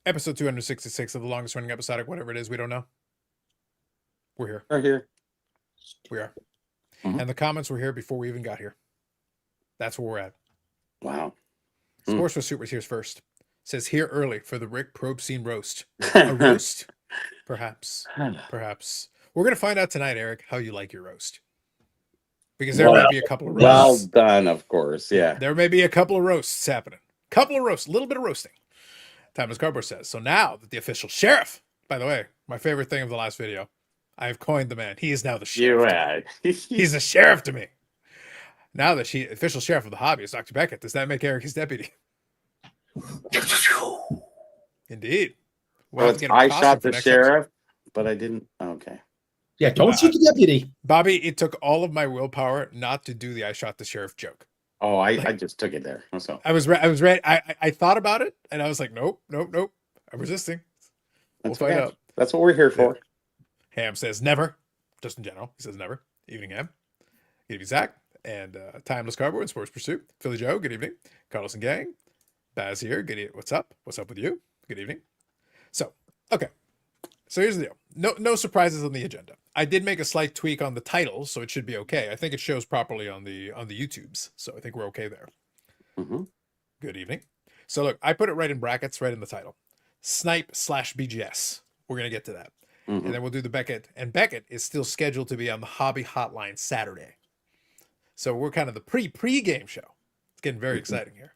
Episode 266 of the longest running episodic, whatever it is, we don't know. We're here. We're here. We are. Mhm. And the comments were here before we even got here. That's where we're at. Wow. Sports for Supers here's first. Says here early for the Rick Prostein roast. A roast? Perhaps. Perhaps. We're going to find out tonight, Eric, how you like your roast. Because there may be a couple of roasts. Well done, of course. Yeah. There may be a couple of roasts happening. Couple of roasts. A little bit of roasting. Timeless Cardboard says, so now that the official sheriff, by the way, my favorite thing of the last video, I have coined the man. He is now the sheriff. He's the sheriff to me. Now that she official sheriff of the hobby is Dr. Beckett, does that make Eric his deputy? Indeed. Well, I shot the sheriff, but I didn't. Okay. Yeah, don't shoot the deputy. Bobby, it took all of my willpower not to do the I shot the sheriff joke. Oh, I just took it there. So I was ready. I thought about it, and I was like, nope. I'm resisting. We'll find out. That's what we're here for. Yeah. Ham says never. Just in general, he says never. Evening, Ham. Good evening, Zach. And Timeless Cardboard and Sports Pursuit. Philly Joe, good evening. Carlos and Gang. Baz here. Good evening. What's up? What's up with you? Good evening. So, okay. So here's the deal. No surprises on the agenda. I did make a slight tweak on the title, so it should be okay. I think it shows properly on the YouTubes, so I think we're okay there. Mm-hmm. Good evening. So look, I put it right in brackets, right in the title. Snype / BGS. We're gonna get to that, and then we'll do the Beckett. And Beckett is still scheduled to be on the Hobby Hotline Saturday. So we're kind of the pre-game show. It's getting very exciting here.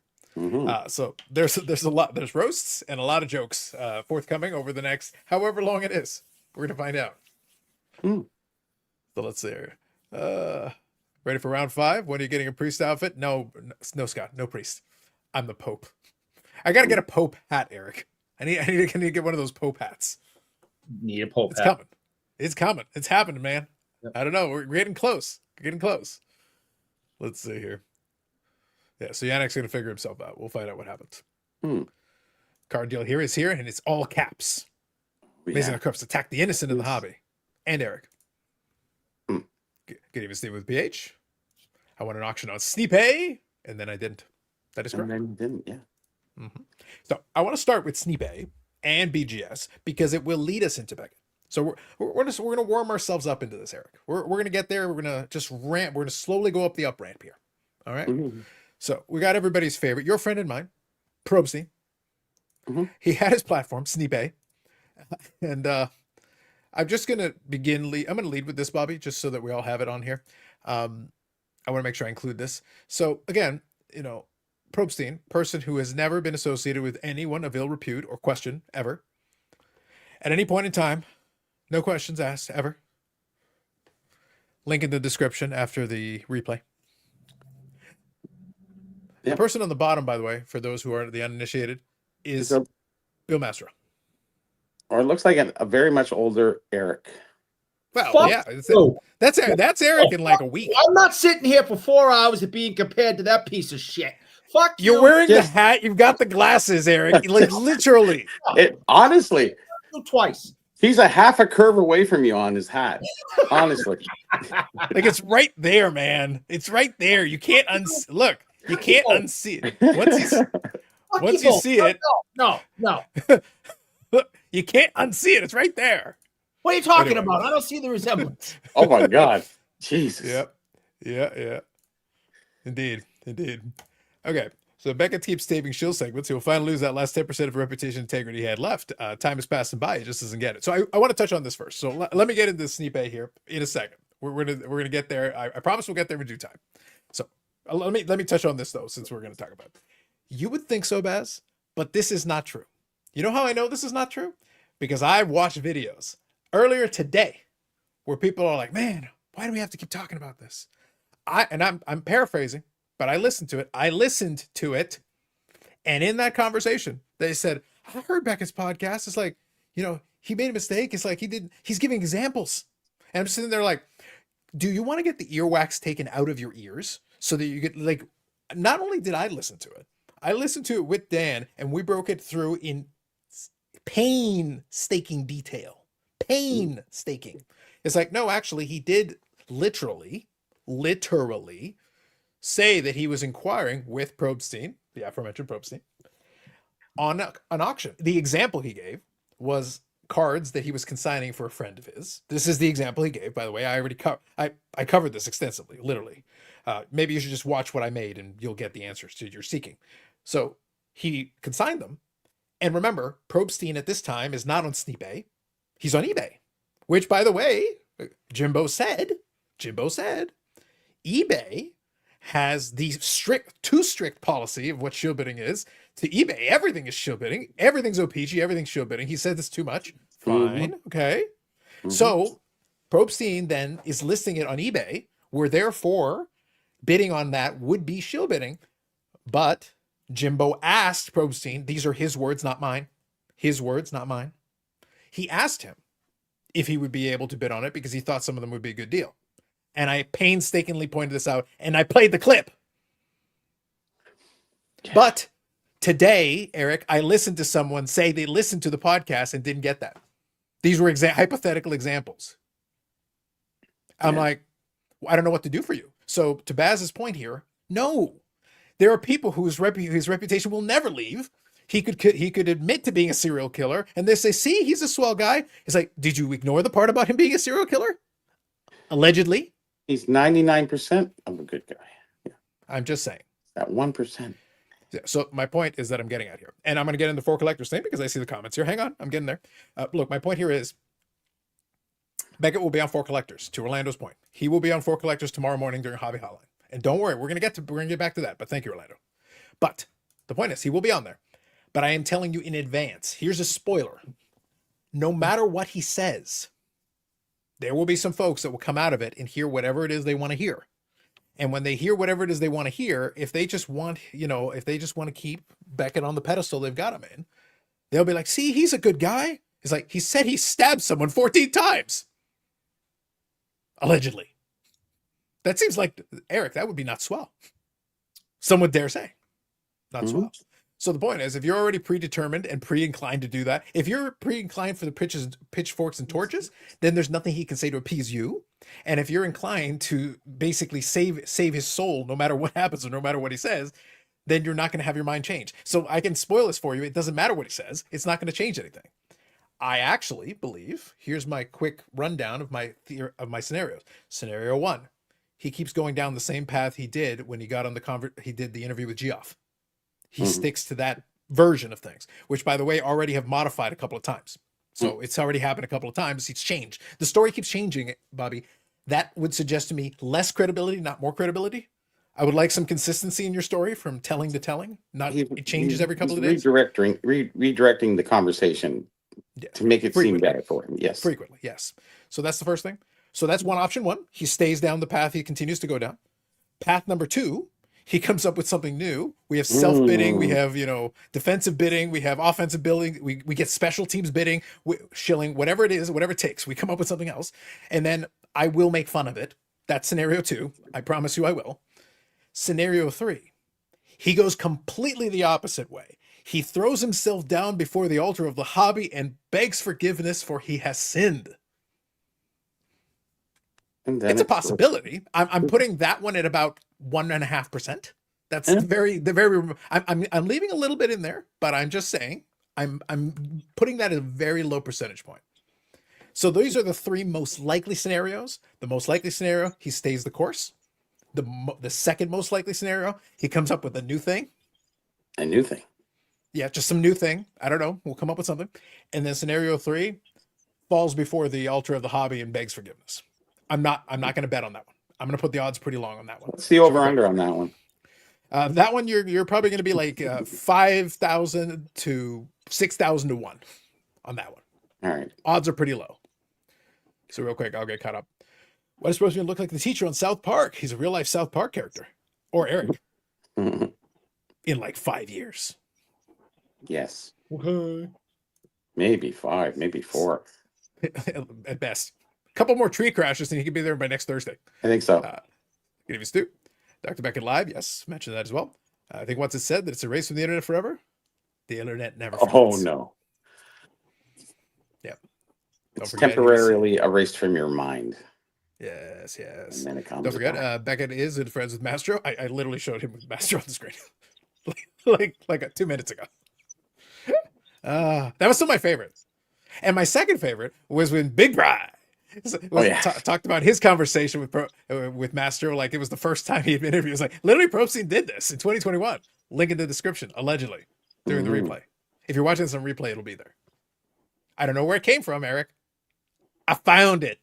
So there's a lot. There's roasts and a lot of jokes forthcoming over the next however long it is. We're gonna find out. So let's see here. Ready for round 5? When are you getting a priest outfit? No, Scott, no priest. I'm the Pope. I gotta get a Pope hat, Eric. I need to get one of those Pope hats. Need a Pope It's hat. coming. It's coming. It's happening, man. Yep. I don't know. We're getting close. We're getting close. Let's see here. Yeah, so Yannick's gonna figure himself out. We'll find out what happens. Card deal here is here, and it's all caps. Amazing Corpse attack the innocent of the hobby. And Eric. Good evening, Steve with PH. I won an auction on Snype, and then I didn't. That is correct. And then didn't, yeah. So I want to start with Snype and BGS because it will lead us into Beckett. So we're gonna warm ourselves up into this, Eric. We're gonna get there. We're gonna just ramp. We're gonna slowly go up the up ramp here. All right. So we got everybody's favorite, your friend and mine, Prostein. He had his platform, Snype, and I'm just gonna begin. I'm gonna lead with this, Bobby, just so that we all have it on here. I want to make sure I include this. So again, Prostein, person who has never been associated with anyone of ill repute or question ever, at any point in time, no questions asked ever. Link in the description after the replay. The person on the bottom, by the way, for those who are the uninitiated, is Bill Mastro. Or it looks like a very much older Eric. Well, yeah, that's Eric in like a week. I'm not sitting here for 4 hours of being compared to that piece of shit. Fuck you. You're wearing the hat. You've got the glasses, Eric. Like literally. Honestly, twice. He's a half a curve away from you on his hat. Honestly, like it's right there, man. It's right there. You can't look. You can't unsee it. Once you see it, no. You can't unsee it. It's right there. What are you talking about? I don't see the resemblance. Oh my God. Jesus. Yeah. Indeed. Okay. So Beckett keeps taping Shill segments. He'll finally lose that last 10% of reputation integrity he had left. Time is passing by. He just doesn't get it. So I want to touch on this first. So let me get into Snype here in a second. We're gonna get there. I promise we'll get there in due time. So let me touch on this though, since we're gonna talk about it. You would think so, Baz, but this is not true. You know how I know this is not true? Because I've watched videos earlier today where people are like, man, why do we have to keep talking about this? I'm paraphrasing, but I listened to it. And in that conversation, they said, I heard Beckett's podcast. It's like, he made a mistake. It's like he's giving examples. And I'm sitting there like, do you want to get the earwax taken out of your ears so that you get like, not only did I listen to it, I listened to it with Dan and we broke it through in painstaking detail. Painstaking. It's like, no, actually he did literally say that he was inquiring with Prostein, the aforementioned Prostein, on an auction. The example he gave was cards that he was consigning for a friend of his. This is the example he gave, by the way. I already I covered this extensively, literally. Maybe you should just watch what I made and you'll get the answers to your seeking. So he consigned them. And remember, Prostein at this time is not on Snype. He's on eBay, which, by the way, Jimbo said, eBay has the too strict policy of what shill bidding is. To eBay, everything is shill bidding. Everything's OPG. Everything's shill bidding. He said this too much. Fine. Okay. So Prostein then is listing it on eBay, where therefore bidding on that would be shill bidding. But Jimbo asked Prostein, these are his words, not mine. His words, not mine. He asked him if he would be able to bid on it because he thought some of them would be a good deal. And I painstakingly pointed this out, and I played the clip. But today, Eric, I listened to someone say they listened to the podcast and didn't get that. These were hypothetical examples. I'm like, I don't know what to do for you. So to Baz's point here, no. There are people whose reputation will never leave. He could admit to being a serial killer, and they say, see, he's a swell guy. It's like, did you ignore the part about him being a serial killer? Allegedly. He's 99% of a good guy. Yeah. I'm just saying. That 1%. Yeah, so my point is that I'm getting at here. And I'm going to get into the 4 collectors thing because I see the comments here. Hang on, I'm getting there. Look, my point here is Beckett will be on 4 collectors, to Orlando's point. He will be on 4 collectors tomorrow morning during Hobby Hotline. And don't worry, we're going to get back to that. But thank you, Orlando. But the point is, he will be on there. But I am telling you in advance, here's a spoiler. No matter what he says, there will be some folks that will come out of it and hear whatever it is they want to hear. And when they hear whatever it is they want to hear, if they just want, if they just want to keep Beckett on the pedestal they've got him in, they'll be like, see, he's a good guy. It's like, he said he stabbed someone 14 times. Allegedly. That seems like, Eric, that would be not swell. Some would dare say. Not swell. So the point is, if you're already predetermined and pre-inclined to do that, if you're pre-inclined for the pitchforks and torches, then there's nothing he can say to appease you. And if you're inclined to basically save his soul, no matter what happens or no matter what he says, then you're not going to have your mind change. So I can spoil this for you. It doesn't matter what he says. It's not going to change anything. I actually believe, here's my quick rundown of my scenarios. Scenario 1, he keeps going down the same path he did when he got on he did the interview with Geoff. He sticks to that version of things, which, by the way, already have modified a couple of times. So it's already happened a couple of times. It's changed. The story keeps changing, Bobby. That would suggest to me less credibility, not more credibility. I would like some consistency in your story from telling to telling. Not it changes every couple of days. Redirecting the conversation to make it seem better for him. Yes. Frequently, yes. So that's the first thing. So that's option one. He stays down the path he continues to go down. Path number 2, he comes up with something new. We have self-bidding. We have, defensive bidding. We have offensive bidding. We get special teams bidding, shilling, whatever it is, whatever it takes. We come up with something else. And then I will make fun of it. That's scenario 2. I promise you I will. Scenario 3, he goes completely the opposite way. He throws himself down before the altar of the hobby and begs forgiveness for he has sinned. It's a possibility. I'm putting that one at about 1.5%. That's I'm leaving a little bit in there, but I'm just saying I'm putting that at a very low percentage point. So these are the 3 most likely scenarios. The most likely scenario, he stays the course. The second most likely scenario, he comes up with a new thing. A new thing. Yeah, just some new thing. I don't know. We'll come up with something. And then scenario 3, falls before the altar of the hobby and begs forgiveness. I'm not going to bet on that one. I'm going to put the odds pretty long on that one. What's the over-under on that one? That one, you're probably going to be like 5,000 to 6,000 to 1 on that one. All right. Odds are pretty low. So real quick, I'll get caught up. What is supposed to look like the teacher on South Park? He's a real-life South Park character. Or Eric. In like 5 years. Yes. Okay. Maybe 5, maybe 4. At best. A couple more tree crashes and he could be there by next Thursday. I think so. Give you Stu. Dr. Beckett Live, yes, mentioned that as well. I think once it's said that it's erased from the internet forever, the internet never forgets. Oh, no. Yeah. It's temporarily erased from your mind. Yes. And then it comes. Don't forget, Beckett is in friends with Mastro. I literally showed him with Mastro on the screen. like 2 minutes ago. That was still my favorite. And my second favorite was when Big Bry talked about his conversation with Mastro. Like it was the first time he had been interviewed. It was like, literally, Prostein did this in 2021. Link in the description, allegedly, during the replay. If you're watching this on replay, it'll be there. I don't know where it came from, Eric. I found it.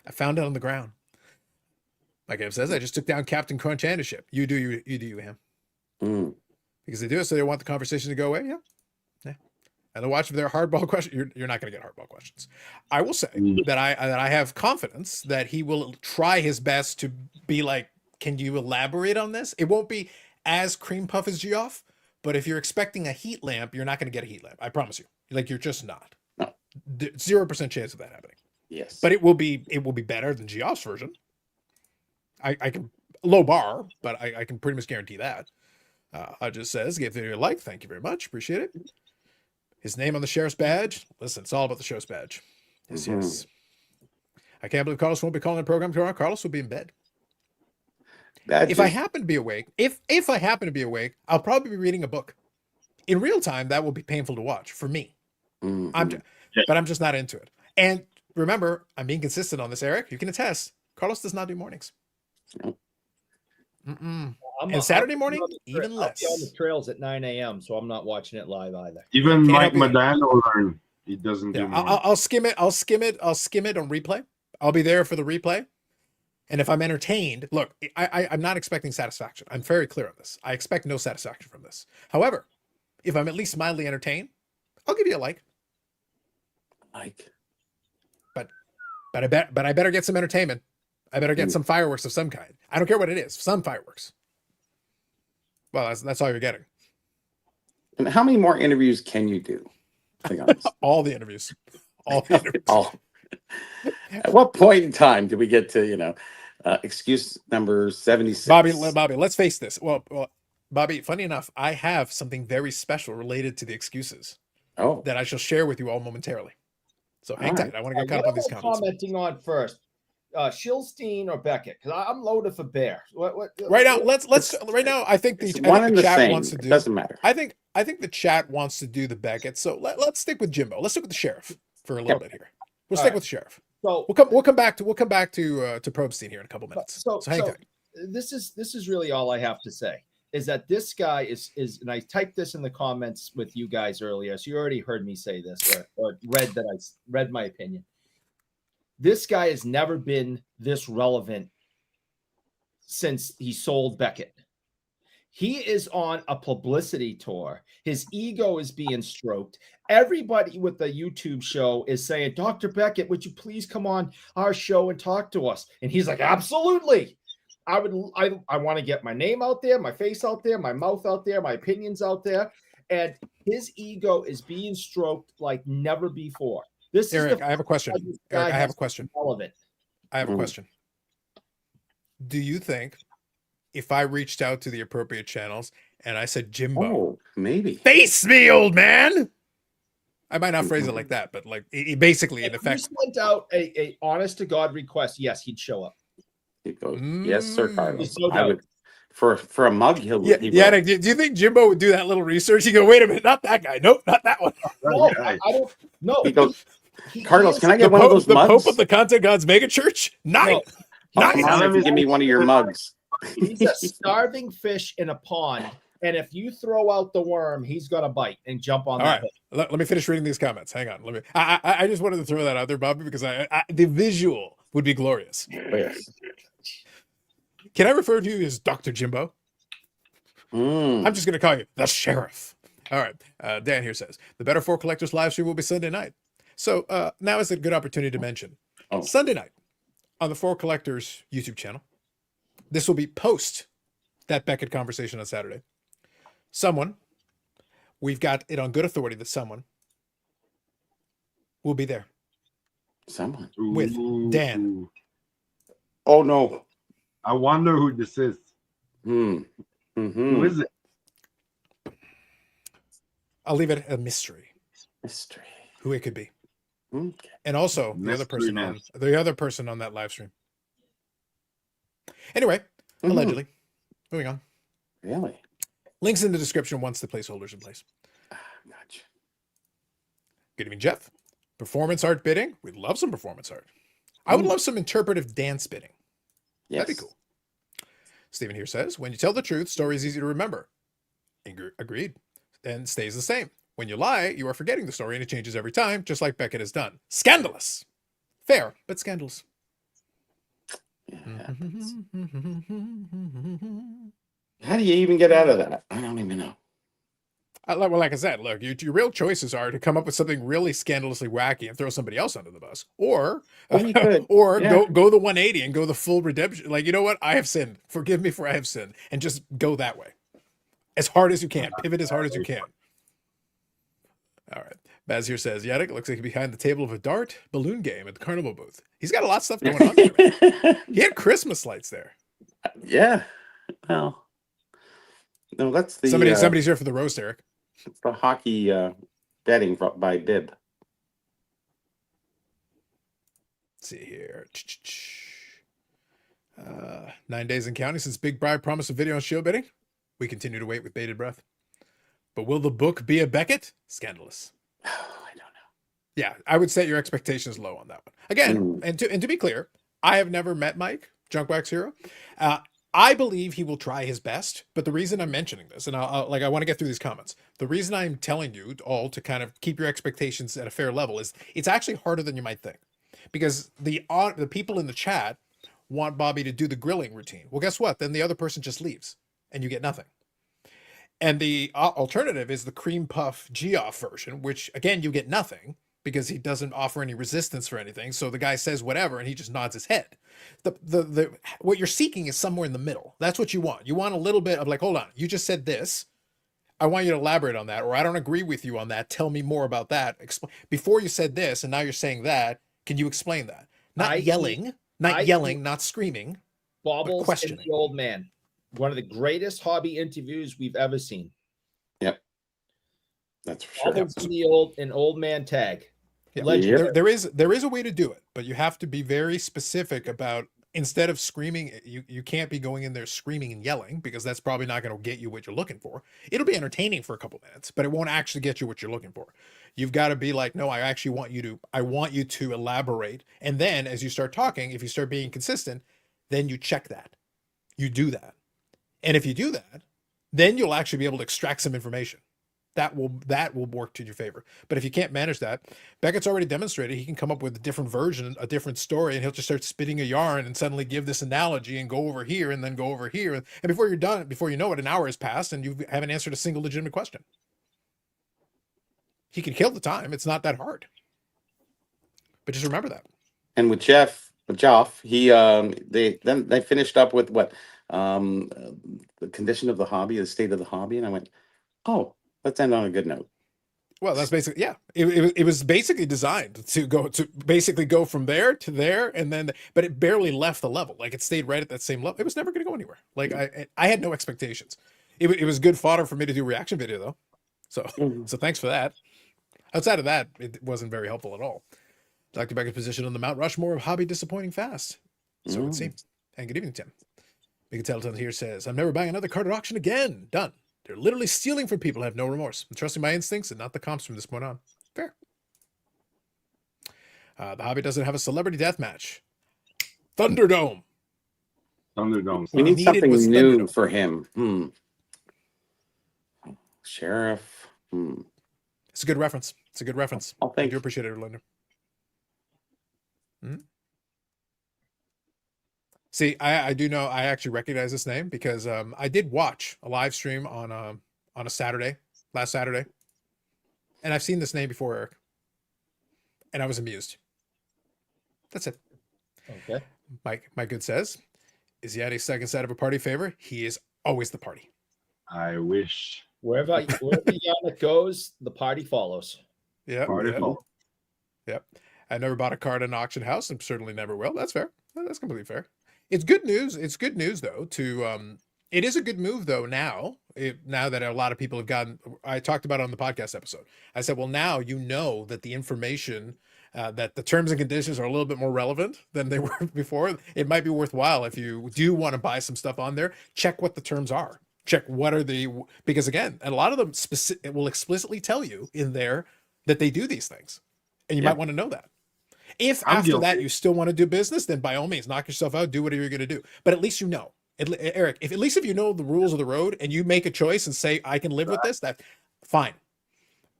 I found it on the ground. Like Ev says, I just took down Captain Crunch and a ship. You do you, Ham. Because they do it so they want the conversation to go away. Yeah. And to watch for their hardball question, you're not going to get hardball questions. I will say that I have confidence that he will try his best to be like, can you elaborate on this? It won't be as cream puff as Geoff, but if you're expecting a heat lamp, you're not going to get a heat lamp. I promise you. Like you're just not. No. 0% chance of that happening. Yes. But it will be better than Geoff's version. I can low bar, but I can pretty much guarantee that. Just says, give video a like. Thank you very much. Appreciate it. His name on the sheriff's badge. Listen, it's all about the sheriff's badge. Yes, yes. I can't believe Carlos won't be calling the program tomorrow. Carlos will be in bed. If I happen to be awake, if I happen to be awake, I'll probably be reading a book. In real time, that will be painful to watch for me. But I'm just not into it. And remember, I'm being consistent on this, Eric. You can attest. Carlos does not do mornings. And Saturday morning, even less. I'll be on the trails at 9 a.m., so I'm not watching it live either. Even Mike Madano learned he doesn't do. I'll skim it. I'll skim it on replay. I'll be there for the replay. And if I'm entertained, look, I'm not expecting satisfaction. I'm very clear on this. I expect no satisfaction from this. However, if I'm at least mildly entertained, I'll give you a like. But I better get some entertainment. I better get some fireworks of some kind. I don't care what it is. Some fireworks. Well, that's all you're getting. And how many more interviews can you do? All the interviews. All the interviews. At what point in time do we get to, excuse number 76? Bobby, let's face this. Well, Bobby, funny enough, I have something very special related to the excuses. That I shall share with you all momentarily. So hang tight. I want to get caught up on these comments. Commenting on first. Shilstein or Beckett? Because I'm loaded for Bear. Right now, let's right now. I think the chat wants to do. It doesn't matter. I think the chat wants to do the Beckett. So let's stick with Jimbo. Let's stick with the sheriff for a little bit here. We'll stick with the sheriff. So we'll come back to Prostein here in a couple minutes. So hang tight. This is really all I have to say. Is that this guy is and I typed this in the comments with you guys earlier, so you already heard me say this or read my opinion. This guy has never been this relevant since he sold Beckett. He is on a publicity tour. His ego is being stroked. Everybody with the YouTube show is saying, Dr. Beckett, would you please come on our show and talk to us? And he's like, absolutely. I want to get my name out there, my face out there, my mouth out there, my opinions out there. And his ego is being stroked like never before. Eric, I have a question. Eric, I have a question. I have a question. Do you think if I reached out to the appropriate channels and I said, Jimbo, maybe face me, old man? I might not phrase it like that, but like basically in effect. If you sent out a honest to God request, yes, he'd show up. He'd go, yes, sir, Carlos. I would for a mug. Do you think Jimbo would do that little research? He'd go, wait a minute, not that guy. Nope, not that one. No, I don't. No, he goes, Carlos, can I get one of those mugs? The Pope of the Content Gods mega church? Nice. Give me one of your mugs. He's a starving fish in a pond, and if you throw out the worm, he's gonna bite and jump on that. Let me finish reading these comments. Hang on. I just wanted to throw that out there, Bobby, because the visual would be glorious. Yes. Can I refer to you as Dr. Jimbo? I'm just gonna call you the sheriff. All right. Dan here says the Better for Collectors live stream will be Sunday night. So now is a good opportunity to mention Sunday night on the For Collectors YouTube channel. This will be post that Beckett conversation on Saturday. We've got it on good authority that someone will be there. Someone with Dan. Oh no! I wonder who this is. Who is it? I'll leave it a mystery. Who it could be. Okay. And also the other person on that live stream. Anyway, allegedly. Moving on. Really? Links in the description once the placeholder's in place. Good evening, Jeff. Performance art bidding. We'd love some performance art. I would Ooh. love some interpretive dance bidding. Yes. That'd be cool. Stephen here says, when you tell the truth, story is easy to remember. Agreed. And stays the same. When you lie, you are forgetting the story and it changes every time, just like Beckett has done. Scandalous. Fair, but scandalous. Yeah, it happens. How do you even get out of that? I don't even know. Well, like I said, look, your real choices are to come up with something really scandalously wacky and throw somebody else under the bus, or Well, you could. or Yeah. go the 180 and go the full redemption. Like, you know what? I have sinned. Forgive me for I have sinned, and just go that way, as hard as you can. Pivot as hard as you can. All right. Baz here says, Yaddick looks like he's behind the table of a dart balloon game at the carnival booth. He's got a lot of stuff going on there, man. He had Christmas lights there. Yeah. Well, no, that's the Somebody's here for the roast, Eric. it's the hockey betting by bib. Let's see here. 9 days in counting since Big Bribe promised a video on Shill bidding. We continue to wait with bated breath. But will the book be a Beckett? Scandalous. I don't know. Yeah, I would set your expectations low on that one. Again, and to be clear, I have never met Mike, Junkwax Hero. I believe he will try his best, but the reason I'm mentioning this, and I want to get through these comments. The reason I'm telling you all to kind of keep your expectations at a fair level is it's actually harder than you might think, because the people in the chat want Bobby to do the grilling routine. Well, guess what? Then the other person just leaves, and you get nothing. And the alternative is the cream puff Geoff version, which again you get nothing because he doesn't offer any resistance for anything. So the guy says whatever, and he just nods his head. The what you're seeking is somewhere in the middle. That's what you want. You want a little bit of like, hold on, you just said this. I want you to elaborate on that, or I don't agree with you on that. Tell me more about that. Before you said this, and now you're saying that. Can you explain that? Not yelling, not screaming. Bobbles and questioning. the Old Man. One of the greatest hobby interviews we've ever seen. Yep. That's for sure. Bobbles and Old Man tag. Yeah. Legendary. There is a way to do it, but you have to be very specific about, instead of screaming, you can't be going in there screaming and yelling, because that's probably not going to get you what you're looking for. It'll be entertaining for a couple minutes, but it won't actually get you what you're looking for. You've got to be like, no, I want you to elaborate. And then as you start talking, if you start being consistent, then you check that. You do that. And if you do that, then you'll actually be able to extract some information. That will work to your favor. But if you can't manage that, Beckett's already demonstrated he can come up with a different version, a different story, and he'll just start spitting a yarn and suddenly give this analogy and go over here and then go over here. And before you're done, before you know it, an hour has passed and you haven't answered a single legitimate question. He can kill the time. It's not that hard. But just remember that. And with Geoff, he they finished up with what the condition of the hobby, the state of the hobby, and I went, oh, let's end on a good note. Well, that's basically, yeah. It was basically designed to go from there to there, and then, but it barely left the level. Like, it stayed right at that same level. It was never going to go anywhere. Like, I had no expectations. It was good fodder for me to do a reaction video though. So thanks for that. Outside of that, it wasn't very helpful at all. Dr. Beckett's position on the Mount Rushmore of hobby disappointing fast. So it would seem. And good evening, Tim. Big Telton here says, I'm never buying another card at auction again. Done. They're literally stealing from people. I have no remorse. I'm trusting my instincts and not the comps from this point on. Fair. The hobby doesn't have a celebrity death match. Thunderdome. Thunderdome. We need needed something was new Thunderdome. for him. Sheriff. It's a good reference. It's a good reference. I'll I think. do appreciate it, Orlando. See, I do know, I actually recognize this name because I did watch a live stream on a Saturday, last Saturday, and I've seen this name before, Eric, and I was amused. That's it. Okay. Mike Good says, is Yadi's second set of a party favor? He is always the party. I wish. Wherever Yannick goes, the party follows. Yeah. Party folk. Yep. I never bought a card at an auction house and certainly never will. That's fair. That's completely fair. It's good news. It's good news though it is a good move though now that a lot of people have gotten, I talked about it on the podcast episode. I said, well, now you know that the information, that the terms and conditions are a little bit more relevant than they were before. It might be worthwhile if you do want to buy some stuff on there, check what the terms are. Check what are because again, and a lot of them it will explicitly tell you in there that they do these things, and you Yeah. might want to know that. If I'm after that guilty. you still want to do business, then by all means, knock yourself out, do whatever you're going to do. But at least you know, Eric. If at least if you know the rules of the road and you make a choice and say I can live with this, that's fine.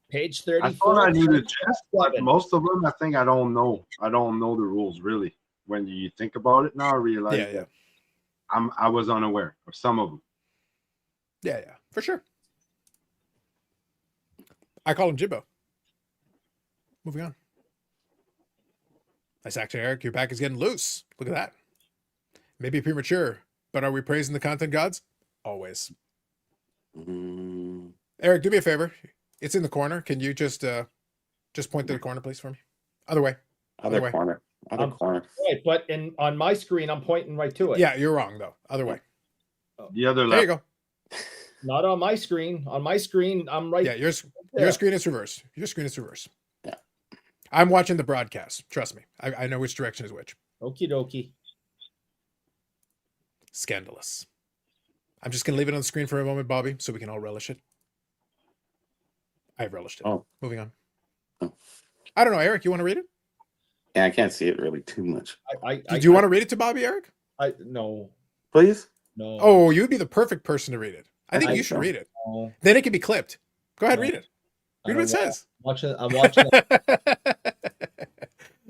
Page I 34. thought I knew the gist, but Seven. most of them, I think I don't know. I don't know the rules really. When you think about it now, I realize Yeah, yeah, that I was unaware of some of them. yeah, for sure. I call him Jimbo. Moving on. Nice action, Eric. Your back is getting loose. Look at that. Maybe premature, but are we praising the content gods? Always. Mm, Eric, do me a favor. It's in the corner. Can you just point to the corner, please, for me? Other way. other way. corner. Other corner. Right, but on my screen, I'm pointing right to it. Yeah, you're wrong though. Other way. The other There you left. go. Not on my screen. On my screen, I'm right. Yeah, your there. screen is reverse. Your screen is reverse. Yeah. I'm watching the broadcast. Trust me. I know which direction is which. Okie dokie. Scandalous. I'm just gonna leave it on the screen for a moment, Bobby, so we can all relish it. I've relished it. Oh. Moving on. Oh. I don't know, Eric. You want to read it? Yeah, I can't see it really too much. Do you want to read it to Bobby, Eric? No. Please? No. Oh, you'd be the perfect person to read it. I think I you think should so. read it. No. Then it can be clipped. Go ahead, No. read it. I Read what it don't says. I'm watching.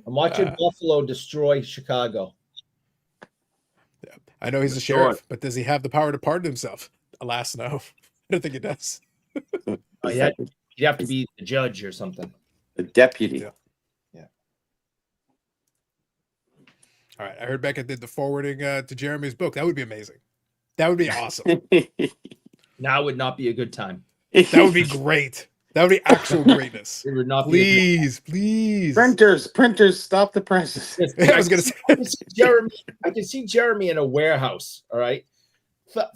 I'm watching Buffalo destroy Chicago. I know he's a Sure. sheriff, but does he have the power to pardon himself? Alas, no. I don't think he does. You'd have to be the judge or something. The deputy. Yeah. All right. I heard Beckett did the forwarding to Jeremy's book. That would be amazing. That would be awesome. Now would not be a good time. That would be great. That would be actual greatness. It would not be. Please. Printers, stop the presses. I was gonna say. I can see Jeremy in a warehouse. All right,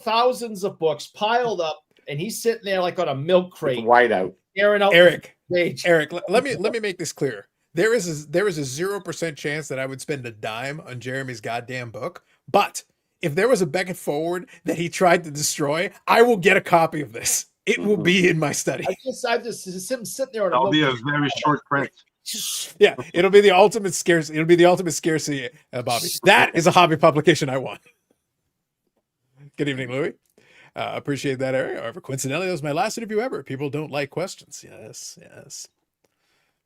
thousands of books piled up, and he's sitting there like on a milk crate, White out. staring out Eric, the page. Eric, let me make this clear. There is a 0% chance that I would spend a dime on Jeremy's goddamn book. But if there was a Beckett forward that he tried to destroy, I will get a copy of this. It will be in my study. I just sitting there on a That'll milk be a crate. very short print. Yeah, it'll be the ultimate scarcity. It'll be the ultimate scarcity, Bobby. That is a hobby publication I want. Good evening, Louis. Appreciate that, Eric. However, coincidentally, that was my last interview ever. People don't like questions. Yes.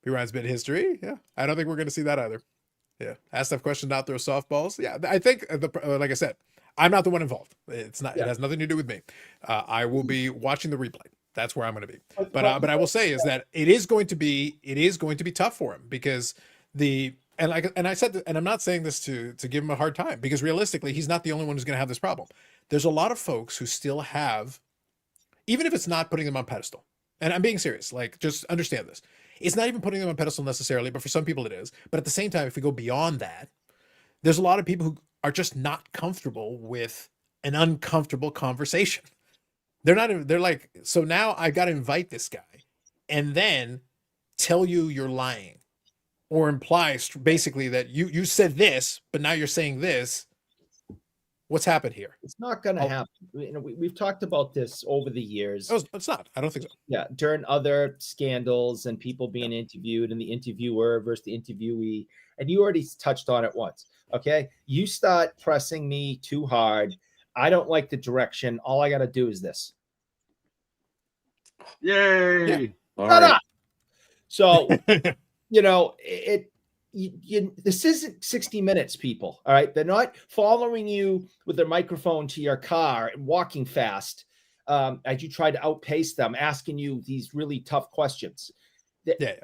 P. Ryan's bit history. Yeah, I don't think we're going to see that either. Yeah, ask tough questions, not throw softballs. Yeah, I think like I said, I'm not the one involved. It's not. Yeah. It has nothing to do with me. I will be watching the replay. That's where I'm going to be. But I will say is that it is going to be tough for him because and I said, and I'm not saying this to give him a hard time because realistically, he's not the only one who's going to have this problem. There's a lot of folks who still have, even if it's not putting them on pedestal, and I'm being serious, like just understand this. It's not even putting them on pedestal necessarily, but for some people it is. But at the same time, if we go beyond that, there's a lot of people who are just not comfortable with an uncomfortable conversation. They're like, so now I got to invite this guy and then tell you you're lying or imply basically that you said this, but now you're saying this. What's happened here? It's not going to happen. We've talked about this over the years. Oh, it's not. I don't think so. Yeah, during other scandals and people being interviewed and the interviewer versus the interviewee. And you already touched on it once. Okay. You start pressing me too hard. I don't like the direction. All I got to do is this. Yay! Yeah. All Shut right. up. So, this isn't 60 Minutes, people. All right. They're not following you with their microphone to your car and walking fast as you try to outpace them, asking you these really tough questions. Yeah.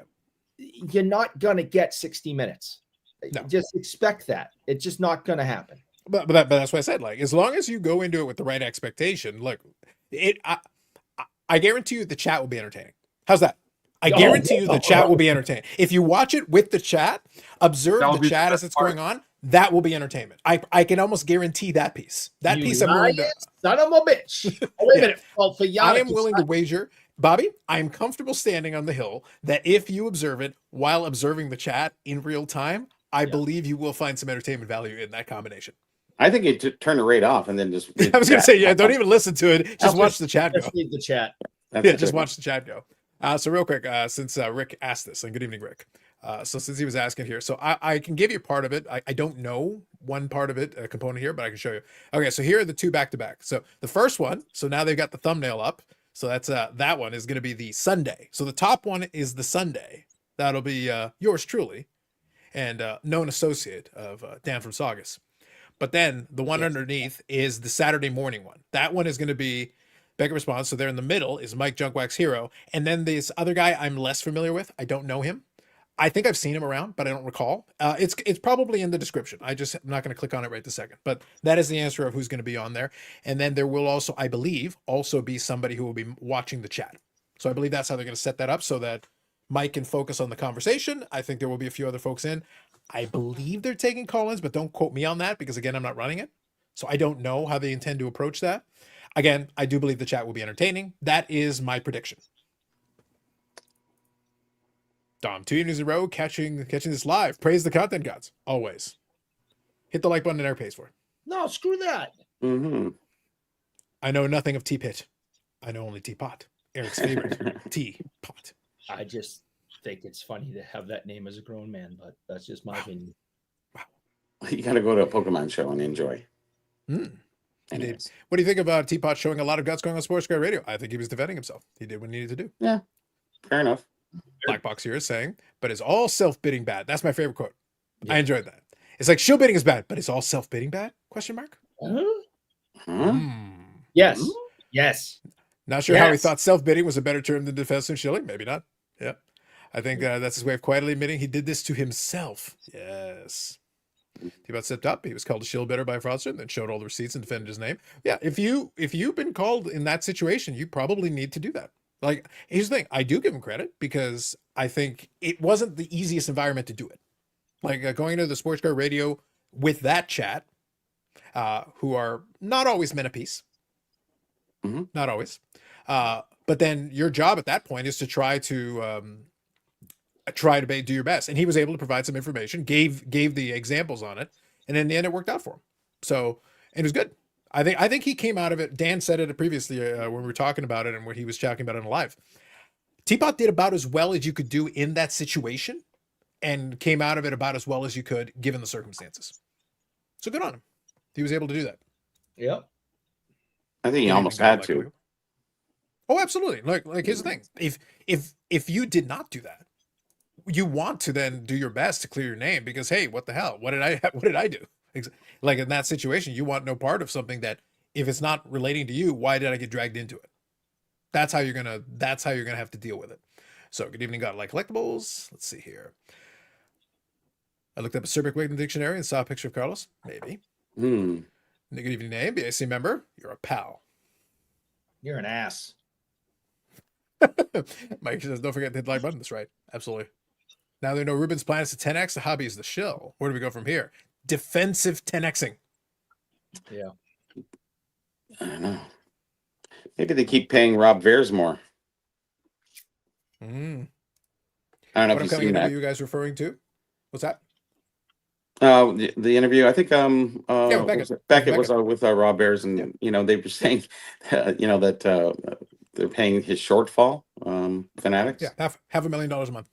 You're not going to get 60 minutes. No. Just expect that. It's just not going to happen. But that's what I said. Like, as long as you go into it with the right expectation, look, I guarantee you the chat will be entertaining. How's that? I guarantee you the chat will be entertaining. If you watch it with the chat, observe That'll the be the chat as best it's part. going on, that will be entertainment. I can almost guarantee that piece. That You piece I'm willing to. lying son of a bitch. Oh, wait a minute. Well, for Yana, I am willing to wager, Bobby, I am comfortable standing on the hill that if you observe it while observing the chat in real time, I believe you will find some entertainment value in that combination. I think you turn it right off and then just. I was going to say, yeah, don't even listen to it. Just I'll watch the chat go. Just leave the chat. That's Yeah, it. just watch the chat go. So real quick, since Rick asked this, and good evening, Rick. So since he was asking here, so I can give you part of it. I don't know one part of it, a component here, but I can show you. Okay, so here are the two back to back. So the first one, so now they've got the thumbnail up. So that's that one is going to be the Sunday. So the top one is the Sunday. That'll be yours truly, and known associate of Dan from Saugus. But then the one underneath is the Saturday morning one. That one is going to be Beckett Response. So there in the middle is Mike Junkwax Hero. And then this other guy I'm less familiar with. I don't know him. I think I've seen him around, but I don't recall. It's probably in the description. I'm not going to click on it right this second. But that is the answer of who's going to be on there. And then there will also, I believe, also be somebody who will be watching the chat. So I believe that's how they're going to set that up so that Mike can focus on the conversation. I think there will be a few other folks in. I believe they're taking call-ins, but don't quote me on that because, again, I'm not running it. So I don't know how they intend to approach that. Again, I do believe the chat will be entertaining. That is my prediction. Dom, 2 evenings in a row, catching this live. Praise the content gods, always. Hit the like button and Eric pays for it. No, screw that. Mm-hmm. I know nothing of Teapot. I know only Teapot. Eric's favorite Teapot. I just think it's funny to have that name as a grown man, but that's just my opinion. You got to go to a Pokemon show and enjoy. Indeed. What do you think about Teapot showing a lot of guts going on Sports Guard Radio? I think he was defending himself. He did what he needed to do. Yeah, fair enough. Black Box here is saying, but is all self-bidding bad? That's my favorite quote. Yeah. I enjoyed that. It's like shill bidding is bad, but is all self-bidding bad? Question mark. Yes. Yes. Not sure how he thought self-bidding was a better term than defensive shilling. Maybe not. Yeah. I think that's his way of quietly admitting he did this to himself. Yes. Teapot stepped up. He was called a shill bidder by a fraudster and then showed all the receipts and defended his name. Yeah. If you've been called in that situation, you probably need to do that. Like, here's the thing. I do give him credit because I think it wasn't the easiest environment to do it. Like going into the Sports Car Radio with that chat, who are not always men of peace. Not always. But then your job at that point is to try to do your best. And he was able to provide some information, gave the examples on it. And in the end, it worked out for him. So, and it was good. I think he came out of it. Dan said it previously when we were talking about it and when he was talking about it on live. Teapot did about as well as you could do in that situation and came out of it about as well as you could given the circumstances. So good on him. He was able to do that. Yep. I think he almost had to. Oh, absolutely. Like here's the thing. If you did not do that, you want to then do your best to clear your name because, hey, what the hell? What did I do? Like in that situation, you want no part of something that if it's not relating to you, why did I get dragged into it? That's how you're gonna have to deal with it. So good evening, God like collectibles. Let's see here. I looked up a Serbic Wigton dictionary and saw a picture of Carlos. Maybe. Good evening, name, BAC member. You're a pal. You're an ass. Mike says, don't forget to hit the like button. That's right. Absolutely. Now they know Ruben's plan is to 10x. The hobby is the shill. Where do we go from here? Defensive 10xing. Yeah. I don't know. Maybe they keep paying Rob Veers more. I don't know if you've seen that. You guys referring to? What's that? The interview. I think Beckett was with Rob Veers, and they were saying, that they're paying his shortfall. Fanatics. Yeah, half $500,000 a month.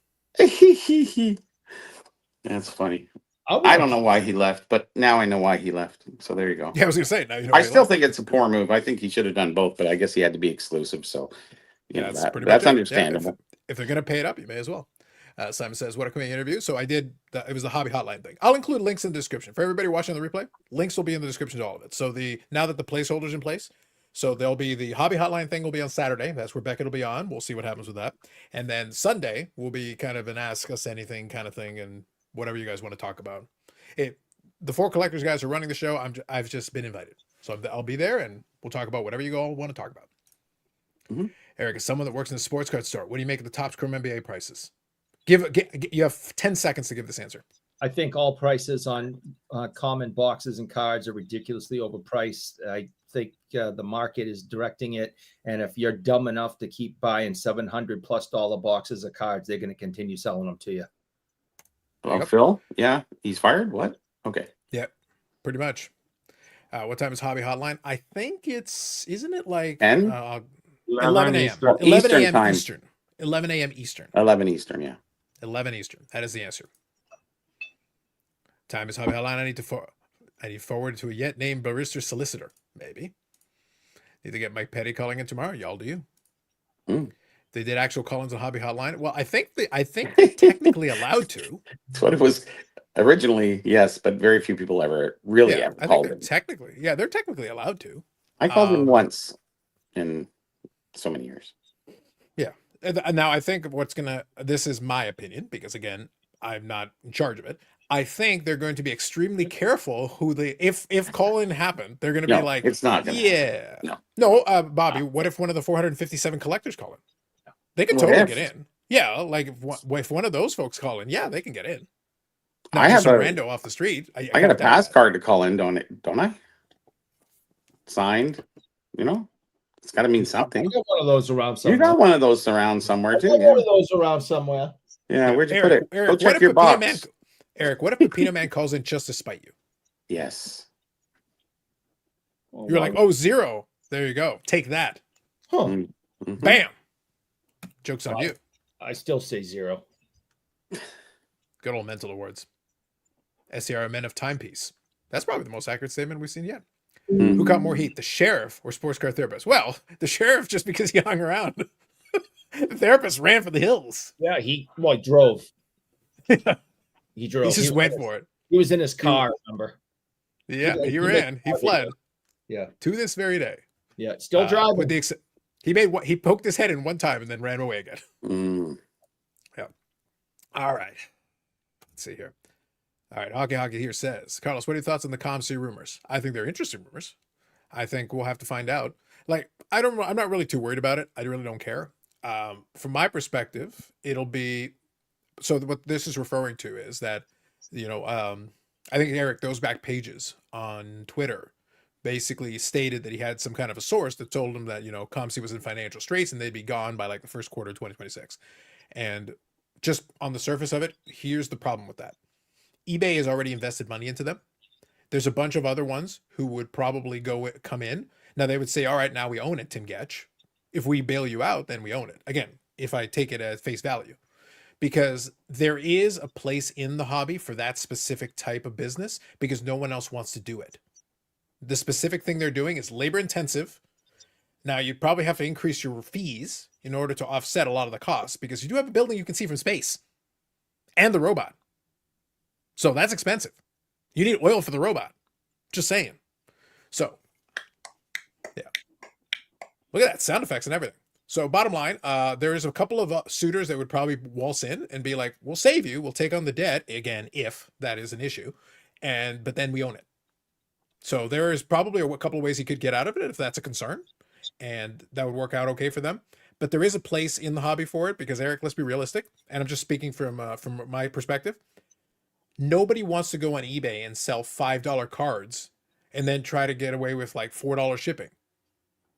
That's funny. I don't know why he left, but now I know why he left. So there you go. Yeah, I was gonna say. Now you know I still think it's a poor move. I think he should have done both, but I guess he had to be exclusive. So that's understandable. Yeah, if they're gonna pay it up, you may as well. Simon says, "What a coming interview!" So I did. It was the hobby hotline thing. I'll include links in the description for everybody watching the replay. Links will be in the description to all of it. So now that the placeholder's in place, so there'll be the hobby hotline thing will be on Saturday. That's where Beckett will be on. We'll see what happens with that. And then Sunday will be kind of an ask us anything kind of thing and whatever you guys want to talk about. The 4 collectors guys are running the show. I've just been invited, so I'll be there and we'll talk about whatever you all want to talk about. Eric, as someone that works in a sports card store, what do you make of the Topps Chrome NBA prices? You have 10 seconds to give this answer. I think all prices on common boxes and cards are ridiculously overpriced. I think the market is directing it, and if you're dumb enough to keep buying $700+ boxes of cards, they're going to continue selling them to you. Well, Phil, yeah, he's fired. What? Okay. Yeah, pretty much. What time is Hobby Hotline? I think isn't it like 11 a.m. Eastern. 11 a.m. time. Eastern. 11 a.m. Eastern. 11 Eastern, yeah. 11 Eastern. That is the answer. Time is hobby hotline. I need forward to a yet named barrister solicitor. Maybe. Need to get Mike Petty calling in tomorrow. Y'all do you. Mm. They did actual call-ins on hobby hotline. Well, I think they're technically allowed to. That's what it was originally, yes, but very few people ever really Yeah, ever I called think in. they're technically allowed to. I called in once in so many years. Yeah. And now I think this is my opinion, because again, I'm not in charge of it. I think they're going to be extremely careful who if call-in happened, they're going to be like, it's not going to happen. No, Bobby, what if one of the 457 collectors call in? They could totally get in. Yeah, like if one of those folks call in, yeah, they can get in. Not I have some a rando off the street. I got a pass card to call in, don't I? Signed, it's got to mean something. I got one of those around somewhere. You got one of those around somewhere too. I got one of those around somewhere. Yeah, where'd you put it? Go check your box. Eric, what if the Peanut Man calls in just to spite you? Yes. You're like, 0. There you go. Take that. Huh. Mm-hmm. Bam. Joke's on you. I still say 0. Good old mental awards. SCR men of timepiece. That's probably the most accurate statement we've seen yet. Mm-hmm. Who got more heat, the sheriff or sports car therapist? Well, the sheriff, just because he hung around. The therapist ran for the hills. Yeah, he drove. He drove. He just went for it. He was in his car, remember? Yeah, he ran. He fled. Yeah. To this very day. Yeah, still driving. With he poked his head in one time and then ran away again. Mm. Yeah. All right. Let's see here. All right, Hockey here says, Carlos, what are your thoughts on the COMC rumors? I think they're interesting rumors. I think we'll have to find out. Like, I'm not really too worried about it. I really don't care. From my perspective, it'll be, so what this is referring to is that, I think Eric Those Back Pages on Twitter basically stated that he had some kind of a source that told him that, COMC was in financial straits and they'd be gone by like the first quarter of 2026. And just on the surface of it, here's the problem with that. eBay has already invested money into them. There's a bunch of other ones who would probably come in. Now they would say, all right, now we own it, Tim Getch. If we bail you out, then we own it. Again, if I take it at face value. Because there is a place in the hobby for that specific type of business because no one else wants to do it. The specific thing they're doing is labor intensive. Now you probably have to increase your fees in order to offset a lot of the costs because you do have a building you can see from space and the robot. So that's expensive. You need oil for the robot. Just saying. So, yeah. Look at that. Sound effects and everything. So bottom line, there's a couple of suitors that would probably waltz in and be like, we'll save you. We'll take on the debt, again, if that is an issue. But then we own it. So there is probably a couple of ways he could get out of it if that's a concern. And that would work out okay for them. But there is a place in the hobby for it because, Eric, let's be realistic. And I'm just speaking from my perspective. Nobody wants to go on eBay and sell $5 cards and then try to get away with like $4 shipping.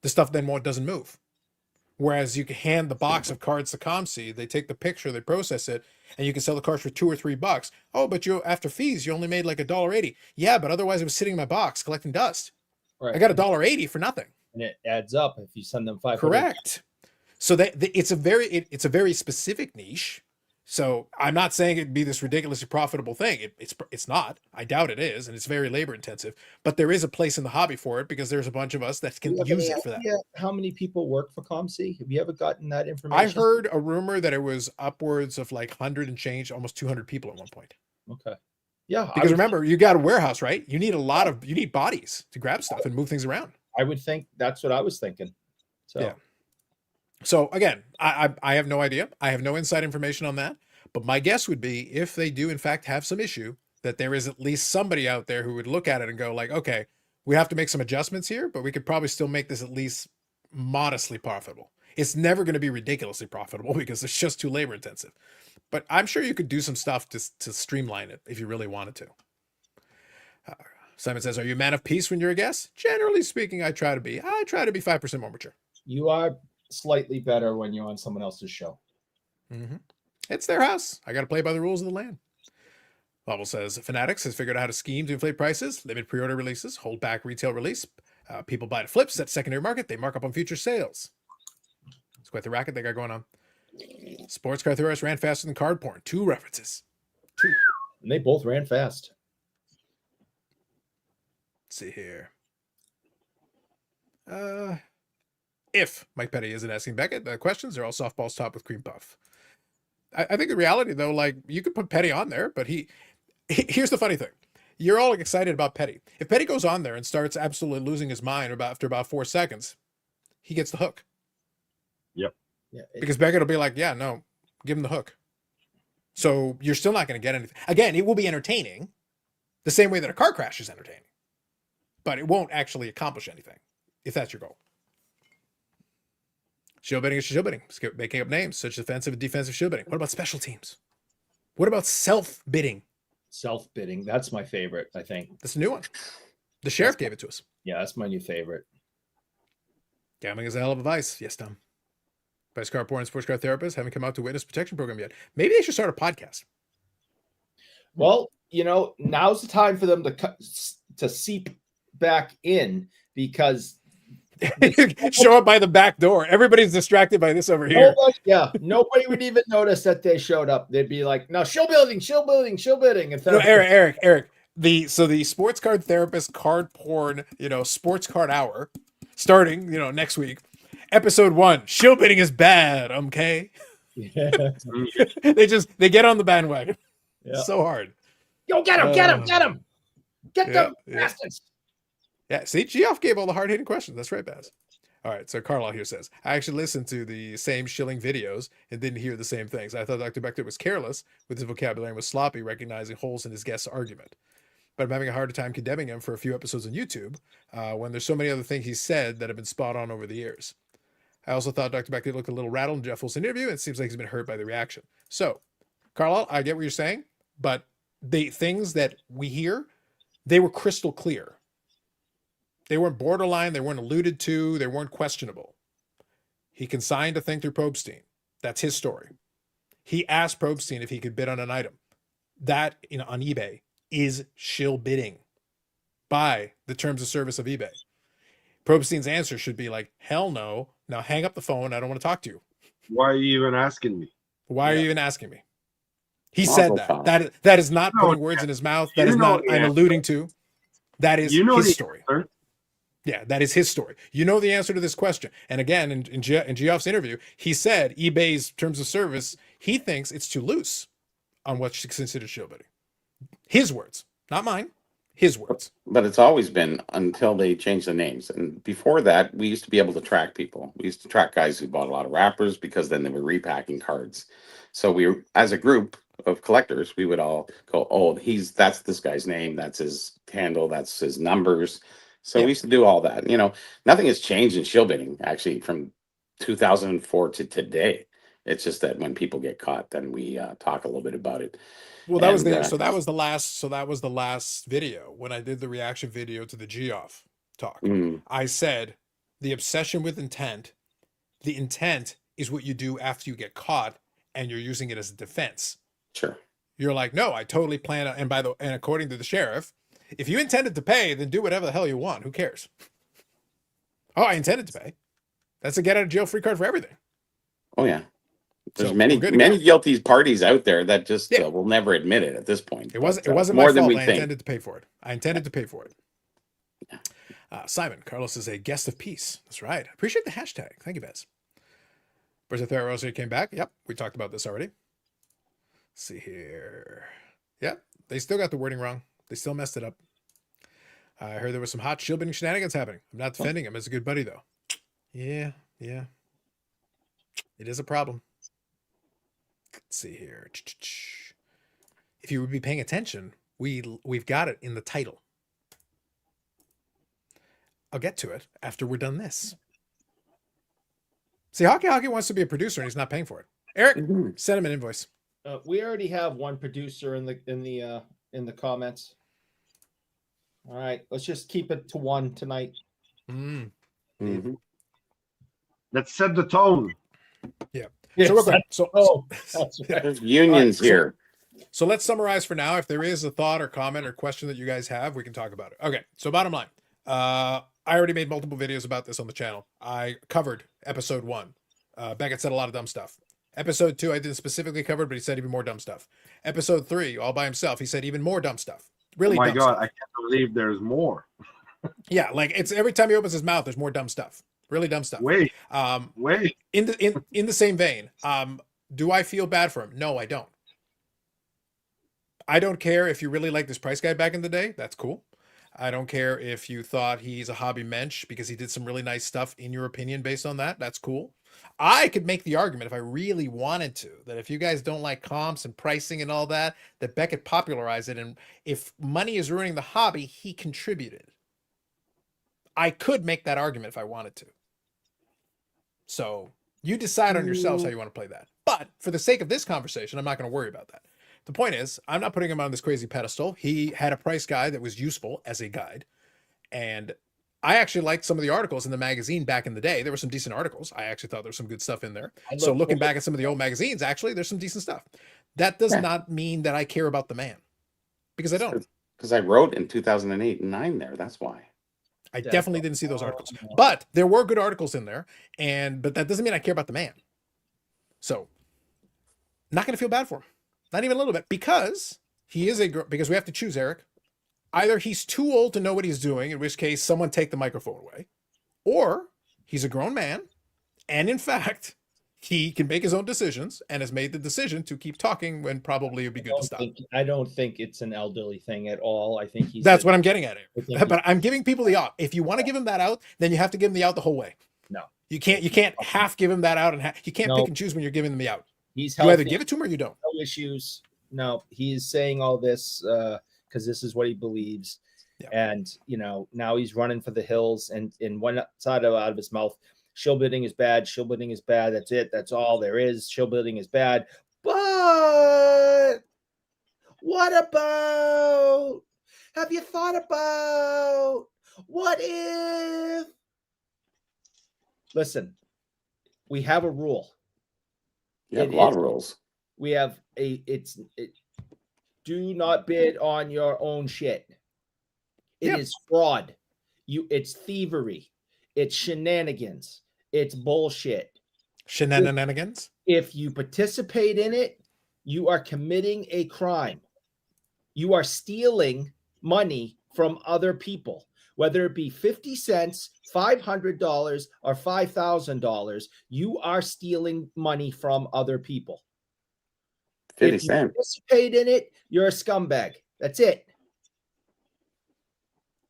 The stuff then doesn't move. Whereas you can hand the box of cards to COMC, they take the picture, they process it, and you can sell the cards for $2 or $3. Oh, but after fees, you only made like $1.80. Yeah, but otherwise it was sitting in my box collecting dust. Right. I got $1.80 for nothing. And it adds up if you send them 500. Correct. So it's a very specific niche. So I'm not saying it'd be this ridiculously profitable thing. It's not. I doubt it is, and it's very labor intensive. But there is a place in the hobby for it because there's a bunch of us that can use it for that. How many people work for COMC? Have you ever gotten that information? I heard a rumor that it was upwards of like 100 and change, almost 200 people at one point. Okay. Yeah. Because remember, you got a warehouse, right? You need bodies to grab stuff and move things around. I would think that's what I was thinking. So yeah. So again, I have no idea. I have no inside information on that. But my guess would be if they do in fact have some issue, that there is at least somebody out there who would look at it and go like, okay, we have to make some adjustments here, but we could probably still make this at least modestly profitable. It's never going to be ridiculously profitable because it's just too labor intensive. But I'm sure you could do some stuff to streamline it if you really wanted to. Simon says, are you a man of peace when you're a guest? Generally speaking, I try to be 5% more mature. You are slightly better when you're on someone else's show. Mm-hmm. It's their house. I got to play by the rules of the land. Bubble says, Fanatics has figured out how to scheme to inflate prices, limit pre-order releases, hold back retail release. People buy to flips at secondary market. They mark up on future sales. It's quite the racket they got going on. Sports car theorists ran faster than card porn. 2 references. 2. And they both ran fast. Let's see here. If Mike Petty isn't asking Beckett the questions, they're all softballs topped with cream puff. I think the reality, though, like, you could put Petty on there, but here's the funny thing. You're all excited about Petty. If Petty goes on there and starts absolutely losing his mind after about 4 seconds, he gets the hook. Yep. Yeah, Because Beckett will be like, yeah, no, give him the hook. So you're still not going to get anything. Again, it will be entertaining the same way that a car crash is entertaining. But it won't actually accomplish anything, if that's your goal. Shill bidding is shill bidding. Making up names, such as offensive and defensive shill bidding. What about special teams? What about self-bidding? Self-bidding. That's my favorite, I think. That's a new one. The sheriff gave it to us. Yeah, that's my new favorite. Gambling is a hell of a vice. Yes, Tom. Vice car porn and sports car therapists haven't come out to witness protection program yet. Maybe they should start a podcast. Well, now's the time for them to seep back in, because show up by the back door. Everybody's distracted by this over here. Nobody would even notice that they showed up. They'd be like, no, shill building. No, Eric. The sports card therapist card porn, sports card hour, starting, next week. Episode 1, shill bidding is bad. Okay. Yeah. they get on the bandwagon. Yeah. So hard. Yo, get him. Get them bastards. Yeah, see, Geoff gave all the hard-hitting questions. That's right, Baz. All right, so Carlisle here says, I actually listened to the same shilling videos and didn't hear the same things. I thought Dr. Beckett was careless with his vocabulary and was sloppy, recognizing holes in his guest's argument. But I'm having a hard time condemning him for a few episodes on YouTube when there's so many other things he said that have been spot on over the years. I also thought Dr. Beckett looked a little rattled in Jeff Wilson's interview, and it seems like he's been hurt by the reaction. So, Carlisle, I get what you're saying, but the things that we hear, they were crystal clear. They weren't borderline. They weren't alluded to. They weren't questionable. He consigned a thing through Prostein. That's his story. He asked Prostein if he could bid on an item. That, on eBay, is shill bidding by the terms of service of eBay. Prostein's answer should be like, hell no. Now hang up the phone. I don't want to talk to you. Why are you even asking me? Why are you even asking me? He said that. That is not putting words in his mouth. That is not I'm alluding to. That is his story. Answer. Yeah, that is his story. You know the answer to this question. And again, in Geoff's interview, he said eBay's terms of service, he thinks it's too loose on what's considered shill bidding. His words, not mine. His words. But it's always been until they changed the names. And before that, we used to be able to track people. We used to track guys who bought a lot of wrappers because then they were repacking cards. So we, as a group of collectors, we would all go, oh, that's this guy's name. That's his handle. That's his numbers. So we used to do all that. Nothing has changed in shill bidding, actually, from 2004 to today. It's just that when people get caught, then we talk a little bit about it. Well, that was the last video when I did the reaction video to the Geoff talk. I said the obsession with intent, the intent is what you do after you get caught and you're using it as a defense. Sure. You're like, no, I totally plan on, and according to the sheriff, if you intended to pay, then do whatever the hell you want. Who cares? Oh, I intended to pay. That's a get out of jail free card for everything. Oh yeah. There's many guilty parties out there that just will never admit it at this point. It wasn't more my fault. I intended to pay for it. Yeah. Simon, Carlos is a guest of peace. That's right. Appreciate the hashtag. Thank you, Bez. Bertha Rosary came back. Yep, we talked about this already. Let's see here. Yep, they still got the wording wrong. They still messed it up. I heard there was some hot shill bidding shenanigans happening. I'm not defending him as a good buddy, though. Yeah. It is a problem. Let's see here. If you would be paying attention, we've got it in the title. I'll get to it after we're done this. See, Hockey wants to be a producer and he's not paying for it. Eric, send him an invoice. We already have one producer in the comments. All right, let's just keep it to one tonight. Let's set the tone. Yeah. Yes, there's unions here. So let's summarize for now. If there is a thought or comment or question that you guys have, we can talk about it. Okay. So bottom line, I already made multiple videos about this on the channel. I covered episode 1. Beckett said a lot of dumb stuff. Episode 2, I didn't specifically cover, but he said even more dumb stuff. Episode 3, all by himself, he said even more dumb stuff. Really Oh my dumb God, stuff. I can't believe there's more. Yeah, like it's every time he opens his mouth, there's more dumb stuff. Really dumb stuff. Wait. In the same vein, do I feel bad for him? No, I don't. I don't care if you really like this price guy back in the day. That's cool. I don't care if you thought he's a hobby mensch because he did some really nice stuff in your opinion based on that. That's cool. I could make the argument if I really wanted to that if you guys don't like comps and pricing and all that, that Beckett popularized it. And if money is ruining the hobby, he contributed. I could make that argument if I wanted to. So you decide on yourselves how you want to play that. But for the sake of this conversation, I'm not going to worry about that. The point is, I'm not putting him on this crazy pedestal. He had a price guide that was useful as a guide. And I actually liked some of the articles in the magazine back in the day. There were some decent articles. I actually thought there was some good stuff in there. So looking back at some of the old magazines, actually, there's some decent stuff. That does not mean that I care about the man. Because I don't. Because I wrote in 2008 and 9 there. That's why. I definitely didn't see those articles. But there were good articles in there. But that doesn't mean I care about the man. So, not going to feel bad for him. Not even a little bit. Because he is because we have to choose, Eric. Either he's too old to know what he's doing, in which case someone take the microphone away. Or he's a grown man. And in fact, he can make his own decisions and has made the decision to keep talking when probably it would be good to stop. I don't think it's an elderly thing at all. I think that's what I'm getting at here. But I'm giving people the out. If you want to give him that out, then you have to give him the out the whole way. No. You can't half give him that out, and you can't pick and choose when you're giving them the out. He's you either give it to him or you don't. No issues. No, he's saying all this because this is what he believes. Yeah. And now he's running for the hills, and in one side out of his mouth, shill building is bad. Shill building is bad. That's it. That's all there is. Shill building is bad. But what about? Have you thought about what if? Listen, we have a rule. You have a lot of rules. We have do not bid on your own shit. It is fraud. It's thievery. It's shenanigans. It's bullshit. Shenanigans? If you participate in it, you are committing a crime. You are stealing money from other people, whether it be 50 cents, $500, or $5,000. You are stealing money from other people. 50 if you cents. Participate in it, you're a scumbag. That's it.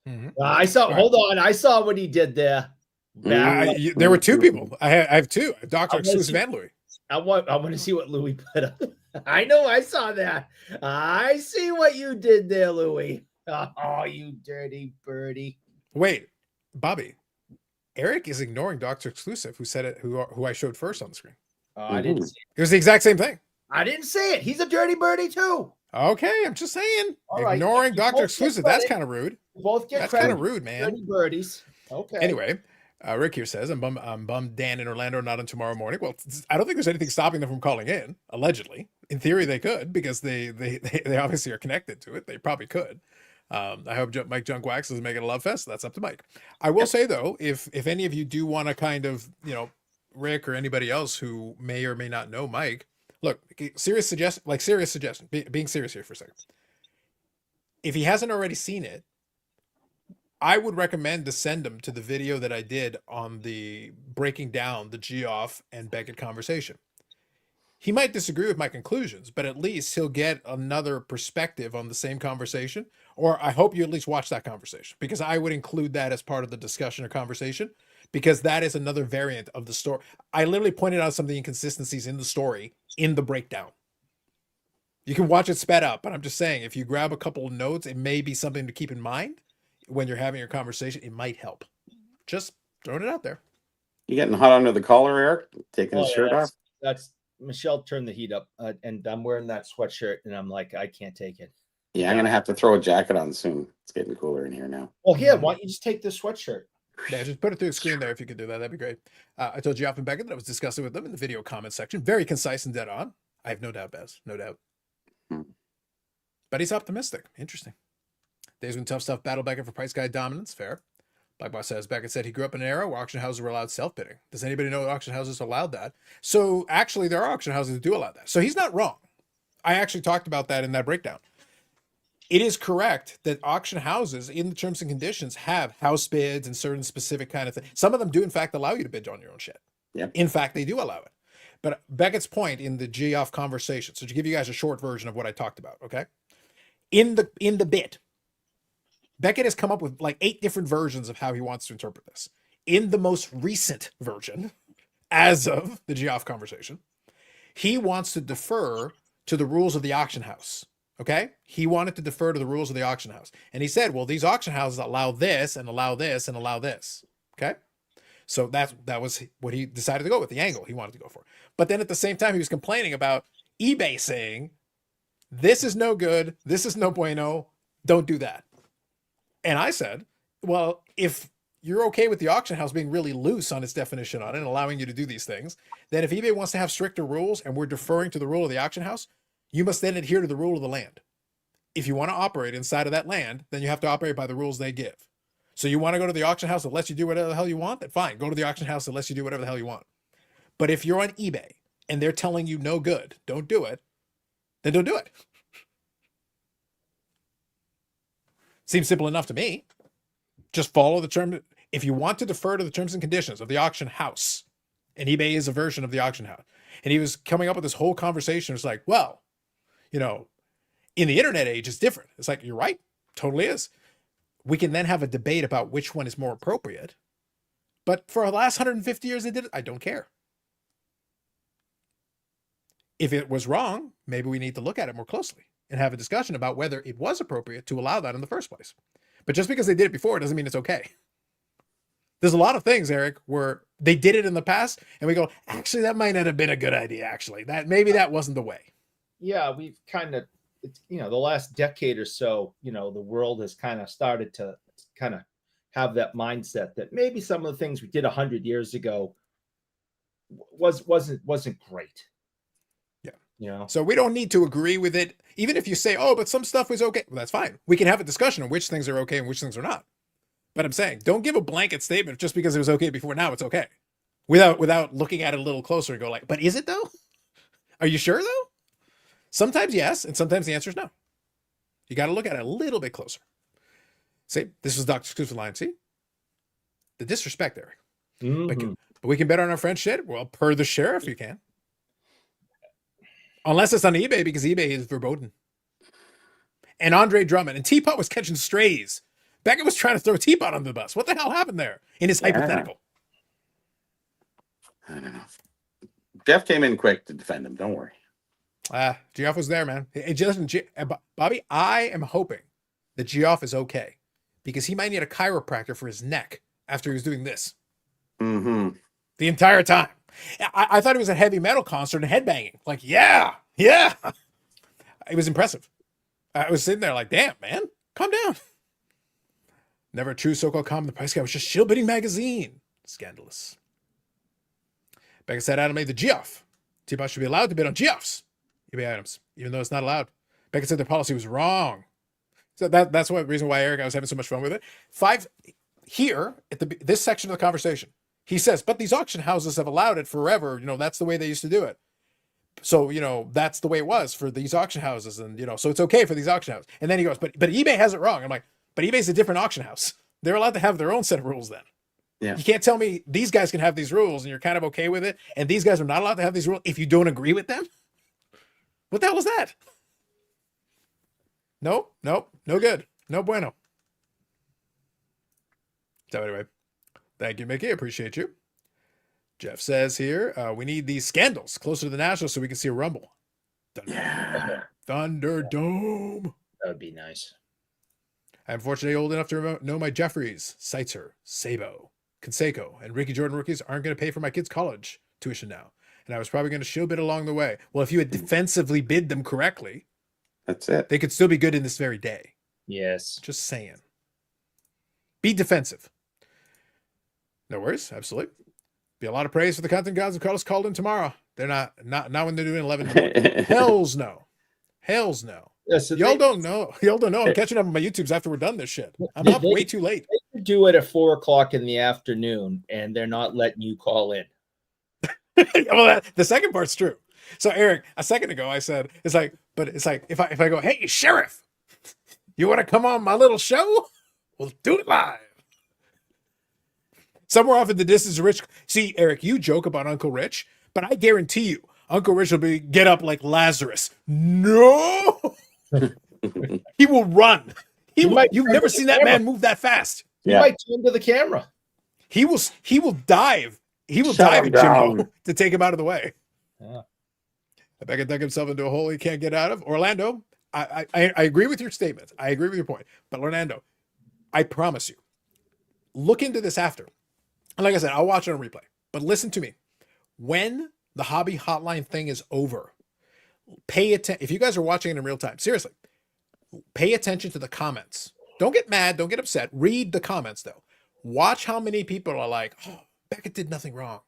Mm-hmm. I saw. Right. Hold on. I saw what he did there. There were two people. I have two. Dr. Exclusive and Louis. I want to see what Louis put up. I know. I saw that. I see what you did there, Louis. Oh, you dirty birdie. Wait, Bobby. Eric is ignoring Dr. Exclusive, who said it. Who I showed first on the screen. I didn't see it. It was the exact same thing. I didn't say it. He's a dirty birdie too. Okay, I'm just saying. All ignoring right. Dr. Exclusive. That's kind of rude. Both get That's credit. kind of rude, man. Dirty birdies. Okay. Anyway, Rick here says, I'm bummed Dan in Orlando not on tomorrow morning. Well, I don't think there's anything stopping them from calling in, allegedly. In theory, they could, because they obviously are connected to it. They probably could. I hope Mike Junk Wax doesn't make it a love fest. That's up to Mike. I will say, though, if any of you do want to kind of, Rick or anybody else who may or may not know Mike, look, serious suggestion, being serious here for a second. If he hasn't already seen it, I would recommend to send him to the video that I did on the breaking down the Geoff and Beckett conversation. He might disagree with my conclusions, but at least he'll get another perspective on the same conversation. Or I hope you at least watch that conversation, because I would include that as part of the discussion or conversation, because that is another variant of the story. I literally pointed out some of the inconsistencies in the story in the breakdown. You can watch it sped up, but I'm just saying, if you grab a couple of notes, it may be something to keep in mind when you're having your conversation. It might help. Just throwing it out there. You getting hot under the collar, Eric? Taking his shirt off? That's Michelle turned the heat up, and I'm wearing that sweatshirt, and I'm like, I can't take it. Yeah, I'm gonna have to throw a jacket on soon. It's getting cooler in here now. Well, yeah, why don't you just take this sweatshirt? Yeah, just put it through the screen there if you could do that. That'd be great. I told Geoff and Beckett that I was discussing with them in the video comment section. Very concise and dead on. I have no doubt, Baz. No doubt. But he's optimistic. Interesting. Days when tough stuff battle Beckett for price guide dominance. Fair. Black Boss says, Beckett said he grew up in an era where auction houses were allowed self-bidding. Does anybody know auction houses allowed that? So actually, there are auction houses that do allow that. So he's not wrong. I actually talked about that in that breakdown. It is correct that auction houses in the terms and conditions have house bids and certain specific kind of things. Some of them do, in fact, allow you to bid on your own shit. Yeah. In fact, they do allow it. But Beckett's point in the G-off conversation, so to give you guys a short version of what I talked about, okay? In the bid, Beckett has come up with like 8 different versions of how he wants to interpret this. In the most recent version, as of the G-off conversation, he wants to defer to the rules of the auction house. Okay? He wanted to defer to the rules of the auction house. And he said, well, these auction houses allow this and allow this and allow this. Okay? So that was what he decided to go with, the angle he wanted to go for. But then at the same time, he was complaining about eBay saying, this is no good. This is no bueno. Don't do that. And I said, well, if you're okay with the auction house being really loose on its definition on it and allowing you to do these things, then if eBay wants to have stricter rules and we're deferring to the rule of the auction house, you must then adhere to the rule of the land. If you want to operate inside of that land, then you have to operate by the rules they give. So you want to go to the auction house that lets you do whatever the hell you want? Then fine, go to the auction house that lets you do whatever the hell you want. But if you're on eBay and they're telling you no good, don't do it, then don't do it. Seems simple enough to me. Just follow the term. If you want to defer to the terms and conditions of the auction house, and eBay is a version of the auction house, and he was coming up with this whole conversation. It's like, well, you know, in the internet age, it's different. It's like, you're right. Totally is. We can then have a debate about which one is more appropriate. But for the last 150 years, they did it. I don't care. If it was wrong, maybe we need to look at it more closely and have a discussion about whether it was appropriate to allow that in the first place. But just because they did it before, it doesn't mean it's okay. There's a lot of things, Eric, where they did it in the past and we go, actually, that might not have been a good idea. Actually, maybe that wasn't the way. Yeah. We've kind of, the last decade or so, the world has kind of started to kind of have that mindset that maybe some of the things we did 100 years ago wasn't great. So we don't need to agree with it. Even if you say, oh, but some stuff was okay. Well, that's fine. We can have a discussion on which things are okay and which things are not. But I'm saying, don't give a blanket statement just because it was okay before. Now it's okay. Without looking at it a little closer and go like, but is it though? Are you sure though? Sometimes yes. And sometimes the answer is no. You got to look at it a little bit closer. See, this was Dr. Scoop's line. See the disrespect, Eric. Mm-hmm. But we can bet on our friend shit. Well, per the sheriff, you can. Unless it's on eBay, because eBay is verboten. And Andre Drummond. And Teapot was catching strays. Beckett was trying to throw Teapot under the bus. What the hell happened there in his hypothetical? I don't know. Jeff came in quick to defend him. Don't worry. Geoff was there, man. Bobby, I am hoping that Geoff is okay because he might need a chiropractor for his neck after he was doing this. Mm-hmm. The entire time. I thought it was a heavy metal concert and headbanging. Like, yeah. It was impressive. I was sitting there like, damn, man, calm down. Never a true so-called calm. The price guy was just Shill Bidding magazine. Scandalous. Beckett said Adam made the Geoff. T-Bot should be allowed to bid on Geoffs. eBay items, even though it's not allowed. Beckett said their policy was wrong. So that's the reason why Eric, I was having so much fun with it. 5 here at this section of the conversation. He says, but these auction houses have allowed it forever. That's the way they used to do it. So, that's the way it was for these auction houses. And, so it's okay for these auction houses. And then he goes, but eBay has it wrong. I'm like, but eBay's a different auction house. They're allowed to have their own set of rules then. Yeah. You can't tell me these guys can have these rules and you're kind of okay with it. And these guys are not allowed to have these rules if you don't agree with them. What the hell was that? No good. No bueno. So anyway. Thank you, Mickey. Appreciate you. Jeff says here, we need these scandals closer to the National so we can see a rumble. Thunderdome. That would be nice. I'm fortunately old enough to know my Jeffries, Seitzer, Sabo, Conseco, and Ricky Jordan rookies aren't going to pay for my kids' college tuition now. And I was probably going to shill bid along the way. Well, if you had defensively bid them correctly, that's it. They could still be good in this very day. Yes. Just saying. Be defensive. No worries. Absolutely. Be a lot of praise for the content gods of Carlos called in tomorrow. They're not when they're doing 11. Hells no. Yeah, so Y'all don't know. I'm catching up on my YouTubes after we're done this shit. I'm up way too late. They do it at 4:00 in the afternoon and they're not letting you call in? Well, the second part's true. So Eric, a second ago I said it's like if I go, hey sheriff, you want to come on my little show? We'll do it live. Somewhere off in the distance, Rich. See, Eric, you joke about Uncle Rich, but I guarantee you, Uncle Rich will get up like Lazarus. No, he will run. You've never seen that man move that fast. He might turn to the camera. He will dive. He will dive at Jimbo to take him out of the way. Yeah. Beckett dug himself into a hole he can't get out of. Orlando, I agree with your statement. I agree with your point. But Orlando, I promise you, look into this after. And like I said, I'll watch it on replay. But listen to me. When the hobby hotline thing is over, pay attention. If you guys are watching it in real time, seriously, pay attention to the comments. Don't get mad. Don't get upset. Read the comments, though. Watch how many people are like, oh, Beckett did nothing wrong.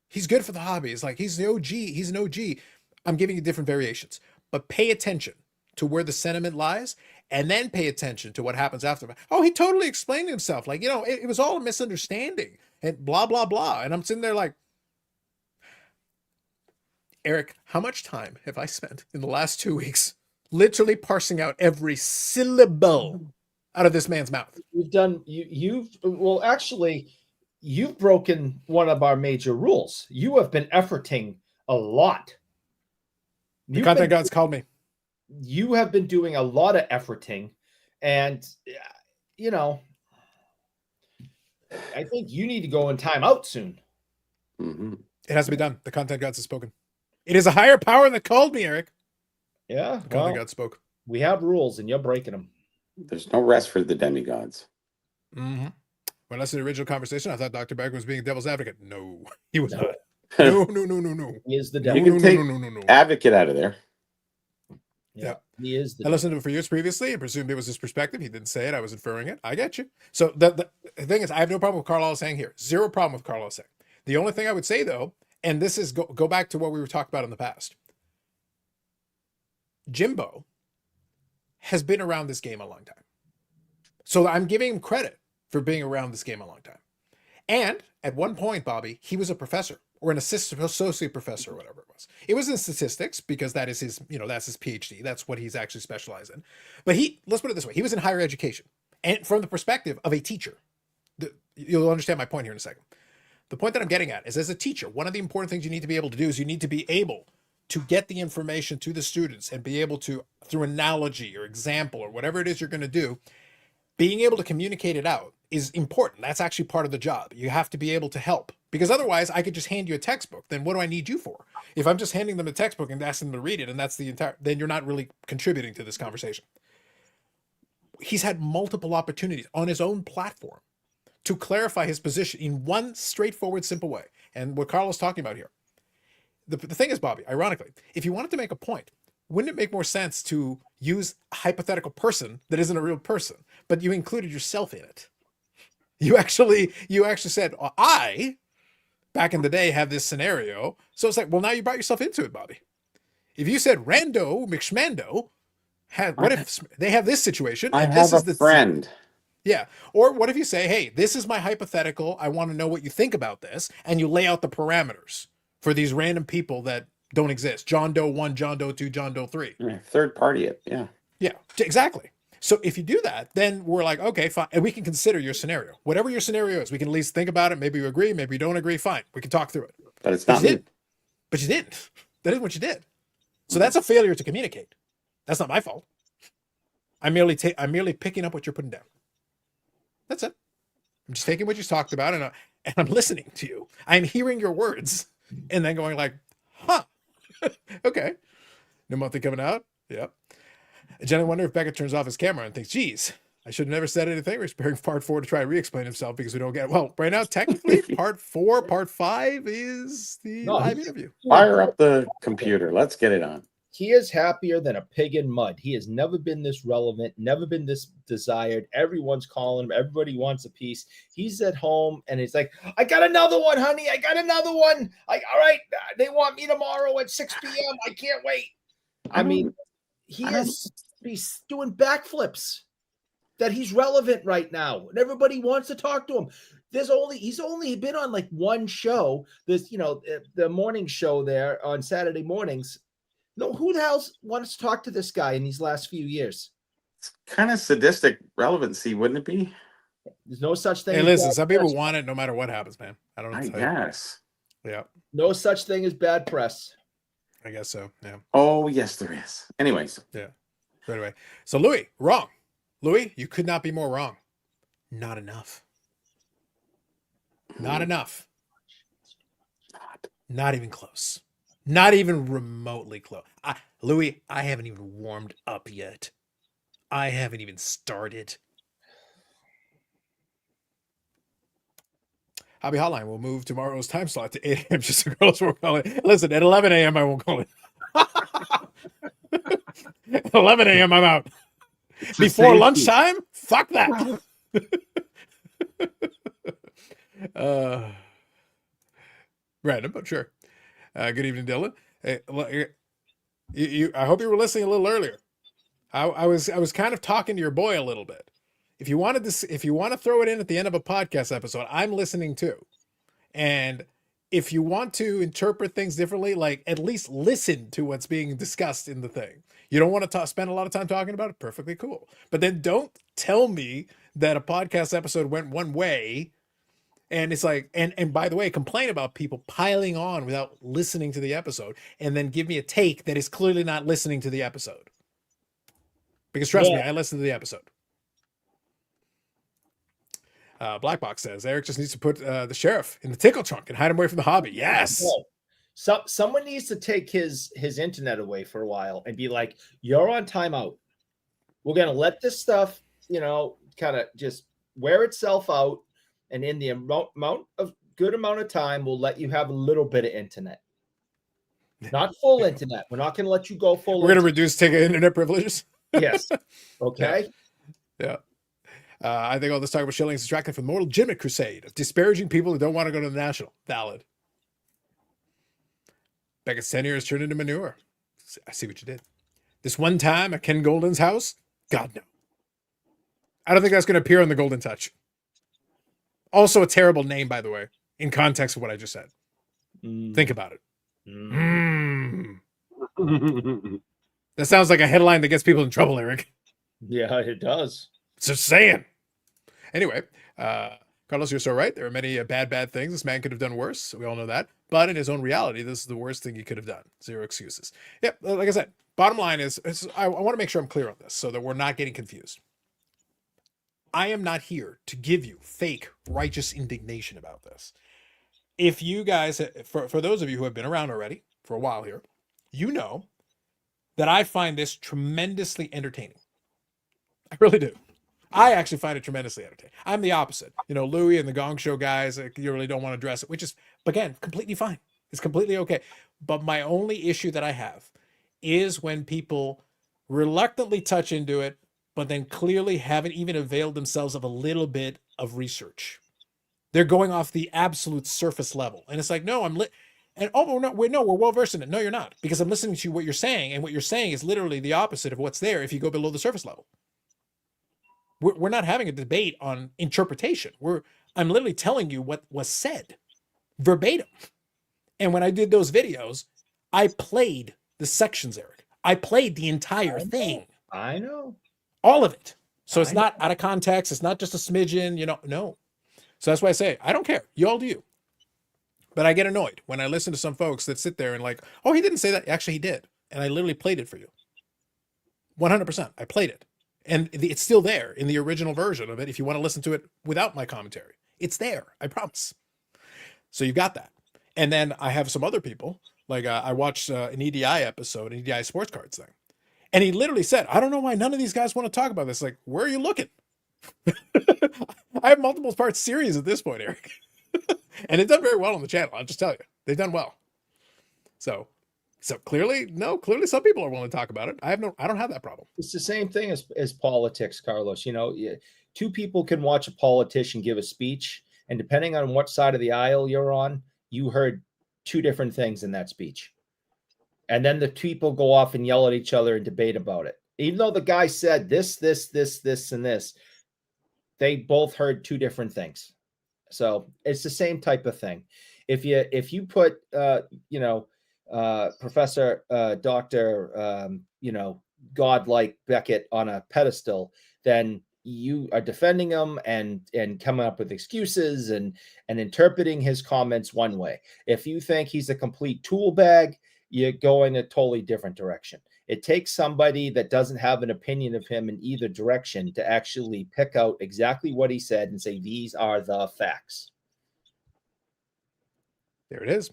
He's good for the hobby. It's like, he's the OG. He's an OG. I'm giving you different variations. But pay attention to where the sentiment lies, and then pay attention to what happens after. Oh, he totally explained himself. Like, it was all a misunderstanding and blah, blah, blah. And I'm sitting there like, Eric, how much time have I spent in the last 2 weeks literally parsing out every syllable out of this man's mouth? You've broken one of our major rules. You have been efforting a lot. The content gods called me. You have been doing a lot of efforting, and I think you need to go in timeout soon. Mm-hmm. It has to be done. The content gods have spoken. It is a higher power that called me, Eric. Yeah, the content gods spoke. We have rules, and you're breaking them. There's no rest for the demigods. Mm-hmm. When I listened to the original conversation, I thought Dr. Becker was being devil's advocate. No, he was not. No. He is the devil. You can take advocate out of there. Yeah. He is the I listened to him for years previously and presumed it was his perspective. He didn't say it. I was inferring it. I get you. So the thing is, I have no problem with Carlisle saying here. Zero problem with Carlisle saying. The only thing I would say, though, and this is go back to what we were talking about in the past. Jimbo has been around this game a long time. So I'm giving him credit for being around this game a long time. And at one point, Bobby, he was a professor or an associate professor or whatever it was. It was in statistics because that is his, that's his PhD. That's what he's actually specialized in. But let's put it this way. He was in higher education and from the perspective of a teacher. You'll understand my point here in a second. The point that I'm getting at is, as a teacher, one of the important things you need to be able to do is you need to be able to get the information to the students and be able to, through analogy or example or whatever it is you're going to do, being able to communicate it out is important. That's actually part of the job. You have to be able to help, because otherwise I could just hand you a textbook. Then what do I need you for? If I'm just handing them a textbook and asking them to read it, and that's then you're not really contributing to this conversation. He's had multiple opportunities on his own platform to clarify his position in one straightforward, simple way. And what Carlos is talking about here. The thing is, Bobby, ironically, if you wanted to make a point, wouldn't it make more sense to use a hypothetical person that isn't a real person, but you included yourself in it? You actually said, I, back in the day, have this scenario. So it's like, well, now you brought yourself into it, Bobby. If you said Rando McSchmando, what if they have this situation? I have a friend. Yeah. Or what if you say, hey, this is my hypothetical. I want to know what you think about this. And you lay out the parameters for these random people that don't exist. John Doe 1, John Doe 2, John Doe 3. Third party it. Yeah. Yeah, exactly. So if you do that, then we're like, okay, fine. And we can consider your scenario. Whatever your scenario is, we can at least think about it. Maybe you agree, maybe you don't agree. Fine. We can talk through it. But it's not me. But you didn't. That isn't what you did. So that's a failure to communicate. That's not my fault. I'm merely picking up what you're putting down. That's it. I'm just taking what you talked about and I'm listening to you. I'm hearing your words and then going like, huh, okay. New monthly coming out. Yep. I generally wonder if Beckett turns off his camera and thinks, geez, I should have never said anything. We're preparing part 4 to try to re-explain himself because we don't get it. Well, right now, technically, part 5 is the live interview. Fire up the computer. Let's get it on. He is happier than a pig in mud. He has never been this relevant, never been this desired. Everyone's calling him. Everybody wants a piece. He's at home and he's like, I got another one, honey. I got another one. All right. They want me tomorrow at 6 p.m. I can't wait. I mean, he's doing backflips. that he's relevant right now, and everybody wants to talk to him. He's only been on like one show. This, the morning show there on Saturday mornings. No, who the hell wants to talk to this guy in these last few years? It's kind of sadistic relevancy, wouldn't it be? There's no such thing. Hey, listen, some people want it no matter what happens, man. I don't know. I guess. Yeah. No such thing as bad press. I guess so. Yeah. Oh, yes, there is. Anyways. Yeah. Anyway, so Louis, wrong. Louis, you could not be more wrong. Not enough. Not enough. Not even close. Not even remotely close. Louis, I haven't even warmed up yet. I haven't even started. Hobby Hotline will move tomorrow's time slot to 8 a.m. just so girls won't call it. Listen, at 11 a.m. I won't call it. At 11 a.m. I'm out. Before lunchtime? Fuck that. Random, but sure. Good evening, Dylan. Hey, I hope you were listening a little earlier. I was kind of talking to your boy a little bit. If you want to throw it in at the end of a podcast episode, I'm listening too. And if you want to interpret things differently, like at least listen to what's being discussed in the thing. You don't want to spend a lot of time talking about it. Perfectly cool. But then don't tell me that a podcast episode went one way. And it's like, and by the way, complain about people piling on without listening to the episode, and then give me a take that is clearly not listening to the episode. Because trust me, I listened to the episode. Black Box says Eric just needs to put the sheriff in the tickle trunk and hide him away from the hobby. Yes. Someone needs to take his internet away for a while and be like, you're on timeout. We're going to let this stuff, kind of just wear itself out. And in the good amount of time, we'll let you have a little bit of internet. Not full internet. We're not going to let you go full. We're going to reduce internet privileges. Yes. Okay. Yeah. I think all this talk about shilling is distracting from the more legitimate crusade of disparaging people who don't want to go to the national. Valid. Beckett's tenure has turned into manure. I see what you did. This one time at Ken Golden's house? God, no. I don't think that's going to appear on the Golden Touch. Also a terrible name, by the way, in context of what I just said. Think about it. That sounds like a headline that gets people in trouble, Eric. Yeah, it does. Just saying. Anyway, Carlos, you're so right. There are many bad things. This man could have done worse. We all know that. But in his own reality, this is the worst thing he could have done. Zero excuses. Yep, like I said, bottom line is I want to make sure I'm clear on this so that we're not getting confused. I am not here to give you fake righteous indignation about this. If you guys, for those of you who have been around already for a while here, you know that I find this tremendously entertaining. I really do. I actually find it tremendously entertaining. I'm the opposite. Louis and the Gong Show guys, you really don't want to address it, which is, again, completely fine. It's completely okay. But my only issue that I have is when people reluctantly touch into it, but then clearly haven't even availed themselves of a little bit of research. They're going off the absolute surface level. And it's like, no, we're well versed in it. No, you're not, because I'm listening to what you're saying. And what you're saying is literally the opposite of what's there if you go below the surface level. We're not having a debate on interpretation. I'm literally telling you what was said verbatim. And when I did those videos, I played the sections, Eric. I played the entire thing. I know. All of it. So it's not out of context. It's not just a smidgen, no. So that's why I say, I don't care. You all do you. But I get annoyed when I listen to some folks that sit there and like, oh, he didn't say that. Actually, he did. And I literally played it for you. 100%. I played it. And it's still there in the original version of it. If you want to listen to it without my commentary, it's there. I promise. So you've got that. And then I have some other people, like I watched an EDI episode, an EDI sports cards thing. And he literally said, I don't know why none of these guys want to talk about this. Like, where are you looking? I have multiple part series at this point, Eric. And it's done very well on the channel. I'll just tell you, they've done well. So clearly some people are willing to talk about it. I don't have that problem. It's the same thing as politics, Carlos. Two people can watch a politician give a speech, and depending on what side of the aisle you're on, you heard two different things in that speech. And then the people go off and yell at each other and debate about it. Even though the guy said this, and this, they both heard two different things. So it's the same type of thing. If you put Professor Dr. Godlike Beckett on a pedestal, then you are defending him and coming up with excuses and interpreting his comments one way. If you think he's a complete tool bag, you go in a totally different direction. It takes somebody that doesn't have an opinion of him in either direction to actually pick out exactly what he said and say, these are the facts. There it is.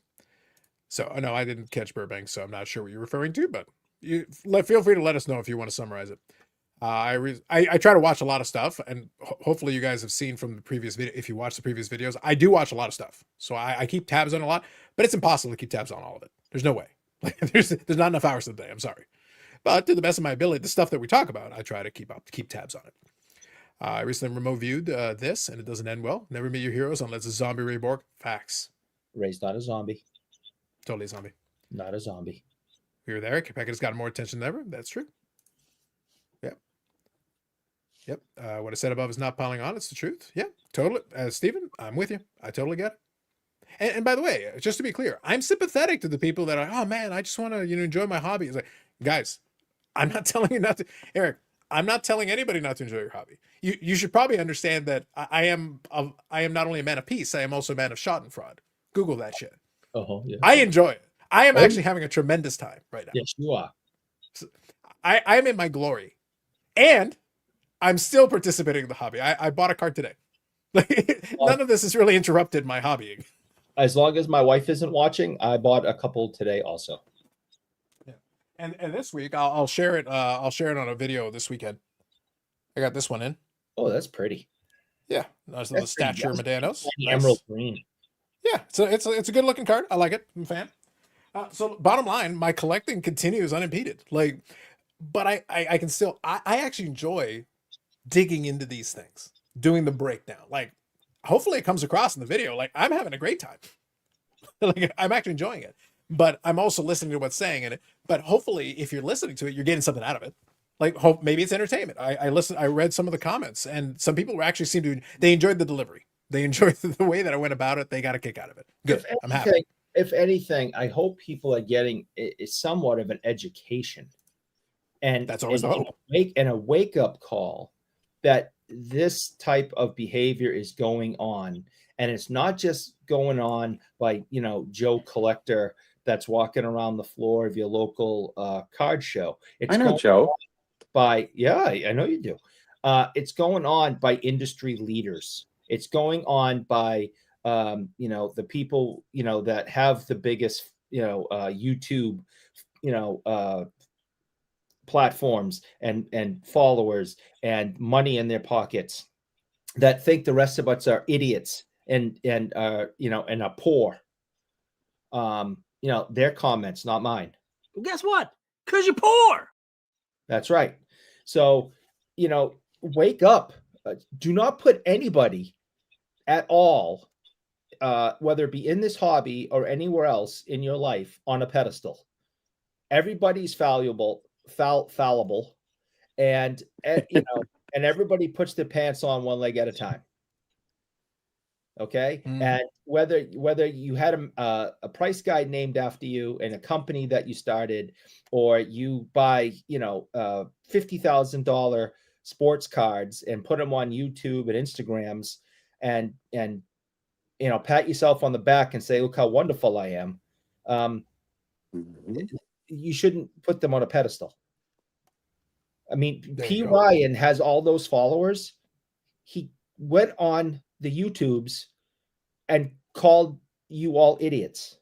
So, no, I didn't catch Burbank, so I'm not sure what you're referring to, but feel free to let us know if you want to summarize it. I try to watch a lot of stuff, and hopefully you guys have seen from the previous video. If you watch the previous videos, I do watch a lot of stuff, so I keep tabs on a lot, but it's impossible to keep tabs on all of it. There's no way. Like there's not enough hours in the day. I'm sorry, but to the best of my ability, the stuff that we talk about, I try to keep tabs on it. I recently remote viewed this, and it doesn't end well. Never meet your heroes unless it's zombie reborn. Facts. Ray's not a zombie. Totally a zombie. Not a zombie. We were there. Beckett has gotten more attention than ever. That's true. Yep. What I said above is not piling on. It's the truth. Yeah, totally. Steven, I'm with you. I totally get it. And by the way, just to be clear, I'm sympathetic to the people that are, oh man, I just want to, enjoy my hobby. It's like, guys, I'm not telling you not to, Eric, I'm not telling anybody not to enjoy your hobby. You should probably understand that I am not only a man of peace, I am also a man of schadenfreude. Google that shit. Yeah. I enjoy it. I am actually having a tremendous time right now. Yes, you are. So, I'm in my glory. And I'm still participating in the hobby. I bought a card today. None of this has really interrupted my hobbying. As long as my wife isn't watching, I bought a couple today also. Yeah. And this week I'll share it. I'll share it on a video this weekend. I got this one in. Oh, that's pretty. Yeah. Nice little stature Medanos. Emerald green. Yeah. So it's a good looking card. I like it. I'm a fan. So bottom line, my collecting continues unimpeded. But I can still, I actually enjoy digging into these things, doing the breakdown. Hopefully it comes across in the video. I'm having a great time. I'm actually enjoying it, but I'm also listening to what's saying in it. But hopefully if you're listening to it, you're getting something out of it. Maybe it's entertainment. I read some of the comments, and some people actually they enjoyed the delivery. They enjoyed the way that I went about it. They got a kick out of it. Good. I'm happy. If anything, I hope people are getting somewhat of an education. And that's always the hope. And a wake-up call that this type of behavior is going on. And it's not just going on by, Joe Collector that's walking around the floor of your local card show. I know Joe. I know you do. It's going on by industry leaders. It's going on by, the people, that have the biggest, YouTube, platforms and followers and money in their pockets, that think the rest of us are idiots and are poor. Their comments, not mine. Well, guess what? Because you're poor. That's right. So, wake up. Do not put anybody at all, whether it be in this hobby or anywhere else in your life, on a pedestal. Everybody's fallible, and and everybody puts their pants on one leg at a time. Okay. And whether you had a price guide named after you and a company that you started, or you buy $50,000 sports cards and put them on YouTube and Instagrams and pat yourself on the back and say, look how wonderful I am. You shouldn't put them on a pedestal. I mean, P. Ryan has all those followers. He went on the YouTubes and called you all idiots,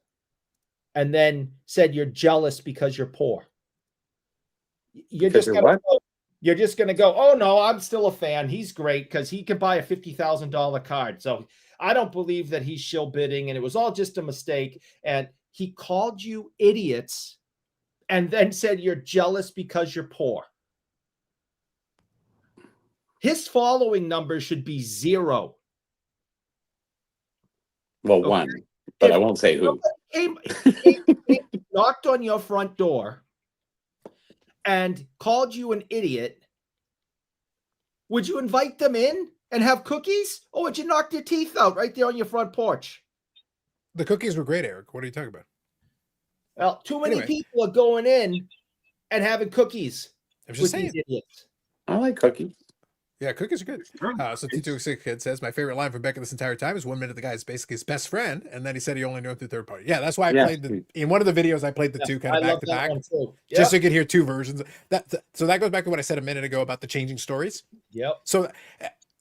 and then said you're jealous because you're poor. You're just gonna go, oh no, I'm still a fan. He's great because he can buy a $50,000 card. So I don't believe that he's shill bidding, and it was all just a mistake. And he called you idiots and then said you're jealous because you're poor. His following number should be 0. Well, okay. 1, but I won't say who. He knocked on your front door and called you an idiot, would you invite them in and have cookies? Or would you knock their teeth out right there on your front porch? The cookies were great, Eric. What are you talking about? Well, too many Anyway. people are going in and having cookies I'm with just saying. these idiots. I like cookies. Yeah, cookies are good. So T26 Kid says, my favorite line from Beckett this entire time is 1 minute the guy is basically his best friend, and then he said he only knew him through third party. Yeah, that's why I played in one of the videos, I played the two kind of back to back. Just so you could hear two versions. So that goes back to what I said a minute ago about the changing stories. Yep. So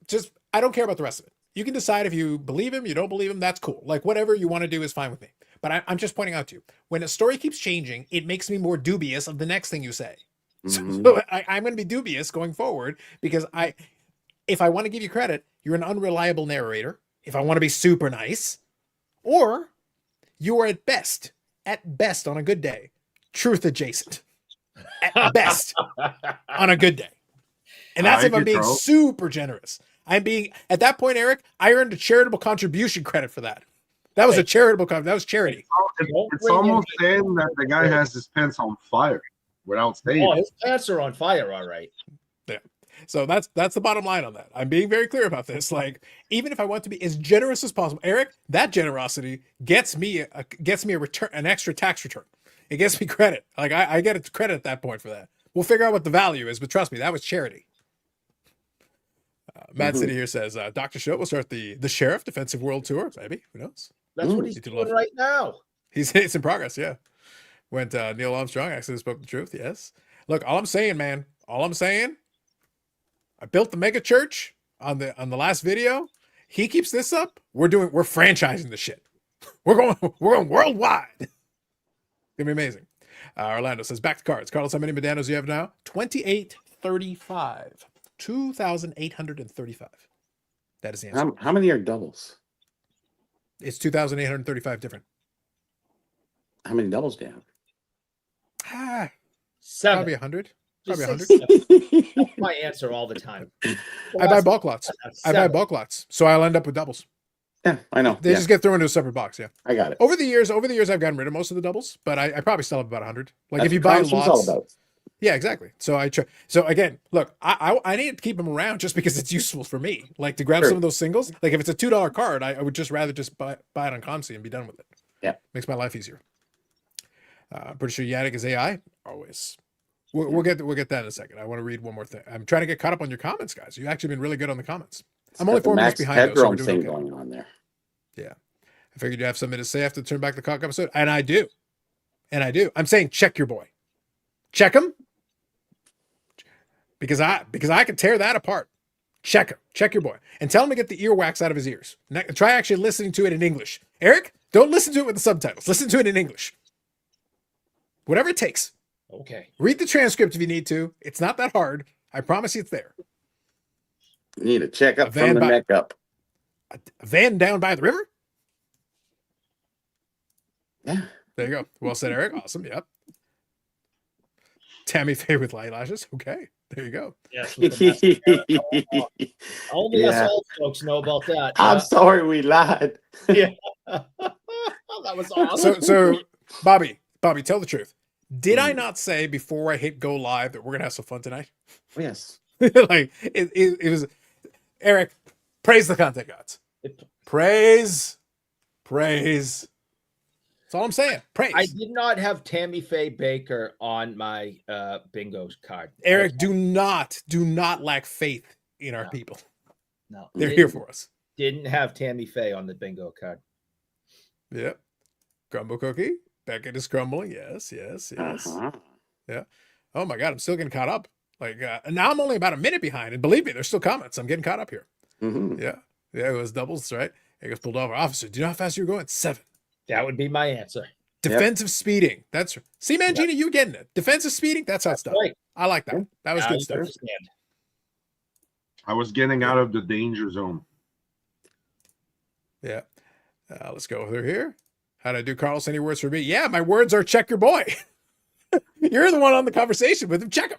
just, I don't care about the rest of it. You can decide if you believe him, you don't believe him, that's cool. Like whatever you want to do is fine with me. But I'm just pointing out to you, when a story keeps changing, it makes me more dubious of the next thing you say. Mhm. So I'm going to be dubious going forward because if I want to give you credit, you're an unreliable narrator. If I want to be super nice, or you are at best on a good day, truth adjacent. At best on a good day. And that's if I'm being super generous. I'm being, at that point, Eric, I earned a charitable contribution credit for that. That was a charitable that was charity. It's almost saying that the guy has his pants on fire without saying. Oh, his pants are on fire, all right. Yeah. So that's the bottom line on that. I'm being very clear about this. Like, even if I want to be as generous as possible, Eric, that generosity gets me a return, an extra tax return. It gets me credit. Like I get it credit at that point for that. We'll figure out what the value is, but trust me, that was charity. Mad City here says, Dr. Shill will start the Sheriff Defensive World Tour. Maybe, who knows? That's what he's doing right now. It's in progress, yeah. Went Neil Armstrong actually spoke the truth, yes. Look, all I'm saying, man, I built the mega church on the last video. He keeps this up. We're franchising the shit. We're going worldwide. It's gonna be amazing. Orlando says, back to cards. Carlos, how many Medanos do you have now? 2835. 2,835. That is the answer. How many are doubles? It's 2,835 different. How many doubles do you have? 7. Probably 100. Probably 100. That's my answer all the time. I buy bulk lots. So I'll end up with doubles. Yeah, I know. They just get thrown into a separate box. Yeah, I got it. Over the years, I've gotten rid of most of the doubles, but I probably still have about 100. Like, if you buy lots, all about. Yeah, exactly. So I try. So again, look, I need to keep them around just because it's useful for me. Like, to grab some of those singles. Like, if it's a $2 card, I would just rather buy it on Comsi and be done with it. Yeah, makes my life easier. Pretty sure Yannick is AI always. We'll get that in a second. I want to read one more thing. I'm trying to get caught up on your comments, guys. You've actually been really good on the comments. I'm only 4 minutes behind. Though, so we're doing okay. Going on there. Yeah, I figured you have something to say after the Turn Back the Clock episode, and I do. I'm saying check your boy, check him, because I can tear that apart. Check him, check your boy, and tell him to get the earwax out of his ears. Try actually listening to it in English. Eric, don't listen to it with the subtitles. Listen to it in English. Whatever it takes. Okay. Read the transcript if you need to. It's not that hard. I promise you it's there. You need a checkup from the neck up. A van down by the river? Yeah. There you go. Well said, Eric. Awesome. Yep. Tammy Faye with eyelashes. Okay. There you go. Yes. Only us old folks know about that. I'm sorry we lied. Yeah. That was awesome. So Bobby, tell the truth. Did I not say before I hit go live that we're gonna have some fun tonight? Yes. Like it was, Eric, praise the content gods. Praise. That's all I'm saying. Praise. I did not have Tammy Faye Baker on my bingo card. Eric, do not lack faith in our people. No. They're here for us. Didn't have Tammy Faye on the bingo card. Yep. Crumble cookie. Beckett is crumbling. Yes. Uh-huh. Yeah. Oh my God, I'm still getting caught up. Like, now I'm only about a minute behind, and believe me, there's still comments. I'm getting caught up here. Mm-hmm. Yeah, it was doubles, right? It was pulled over. Officer, do you know how fast you're going? 7. That would be my answer. Defensive speeding. That's see, Mangina, you getting it? Defensive speeding. That's how it's done. Right. I like that. That was good stuff. I was getting out of the danger zone. Yeah. Let's go over here. How did I do, Carlos? Any words for me? Yeah, my words are check your boy. You're the one on the conversation with him. Check him.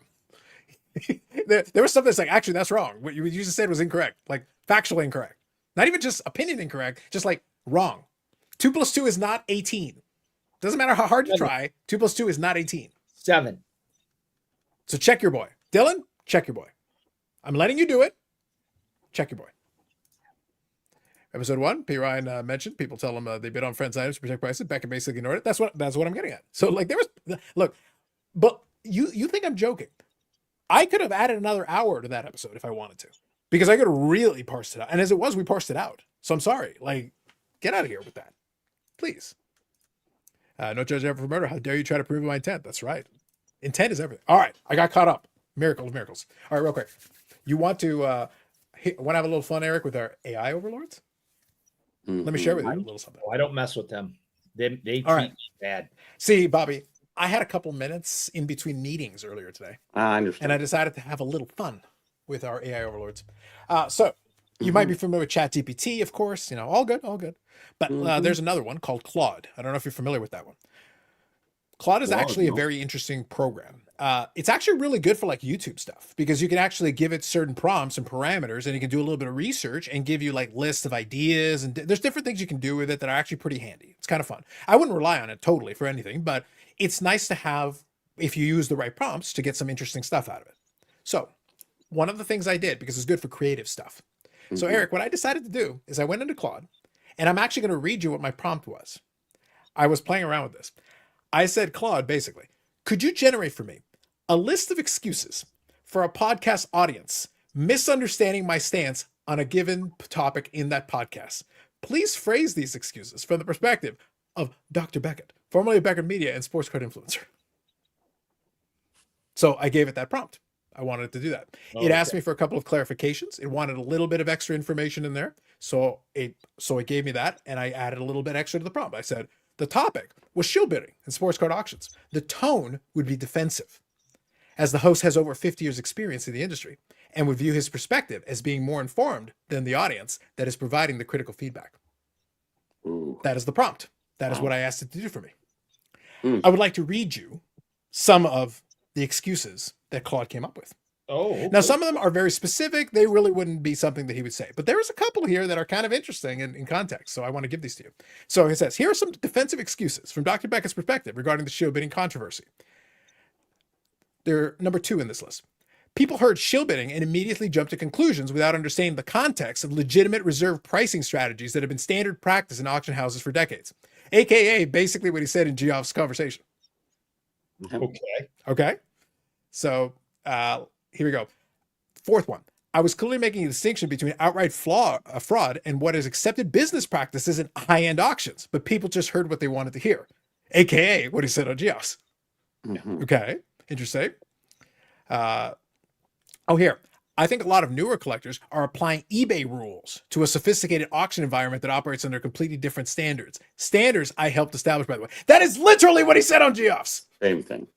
there was something that's like, actually, that's wrong. What you just said was incorrect, like factually incorrect. Not even just opinion incorrect, just like wrong. 2 + 2 is not 18. Doesn't matter how hard you try. 2 + 2 is not 18. 7. So check your boy. Dylan, check your boy. I'm letting you do it. Check your boy. Episode 1, P. Ryan mentioned people tell him they bid on friends' items to protect prices. Beckett basically ignored it. That's what I'm getting at. So like there was look, but you think I'm joking? I could have added another hour to that episode if I wanted to, because I could have really parsed it out. And as it was, we parsed it out. So I'm sorry. Like, get out of here with that, please. No judge ever for murder. How dare you try to prove my intent? That's right. Intent is everything. All right, I got caught up. Miracle of miracles. All right, real quick. You want to want to have a little fun, Eric, with our AI overlords? Let me share with you a little something. I don't mess with them. They treat right. me bad. See, Bobby, I had a couple minutes in between meetings earlier today. I understand. And I decided to have a little fun with our AI overlords. So you might be familiar with ChatGPT, of course. You know, all good, all good. But there's another one called Claude. I don't know if you're familiar with that one. Claude is actually a very interesting program. It's actually really good for like YouTube stuff, because you can actually give it certain prompts and parameters, and you can do a little bit of research and give you like lists of ideas. And there's different things you can do with it that are actually pretty handy. It's kind of fun. I wouldn't rely on it totally for anything, but it's nice to have if you use the right prompts to get some interesting stuff out of it. So one of the things I did, because it's good for creative stuff. So Eric, what I decided to do is I went into Claude, and I'm actually going to read you what my prompt was. I was playing around with this. I said, Claude, basically, could you generate for me a list of excuses for a podcast audience misunderstanding my stance on a given topic in that podcast? Please phrase these excuses from the perspective of Dr. Beckett, formerly of Beckett Media and sports card influencer. So I gave it that prompt. I wanted it to do that. It asked me for a couple of clarifications. It wanted a little bit of extra information in there. So it gave me that, and I added a little bit extra to the prompt. I said, the topic was shill bidding and sports card auctions. The tone would be defensive, as the host has over 50 years experience in the industry and would view his perspective as being more informed than the audience that is providing the critical feedback. That is the prompt. That is what I asked it to do for me. I would like to read you some of the excuses that Claude came up with. Now, some of them are very specific. They really wouldn't be something that he would say. But there's a couple here that are kind of interesting in context. So I want to give these to you. So he says, here are some defensive excuses from Dr. Beckett's perspective regarding the shill bidding controversy. They're number 2 in this list. People heard shill bidding and immediately jumped to conclusions without understanding the context of legitimate reserve pricing strategies that have been standard practice in auction houses for decades. AKA basically what he said in Geoff's conversation. Okay. So here we go. 4th one. I was clearly making a distinction between outright fraud and what is accepted business practices in high-end auctions, but people just heard what they wanted to hear, AKA what he said on Geoff's. Okay. Interesting. Here. I think a lot of newer collectors are applying eBay rules to a sophisticated auction environment that operates under completely different standards. Standards I helped establish, by the way. That is literally what he said on Geoff's. Same thing.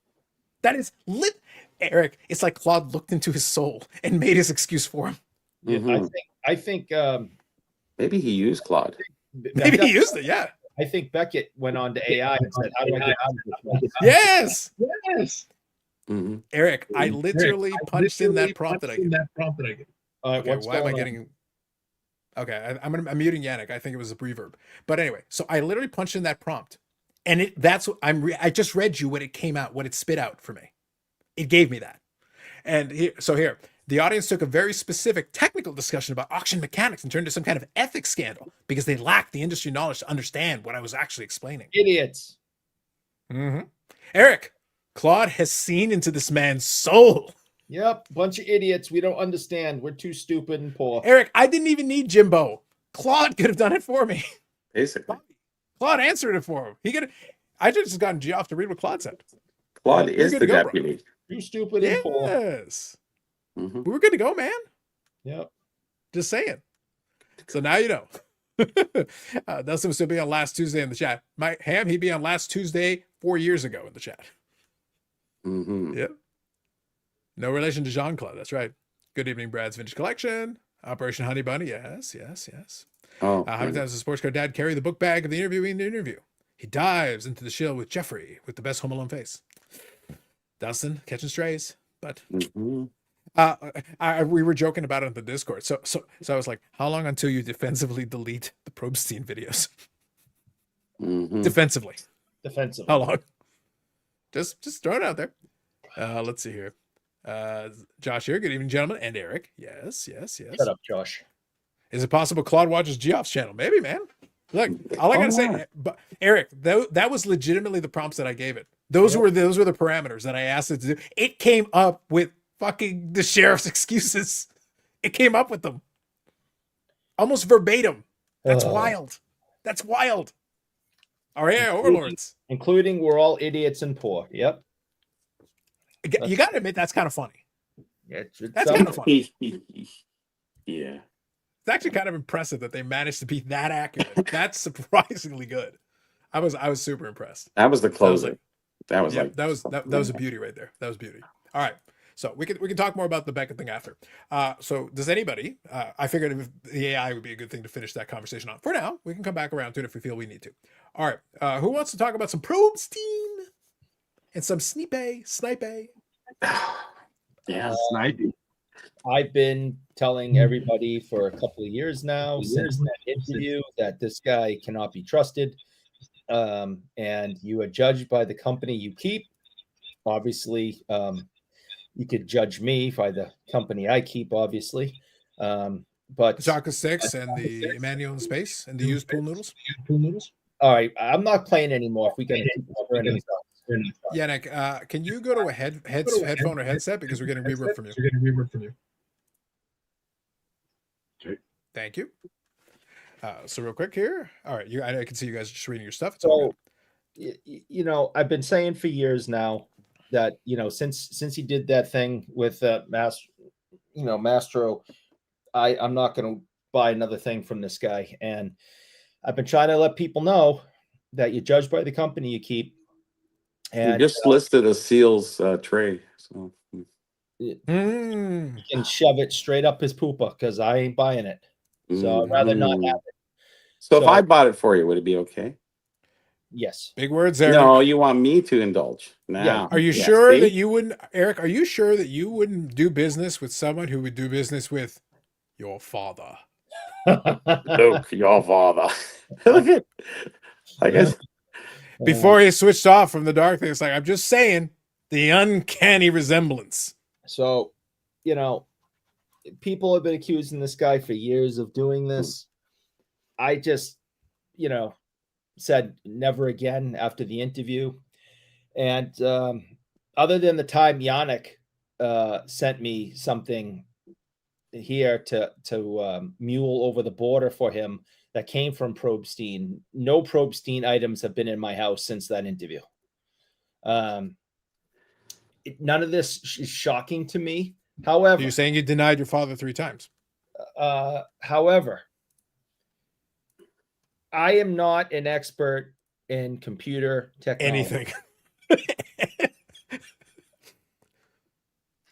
That is Eric, it's like Claude looked into his soul and made his excuse for him. Yeah, I think maybe he used Claude. Maybe he used it, yeah. I think Beckett went on to AI and said, how do I get out of this? Yes. Eric, I Eric, literally punched in that prompt that I gave. Okay, what's why am I going getting... Okay, I'm muting Yannick. I think it was a reverb. But anyway, so I literally punched in that prompt. And that's what I just read you what it came out, what it spit out for me. It gave me that. And here, the audience took a very specific technical discussion about auction mechanics and turned into some kind of ethics scandal because they lacked the industry knowledge to understand what I was actually explaining. Idiots. Eric, Claude has seen into this man's soul. Yep, bunch of idiots. We don't understand. We're too stupid and poor. Eric, I didn't even need Jimbo. Claude could have done it for me. Basically. Claude answered it for him. I just gotten Geoff to read what Claude said. Claude is the deputy. Too stupid and poor. Yes. We were good to go, man. Yep. Just saying. So now you know. Dustin will still be on last Tuesday in the chat. He'd be on last Tuesday 4 years ago in the chat. Yep. No relation to Jean-Claude. That's right. Good evening, Brad's Vintage Collection. Operation Honey Bunny. Yes. How many times does the sports car dad carry the book bag of the interviewee in the interview? He dives into the shill with Jeffrey with the best Home Alone face. Dustin catching strays, but we were joking about it in the Discord. So I was like, how long until you defensively delete the Prostein videos? Defensively. Defensively. How long? Just throw it out there. Let's see here. Josh here. Good evening, gentlemen, and Eric. Yes. Shut up, Josh. Is it possible Claude watches Geoff's channel? Maybe, man. Look, all I gotta say, but Eric, that was legitimately the prompts that I gave it. Those were the parameters that I asked it to do. It came up with fucking the sheriff's excuses. It came up with them almost verbatim. That's wild. That's wild. All right, overlords, including we're all idiots and poor. Yep. You got to admit that's kind of funny. Yeah, that's kind of funny. Yeah. It's actually kind of impressive that they managed to be that accurate. That's surprisingly good. I was super impressed. That was the closer. That was a beauty right there. That was beauty. All right. So we can talk more about the Beckett thing after. So does anybody? I figured if the AI would be a good thing to finish that conversation on. For now, we can come back around to it if we feel we need to. All right. Who wants to talk about some Prostein and some Snype? Yeah, Snype. I've been telling everybody for a couple of years now since that interview that this guy cannot be trusted. And you are judged by the company you keep. Obviously, you could judge me by the company I keep, obviously. But Chaka 6 and the Emmanuel in space and the used pool noodles. All right, I'm not playing anymore. If we can keep running. Yannick, can you go to a headphone or headset because we're getting reverb from you? Okay. Thank you. So real quick here. All right, I can see you guys just reading your stuff. It's so, I've been saying for years now that since he did that thing with Mastro, I'm not going to buy another thing from this guy. And I've been trying to let people know that you're judged by the company you keep. And you just listed a Seals tray, so you can shove it straight up his poopa because I ain't buying it. So I'd rather not have it. So if I bought it for you, would it be okay? Yes. Big words, Eric. No, you want me to indulge now. Yeah. Are you sure that you wouldn't, Eric? Are you sure that you wouldn't do business with someone who would do business with your father? Luke, your father. Look at, I guess. Before he switched off from the dark thing, it's like, I'm just saying the uncanny resemblance. So, people have been accusing this guy for years of doing this. I just, said never again after the interview. And other than the time Yannick sent me something here to mule over the border for him that came from Prostein, no Prostein items have been in my house since that interview. None of this is shocking to me. However, you're saying you denied your father 3 times. However, I am not an expert in computer technology. Anything.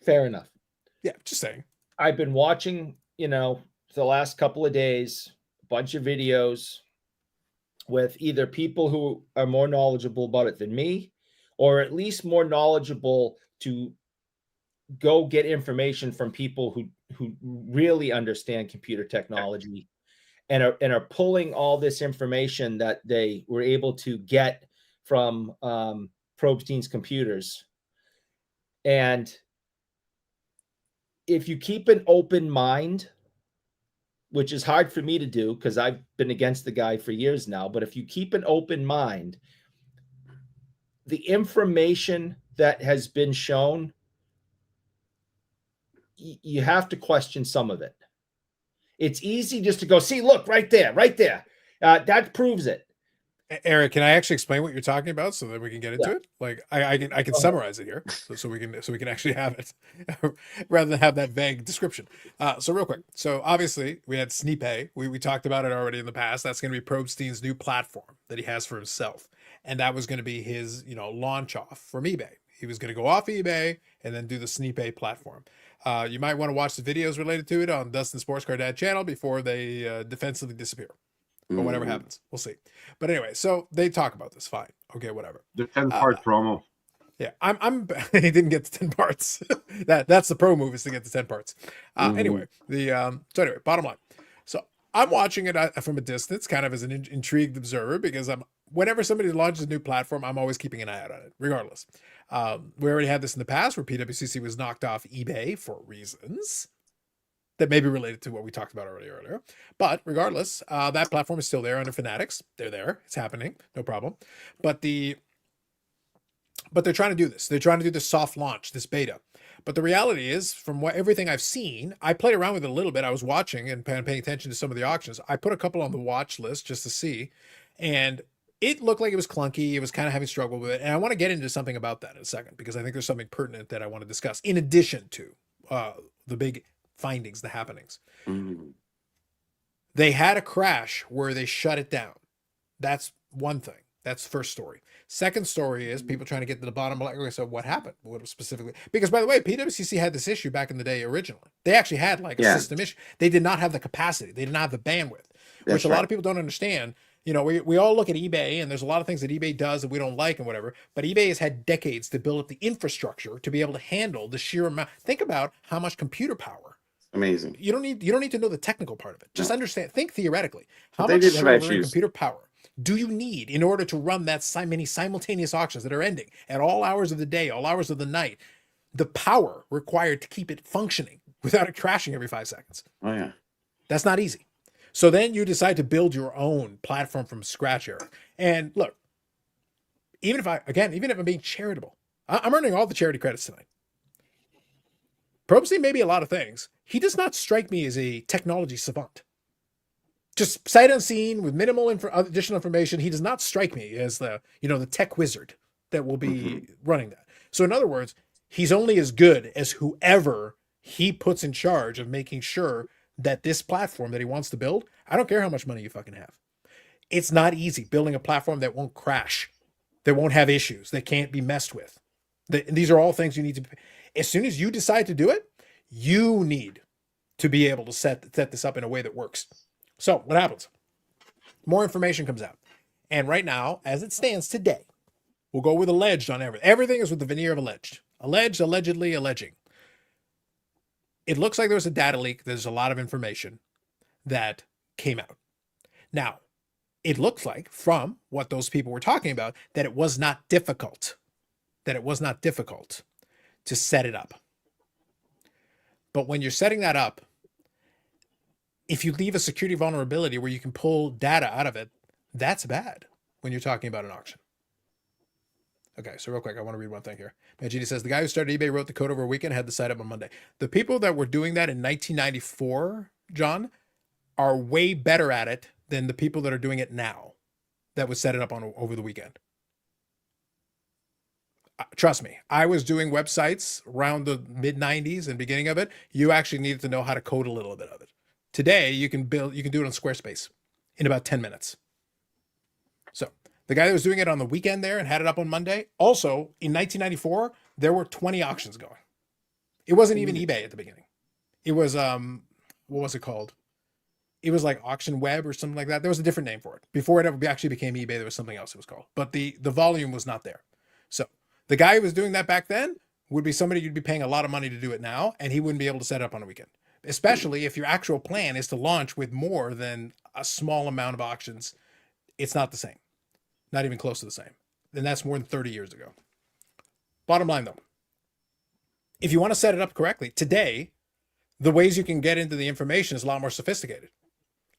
Fair enough. Yeah, just saying. I've been watching, the last couple of days, a bunch of videos with either people who are more knowledgeable about it than me, or at least more knowledgeable to go get information from people who really understand computer technology and are pulling all this information that they were able to get from Prostein's computers. And if you keep an open mind, which is hard for me to do because I've been against the guy for years now, but if you keep an open mind, the information that has been shown, you have to question some of it. It's easy just to go, see, look, right there. That proves it. Eric, can I actually explain what you're talking about so that we can get into it? Like I can summarize it here so we can actually have it rather than have that vague description. So real quick. So obviously we had Snype. We talked about it already in the past. That's going to be Prostein's new platform that he has for himself. And that was going to be his, launch off from eBay. He was going to go off eBay and then do the Snype platform. You might want to watch the videos related to it on Dustin Sports Car Dad channel before they defensively disappear. But whatever happens, we'll see. But anyway, so they talk about this. Fine. Okay, whatever. The 10-part promo. Yeah, he didn't get the 10 parts. That's the pro move is to get the 10 parts. Anyway, bottom line. So I'm watching it from a distance, kind of as an intrigued observer, because I'm whenever somebody launches a new platform, I'm always keeping an eye out on it, regardless. We already had this in the past where PWCC was knocked off eBay for reasons that may be related to what we talked about already earlier. But regardless, that platform is still there under Fanatics. They're there. It's happening. No problem. But they're trying to do this. They're trying to do this soft launch, this beta. But the reality is, from everything I've seen, I played around with it a little bit. I was watching and paying attention to some of the auctions. I put a couple on the watch list just to see. And it looked like it was clunky. It was kind of having struggle with it. And I want to get into something about that in a second, because I think there's something pertinent that I want to discuss in addition to the big findings, the happenings. They had a crash where they shut it down. That's one thing. That's the first story. Second story is people trying to get to the bottom. Like, okay, so what happened? What specifically? Because, by the way, PWCC had this issue back in the day originally. They actually had like a system issue. They did not have the capacity. They did not have the bandwidth, which a lot of people don't understand. You know, we all look at eBay, and there's a lot of things that eBay does that we don't like and whatever, but eBay has had decades to build up the infrastructure to be able to handle the sheer amount. Think about how much computer power. Amazing. You don't need to know the technical part of it. Just understand, think theoretically. How But much server and issues. computer power do you need in order to run that many simultaneous auctions that are ending at all hours of the day, all hours of the night? The power required to keep it functioning without it crashing every 5 seconds. Oh yeah. That's not easy. So then you decide to build your own platform from scratch, Eric. And look, even if I'm being charitable, I'm earning all the charity credits tonight. Prostein may be a lot of things. He does not strike me as a technology savant. Just sight unseen with minimal additional information, he does not strike me as the tech wizard that will be running that. So in other words, he's only as good as whoever he puts in charge of making sure that this platform that he wants to build, I don't care how much money you fucking have. It's not easy building a platform that won't crash, that won't have issues, that can't be messed with. These are all things you need to, as soon as you decide to do it, you need to be able to set this up in a way that works. So what happens? More information comes out. And right now, as it stands today, we'll go with alleged on everything. Everything is with the veneer of alleged. Alleged, allegedly, alleging. It looks like there was a data leak. There's a lot of information that came out. Now, it looks like from what those people were talking about that it was not difficult. To set it up. But when you're setting that up, if you leave a security vulnerability where you can pull data out of it, that's bad when you're talking about an auction. Okay, so real quick, I want to read one thing here. Magini says, the guy who started eBay wrote the code over a weekend, had the site up on Monday. The people that were doing that in 1994, John, are way better at it than the people that are doing it now that would set it up on over the weekend. Trust me, I was doing websites around the mid-90s and beginning of it. You actually needed to know how to code a little bit of it. Today, you can do it on Squarespace in about 10 minutes. So the guy that was doing it on the weekend there and had it up on Monday, also in 1994, there were 20 auctions going. It wasn't even eBay at the beginning. It was, what was it called? It was like Auction Web or something like that. There was a different name for it. Before it ever actually became eBay, there was something else it was called. But the volume was not there. So the guy who was doing that back then would be somebody you'd be paying a lot of money to do it now, and he wouldn't be able to set it up on a weekend. Especially if your actual plan is to launch with more than a small amount of auctions. It's not the same. Not even close to the same. And that's more than 30 years ago. Bottom line though, if you want to set it up correctly, today, the ways you can get into the information is a lot more sophisticated.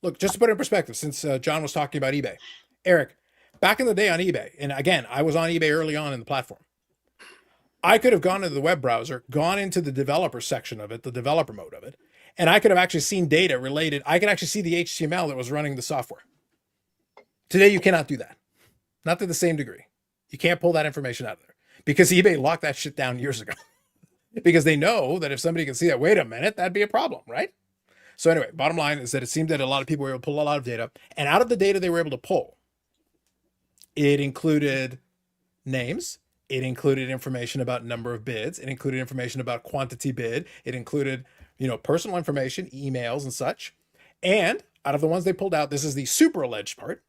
Look, just to put it in perspective, since John was talking about eBay, Eric, back in the day on eBay, and again, I was on eBay early on in the platform. I could have gone into the web browser, gone into the developer section of it, the developer mode of it, and I could have actually seen data related. I could actually see the HTML that was running the software. Today, you cannot do that. Not to the same degree. You can't pull that information out of there because eBay locked that shit down years ago because they know that if somebody can see that, wait a minute, that'd be a problem, right? So anyway, bottom line is that it seemed that a lot of people were able to pull a lot of data, and out of the data they were able to pull, it included names. It included information about number of bids. It included information about quantity bid. It included, personal information, emails and such. And out of the ones they pulled out, this is the super alleged part.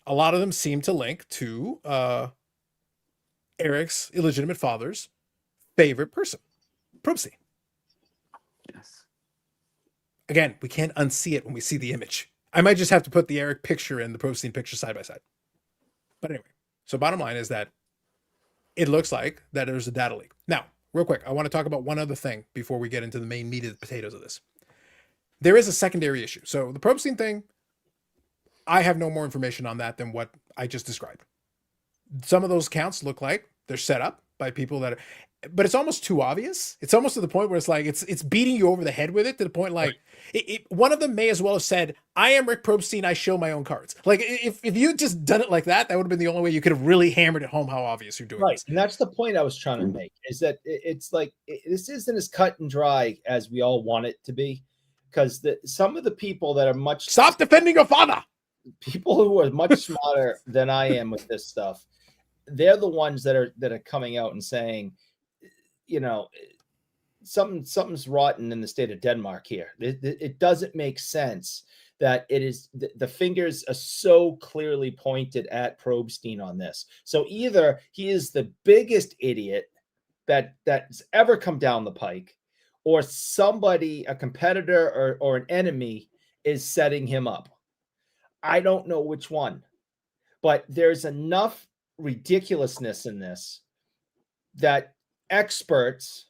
A lot of them seem to link to Eric's illegitimate father's favorite person, Prostein. Yes. Again, we can't unsee it when we see the image. I might just have to put the Eric picture and the Prostein picture side by side. But anyway, so bottom line is that it looks like that there's a data leak. Now, real quick, I want to talk about one other thing before we get into the main meat of the potatoes of this. There is a secondary issue. So the Prostein thing, I have no more information on that than what I just described. Some of those accounts look like they're set up by people that are, but it's almost too obvious. It's almost to the point where it's like it's beating you over the head with it, to the point like one of them may as well have said, "I am Rick Prostein. I show my own cards." Like if you just done it like that, that would have been the only way you could have really hammered it home how obvious you're doing right. this. And that's the point I was trying to make, is that it's like this isn't as cut and dry as we all want it to be, because some of the people that are much Stop defending your father. People who are much smarter than I am with this stuff, they're the ones that are coming out and saying, you know, something's rotten in the state of Denmark here. It doesn't make sense that it is the fingers are so clearly pointed at Prostein on this. So either he is the biggest idiot that's ever come down the pike, or somebody, a competitor or an enemy, is setting him up. I don't know which one, but there's enough ridiculousness in this that experts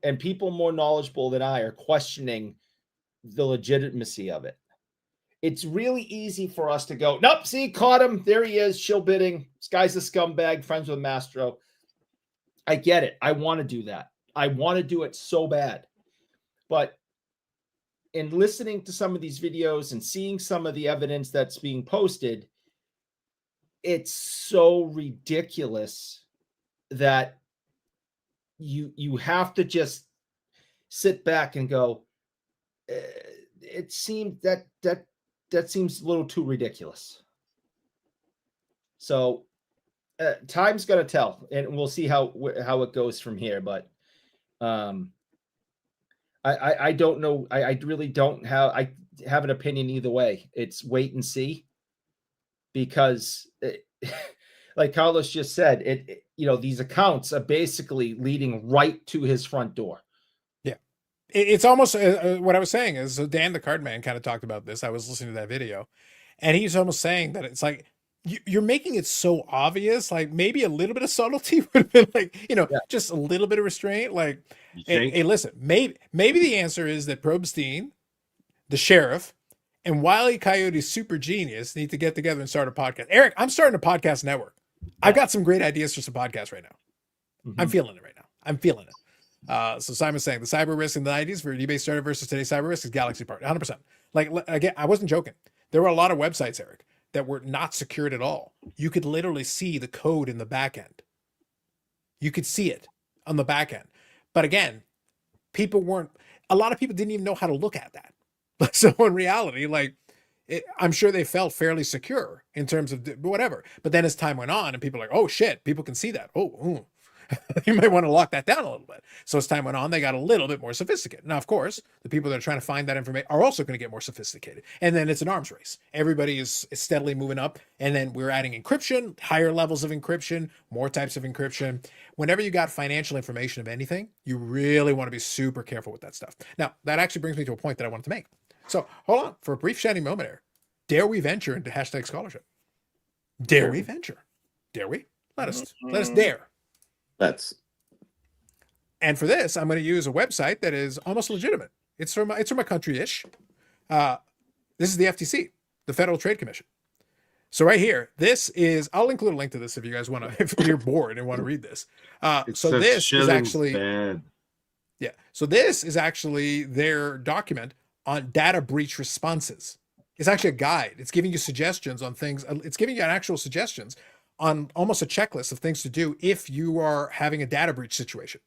and people more knowledgeable than I are questioning the legitimacy of it. It's really easy for us to go, nope, see, caught him. There he is, shill bidding. This guy's a scumbag, friends with Mastro. I get it. I want to do that. I want to do it so bad. But in listening to some of these videos and seeing some of the evidence that's being posted, it's so ridiculous that you have to just sit back and go, it seems that seems a little too ridiculous. So time's going to tell, and we'll see how it goes from here. But I don't know. I really don't have an opinion either way. It's wait and see, because like Carlos just said, these accounts are basically leading right to his front door. Yeah. It's almost what I was saying is, so Dan the Card Man kind of talked about this. I was listening to that video, and he's almost saying that it's like, you're making it so obvious, like maybe a little bit of subtlety would have been like, just a little bit of restraint. Like, hey, listen, maybe the answer is that Prostein, the sheriff, and Wile E. Coyote's super genius need to get together and start a podcast. Eric, I'm starting a podcast network. Yeah. I've got some great ideas for some podcasts right now. I'm feeling it right now. I'm feeling it. So Simon's saying the cyber risk in the 90s for eBay started versus today's cyber risk is Galaxy Park. 100%. Like, again, I wasn't joking. There were a lot of websites, Eric, that were not secured at all. You could literally see the code in the back end. You could see it on the back end. But again, a lot of people didn't even know how to look at that. So in reality, I'm sure they felt fairly secure in terms of whatever. But then as time went on and people are like, oh shit, people can see that. You might want to lock that down a little bit. So as time went on, they got a little bit more sophisticated. Now, of course, the people that are trying to find that information are also going to get more sophisticated. And then it's an arms race. Everybody is steadily moving up. And then we're adding encryption, higher levels of encryption, more types of encryption. Whenever you got financial information of anything, you really want to be super careful with that stuff. Now, that actually brings me to a point that I wanted to make. So hold on for a brief shining moment here. Dare we venture into hashtag scholarship? Dare we venture? Dare we? Let us dare. And for this, I'm going to use a website that is almost legitimate. It's from a country-ish. This is the FTC, the Federal Trade Commission. So right here, this is, I'll include a link to this if you guys want to, if you're bored and want to read this. So this is actually, yeah. So this is actually their document on data breach responses. It's actually a guide. It's giving you suggestions on things. It's giving you actual suggestions on almost a checklist of things to do if you are having a data breach situation,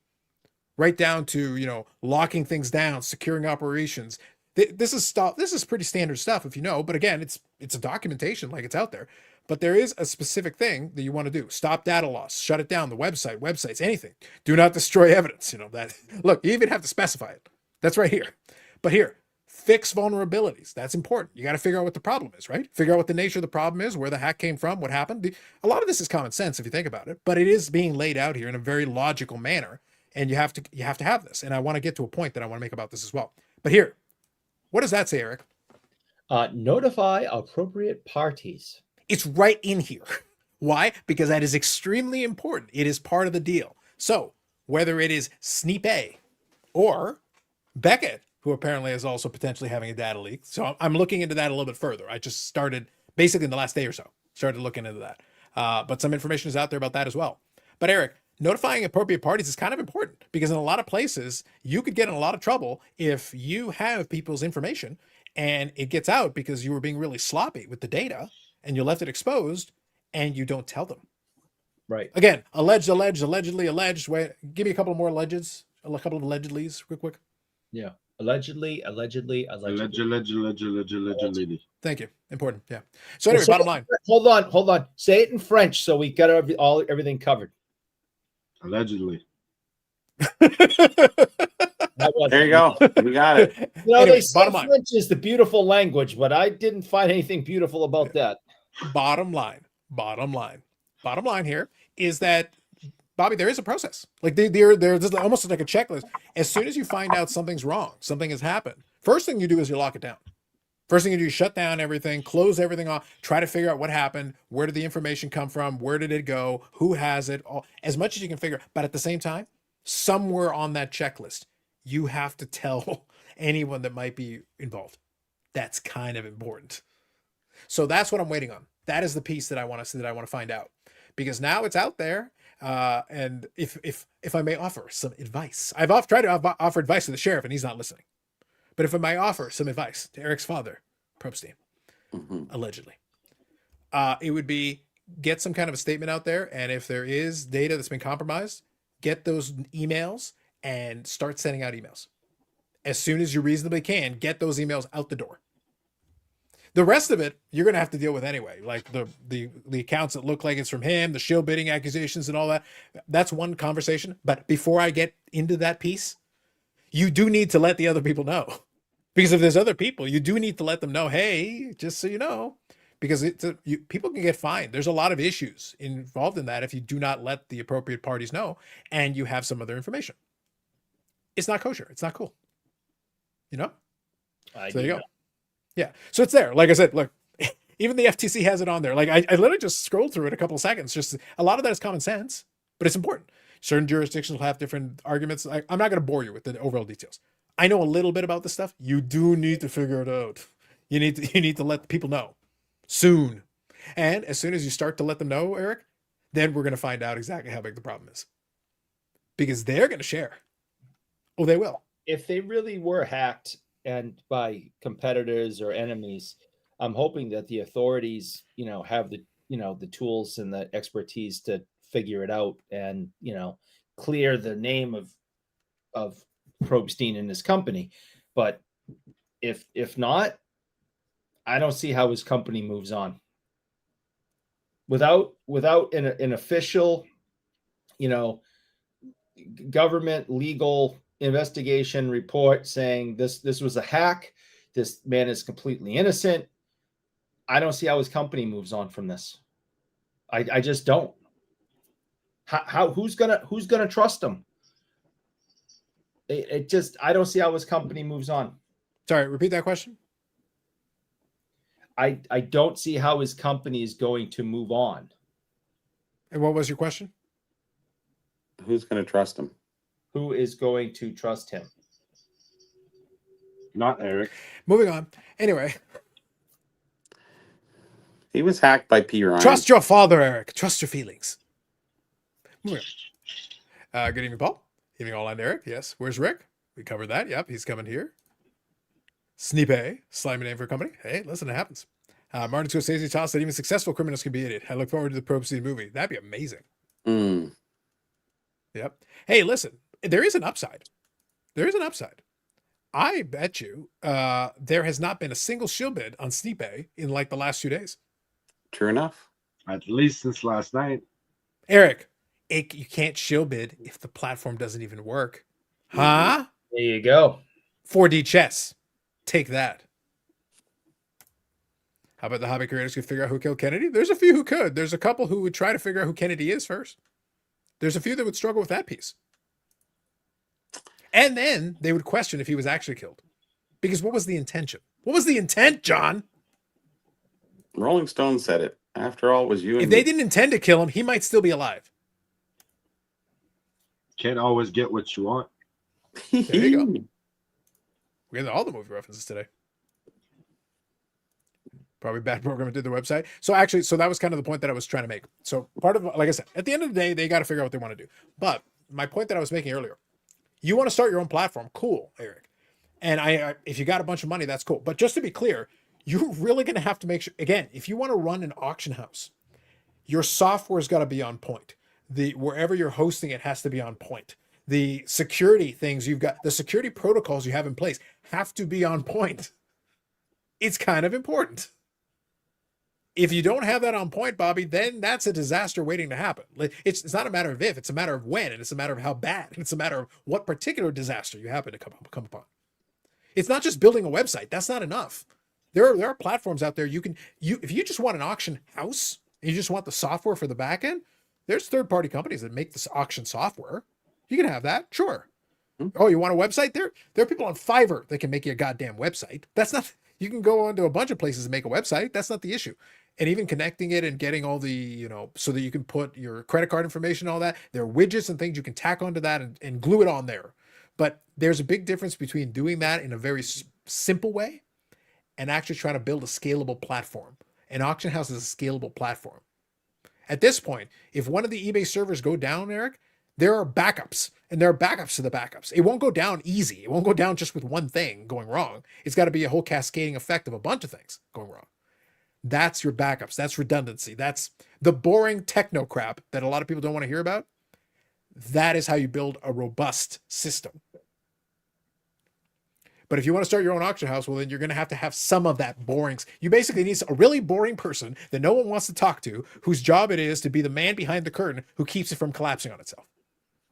right down to, locking things down, securing operations. This is pretty standard stuff, if you know, but again, it's a documentation, like it's out there, but there is a specific thing that you want to do. Stop data loss, shut it down, the websites, anything. Do not destroy evidence. That, look, you even have to specify it. That's right here. But here, fix vulnerabilities. That's important. You got to figure out what the problem is, right? Figure out what the nature of the problem is, where the hack came from, what happened. A lot of this is common sense if you think about it, but it is being laid out here in a very logical manner, and you have to have this. And I want to get to a point that I want to make about this as well. But here, what does that say, Eric? Notify appropriate parties. It's right in here. Why? Because that is extremely important. It is part of the deal. So whether it is Snype or Beckett, who apparently is also potentially having a data leak. So I'm looking into that a little bit further. I just started basically in the last day or so, started looking into that. But some information is out there about that as well. But Eric, notifying appropriate parties is kind of important because in a lot of places, you could get in a lot of trouble if you have people's information and it gets out because you were being really sloppy with the data and you left it exposed and you don't tell them. Right. Again, allegedly alleged. Wait, give me a couple more alleges, a couple of allegedlys real quick. Yeah. Allegedly. Allegedly. Thank you. Important. Yeah. So anyway, bottom line. Hold on. Say it in French so we got everything covered. Allegedly. There you go. We got it. You know, Anyway, they say French is the beautiful language, but I didn't find anything beautiful about that. Bottom line here is that, Bobby, there is a process. Like there's almost like a checklist. As soon as you find out something's wrong, something has happened, first thing you do is you lock it down. First thing you do is shut down everything, close everything off, try to figure out what happened, where did the information come from, where did it go, who has it, all, as much as you can figure. But at the same time, somewhere on that checklist, you have to tell anyone that might be involved. That's kind of important. So that's what I'm waiting on. That is the piece that I want to find out, because now it's out there. And if I may offer some advice, I've tried to offer advice to the sheriff, and he's not listening. But if I may offer some advice to Eric's father, Prostein, allegedly, it would be get some kind of a statement out there, and if there is data that's been compromised, get those emails and start sending out emails as soon as you reasonably can. Get those emails out the door. The rest of it, you're going to have to deal with anyway. Like the accounts that look like it's from him, the shill bidding accusations and all that. That's one conversation. But before I get into that piece, you do need to let the other people know. Because if there's other people, you do need to let them know, hey, just so you know, because people can get fined. There's a lot of issues involved in that if you do not let the appropriate parties know and you have some other information. It's not kosher. It's not cool. You know? So there you go. Yeah. So it's there. Like I said, look, even the FTC has it on there. Like I literally just scrolled through it a couple of seconds. Just a lot of that is common sense, but it's important. Certain jurisdictions will have different arguments. I'm not going to bore you with the overall details. I know a little bit about this stuff. You do need to figure it out. You need to let people know soon. And as soon as you start to let them know, Eric, then we're going to find out exactly how big the problem is. Because they're going to share. Oh, they will. If they really were hacked and by competitors or enemies, I'm hoping that the authorities, have the tools and the expertise to figure it out and, clear the name of Prostein and his company. But if not, I don't see how his company moves on without an official, government legal investigation report saying this was a hack. This man is completely innocent. I don't see how his company moves on from this. I just don't. Who's gonna trust him? I don't see how his company moves on. Sorry, repeat that question. I don't see how his company is going to move on. And what was your question? Who's going to trust him? Who is going to trust him? Not Eric. Moving on. Anyway. He was hacked by P. Ryan. Trust your father, Eric. Trust your feelings. Moving on. Good evening, Paul. Evening all on Eric. Yes. Where's Rick? We covered that. Yep. He's coming here. Snype. Slimy name for a company. Hey, listen, it happens. Martin Scorsese tossed that even successful criminals can be idiot. I look forward to the Prostein movie. That'd be amazing. Yep. Hey, listen, there is an upside. There is an upside. I bet you there has not been a single shill bid on Snype in like the last 2 days. True enough. At least since last night. Eric, you can't shill bid if the platform doesn't even work. Huh? There you go. 4D chess. Take that. How about the hobby creators who figure out who killed Kennedy? There's a few who could. There's a couple who would try to figure out who Kennedy is first. There's a few that would struggle with that piece. And then they would question if he was actually killed. Because what was the intention? What was the intent, John? Rolling Stone said it. After all, it was you and If they me. didn't intend to kill him, he might still be alive. Can't always get what you want. There you go. We're getting all the movie references today. Probably bad programming did the website. So actually, so that was kind of the point that I was trying to make. So part of, like I said, at the end of the day, they got to figure out what they want to do. But my point that I was making earlier, you want to start your own platform. Cool, Eric. And if you got a bunch of money, that's cool. But just to be clear, you're really going to have to make sure, again, if you want to run an auction house, your software's got to be on point. Wherever you're hosting it has to be on point. The security things the security protocols you have in place have to be on point. It's kind of important. If you don't have that on point, Bobby, then that's a disaster waiting to happen. It's not a matter of if, it's a matter of when, and it's a matter of how bad. It's a matter of what particular disaster you happen to come upon. It's not just building a website. That's not enough. There are platforms out there if you just want an auction house and you just want the software for the back end, there's third-party companies that make this auction software. You can have that, sure. Oh, you want a website? There are people on Fiverr that can make you a goddamn website. That's not. You can go onto a bunch of places and make a website. That's not the issue. And even connecting it and getting all the, so that you can put your credit card information, all that. There are widgets and things you can tack onto that and glue it on there. But there's a big difference between doing that in a very simple way and actually trying to build a scalable platform. An auction house is a scalable platform. At this point, if one of the eBay servers go down, Eric, there are backups, and there are backups to the backups. It won't go down easy. It won't go down just with one thing going wrong. It's got to be a whole cascading effect of a bunch of things going wrong. That's your backups. That's redundancy. That's the boring techno crap that a lot of people don't want to hear about. That is how you build a robust system. But if you want to start your own auction house, well, then you're going to have some of that boring. You basically need a really boring person that no one wants to talk to, whose job it is to be the man behind the curtain who keeps it from collapsing on itself.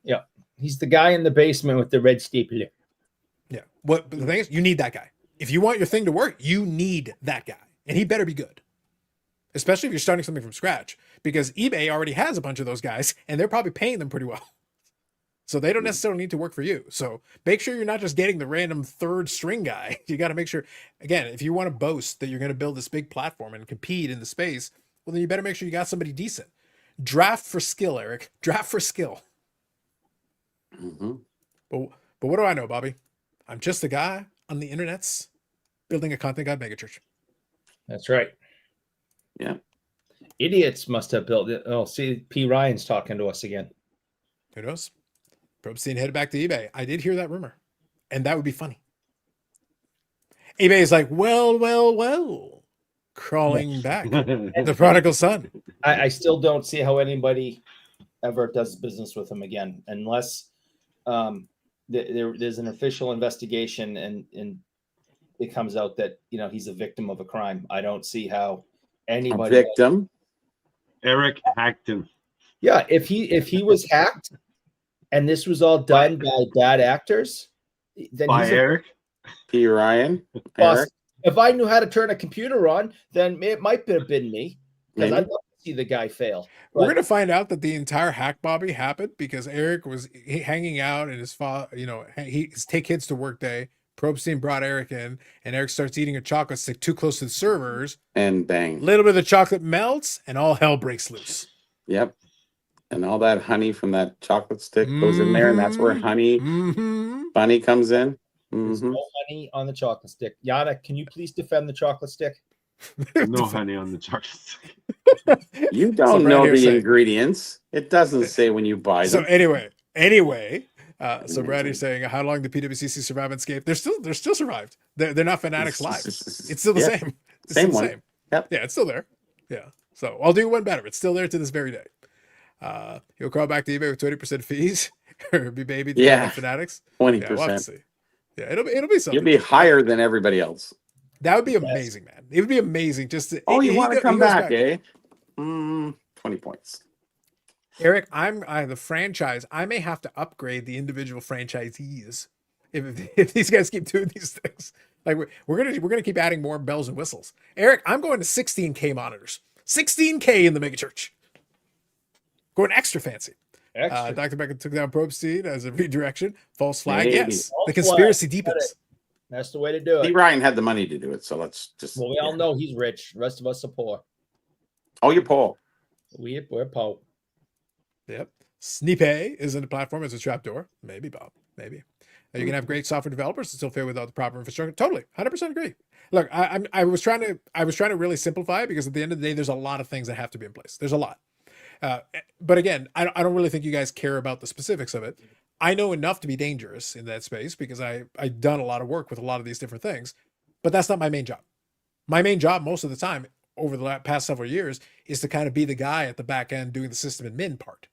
Yeah. He's the guy in the basement with the red steeple. Yeah. But the thing is, you need that guy. If you want your thing to work, you need that guy. And he better be good. Especially if you're starting something from scratch. Because eBay already has a bunch of those guys, and they're probably paying them pretty well. So they don't necessarily need to work for you. So make sure you're not just getting the random third string guy. You got to make sure, again, if you want to boast that you're going to build this big platform and compete in the space, well, then you better make sure you got somebody decent. Draft for skill, Eric. Draft for skill. Mm-hmm. But what do I know, Bobby? I'm just a guy on the internets building a content guide megachurch. That's right. Yeah. Idiots must have built it. Oh, see, P. Ryan's talking to us again. Who knows? Prostein headed back to eBay. I did hear that rumor, and that would be funny. eBay is like, well, crawling back. The prodigal son. I still don't see how anybody ever does business with him again, unless there's an official investigation and it comes out that he's a victim of a crime. I don't see how anybody. A victim. Eric hacked him. Yeah, if he was hacked. And this was all done by bad actors. Then by Eric? P. Ryan? Eric? If I knew how to turn a computer on, then it might have been me. Because I'd love to see the guy fail. But we're going to find out that the entire hack, Bobby, happened because Eric was hanging out and his father, his take kids to work day. Prostein brought Eric in, and Eric starts eating a chocolate stick too close to the servers. And bang. A little bit of the chocolate melts, and all hell breaks loose. Yep. And all that honey from that chocolate stick goes in there, and that's where honey bunny comes in. There's no honey on the chocolate stick. Yana, can you please defend the chocolate stick? No honey on the chocolate stick. You don't know the ingredients. It doesn't say when you buy them. So anyway, so Brady's saying, how long did PWCC survive and escape? They're still survived. They're not Fanatics Live. It's still the same. It's same still one. Same. Yep. Yeah, it's still there. Yeah. So I'll do one better. It's still there to this very day. He'll crawl back to eBay with 20% fees or be baby Fanatics. 20%. Yeah, we'll have to see. Yeah, it'll be something. You'll be higher than everybody else. That would be amazing, man. It would be amazing just to. You want to come back, eh? 20 points. Eric, I'm the franchise. I may have to upgrade the individual franchisees if these guys keep doing these things. Like we're gonna keep adding more bells and whistles. Eric, I'm going to 16K monitors. 16K in the megachurch. Going extra fancy. Dr. Beckett took down Prostein as a redirection. False flag. Maybe. Yes. False the conspiracy flag. deepens. That's the way to do it. P. Ryan had the money to do it, so let's just. Well, we all know he's rich. The rest of us are poor. Oh, your poll. We're Poe. Yep. Snype isn't a platform, it's a trapdoor. Maybe, Bob. Maybe. You can have great software developers and still fail without the proper infrastructure. Totally. 100% agree. Look, I was trying to really simplify it because at the end of the day, there's a lot of things that have to be in place. There's a lot. But again, I don't really think you guys care about the specifics of it. I know enough to be dangerous in that space because I've done a lot of work with a lot of these different things, but that's not my main job. My main job most of the time over the past several years is to kind of be the guy at the back end doing the system admin part.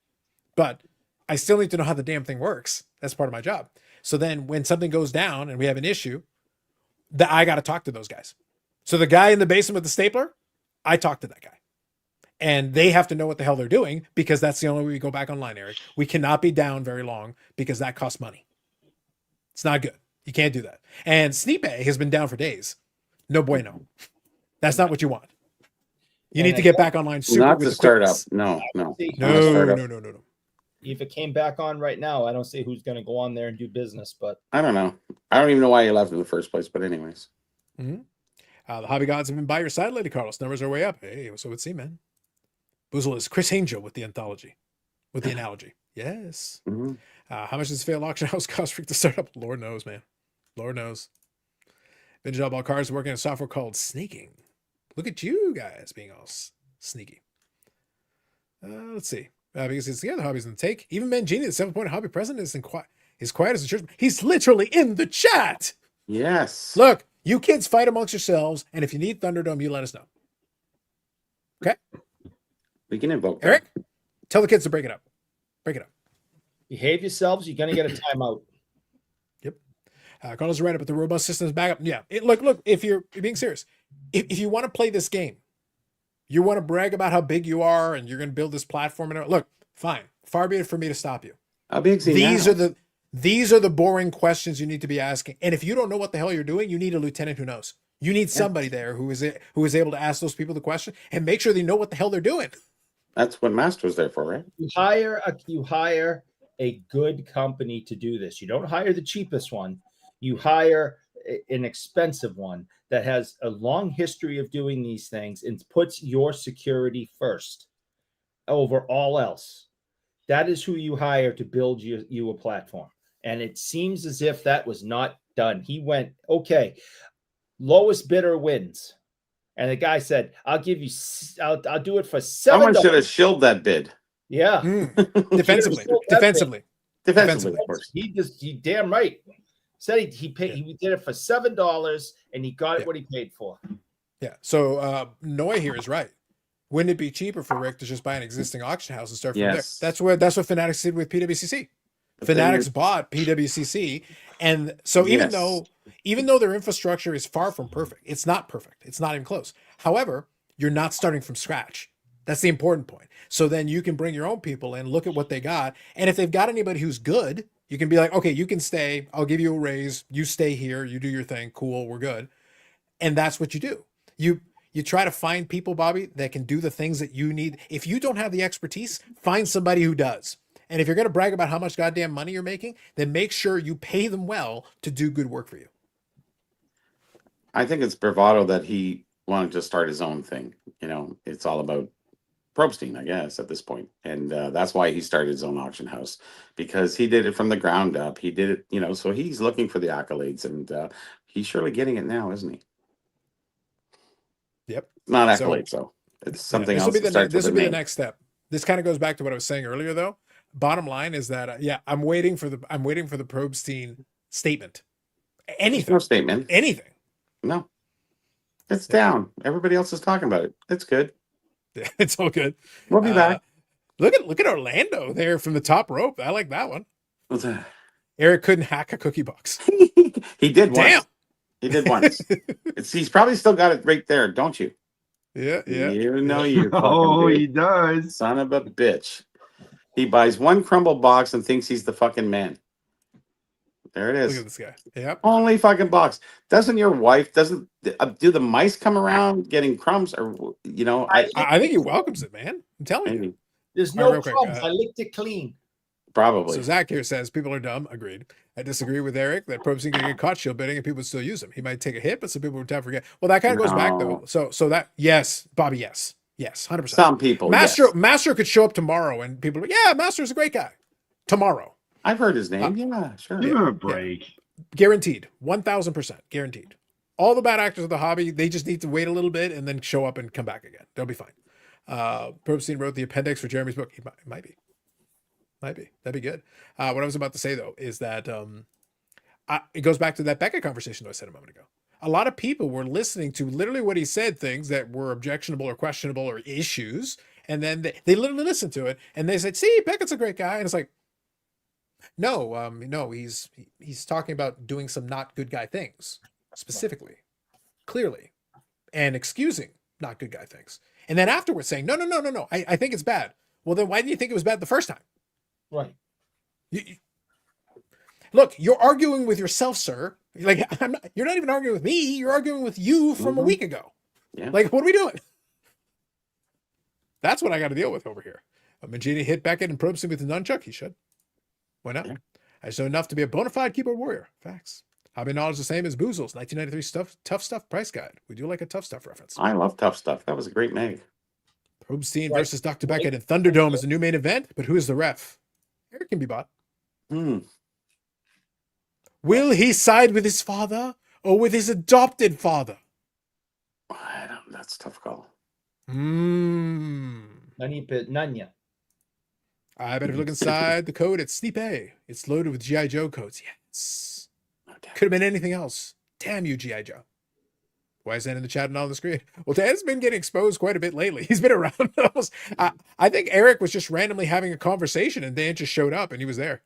But I still need to know how the damn thing works. That's part of my job. So then when something goes down and we have an issue, that I got to talk to those guys. So the guy in the basement with the stapler, I talk to that guy. And they have to know what the hell they're doing because that's the only way we go back online, Eric. We cannot be down very long because that costs money. It's not good. You can't do that. And Snype has been down for days. No bueno. That's not what you want. You need to get back online super Not with the the startup. quickness. No. No. If it came back on right now, I don't see who's going to go on there and do business, but I don't know. I don't even know why you left in the first place, but anyways. Mm-hmm. The hobby gods have been by your side, Lady Carlos. Numbers are way up. Hey, so let's see, man. Boozle is Chris Angel with the anthology, with the analogy. Yes. Mm-hmm. How much does failed auction house cost for it to start up? Lord knows, man. Lord knows. Vintage All Cars working on software called Sneaking. Look at you guys being all sneaky. Let's see. Because it's the other hobbies in the take. Even Mangini, the 7-point hobby president, is quiet as a church. He's literally in the chat. Yes. Look, you kids fight amongst yourselves, and if you need Thunderdome, you let us know. Okay? We can invoke that. Eric, tell the kids to break it up. Break it up. behave yourselves. You're going to get a timeout. Yep. Carlos is right about the robust systems backup. Yeah. Look, if you're being serious, if you want to play this game, you want to brag about how big you are and you're going to build this platform and look, fine. Far be it for me to stop you. How big is he now? These are the boring questions you need to be asking. And if you don't know what the hell you're doing, you need a lieutenant who knows. You need somebody there who is able to ask those people the question and make sure they know what the hell they're doing. That's what Mastro's there for, right? You hire a good company to do this. You don't hire the cheapest one. You hire an expensive one that has a long history of doing these things and puts your security first over all else. That is who you hire to build you a platform. And it seems as if that was not done. He went, okay, lowest bidder wins. And the guy said, I'll do it for $7. Someone should have shilled that bid. Yeah. Defensively, of course. He damn right. Said he did it for $7 and he got it what he paid for. Yeah. So Noy here is right. Wouldn't it be cheaper for Rick to just buy an existing auction house and start from there? That's what Fanatics did with PWCC. Fanatics bought PWCC, and so even though their infrastructure is far from perfect, it's not perfect. It's not even close. However, you're not starting from scratch. That's the important point. So then you can bring your own people in, look at what they got, and if they've got anybody who's good, you can be like, okay, you can stay. I'll give you a raise. You stay here. You do your thing. Cool. We're good. And that's what you do. You try to find people, Bobby, that can do the things that you need. If you don't have the expertise, find somebody who does. And if you're going to brag about how much goddamn money you're making, then make sure you pay them well to do good work for you. I think it's bravado that he wanted to start his own thing. You know, it's all about Prostein, I guess, at this point. And that's why he started his own auction house, because he did it from the ground up. He did it, you know, so he's looking for the accolades, and he's surely getting it now, isn't he? Yep. Not accolades, though. It's something else. This will be the next step. This kind of goes back to what I was saying earlier, though. Bottom line is that I'm waiting for the Prostein statement. Anything. No statement. Anything. No. It's down. Everybody else is talking about it. It's good. Yeah, it's all good. We'll be back. Look at Orlando there from the top rope. I like that one. What's that? Eric couldn't hack a cookie box. He did once. Damn. He did once. He's probably still got it right there, don't you? Yeah. You know you. Oh, he does. Son of a bitch. He buys one crumble box and thinks he's the fucking man. There it is. Look at this guy. Yep. Only fucking box. Doesn't your wife, do the mice come around getting crumbs? Or, you know, I think he welcomes it, man. I'm telling you. There's no crumbs. I licked it clean. Probably. So Zach here says people are dumb. Agreed. I disagree with Eric that Prostein can get caught shield bidding and people would still use him. He might take a hit, but some people would forget. Well, that kind of goes back though. So that, yes, Bobby, yes. Yes, 100%. Some people, Mastro, yes. Mastro could show up tomorrow and people are like, yeah, Mastro's a great guy. Tomorrow. I've heard his name. Yeah, sure. Give him a break. Guaranteed. 1,000%. Guaranteed. All the bad actors of the hobby, they just need to wait a little bit and then show up and come back again. They'll be fine. Prostein wrote the appendix for Jeremy's book. It might be. That'd be good. What I was about to say, though, is that it goes back to that Beckett conversation that I said a moment ago. A lot of people were listening to literally what he said, things that were objectionable or questionable or issues, and then they literally listened to it and they said, "See, Beckett's a great guy," and it's like, no, he's talking about doing some not good guy things specifically, clearly, and excusing not good guy things, and then afterwards saying, no, I think it's bad. Well, then why didn't you think it was bad the first time? Right. Look, you're arguing with yourself, sir. Like, you're not even arguing with me. You're arguing with you from a week ago. Yeah. Like, what are we doing? That's what I got to deal with over here. Mangini hit Beckett and probes him with the nunchuck. He should. Why not? Yeah. I just know enough to be a bona fide keyboard warrior. Facts. Hobby knowledge the same as Boozle's 1993 tough stuff price guide. We do like a tough stuff reference. I love Tough Stuff. That was a great mag. Prostein versus Dr. Beckett in Thunderdome is a new main event, but who is the ref? Eric can be bought. Will he side with his father or with his adopted father? I don't. That's a tough call. Nanya. I bet if you look inside the code, it's Snype. It's loaded with G.I. Joe codes. Yes. Could have been anything else. Damn you, G.I. Joe. Why is that in the chat and on the screen? Well, Dan's been getting exposed quite a bit lately. He's been around those. I think Eric was just randomly having a conversation and Dan just showed up and he was there.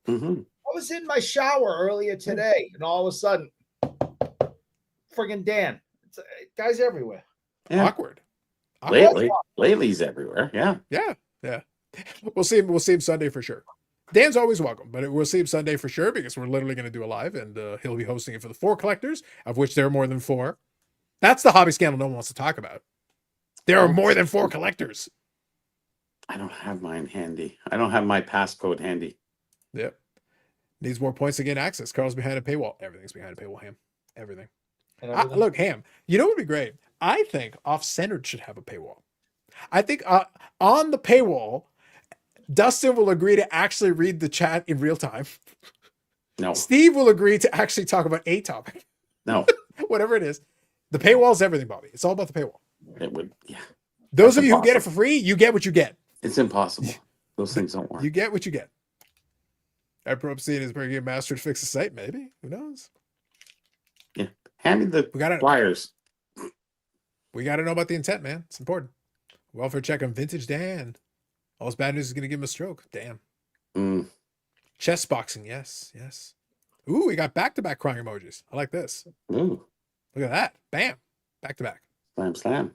Mm-hmm. I was in my shower earlier today, and all of a sudden, friggin' Dan. Guys everywhere. Yeah. Awkward. Lately he's everywhere. Yeah. Yeah. We'll see him Sunday for sure. Dan's always welcome, but we'll see him Sunday for sure because we're literally going to do a live and he'll be hosting it for the 4 collectors, of which there are more than 4. That's the hobby scandal no one wants to talk about. There are more than 4 collectors. I don't have mine handy. I don't have my passcode handy. Yep. Needs more points to gain access. Carl's behind a paywall. Everything's behind a paywall, Ham. Everything. Look, Ham, you know what would be great? I think Off-Centered should have a paywall. I think on the paywall, Dustin will agree to actually read the chat in real time. No. Steve will agree to actually talk about a topic. No. Whatever it is. The paywall is everything, Bobby. It's all about the paywall. It would, yeah. Those of you who get it for free, you get what you get. It's impossible. Those things don't work. You get what you get. Our Prostein is bringing a Master to fix the site, maybe. Who knows? Yeah. Hand me the wires. We got to know about the intent, man. It's important. Welfare check on Vintage Dan. All his bad news is going to give him a stroke. Damn. Chess boxing. Yes. Ooh, we got back-to-back crying emojis. I like this. Ooh. Look at that. Bam. Back-to-back. Slam.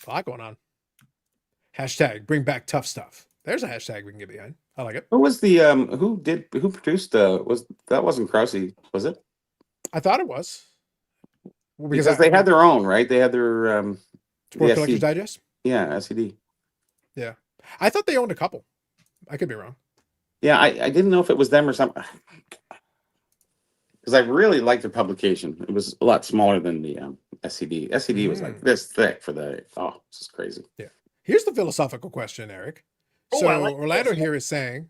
A lot going on. Hashtag bring back tough stuff. There's a hashtag we can get behind. I like it. Who was the who produced that wasn't Krause, was it? I thought it was. Well, because they had their own, right? They had their Sport Collector's Digest? Yeah, SCD. Yeah. I thought they owned a couple. I could be wrong. Yeah, I didn't know if it was them or something. Because I really liked their publication. It was a lot smaller than the SCD. SCD was like this thick for the this is crazy. Yeah. Here's the philosophical question, Eric. So Orlando here is saying,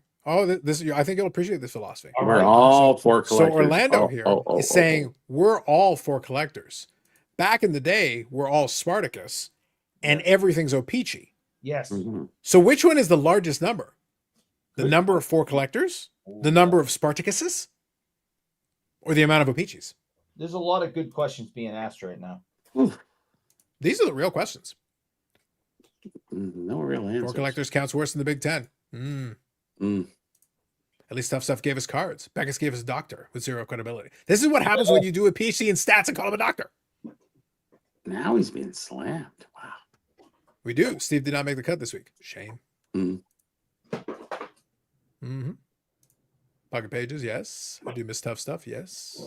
this I think you'll appreciate this philosophy. We're all for collectors. So Orlando here is saying we're all for collectors. Back in the day, we're all Spartacus and everything's O-Peachy. Yes. Mm-hmm. So which one is the largest number? The number of 4 collectors? The number of Spartacuses? Or the amount of O-Peachies? There's a lot of good questions being asked right now. These are the real questions. No real answers. 4 collectors counts worse than the Big Ten. At least Tough Stuff gave us cards. Beckett gave us a doctor with 0 credibility. This is what happens when you do a PhD in stats and call him a doctor. Now he's being slammed. Wow. We do. Steve did not make the cut this week. Shame. Pocket pages, yes. I do miss Tough Stuff, yes.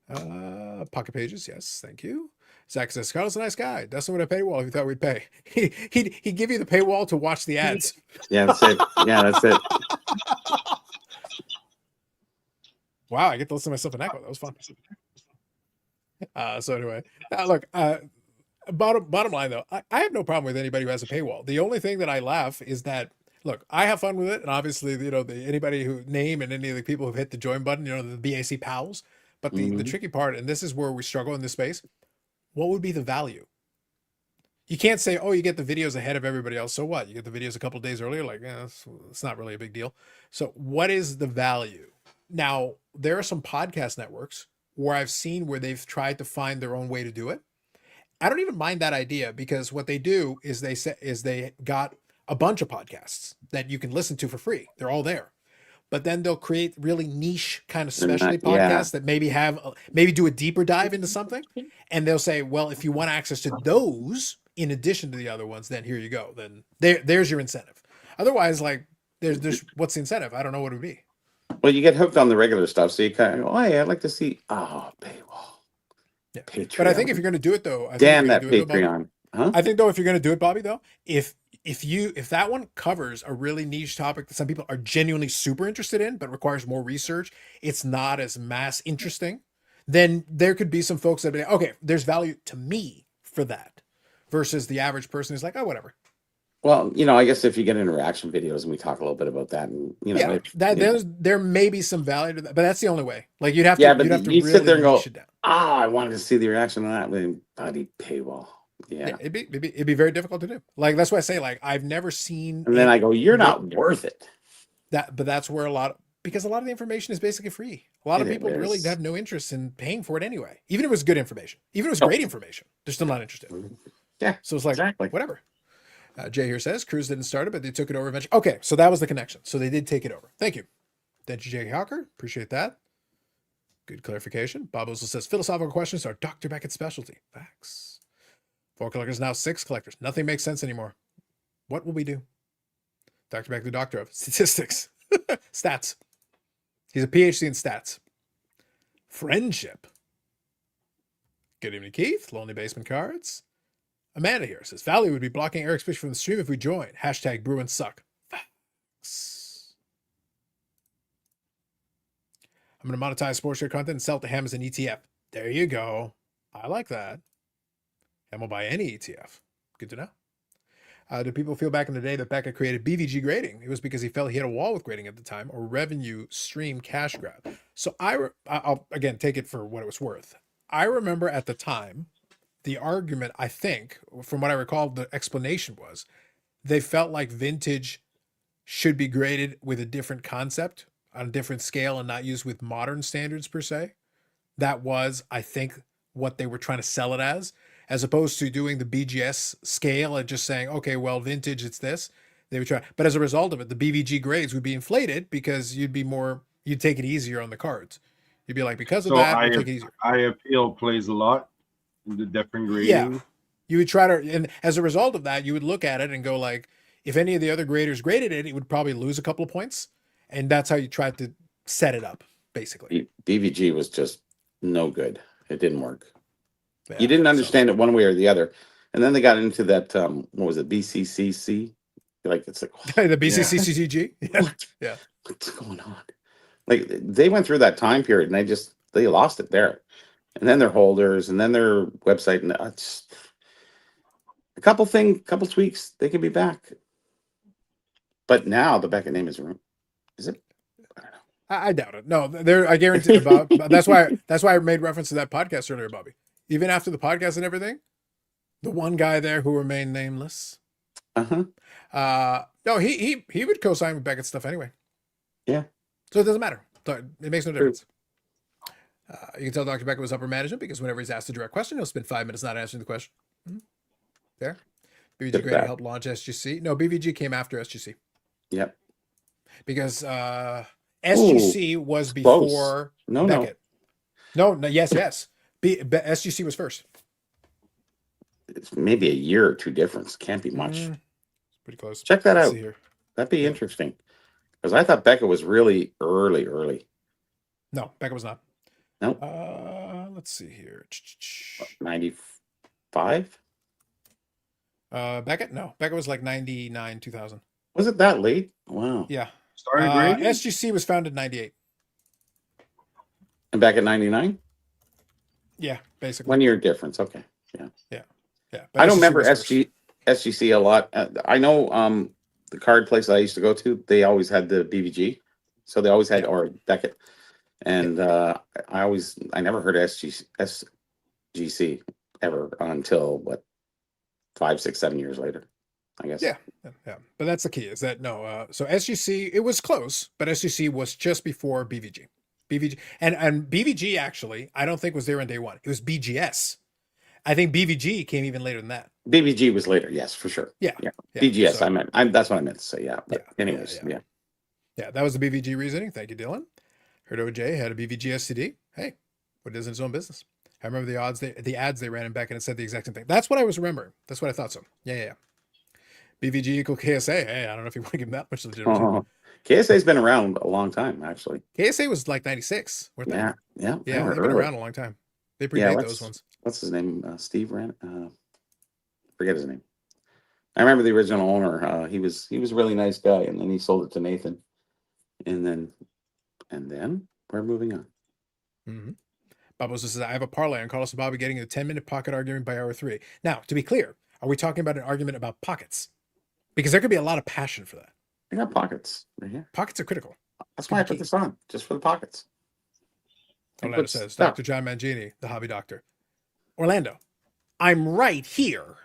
Pocket pages, yes. Thank you. Zach says, Carl's a nice guy. Dustin would have paywall if you thought we'd pay. He'd give you the paywall to watch the ads. Yeah, that's it. Wow, I get to listen to myself in echo. That was fun. So anyway, look, Bottom line though, I have no problem with anybody who has a paywall. The only thing that I laugh is that look, I have fun with it, and obviously, anybody who name and any of the people who've hit the join button, the BAC pals. But the tricky part, and this is where we struggle in this space, what would be the value? You can't say, oh, you get the videos ahead of everybody else. So what? You get the videos a couple of days earlier. Like, it's not really a big deal. So what is the value? Now, there are some podcast networks where I've seen where they've tried to find their own way to do it. I don't even mind that idea, because what they do is they got a bunch of podcasts that you can listen to for free. They're all there. But then they'll create really niche kind of specialty podcasts that maybe do a deeper dive into something. And they'll say, well, if you want access to those in addition to the other ones, then here you go. Then there's your incentive. Otherwise, like, there's what's the incentive? I don't know what it would be. Well, you get hooked on the regular stuff, so you kind of go, oh, yeah, I'd like to see, paywall. Yeah. Patreon. But I think if you're going to do it, though, damn that Patreon. I think, though, if you're going to do it, Bobby, though, if that one covers a really niche topic that some people are genuinely super interested in, but requires more research, it's not as mass interesting, then there could be some folks that be like, okay, there's value to me for that, versus the average person who's like, oh, whatever. Well, I guess if you get interaction videos and we talk a little bit about that, and there may be some value to that, but that's the only way. Like you'd have to really sit there and go, it down. I wanted to see the reaction on that. Then bloody paywall. Yeah. It'd be very difficult to do. Like that's why I say, like, I've never seen. And then I go, you're not worth it. But that's where because a lot of the information is basically free. A lot of people really have no interest in paying for it anyway. Even if it was good information, even if it was great information, they're still not interested. Yeah. So it's like, whatever. Jay here says Cruise didn't start it, but they took it over eventually. Okay, so that was the connection. So they did take it over. Thank you. Thank you, Jay Hawker. Appreciate that. Good clarification. Bob also says philosophical questions are Dr. Beckett's specialty. Facts. 4 collectors, now 6 collectors. Nothing makes sense anymore. What will we do? Dr. Beckett, the doctor of statistics. Stats. He's a PhD in stats. Friendship. Good evening, Keith. Lonely Basement Cards. Amanda here says, Valley would be blocking Eric's picture from the stream if we join. Hashtag Bruins suck. Facts. I'm going to monetize sports share content and sell it to Ham as an ETF. There you go. I like that. Ham will buy any ETF. Good to know. Do people feel back in the day that Beckett created BVG grading? It was because he felt he had a wall with grading at the time, or revenue stream cash grab. So I'll again take it for what it was worth. I remember at the time, the argument, I think, from what I recall, the explanation was they felt like vintage should be graded with a different concept on a different scale and not used with modern standards per se. That was, I think, what they were trying to sell it as opposed to doing the BGS scale and just saying, okay, well, vintage, it's this. They would try, but as a result of it, the BVG grades would be inflated because you'd take it easier on the cards. You'd be like, because of that, we'll take it easier. IFPL plays a lot. The different grading. Yeah, you would try to, and as a result of that, you would look at it and go like, if any of the other graders graded it, it would probably lose a couple of points, and that's how you tried to set it up, basically. BVG was just no good. It didn't work. Yeah, you didn't understand it one way or the other, and then they got into that. What was it? BCCC? Like it's like the BCCCG. Yeah. What's going on? Like they went through that time period, and they lost it there. And then their holders, and then their website, and it's a couple tweaks, they could be back. But now the Beckett name is it? I don't know. I doubt it. No, I guarantee. Bob, that's why I made reference to that podcast earlier, Bobby. Even after the podcast and everything, the one guy there who remained nameless. No, he would co-sign with Beckett's stuff anyway. Yeah. So it doesn't matter. It makes no difference. You can tell Dr. Beckett was upper management because whenever he's asked a direct question, he'll spend 5 minutes not answering the question. There. BVG grading helped launch SGC. No, BVG came after SGC. Yep. Because SGC was before Beckett. No, yes. SGC was first. It's maybe a year or two difference. Can't be much. It's pretty close. Check that out. That'd be interesting. Because I thought Beckett was really early. No, Beckett was not. Nope. Let's see here. 95? Beckett? No. Beckett was like 99, 2000. Was it that late? Wow. Yeah. Started grading? SGC was founded in 98. And Beckett 99? Yeah, basically. 1 year difference. Okay. Yeah. but I don't SGC remember was first. SGC a lot. I know the card place I used to go to, they always had the BVG, so they always had or Beckett, and I never heard of SGC ever until what 5, 6, 7 years later, I guess. Yeah. But that's the key is that no. So SGC, it was close, but SGC was just before BVG. BVG and BVG actually, I don't think was there on day one. It was BGS. I think BVG came even later than that. BVG was later, yes, for sure. Yeah. BGS, so, that's what I meant to say. Yeah, but anyways, yeah, that was the BVG reasoning. Thank you, Dylan. Heard OJ had a BVG STD. Hey, what is in his own business? I remember the ads they ran in back and it said the exact same thing. That's what I was remembering. That's what I thought so. Yeah. BVG equal KSA. Hey, I don't know if you want to give him that much legitimacy. KSA's been around a long time, actually. KSA was like 96. Yeah. They've been around a long time. They predate those ones. What's his name? Steve ran. Forget his name. I remember the original owner. He was a really nice guy, and then he sold it to Nathan, and then we're moving on. Mm-hmm. Bubbles says, I have a parlay on Carlos and Bobby getting a 10-minute pocket argument by hour 3. Now, to be clear, are we talking about an argument about pockets? Because there could be a lot of passion for that. I got pockets right here. Pockets are critical. That's why I put this on, just for the pockets. Orlando says, Dr. John Mangini, the hobby doctor. Orlando, I'm right here.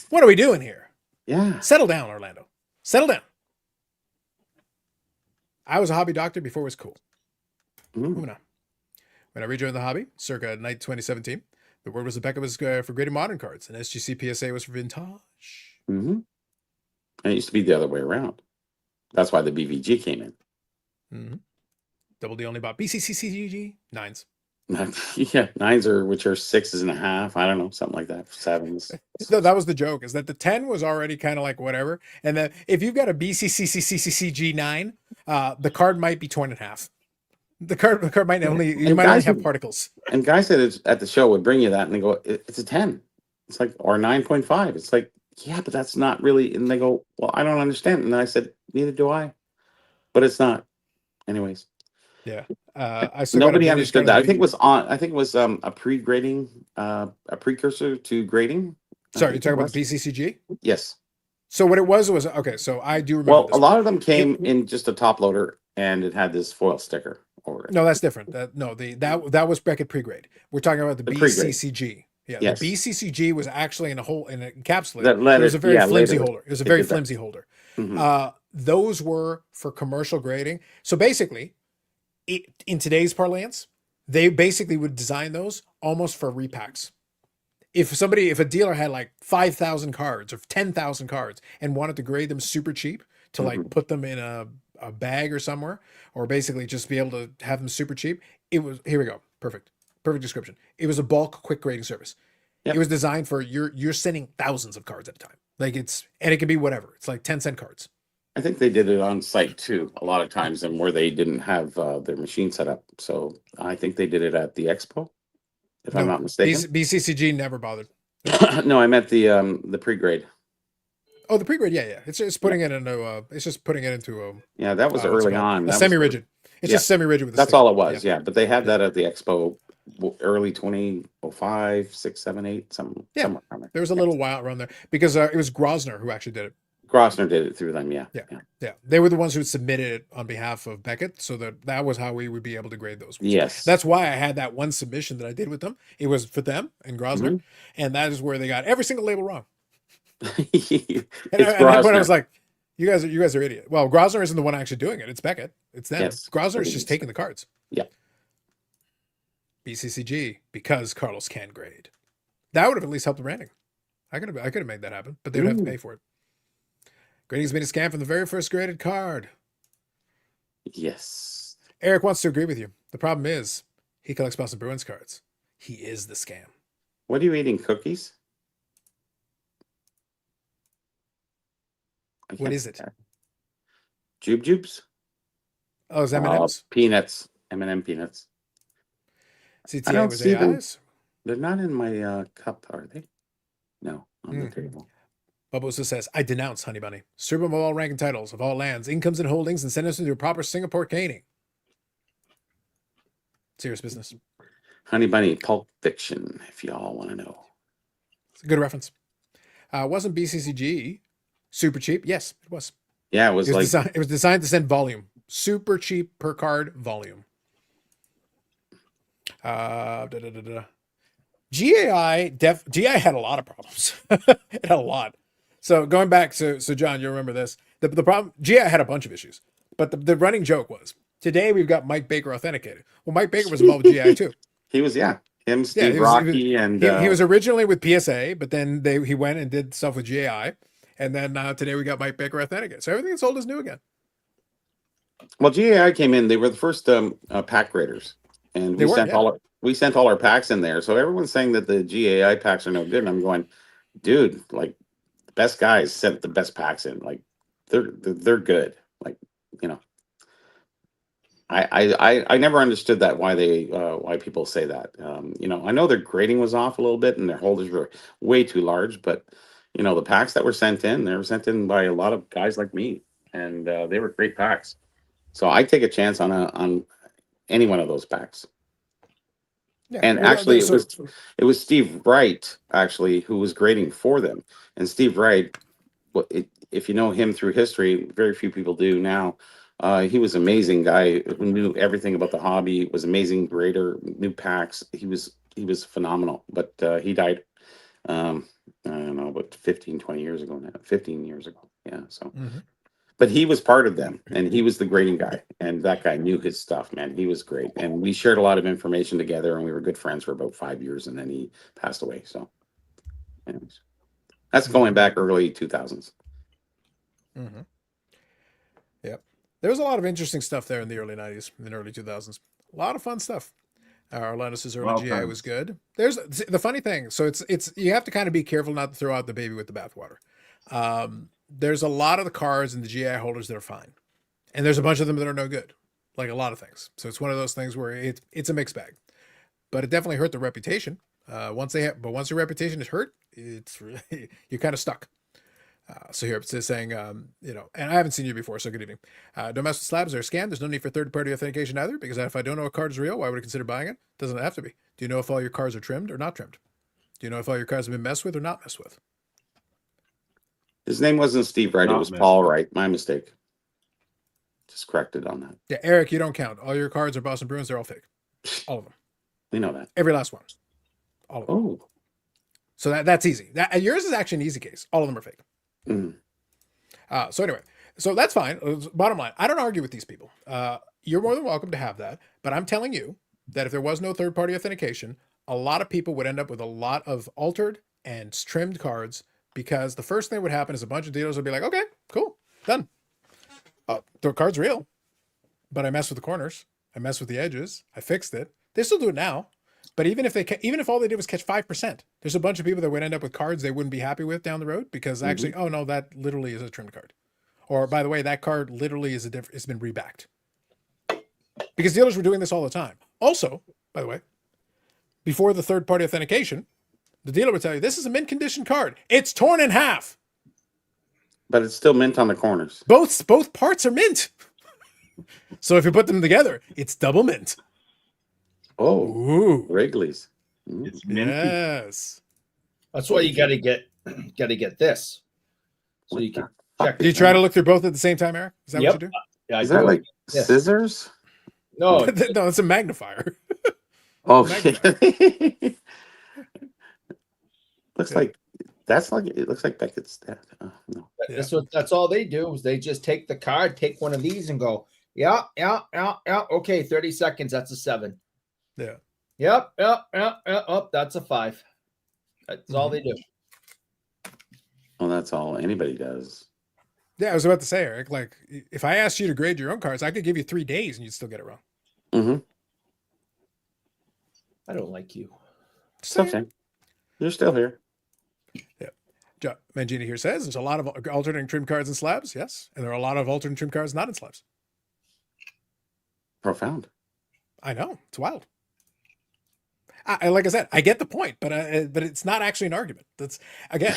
What are we doing here? Yeah. Settle down, Orlando. Settle down. I was a hobby doctor before it was cool. Moving on. When I rejoined the hobby, circa night 2017, the word was that Beckett was for graded modern cards, and SGC PSA was for vintage. And it used to be the other way around. That's why the BVG came in. Double D only bought BCCCG 9s. Yeah, 9s which are 6.5. I don't know, something like that. 7s. So that was the joke, is that the 10 was already kind of like whatever, and then if you've got a BCCCCG 9, the card might be torn in half. The card might only have particles. And guys at the show would bring you that, and they go, "It's a 10." It's like, or 9.5. It's like, yeah, but that's not really. And they go, "Well, I don't understand." And I said, "Neither do I." But it's not. Anyways. Yeah. Nobody understood that. I think it was a pre-grading, a precursor to grading. Sorry, you're talking about the BCCG? Yes. So what it was okay. So I do remember. Well, a lot of them came in just a top loader, and it had this foil sticker over it. No, that's different. That was Beckett pre-grade. We're talking about the BCCG. Yeah, yes. The BCCG was actually in a encapsulator. It was a very flimsy holder. It was a very flimsy holder. Those were for commercial grading. So basically, in today's parlance, they basically would design those almost for repacks. If a dealer had like 5,000 cards or 10,000 cards and wanted to grade them super cheap to like put them in a bag or somewhere, or basically just be able to have them super cheap, it was, here we go. Perfect description. It was a bulk quick grading service. It was designed for you're sending thousands of cards at a time. Like and it can be whatever. It's like 10-cent cards. I think they did it on site too, a lot of times, and where they didn't have their machine set up. So I think they did it at the expo, if I'm not mistaken. BCCG never bothered. No, I meant the pre-grade. Oh, the pre-grade, yeah. It's just putting it into yeah, that was early on. A semi-rigid. It's just semi-rigid with. That's all it was. Yeah, but they had that at the expo, early 2005, 6, 7, 8, somewhere around there. There was a little while around there because it was Grosner who actually did it. Grosner did it through them, yeah. They were the ones who submitted it on behalf of Beckett, so that was how we would be able to grade those ones. Yes. That's why I had that one submission that I did with them. It was for them and Grosner, and that is where they got every single label wrong. and I was like, you guys are idiot. Well, Grosner isn't the one actually doing it. It's Beckett. It's them. Yes, Grosner is just taking the cards. Yeah. BCCG, because Carlos can grade. That would have at least helped the branding. I could have made that happen, but they would have to pay for it. Grading's been a scam from the very first graded card. Yes. Eric wants to agree with you. The problem is he collects Boston Bruins cards. He is the scam. What are you eating? Cookies? What is it? Jubes? Oh, is M&M's? Peanuts. M&M peanuts. CTA was AIs? They're not in my cup, are they? No, on the table. Bubbles says, I denounce Honey Bunny. Strip them of all rank and titles, of all lands, incomes, and holdings, and send us into a proper Singapore caning. Serious business. Honey Bunny, Pulp Fiction, if y'all want to know. It's a good reference. Wasn't BCCG super cheap? Yes, it was. Yeah, it was like it was designed to send volume. Super cheap per card volume. GAI had a lot of problems. It had a lot. So going back, so John, you remember this. The problem, GAI had a bunch of issues, but the running joke was today we've got Mike Baker authenticated. Well, Mike Baker was involved with GAI too. he was, him, Steve he Rocky, and he was originally with PSA, but then he went and did stuff with GAI, and then today we got Mike Baker authenticated. So everything sold is new again. Well, GAI came in. They were the first pack graders, and we sent all our packs in there. So everyone's saying that the GAI packs are no good, and I'm going, dude, like the best guys sent the best packs in. Like they're good. Like, you know, I never understood that why people say that. You know, I know their grading was off a little bit and their holders were way too large, but you know, the packs that were sent in, they were sent in by a lot of guys like me, and they were great packs. So I take a chance on any one of those packs. Yeah, and actually, it was Steve Wright actually who was grading for them. And Steve Wright, if you know him through history, very few people do now. He was an amazing guy who knew everything about the hobby. Was amazing grader, new packs. He was phenomenal. But he died. I don't know, about 20 years ago now. 15 years ago, yeah. So. Mm-hmm. But he was part of them, and he was the grading guy, and that guy knew his stuff, man. He was great, and we shared a lot of information together, and we were good friends for about 5 years, and then he passed away. So, anyways, that's going back early 2000s. Mm-hmm. Yep, there was a lot of interesting stuff there in the early 90s, in the early 2000s. A lot of fun stuff. Orlando's early GI was good. There's the funny thing. So it's you have to kind of be careful not to throw out the baby with the bathwater. There's a lot of the cards in the GI holders that are fine, and there's a bunch of them that are no good, like a lot of things. So it's one of those things where it's a mixed bag, but it definitely hurt the reputation. Once your reputation is hurt, it's really, you're kind of stuck. So here it's saying, you know, and I haven't seen you before, so good evening. Don't mess with slabs, they're a scam. There's no need for third-party authentication either, because if I don't know a card is real, why would I consider buying it? Doesn't have to be. Do you know if all your cards are trimmed or not trimmed? Do you know if all your cards have been messed with or not messed with? His name wasn't Steve Wright. It was Paul Wright. My mistake. Just corrected on that. Yeah, Eric, you don't count. All your cards are Boston Bruins. They're all fake. All of them. We know that. Every last one. All of them. Oh. So that's easy. Yours is actually an easy case. All of them are fake. Mm. So anyway, so that's fine. Bottom line, I don't argue with these people. You're more than welcome to have that. But I'm telling you that if there was no third-party authentication, a lot of people would end up with a lot of altered and trimmed cards, because the first thing that would happen is a bunch of dealers would be like, okay, cool, done. The card's real, but I messed with the corners. I messed with the edges. I fixed it. They still do it now. But even if all they did was catch 5%, there's a bunch of people that would end up with cards they wouldn't be happy with down the road, because actually, oh no, that literally is a trimmed card. Or by the way, that card literally is it's been rebacked. Because dealers were doing this all the time. Also, by the way, before the third-party authentication, the dealer would tell you, this is a mint condition card. It's torn in half. But it's still mint on the corners. Both parts are mint. So if you put them together, it's double mint. Oh, ooh, Wrigley's. It's minty. Yes. That's why you got to get this. So you can check. Do you try to look through both at the same time, Eric? Is that what you do? Yeah, is that like scissors? No, no, it's a magnifier. Oh, looks like it looks like Beckett's dad. No. That's all they do is they just take the card, take one of these, and go, yeah. Okay, 30 seconds. That's a 7. Yeah. Yep. Oh, that's a 5. That's all they do. Well, that's all anybody does. Yeah, I was about to say, Eric, like, if I asked you to grade your own cards, I could give you 3 days and you'd still get it wrong. Mm-hmm. I don't like you. Okay. You're still here. Yeah. Mangini here says there's a lot of alternating trim cards and slabs. Yes. And there are a lot of alternating trim cards not in slabs. Profound. I know. It's wild. Like I said, I get the point, but it's not actually an argument. That's, again.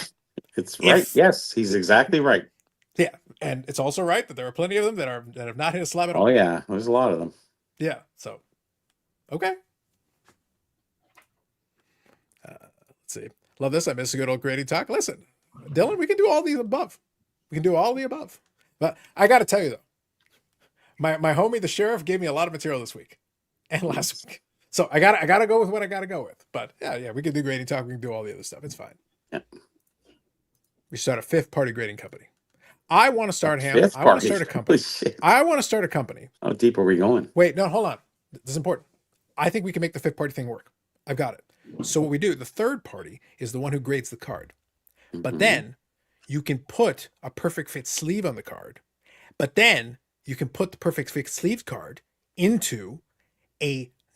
It's right. Yes, he's exactly right. Yeah. And it's also right that there are plenty of them that have not hit a slab at all. Oh, yeah. There's a lot of them. Yeah. So, okay. Let's see. Love this. I miss a good old grading talk. Listen, Dylan, we can do all the above. We can do all the above. But I got to tell you, though, my homie, the sheriff, gave me a lot of material this week and last week. So I gotta go with what I gotta go with. But yeah, we can do grading talk. We can do all the other stuff. It's fine. Yeah. We start a 5th party grading company. I want to start I want to start a company. I want to start a company. How deep are we going? Wait, no, hold on. This is important. I think we can make the 5th party thing work. I've got it. So what we do, the 3rd party is the one who grades the card. But then you can put a perfect fit sleeve on the card. But then you can put the perfect fit sleeve card into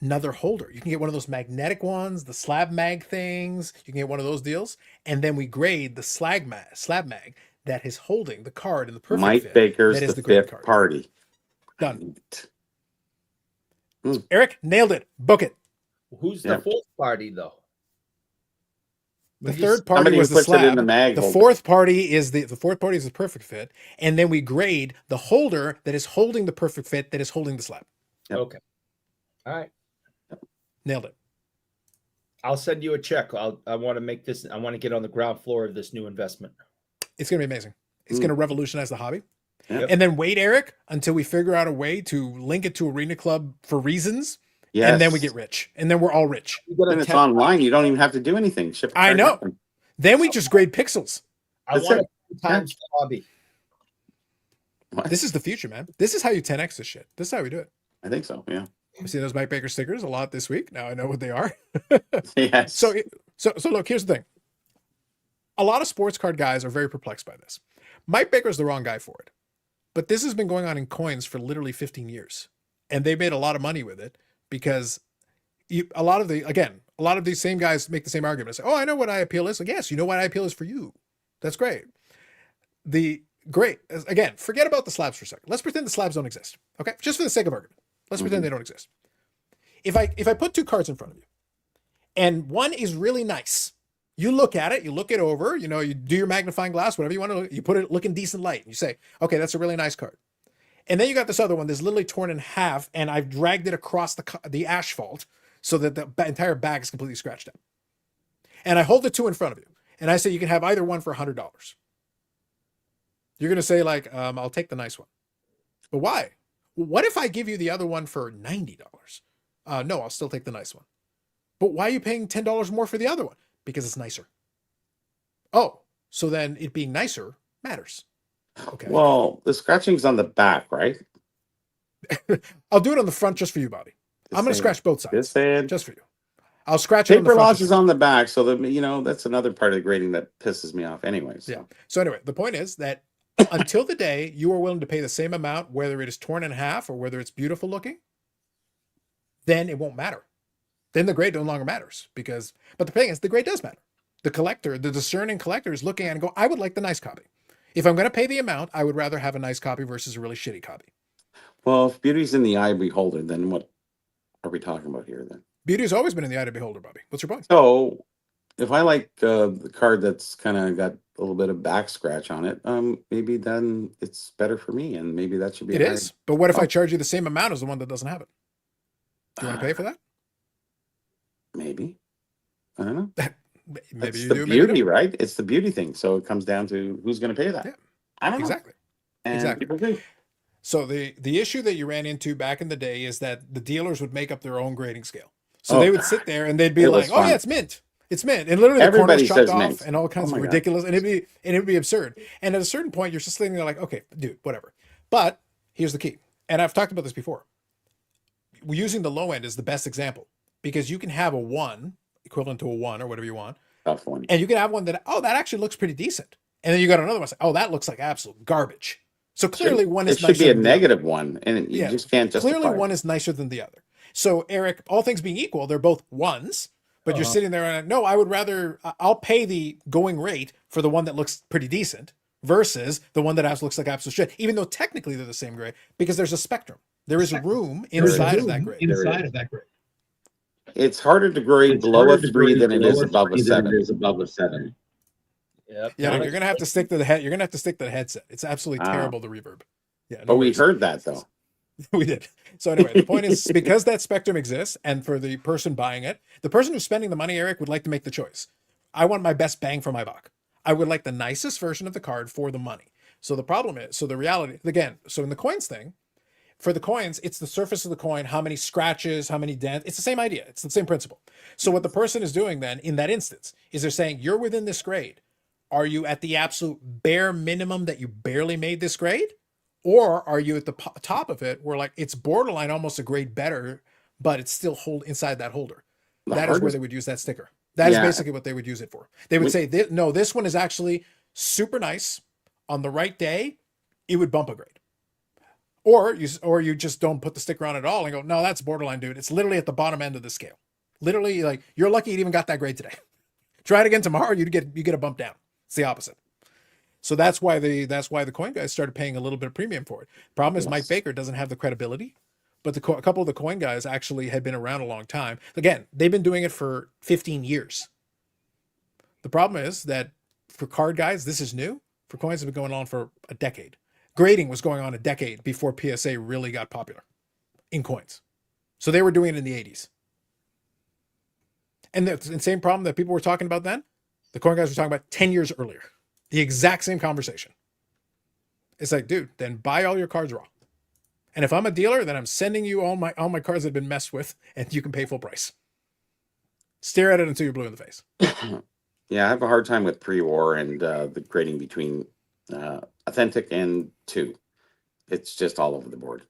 another holder. You can get one of those magnetic ones, the slab mag things. You can get one of those deals. And then we grade the slab mag that is holding the card in the perfect Mike fit. Baker's That is the graded 5th card. party. Done. Eric, nailed it. Book it. Who's the 4th party, though? The 3rd party was the slab. The 4th party is the 4th party is the perfect fit, and then we grade the holder that is holding the perfect fit that is holding the slab. Yep. Okay. All right. Nailed it. I'll send you a check. I want to make this. I want to get on the ground floor of this new investment. It's going to be amazing. It's going to revolutionize the hobby. Yep. And then wait, Eric, until we figure out a way to link it to Arena Club for reasons. Yes. And then we get rich. And then we're all rich. And it's online. You don't even have to do anything. I know. Then we just grade pixels. I want it times the hobby. What? This is the future, man. This is how you 10x this shit. This is how we do it. I think so. Yeah. We see those Mike Baker stickers a lot this week. Now I know what they are. Yes. So look, here's the thing. A lot of sports card guys are very perplexed by this. Mike Baker's the wrong guy for it. But this has been going on in coins for literally 15 years. And they made a lot of money with it because a lot of these same guys make the same argument. Say, oh, I know what IAPL is. Like, yes, you know what IAPL is for you. That's great. Again, forget about the slabs for a second. Let's pretend the slabs don't exist. Okay. Just for the sake of argument. Let's pretend they don't exist. If I put 2 cards in front of you and one is really nice, you look at it, you look it over, you do your magnifying glass, whatever you want to look, you put it look in decent light and you say, okay, that's a really nice card. And then you got this other one that's literally torn in half and I've dragged it across the asphalt so that the entire bag is completely scratched up. And I hold the 2 in front of you and I say, you can have either one for $100. You're going to say like, I'll take the nice one. But why? What if I give you the other one for $90? No, I'll still take the nice one. But why are you paying $10 more for the other one? Because it's nicer. Oh, so then it being nicer matters. Okay. Well, the scratching's on the back, right? I'll do it on the front just for you, Bobby. I'm going to scratch both sides. Just for you. I'll scratch it on the front. Paper loss is on the back, so that that's another part of the grading that pisses me off anyways. Yeah. So anyway, the point is that until the day you are willing to pay the same amount, whether it is torn in half or whether it's beautiful looking, then it won't matter. Then the grade no longer matters but the thing is, the grade does matter. The collector, the discerning collector is looking at it and go, I would like the nice copy. If I'm going to pay the amount, I would rather have a nice copy versus a really shitty copy. Well, if beauty's in the eye of the beholder, then what are we talking about here then? Beauty has always been in the eye of the beholder, Bobby. What's your point? So if I like the card that's kind of got a little bit of back scratch on it, maybe then it's better for me, and maybe that should be. It is. But what if I charge you the same amount as the one that doesn't have it? Do you want to pay for that? Maybe. I don't know. Maybe it's you the do. Beauty, right? It's the beauty thing. So it comes down to who's going to pay that. Yeah. I don't know. Exactly. And exactly. people do. So the issue that you ran into back in the day is that the dealers would make up their own grading scale. So they would sit there and they'd be like, "Oh yeah, it's mint. It's mint." And literally the corners chopped off mint. And all kinds of ridiculous. And it'd be absurd. And at a certain point, you're just sitting there like, "Okay, dude, whatever." But here's the key. And I've talked about this before. Using the low end is the best example because you can have a 1 equivalent to a 1 or whatever you want. Tough one. And you can have one that actually looks pretty decent. And then you got another one say, "Oh, that looks like absolute garbage." So clearly one is nicer. It should be a negative one, and you just can't justify. Clearly one is nicer than the other. So Eric, all things being equal, they're both 1s, but you're sitting there and no, I'll pay the going rate for the one that looks pretty decent versus the one that looks like absolute shit, even though technically they're the same grade because there's a spectrum. There is a room inside of that grade. It's harder to grade below a 3 than it is above a 7. Yep. Yeah, you're gonna have to stick to the head. You're gonna have to stick to the headset. It's absolutely terrible, the reverb. Yeah, but we heard that though. We did. So anyway, the point is because that spectrum exists, and for the person buying it, the person who's spending the money, Eric, would like to make the choice. I want my best bang for my buck. I would like the nicest version of the card for the money. So the problem is, so the reality, again, so in the coins thing, for the coins, it's the surface of the coin, how many scratches, how many dents. It's the same idea. It's the same principle. So what the person is doing then in that instance is they're saying, you're within this grade. Are you at the absolute bare minimum that you barely made this grade? Or are you at the top of it where like it's borderline almost a grade better, but it's still hold inside that holder? That is where they would use that sticker. That is basically what they would use it for. They would say, no, this one is actually super nice. On the right day, it would bump a grade. Or you just don't put the sticker on at all and go, no, that's borderline, dude. It's literally at the bottom end of the scale. Literally, like, you're lucky it even got that grade today. Try it again tomorrow, you get a bump down. It's the opposite. So that's why the coin guys started paying a little bit of premium for it. Problem is, Mike Baker doesn't have the credibility, but a couple of the coin guys actually had been around a long time. Again, they've been doing it for 15 years. The problem is that for card guys, this is new. For coins, have been going on for a decade. Grading was going on a decade before PSA really got popular in coins. So they were doing it in the 80s. And the same problem that people were talking about then, the coin guys were talking about 10 years earlier. The exact same conversation. It's like, dude, then buy all your cards raw. And if I'm a dealer, then I'm sending you all my cards that have been messed with, and you can pay full price. Stare at it until you're blue in the face. Yeah, I have a hard time with pre-war and the grading between authentic and 2. It's just all over the board.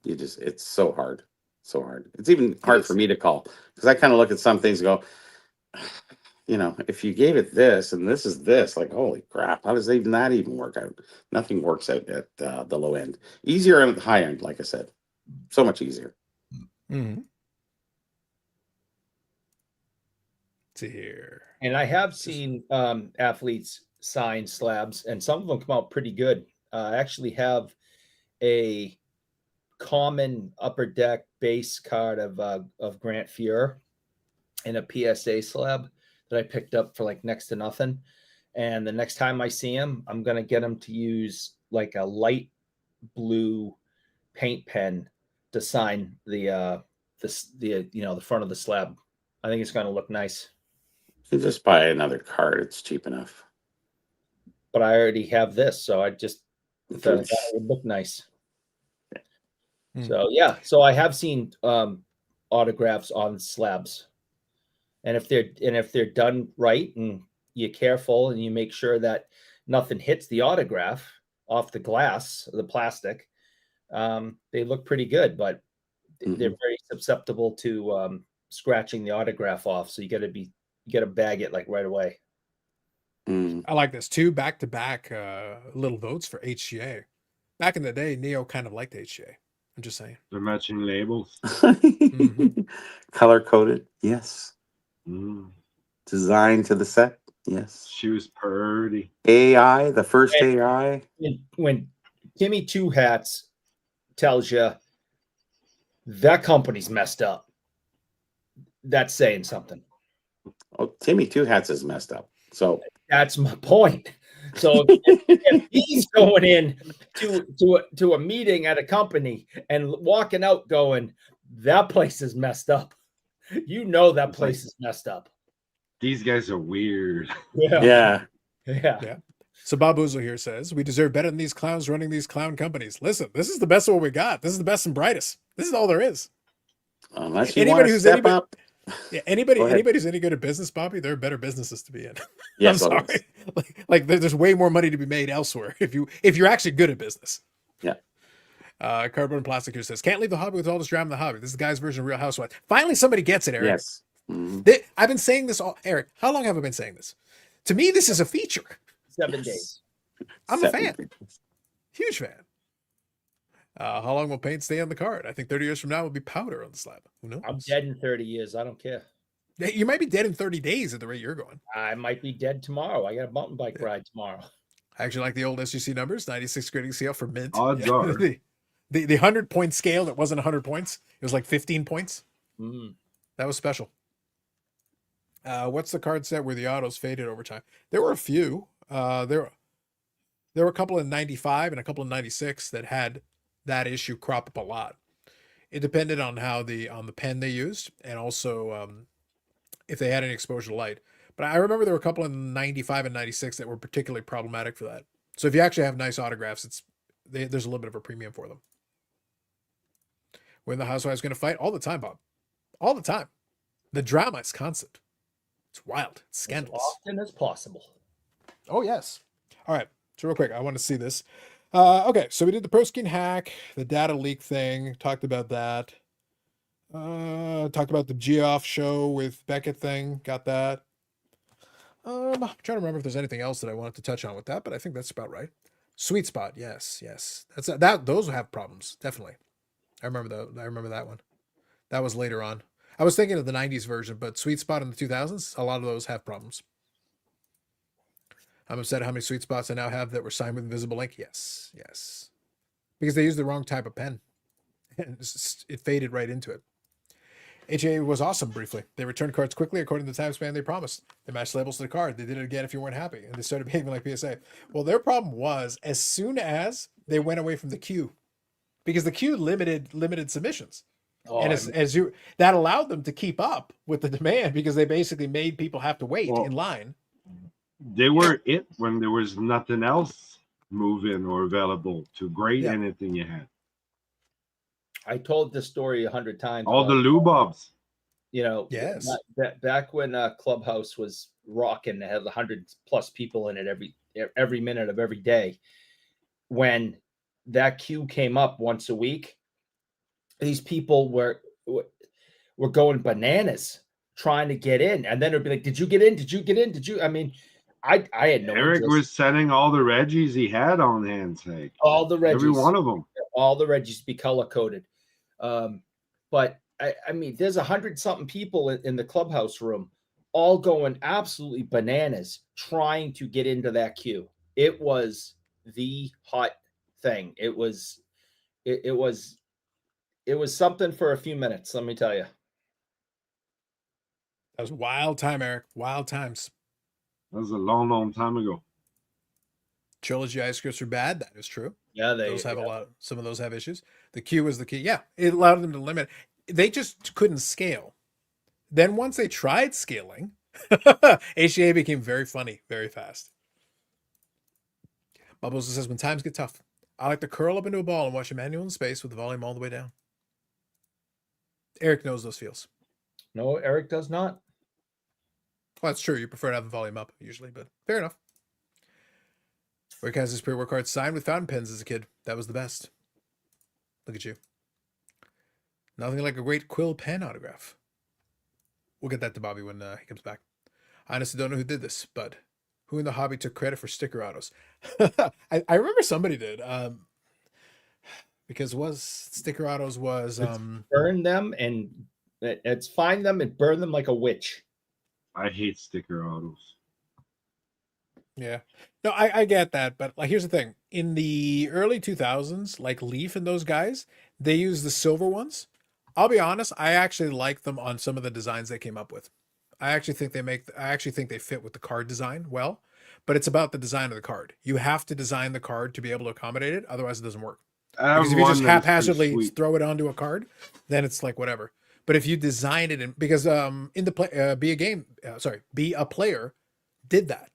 It's so hard. So hard. It's even hard for me to call because I kind of look at some things and go, if you gave it this and this is this, like, holy crap, how does that even work out? Nothing works out at the low end. Easier at the high end, like I said. So much easier. Mm-hmm. Let's see here. And I have seen athletes sign slabs, and some of them come out pretty good. I actually have a common upper deck base card of Grant Fuhr and a PSA slab that I picked up for like next to nothing. And the next time I see him, I'm gonna get him to use like a light blue paint pen to sign the front of the slab. I think it's gonna look nice. You just buy another card; it's cheap enough. But I already have this, so I just thought it would look nice. So yeah, so I have seen autographs on slabs, and if they're done right and you're careful and you make sure that nothing hits the autograph off the glass, the plastic, they look pretty good. But they're very susceptible to scratching the autograph off. So you got to bag it like right away. I like this. 2 back-to-back little votes for HGA. Back in the day, Neo kind of liked HGA. I'm just saying. They're matching labels. Color coded, yes. Mm. Designed to the set, yes. She was pretty. AI, the first AI. When Timmy Two Hats tells you that company's messed up, that's saying something. Oh, Timmy Two Hats is messed up. So that's my point. So if he's going in to a meeting at a company and walking out going, that place is messed up. That place is messed up. These guys are weird. Yeah. So Bob Boozle here says, we deserve better than these clowns running these clown companies. Listen, this is the best of what we got. This is the best and brightest. This is all there is. Unless you want to step up. Yeah, anybody who's any good at business, Bobby, there are better businesses to be in. Yes, I'm sorry. Like there's way more money to be made elsewhere if you're actually good at business. Yeah. Cardboard and Plastic here says, can't leave the hobby with all this drama in the hobby. This is the guy's version of Real Housewives. Finally, somebody gets it, Eric. Yes. I've been saying this Eric, how long have I been saying this? To me, this is a feature. 7 days. I'm a fan. Huge fan. How long will paint stay on the card? I think 30 years from now will be powder on the slab. Who knows? I'm dead in 30 years. I don't care. You might be dead in 30 days at the rate you're going. I might be dead tomorrow. I got a mountain bike ride tomorrow. I actually like the old SGC numbers, 96 grading scale for mint. Odds are. The 100-point scale that wasn't 100 points. It was like 15 points. That was special. What's the card set where the autos faded over time? There were a few. There were a couple in 95 and a couple in 96 that had that issue crop up a lot. It depended on how on the pen they used and also if they had any exposure to light. But I remember there were a couple in 95 and 96 that were particularly problematic for that. So if you actually have nice autographs, there's a little bit of a premium for them. When the Housewives going to fight? All the time, Bob. All the time. The drama is constant. It's wild. It's scandalous. As often as possible. Oh, yes. All right. So real quick, I want to see this. Okay, so we did the Prostein hack, the data leak thing. Talked about that. Talked about the Geoff show with Beckett thing. Got that. I'm trying to remember if there's anything else that I wanted to touch on with that, but I think that's about right. Sweet Spot, yes. Those have problems, definitely. I remember that one. That was later on. I was thinking of the 90s version, but Sweet Spot in the 2000s, a lot of those have problems. I'm upset at how many Sweet Spots I now have that were signed with invisible ink. Yes. Because they used the wrong type of pen. And it faded right into it. HA was awesome briefly. They returned cards quickly according to the time span they promised. They matched labels to the card. They did it again if you weren't happy. And they started behaving like PSA. Well, their problem was as soon as they went away from the queue, because the queue limited submissions. And that allowed them to keep up with the demand because they basically made people have to wait in line. They were it when there was nothing else moving or available to grade anything you had. I told this story 100 times. All the lubobs. You know, yes. Back when Clubhouse was rocking, it had 100+ people in it every minute of every day. When that queue came up once a week, these people were going bananas trying to get in, and then it'd be like, "Did you get in? Did you get in? Did you?" I mean, I had no. Eric was sending all the Reggies he had on hand. Say all the Reggies, every one of them, all the Reggies be color coded. But I mean, there's 100-something people in the Clubhouse room, all going absolutely bananas trying to get into that queue. It was the hot thing. It was something for a few minutes, let me tell you. That was a wild time, Eric. Wild times. That was a long, long time ago. Trilogy ice scripts are bad. That is true. Yeah, those have a lot. Some of those have issues. The queue was the key. Yeah, it allowed them to limit. They just couldn't scale. Then once they tried scaling, HCA became very funny very fast. Bubbles says, when times get tough, I like to curl up into a ball and watch a manual in space with the volume all the way down. Eric knows those feels. No, Eric does not. Well, that's true. You prefer to have the volume up usually, but fair enough. Rick has his pre-work card signed with fountain pens as a kid. That was the best. Look at you. Nothing like a great quill pen autograph. We'll get that to Bobby when he comes back. I honestly don't know who did this, but who in the hobby took credit for sticker autos? I remember somebody did. Because sticker autos was burn them and it's find them and burn them like a witch. I hate sticker autos. Yeah. No, I get that, but like here's the thing. In the early 2000s, like Leaf and those guys, they used the silver ones. I'll be honest, I actually like them on some of the designs they came up with. I actually think they fit with the card design well, but it's about the design of the card. You have to design the card to be able to accommodate it, otherwise it doesn't work. Because if you just haphazardly throw it onto a card, then it's like whatever. But if you design it because in the play, Be a Player did that.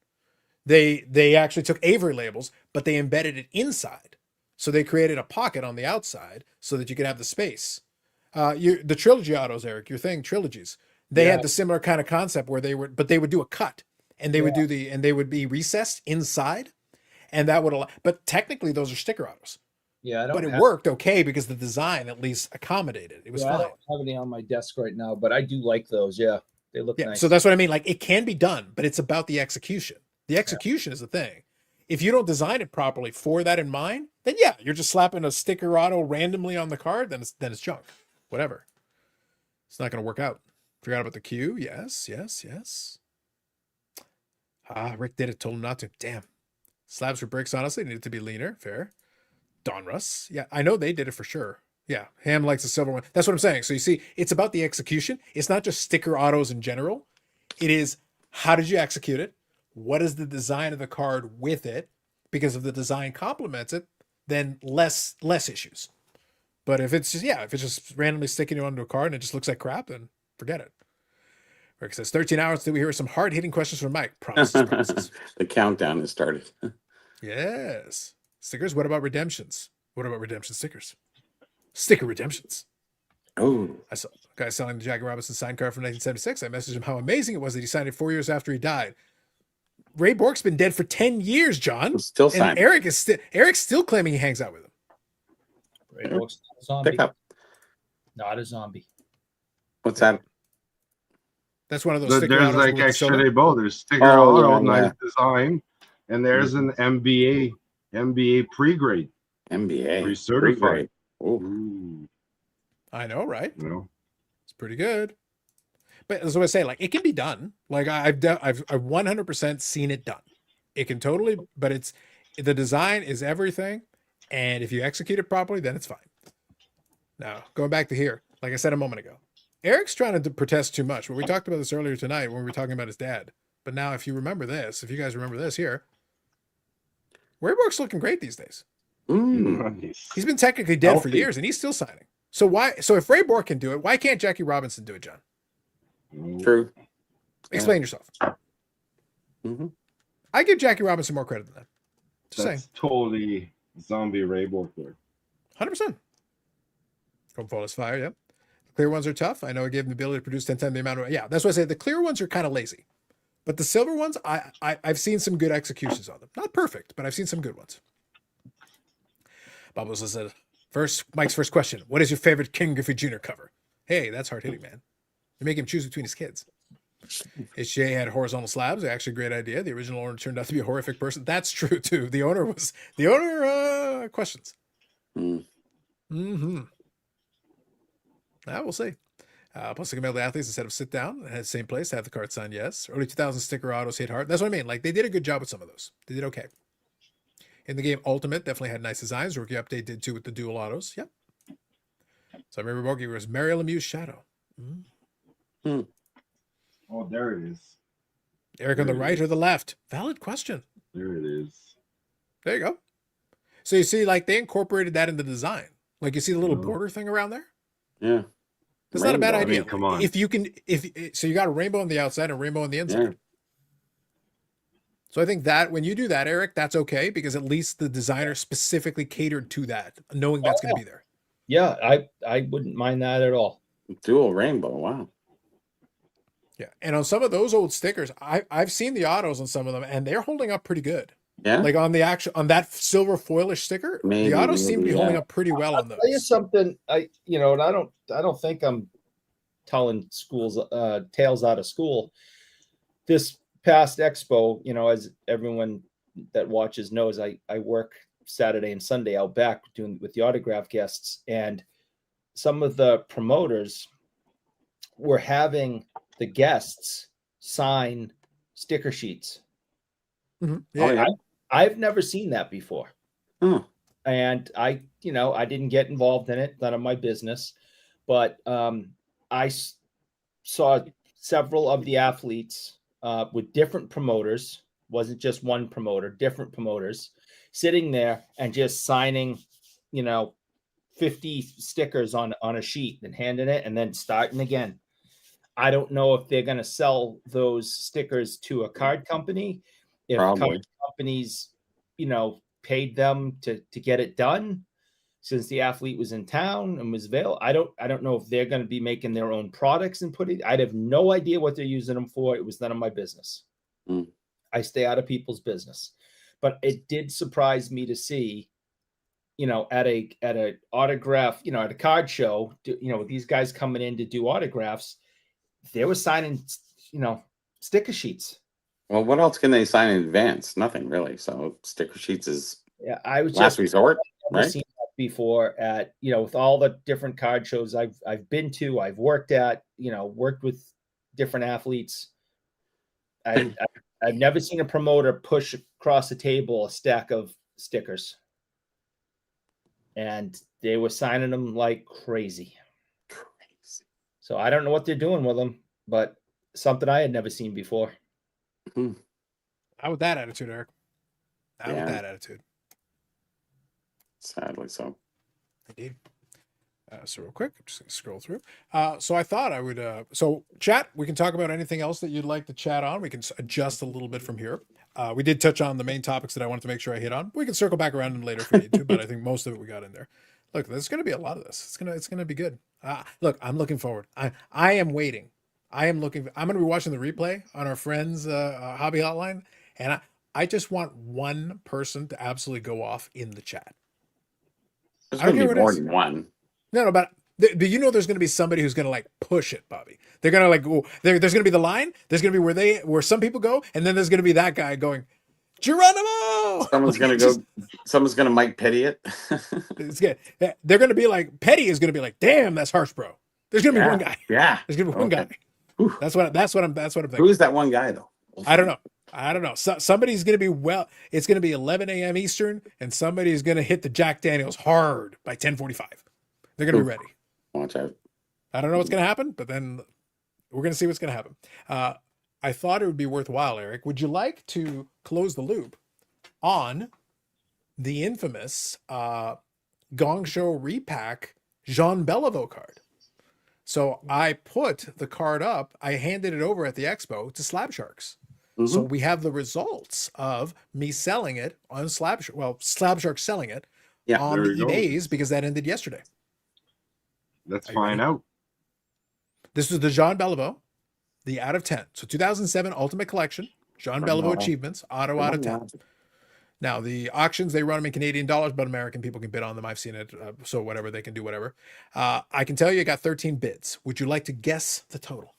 They actually took Avery labels, but they embedded it inside. So they created a pocket on the outside so that you could have the space. The trilogy autos, Eric, you're saying trilogies. They had the similar kind of concept where they would do a cut and they would they would be recessed inside, and that would allow. But technically, those are sticker autos. Yeah, but it worked okay because the design at least accommodated. It was fine. I don't have any on my desk right now, but I do like those. Yeah, they look nice. So that's what I mean. Like it can be done, but it's about the execution. The execution is the thing. If you don't design it properly for that in mind, then you're just slapping a sticker auto randomly on the card. Then it's junk. Whatever. It's not going to work out. Forgot about the queue. Yes. Rick did it. Told him not to. Damn. Slabs for bricks. Honestly, needed to be leaner. Fair. Don Russ. Yeah, I know they did it for sure. Yeah, Ham likes the silver one. That's what I'm saying. So you see, it's about the execution. It's not just sticker autos in general. It is how did you execute it? What is the design of the card with it? Because if the design complements it, then less issues. But if it's just randomly sticking it onto a card and it just looks like crap, then forget it. Rick says 13 hours till we hear some hard-hitting questions from Mike. Promises, promises. The countdown has started. Yes. Stickers. What about redemptions? What about redemption stickers? Sticker redemptions. Oh, I saw a guy selling the Jackie Robinson signed card from 1976. I messaged him how amazing it was that he signed it 4 years after he died. Ray Bork's been dead for 10 years, John. still And signed. Eric's still claiming he hangs out with him. Ray Bork's not a zombie. Pick up. Not a zombie. What's that? That's one of those There's sticker autos like with the silver. actually both. There's sticker Oh, auto, yeah, nice yeah. design, and there's an MBA pre-grade, MBA. pre-certified. Oh, Ooh, I know, right? you know, It's pretty good. But as I say, like it can be done. Like I've 100% seen it done. It can totally, but it's the design is everything, and if you execute it properly, then it's fine. Now going back to here, like I said a moment ago, Eric's trying to protest too much. Well, we talked about this earlier tonight when we were talking about his dad. But now, if you remember this, if you guys remember this here, Ray Bork's looking great these days. nice. He's been technically dead for Healthy. years, and he's still signing. So why? So if Ray Bork can do it, why can't Jackie Robinson do it, John? true. Explain yourself. Mm-hmm. I give Jackie Robinson more credit than that. Just saying. That's totally zombie Ray Bork there. 100%. Come fall is fire, yep. The clear ones are tough. I know it gave them the ability to produce 10 times the amount of, yeah, that's why I say the clear ones are kind of lazy. But the silver ones, I've seen some good executions on them. Not perfect, but I've seen some good ones. Bubbles says, Mike's first question, what is your favorite King Griffey Jr. cover? Hey, that's hard-hitting, man. You make him choose between his kids. HJ had horizontal slabs. Actually, a great idea. The original owner turned out to be a horrific person. That's true, too. The owner questions. Mm-hmm. Now we'll see. Plus, the male athletes, instead of sit down, had the same place, have the card signed, yes. Early 2000s sticker autos hit hard. That's what I mean. Like, they did a good job with some of those. They did okay. In the game, Ultimate definitely had nice designs. Rookie Update did too with the dual autos. Yep. So I remember Borky was Mario Lemieux's Shadow. Oh, there it is. Eric on the right or the left? Valid question. There it is. There you go. So you see, like, they incorporated that in the design. Like, you see the little border thing around there? Yeah. That's not a bad Rainbow. idea. I mean, come on. If you can, so you got a rainbow on the outside and a rainbow on the inside. Yeah. So I think that when you do that, Eric, that's okay because at least the designer specifically catered to that, knowing that's going to be there. Yeah, I wouldn't mind that at all. Dual rainbow. Wow. Yeah. And on some of those old stickers, I've seen the autos on some of them and they're holding up pretty good. Yeah. Like on that silver foilish sticker, Maybe, the autos seem to be maybe, holding yeah. up pretty well on I'll tell you those. something. And I don't think I'm telling schools tales out of school. This past expo, as everyone that watches knows, I work Saturday and Sunday out back doing with the autograph guests, and some of the promoters were having the guests sign sticker sheets. Mm-hmm. Oh, yeah. I've never seen that before. Huh. And I didn't get involved in it, none of my business, but I saw several of the athletes with different promoters, wasn't just one promoter, different promoters, sitting there and just signing, 50 stickers on a sheet and handing it and then starting again. I don't know if they're going to sell those stickers to a card company, if card companies, paid them to get it done since the athlete was in town and was available. I don't know if they're going to be making their own products and putting. I'd have no idea what they're using them for. It was none of my business. I stay out of people's business, but it did surprise me to see, at a autograph, at a card show, with these guys coming in to do autographs, they were signing, sticker sheets. Well, what else can they sign in advance? Nothing really. So sticker sheets is I was last resort, never right? seen that before at, with all the different card shows I've been to, I've worked at, worked with different athletes. I've never seen a promoter push across the table a stack of stickers. And they were signing them like crazy. So I don't know what they're doing with them, but something I had never seen before. How with that attitude, Eric? How with Yeah. that attitude? Sadly so. Indeed. So real quick, I'm just going to scroll through. So I thought I would. So chat, we can talk about anything else that you'd like to chat on. We can adjust a little bit from here. We did touch on the main topics that I wanted to make sure I hit on. We can circle back around them later if we need to, but I think most of it we got in there. Look, there's going to be a lot of this. It's gonna be good. Look, I'm looking forward. I am waiting. I'm going to be watching the replay on our friends hobby hotline, and I just want one person to absolutely go off in the chat. There's going to be more than one. No, but do you know there's going to be somebody who's going to like push it, Bobby? They're going to like go. There's going to be the line. There's going to be where some people go, and then there's going to be that guy going, Geronimo. Someone's going to go. Someone's going to Mike Petty it. It's good. They're going to be like, Petty is going to be like, damn, that's harsh, bro. There's going to be one guy. Yeah. There's going to be one guy. Whew. That's what I'm thinking. Who is that one guy though? I don't know. Somebody's going to be it's going to be 11 a.m. Eastern, and somebody's going to hit the Jack Daniels hard by 10:45. They're going to be ready. Watch out. I don't know what's going to happen, but then we're going to see what's going to happen. I thought it would be worthwhile, Eric. Would you like to close the loop on the infamous Gong Show repack Jean Beliveau card? So I put the card up. I handed it over at the expo to Slab Sharks. Mm-hmm. So we have the results of me selling it on Slab Sharks selling it on the eBays because that ended yesterday. Let's find out. This was the Jean Beliveau, the out of 10. So 2007 Ultimate Collection, Jean Beliveau Achievements, auto out of 10. Now, the auctions, they run them in Canadian dollars, but American people can bid on them. I've seen it. So whatever, they can do whatever. I can tell you I got 13 bids. Would you like to guess the total?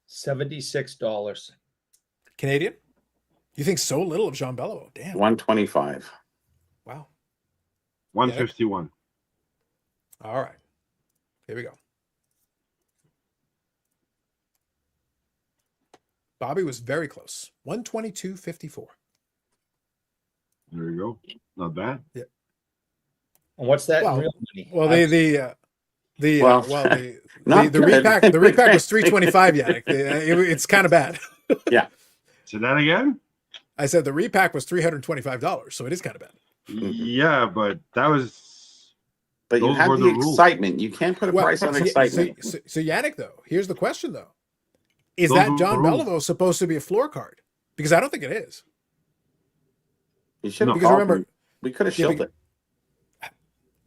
$76. Canadian? You think so little of Jean Beliveau? Damn. 125. Wow. 151. All right. Here we go. Bobby was very close. 122.54. There you go. Not bad. Yeah. And what's that well, in real money? Well, the repack was 325. Yannick. It's kind of bad. Yeah. Say that again. I said the repack was $325, so it is kind of bad. Yeah, but that was. But you have the excitement. You can't put a price on excitement. So Yannick, though, here's the question, though: is that Jean Beliveau supposed to be a floor card? Because I don't think it is. You should have. Because remember, we could have shilled it.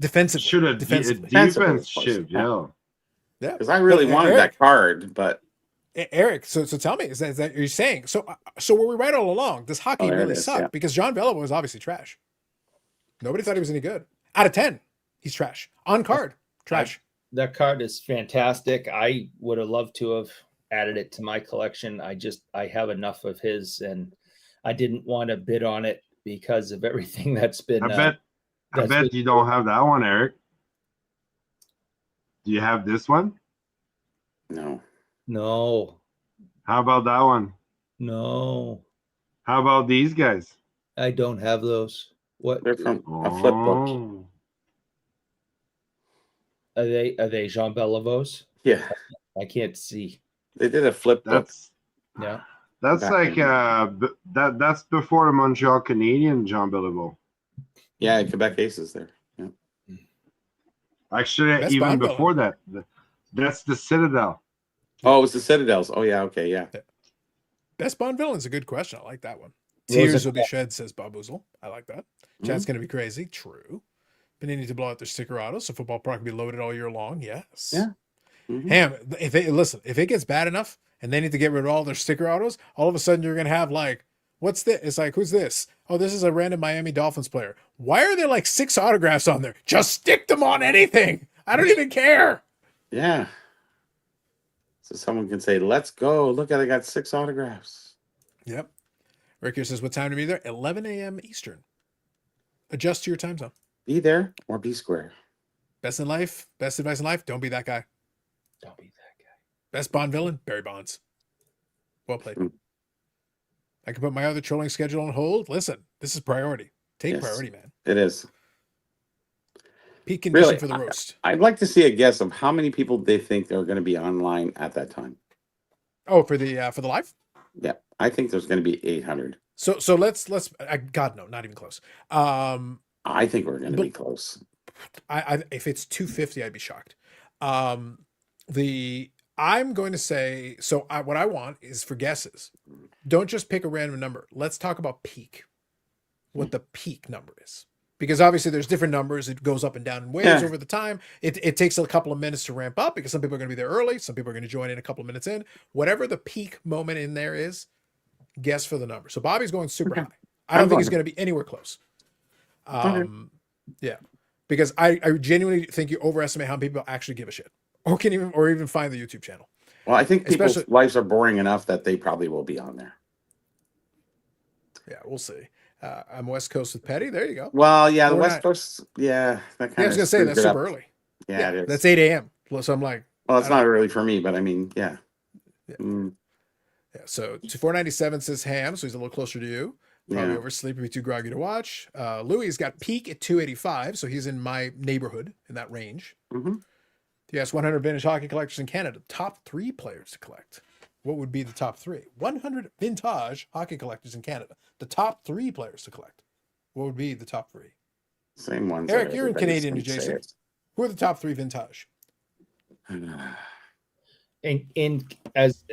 Defensively, should have defense shield. Yeah. Because I really wanted that card, but Eric. So tell me, is that you're saying? So were we right all along? Does hockey really suck? Yeah. Because Jean Beliveau was obviously trash. Nobody thought he was any good. Out of 10, he's trash. On card, trash. That card is fantastic. I would have loved to have added it to my collection. I have enough of his, and I didn't want to bid on it because of everything that's been. I bet you don't have that one, Eric. Do you have this one? No. How about that one? No. How about these guys? I don't have those. What? They're from a flip book. Are they Jean Believeau's? Yeah. I can't see. They did a flip book. Yeah. That's like that's before the Montreal Canadian Jean Beliveau. Yeah, Quebec Aces there. Yeah. Actually, that's even before that. That's the Citadel. Oh, it was the Citadels. Oh yeah, okay, yeah. Best Bond villain's a good question. I like that one. Tears will be shed, says Bob Oozle. I like that. Chat's gonna be crazy. True. Panini to blow out their sticker autos, so football product can be loaded all year long. Yes. Yeah. Ham, if it gets bad enough and they need to get rid of all their sticker autos, all of a sudden you're gonna have like, what's this? It's like, who's this? Oh, this is a random Miami Dolphins player. Why are there like 6 autographs on there? Just stick them on anything. I don't even care. Yeah. So someone can say, let's go. Look at I got 6 autographs. Yep. Rick here says, what time to be there? 11 a.m. Eastern. Adjust to your time zone. Be there or be square. Best in life, best advice in life, don't be that guy. Don't be that guy. Best Bond villain, Barry Bonds. Well played. I can put my other trolling schedule on hold. Listen, this is priority. Take priority, man. It is. Peak condition for the roast. I'd like to see a guess of how many people they think they're going to be online at that time. Oh, for the live? Yeah, I think there's going to be 800. So let's God no, not even close. I think we're going to be close. if it's 250, I'd be shocked. I'm going to say, so what I want is for guesses. Don't just pick a random number. Let's talk about peak. What the peak number is. Because obviously there's different numbers. It goes up and down in waves over the time. It takes a couple of minutes to ramp up because some people are going to be there early. Some people are going to join in a couple of minutes in. Whatever the peak moment in there is, guess for the number. So Bobby's going super high. I don't think he's going to be anywhere close. Yeah. Because I genuinely think you overestimate how many people actually give a shit. Or even find the YouTube channel. Well, I think people's lives are boring enough that they probably will be on there. Yeah, we'll see. I'm West Coast with Petty. There you go. Well, yeah, the West Coast, that kind of. I was gonna say that's super early. Yeah, it is. That's 8 a.m. So I'm like, well, it's not early for me, but I mean, yeah. Yeah. So 497 says Ham, so he's a little closer to you. Probably oversleep, be too groggy to watch. Louis got peak at 285, so he's in my neighborhood in that range. Yes, 100 vintage hockey collectors in Canada. Top 3 players to collect. What would be the top 3? 100 vintage hockey collectors in Canada. The top 3 players to collect. What would be the top 3? Same ones. Eric, you're in Canadian adjacent. Who are the top 3 vintage? In as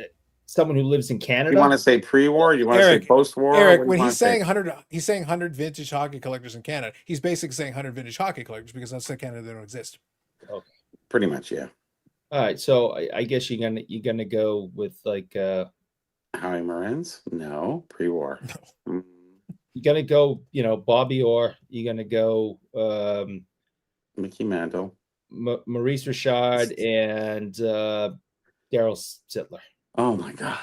someone who lives in Canada, you want to say pre-war? You want to say post-war? Eric, when he's saying 100 vintage hockey collectors in Canada, he's basically saying 100 vintage hockey collectors because outside Canada they don't exist. Okay. Pretty much, yeah. All right, so I guess you're gonna go with like Howie Morenz? No, pre-war. No. You're gonna go, Bobby Orr. You're gonna go Mickey Mantle, Maurice Richard, and Daryl Sittler. Oh my god!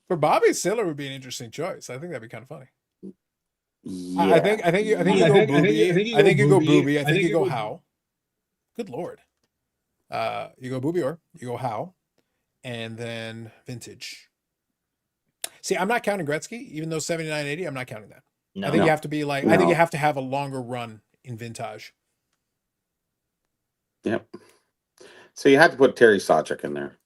For Bobby, Sittler would be an interesting choice. I think that'd be kind of funny. Yeah. I think you go Booby. I think you go Booby. I think you go Howe. Good Lord. You go Booby Orr, you go Howe, and then vintage. See, I'm not counting Gretzky, even though 79-80, I'm not counting that. No, I think you have to be like, I think you have to have a longer run in vintage. Yep. So you have to put Terry Sawchuk in there.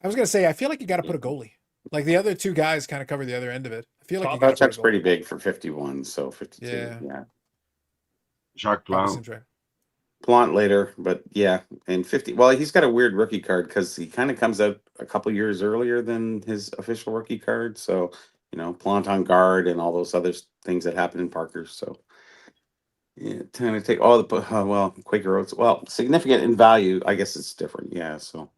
I was gonna say, I feel like you got to put a goalie. Like the other 2 guys kind of cover the other end of it. I feel like Sawchuk's pretty big for 51, so 52. Yeah. Jacques Plante. Plante later, but yeah, and 50. Well, he's got a weird rookie card because he kind of comes out a couple years earlier than his official rookie card. So, Plante on guard and all those other things that happen in Parker. So, yeah, time to take all the Quaker Oats. Well, significant in value. I guess it's different. Yeah. So,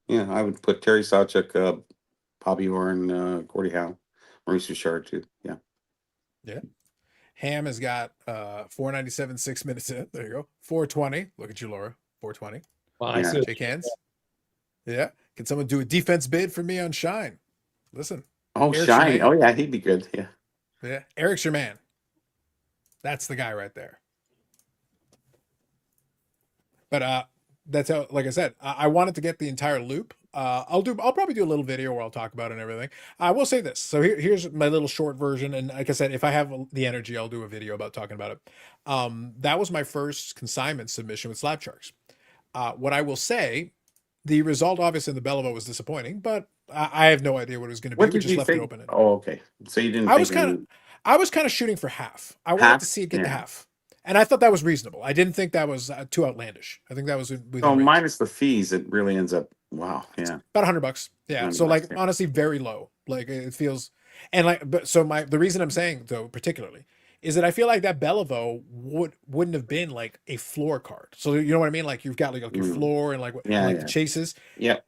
yeah, I would put Terry Sawchuk, Bobby Orr, and Gordie Howe, Maurice Richard too. Yeah. Yeah. Ham has got 497, 6 minutes in. There you go. 420. Look at you, Laura. 420. Wow, Shake hands. Yeah. Can someone do a defense bid for me on Shine? Listen. Oh, Eric Shine. Sherman. Oh, yeah. He'd be good. Yeah. Yeah. Eric's your man. That's the guy right there. But that's how, like I said, I wanted to get the entire loop. I'll probably do a little video where I'll talk about it and everything. I will say this. So here's my little short version. And like I said, if I have the energy, I'll do a video about talking about it. That was my first consignment submission with Slab Sharks. What I will say, the result obviously in the Belleville was disappointing, but I have no idea what it was going to be. We just left it open. Oh, okay. So you didn't. I was kind of shooting for half. I wanted to see it get to half. And I thought that was reasonable. I didn't think that was too outlandish. I think that was minus the fees, it really ends up yeah, about $100. Yeah, so like honestly, very low. Like it feels, and like, but so the reason I'm saying though particularly is that I feel like that Belleville wouldn't have been like a floor card. So you know what I mean? Like you've got like your floor and like the chases. Yeah.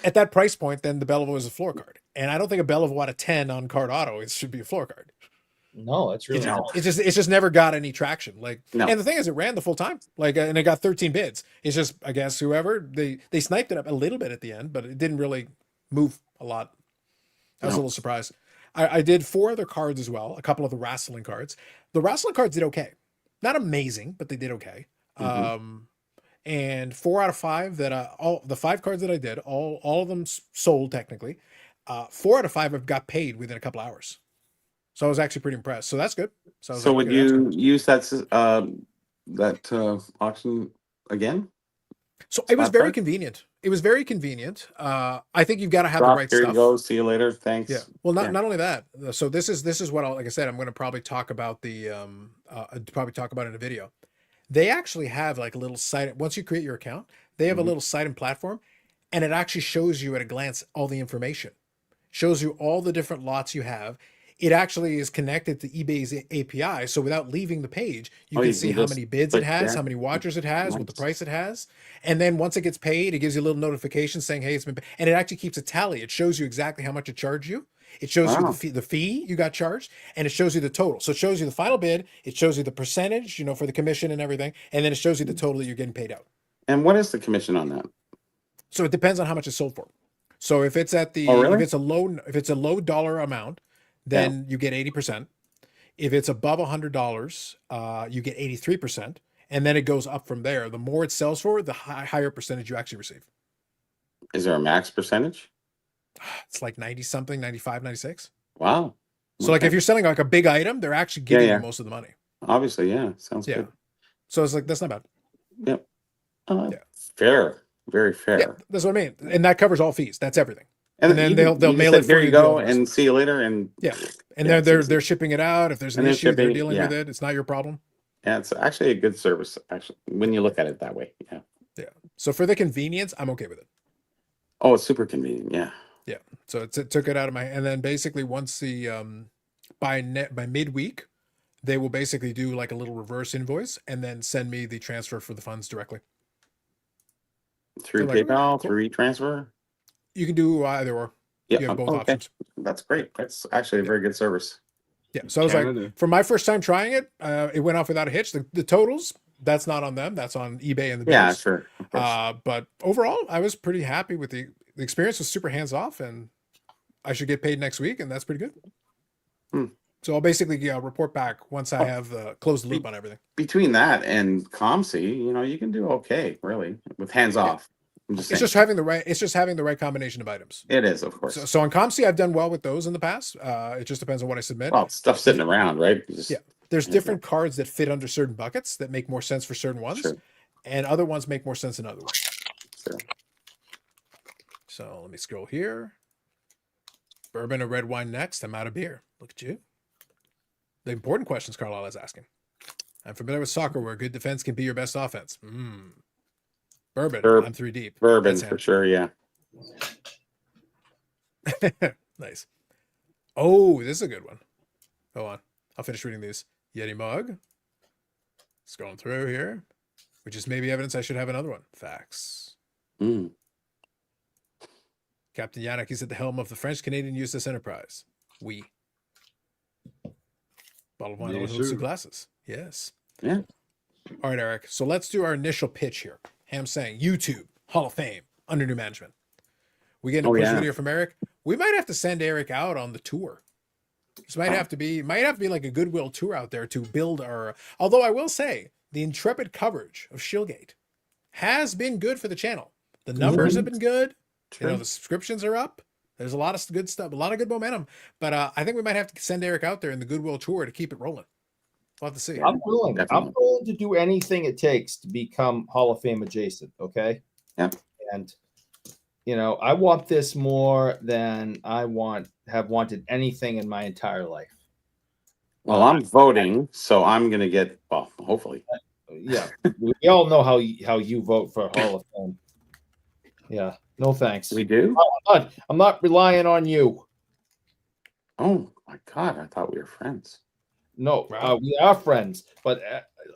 At that price point, then the Belleville is a floor card, and I don't think a Belleville out of 10 on card auto it should be a floor card. No, it's really not. It's just never got any traction. Like, and the thing is, it ran the full time. Like, and it got 13 bids. It's just, I guess, whoever they sniped it up a little bit at the end, but it didn't really move a lot. I was a little surprised. I did 4 other cards as well. A couple of the wrestling cards. The wrestling cards did okay, not amazing, but they did okay. And 4 out of 5 that all the 5 cards that I did, all of them sold technically. 4 out of 5 have got paid within a couple hours. So I was actually pretty impressed. So that's good. So would you use that auction again? So it was very convenient. It was very convenient. I think you've got to have the right stuff. Here you go. See you later. Thanks. Yeah. Well, not only that. So this is what like I said, I'm going to probably talk about the probably talk about in a video. They actually have like a little site. Once you create your account, they have a little site and platform, and it actually shows you at a glance all the information. Shows you all the different lots you have. It actually is connected to eBay's API, so without leaving the page, you can see how many bids it has, how many watchers it has, what the price it has, and then once it gets paid, it gives you a little notification saying, "Hey, it's been paid." And it actually keeps a tally. It shows you exactly how much it charged you. It shows you the fee you got charged, and it shows you the total. So it shows you the final bid, it shows you the percentage, for the commission and everything, and then it shows you the total that you're getting paid out. And what is the commission on that? So it depends on how much it's sold for. So if it's at the if it's a low dollar amount, then you get 80%. If it's above $100, you get 83%, and then it goes up from there. The more it sells for, the higher percentage you actually receive. Is there a max percentage? It's like 90 something, 95, 96. Wow. So like if you're selling like a big item, they're actually giving you most of the money. Obviously, yeah. Sounds good. So it's like, that's not bad. Yep. Fair. Very fair. Yeah, that's what I mean. And that covers all fees. That's everything. And then they'll mail it. Here you go, and see you later. And and they're shipping it out. If there's an issue, they're dealing with it. It's not your problem. Yeah, it's actually a good service. Actually, when you look at it that way, yeah. So for the convenience, I'm okay with it. Oh, it's super convenient. Yeah. Yeah. So it took it out of my, and then basically once the by midweek, they will basically do like a little reverse invoice and then send me the transfer for the funds directly. Through PayPal, through transfer. You can do either or. Yeah, you have both options. That's great. That's actually a very good service. Yeah. So I was like, for my first time trying it, it went off without a hitch. The totals, that's not on them. That's on eBay and the yeah, sure. But overall, I was pretty happy with the experience. Was super hands off, and I should get paid next week, and that's pretty good. So I'll basically report back once I have closed the loop on everything. Between that and ComC, you can do okay, really, with hands off. It's just having the right combination of items. It is, of course. So on ComC, I've done well with those in the past. It just depends on what I submit. Well, stuff sitting around, right? There's different cards that fit under certain buckets that make more sense for certain ones, and other ones make more sense than other ones. Sure. So let me scroll here. Bourbon or red wine next? I'm out of beer. Look at you. The important questions Carlisle is asking. I'm familiar with soccer where good defense can be your best offense. Bourbon. I'm 3 deep. Bourbon for sure, yeah. Nice. Oh, this is a good one. Hold on. I'll finish reading these. Yeti mug. Scrolling through here. Which is maybe evidence I should have another one. Facts. Captain Yannick is at the helm of the French-Canadian USS Enterprise. We. Bottle of wine with hoops and glasses. Yes. Yeah. All right, Eric. So let's do our initial pitch here. I'm saying YouTube, Hall of Fame, under new management. We get a push video from Eric. We might have to send Eric out on the tour. This might have to be like a goodwill tour out there to build our. Although I will say, the intrepid coverage of Shillgate has been good for the channel. The numbers have been good. The subscriptions are up. There's a lot of good stuff, a lot of good momentum. But I think we might have to send Eric out there in the goodwill tour to keep it rolling. We'll have to see. I'm willing. I'm willing to do anything it takes to become Hall of Fame adjacent. Okay. Yeah. And I want this more than I have wanted anything in my entire life. Well, I'm voting, so I'm gonna get. Well, hopefully. Yeah, we all know how you vote for Hall of Fame. Yeah. No thanks. We do. I'm not relying on you. Oh my God! I thought we were friends. No, we are friends. But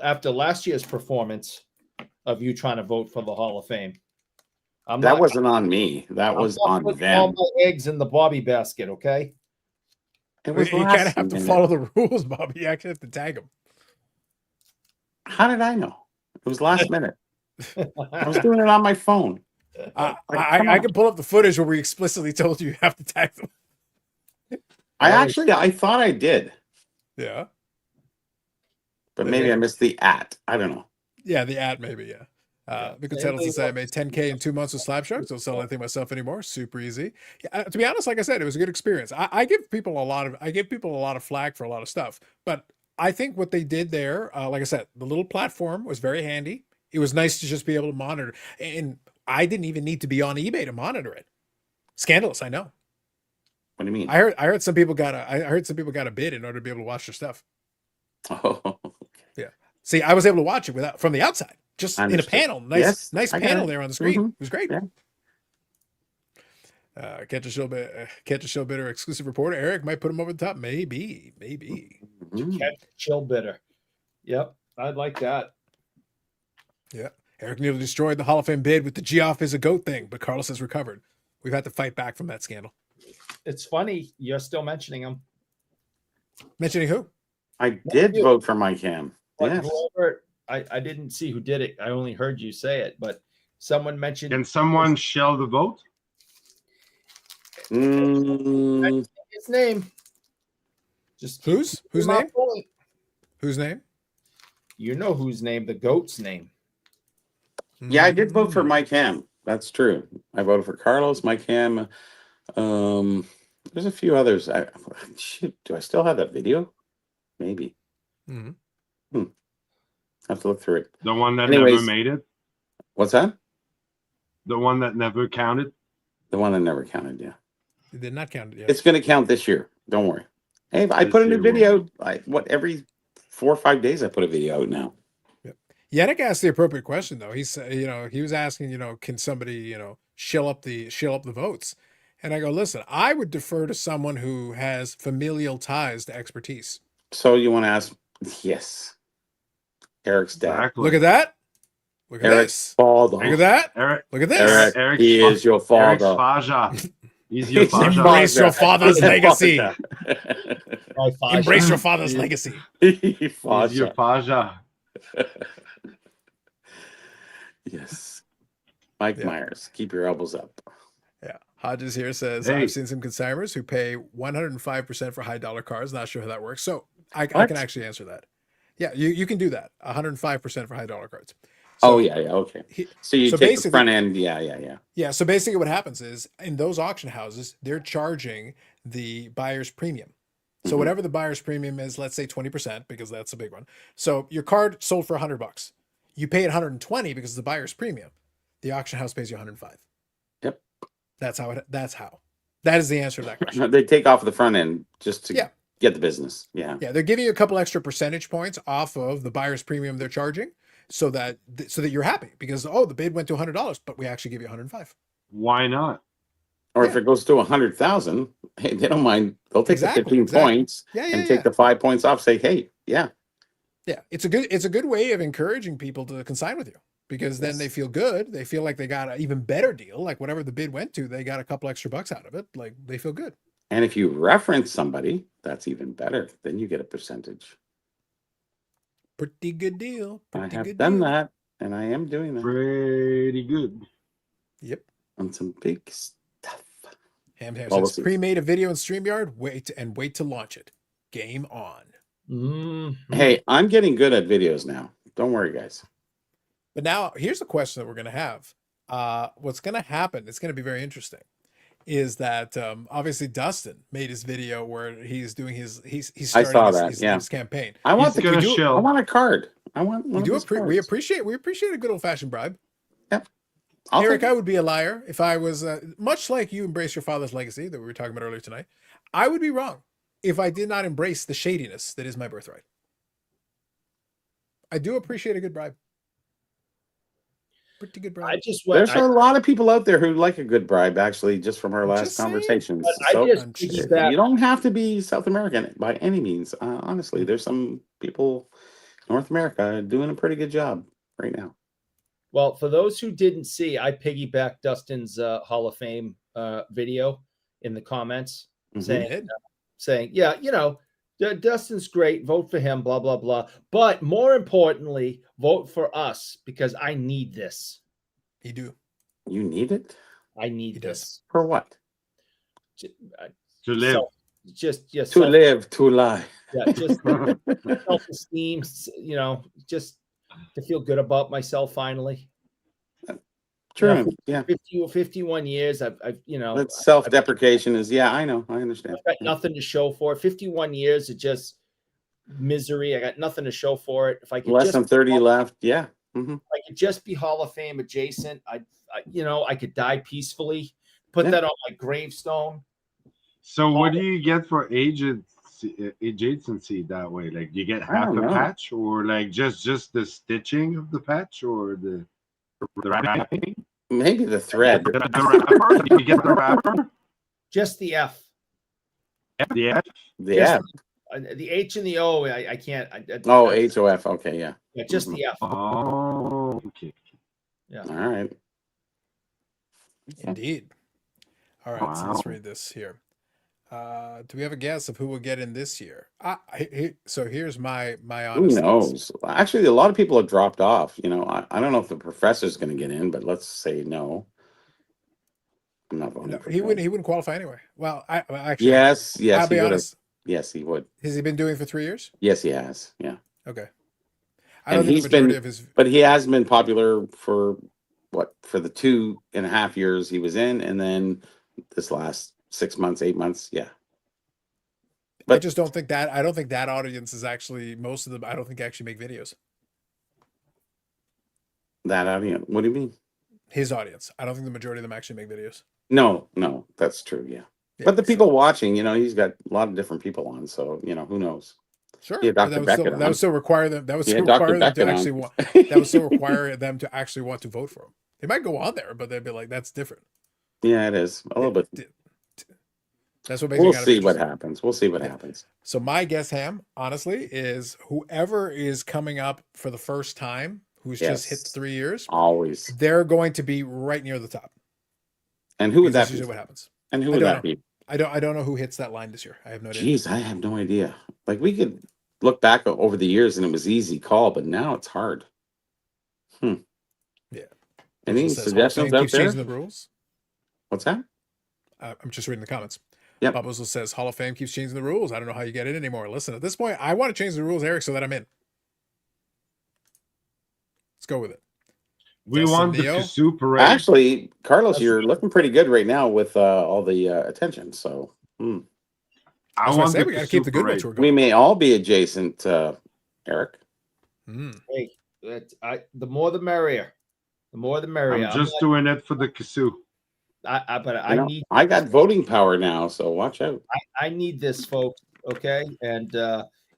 after last year's performance of you trying to vote for the Hall of Fame, that wasn't on me. That was on them. All my eggs in the Bobby basket. Okay. You kind of have to follow the rules, Bobby. You actually have to tag them. How did I know? It was last minute. I was doing it on my phone. I can pull up the footage where we explicitly told you have to tag them. I thought I did. Yeah. But maybe I missed the @ I don't know. Yeah, the @ maybe, yeah. Because Settles to say I made 10K in 2 months with Slapshark. Don't sell anything myself anymore. Super easy. Yeah, to be honest, like I said, it was a good experience. I give people a lot of flack for a lot of stuff, but I think what they did there, like I said, the little platform was very handy. It was nice to just be able to monitor, and I didn't even need to be on eBay to monitor it. Scandalous, I know. What do you mean? I heard some people got a bid in order to be able to watch their stuff. Oh. Yeah. See, I was able to watch it from the outside, just in a Understood. panel. Nice, Yes, nice I get panel it. there on the screen. Mhm. It was great. Yeah. Catch a show bitter exclusive reporter. Eric might put him over the top. Maybe. Mhm. Catch chill bitter. Yep, I'd like that. Yeah. Eric nearly destroyed the Hall of Fame bid with the G off is a goat thing, but Carlos has recovered. We've had to fight back from that scandal. It's funny you're still mentioning him. Mentioning who? I did vote for Mike Ham. But Yes. whoever, I didn't see who did it. I only heard you say it, but someone mentioned. Can someone shell the vote? Mm, His name. Just Whose my name? point. Whose name? You know whose name? The goat's name. yeah, I did vote for Mm. Mike Ham. That's true. I voted for Carlos, Mike Ham. There's a few others. Shoot, do I still have that video? Maybe. Mhm. I have to look through it. The one that Anyways. never made it? What's that? The one that never counted? The one that never counted. Yeah, It did not count it yet. it's going to count this year. Don't worry. Hey, I This put a new year video. Every 4 or 5 days I put a video out now. Yannick asked the appropriate question though. He said, he was asking, can somebody, shill up the votes? And I go, listen, I would defer to someone who has familial ties to expertise. So you want to ask? Yes. Eric's dad. Exactly. Look at that. Look at Eric's this. father. Look at that. Eric, Look at this. Eric, Eric's he is your Eric's father. Faja. He's your Faja. Embrace your father's Father. legacy. My Faja. Embrace your father's legacy. He's your Faja. Faja. Yes. Mike Yeah. Myers, keep your elbows up. Yeah. Hodges here says, Hey. I've seen some consigners who pay 105% for high dollar cars. Not sure how that works. So I What? can actually answer that. Yeah, you can do that. 105% for high dollar cards. Oh, So yeah, okay. he- So you so take the basically- front end. Yeah. Yeah, so basically what happens is in those auction houses, they're charging the buyer's premium. So Mhm. whatever the buyer's premium is, let's say 20%, because that's a big one. So your card sold for $100. You pay it 120 because of the buyer's premium. The auction house pays you 105. Yep. That's how. That is the answer to that question. They take off the front end just to Yeah. get the business. Yeah. Yeah, they're giving you a couple extra percentage points off of the buyer's premium they're charging, so that you're happy because the bid went to $100, but we actually give you 105. Why not? Or Yeah. if it goes to 100,000, hey, they don't mind. They'll take Exactly, the 15 exactly. points Yeah, and take the 5 points off. Say, hey, yeah. Yeah, it's a good way of encouraging people to consign with you because then Yes. they feel good. They feel like they got an even better deal. Like whatever the bid went to, they got a couple extra bucks out of it. Like they feel good. And if you reference somebody, that's even better. Then you get a percentage. Pretty good deal. I Pretty have good done deal. that, and I am doing that Pretty good. Yep. on some big stuff. Ham Well, says we'll see. pre-made a video in StreamYard. Wait to launch it. Game on. Mhm. Hey, I'm getting good at videos now. Don't worry, guys. But now here's a question that we're going to have. What's going to happen? It's going to be very interesting. Is that obviously Dustin made his video where he's doing he's I starting saw his, that, his, yeah. his campaign. I want He's gonna I shill. want a card. I want one We of do those we cards. appreciate a good old fashioned bribe. I'll Eric, take I would be a liar if I was much like you embrace your father's legacy that we were talking about earlier tonight. I would be wrong if I did not embrace the shadiness that is my birthright. I do appreciate a good bribe. Pretty good bribe. I just went. There's a lot of people out there who like a good bribe, actually, just from our last Just saying. conversations. But I So just I'm just- piggyback- you don't have to be South American by any means. Honestly, there's some people in North America doing a pretty good job right now. Well, for those who didn't see, I piggybacked Dustin's Hall of Fame video in the comments Mhm. saying, yeah, Dustin's great. Vote for him, blah, blah, blah. But more importantly, vote for us because I need this. You do. You need it I need He does. this. for what? To live. To live, to lie. Yeah, just self-esteem, just to feel good about myself finally. True. Yeah. 51 years. I've That self-deprecation is, yeah, I know. I understand. I've got nothing to show for it. 51 years of just misery. I got nothing to show for it. If I could Less just than 30 left. Yeah. if I could just be Hall of Fame adjacent, I could die peacefully. Put Yeah. that on my gravestone. So what do you get for agent adjacency that way? Like you get I half don't a know. patch, or like just the stitching of the patch, or the wrapping? Maybe the thread. The wrapper? You get the wrapper? Just the F. The F? The Just F. the H and the O. I can't. Oh, HOF. Okay, yeah. Yeah, just the F. Oh, okay. Yeah. All right. Indeed. All right, so let's Wow. read this here. Do we have a guess of who will get in this year? So here's my Who honest guess. knows? Actually, a lot of people have dropped off. You know, I don't know if the professor's going to get in, but let's say no. I'm not voting No, for he him. wouldn't qualify anyway. Well, actually, Yes, I'll he be would have. honest. Yes, he would. Has he been doing it for 3 years? Yes, he has. Yeah. Okay. I And don't think he's the majority been, of his. but he has been popular for what? For the 2.5 years he was in, and then this last 6 months, 8 months. Yeah. I But just don't think that. I don't think that audience is actually most of them. I don't think actually make videos. that audience, what do you mean? His audience. I don't think the majority of them actually make videos. No, that's true. Yeah. Yeah, But the so- people watching, you know, he's got a lot of different people on, so you know, who knows? Sure, Yeah, but Dr. Beckett that would still require them. That would Yeah, still Dr. require them to Beckett actually on. want. That would still require them to actually want to vote for him. They might go on there, but they'd be like, "That's different." Yeah, it is a little bit. That's what makes We'll it kind see of what interesting. happens. We'll see what Yeah. happens. So my guess, Ham, honestly, is whoever is coming up for the first time, who's just hit Yes. 3 years, Always. they're going to be right near the top. And who would Because that's that be? usually what happens. And who I would don't that know. be? I don't know who hits that line this year. I have no idea. Jeez, I have no idea. Like we could look back over the years and it was easy call, but now it's hard. Yeah. Any Also says, suggestions Hall of Fame out keeps there? changing the rules. What's that? I'm just reading the comments. Yep. Bob Wizzle says Hall of Fame keeps changing the rules. I don't know how you get in anymore. Listen, at this point, I want to change the rules, Eric, so that I'm in. Let's go with it. We Dustin want the Neo? Kazoo parade. Actually, Carlos, That's you're right. looking pretty good right now with all the attention. So I That's what I want say. the We got to keep Kazoo the good parade. ones. We're we going. may all be adjacent, Eric. Hey, the more the merrier. The more the merrier. I'm just doing it for the Kazoo. I need. I got voting power now, so watch out. I need this, folks. Okay, and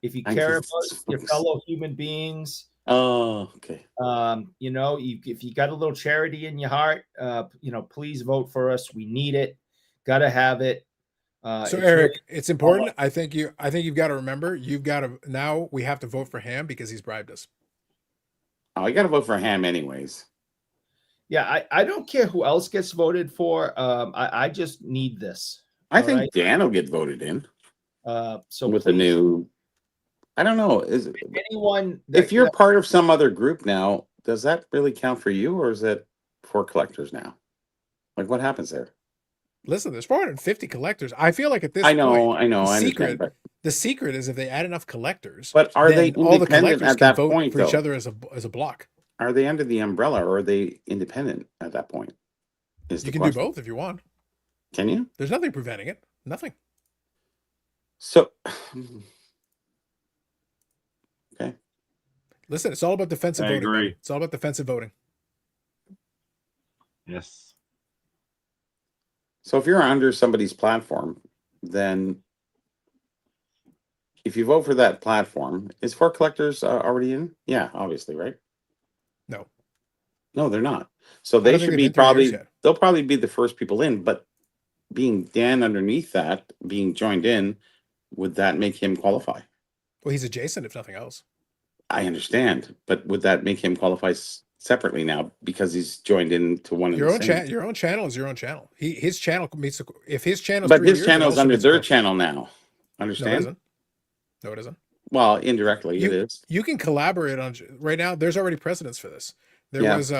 if you I care need about this, your folks. fellow human beings, Oh, okay. you know, if you got a little charity in your heart, you know, please vote for us. We need it. Got to have it. So Eric, it's important. I think you've got to remember. Now we have to vote for Ham because he's bribed us. Oh, I got to vote for Ham anyways. Yeah, I don't care who else gets voted for. I just need this. I All think right? Dan will get voted in So with the please, new. I don't know. Is it, anyone if you're part of some other group now, does that really count for you, or is it for collectors now? Like, what happens there? Listen, there's 450 collectors. I feel like at this I know, point, I know, the I secret, understand, the secret is if they add enough collectors. but are they then all the independent collectors at can that vote point, for each though? other as a block. Are they under the umbrella, or are they independent at that point? Is You the can question. do both if you want. Can you? There's nothing preventing it. Nothing. So, okay. Listen, it's all about defensive I voting. agree. Man. It's all about defensive voting. Yes. So if you're under somebody's platform, then if you vote for that platform, is For Collectors already in? Yeah, obviously, right? No. No, they're not. So I they don't think should they've be been 3 years probably, yet. they'll probably be the first people in, but being Dan underneath that, being joined in, would that make him qualify? Well, he's adjacent if nothing else. I understand, but would that make him qualify separately now because he's joined into one of Your the own same? your own channel is your own channel. His channel meets if his channel. But his channel's under their channel now. No, it Understand? isn't. No, it isn't. Well, indirectly, it is. You can collaborate on right now. There's already precedents for this. There Yeah. was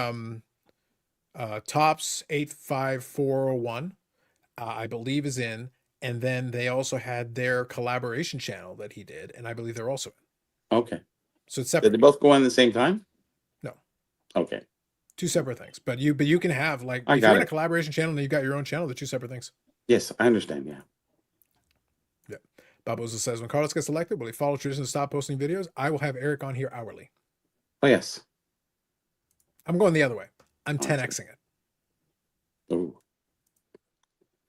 Tops 85401, I believe is in, and then they also had their collaboration channel that he did, and I believe they're also in. Okay. So it's Did separate. they both go on at the same time? No. Okay. Two separate things. But you can have like I if got you're in a it. collaboration channel and you got your own channel, they're two separate things. Yes, I understand. Yeah. Yeah. Bob Oza says when Carlos gets elected, will he follow tradition and stop posting videos? I will have Eric on here hourly. Oh, yes. I'm going the other way. I'm Awesome. 10xing it. Ooh.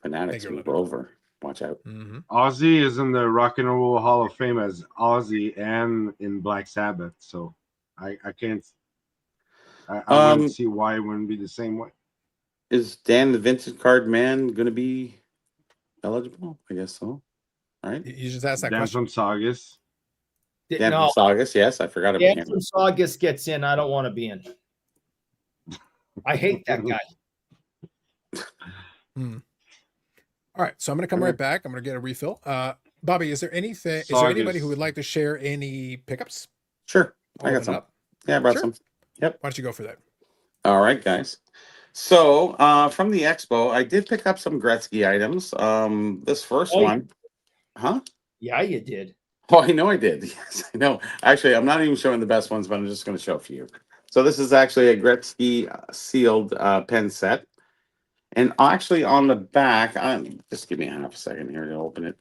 Fanatics Thank you, move Orlando. over. watch out. Mm-hmm. Ozzy is in the Rock and Roll Hall of Fame as Ozzy and in Black Sabbath. So I can't. I wouldn't see why it wouldn't be the same way. Is Dan the Vintage Card Man going to be eligible? I guess so. All right. You just asked that Dan question. from Saugus. Dan No, from Saugus, yes, I forgot about Dan him. from Saugus gets in. I don't want to be in. I hate that guy. All right, so I'm going to come right back. I'm going to get a refill. Bobby, is there anything? Is there Saugus. anybody who would like to share any pickups? Sure, I'll I got open it some. up. Yeah, I brought Sure. some. Yep. Why don't you go for that? All right, guys. So from the expo, I did pick up some Gretzky items. This first one, huh? Yeah, you did. Oh, I know I did. Yes, I know. Actually, I'm not even showing the best ones, but I'm just going to show a few. So this is actually a Gretzky sealed pen set. And actually on the back, just give me a half a second here to open it.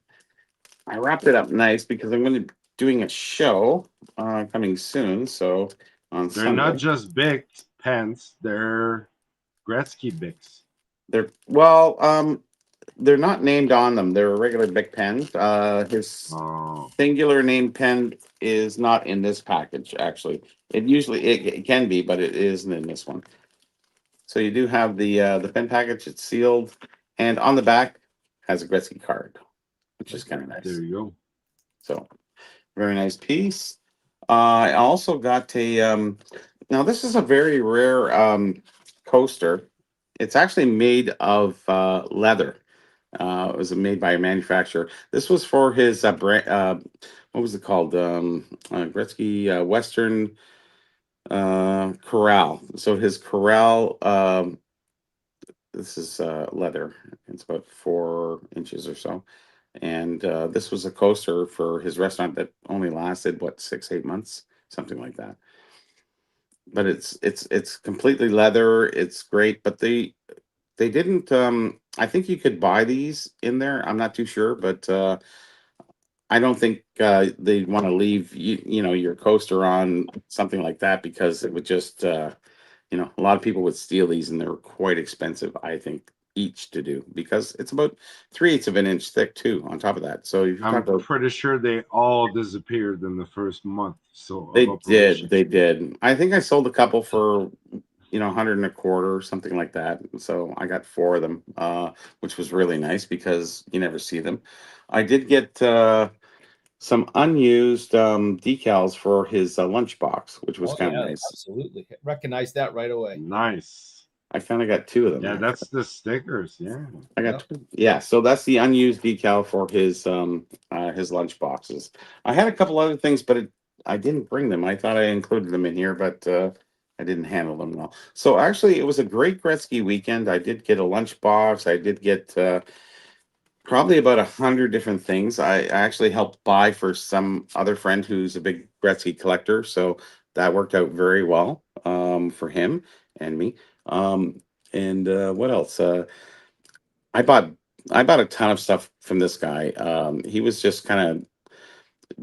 I wrapped it up nice because I'm going to be doing a show coming soon. So on They're Sunday. not just big pens; they're Gretzky Bics. They're they're not named on them. They're a regular big pen. His singular named pen is not in this package. Actually, it can be, but it isn't in this one. So you do have the pen package. It's sealed, and on the back has a Gretzky card, which is kind of nice. There you go. So very nice piece. I also got a now this is a very rare coaster. It's actually made of leather. It was made by a manufacturer. This was for his brand. What was it called? Gretzky Western Corral. So his corral. This is leather. It's about 4 inches or so. And this was a coaster for his restaurant that only lasted 6-8 months, something like that. But it's completely leather. It's great, but they didn't. I think you could buy these in there. I'm not too sure, but I don't think they want to leave your coaster on something like that because it would just a lot of people would steal these and they're quite expensive. I think each to do because it's about 3/8 of an inch thick too. On top of that, so if you I'm talk about, pretty sure they all disappeared in the first month. So they of operation. did. I think I sold a couple for 100 and a quarter or something like that. So I got 4 of them, which was really nice because you never see them. I did get some unused decals for his lunchbox, which was kind of nice. Absolutely. Recognize that right away. Nice. I kind of got 2 of them. Yeah, actually. that's the stickers. Yeah. I got 2. Yeah, so that's the unused decal for his lunch boxes. I had a couple other things, but I didn't bring them. I thought I included them in here, but I didn't handle them well. So actually, it was a great Gretzky weekend. I did get a lunch box. I did get probably about 100 different things. I actually helped buy for some other friend who's a big Gretzky collector, so that worked out very well for him and me. And what else? I bought a ton of stuff from this guy. He was just kind of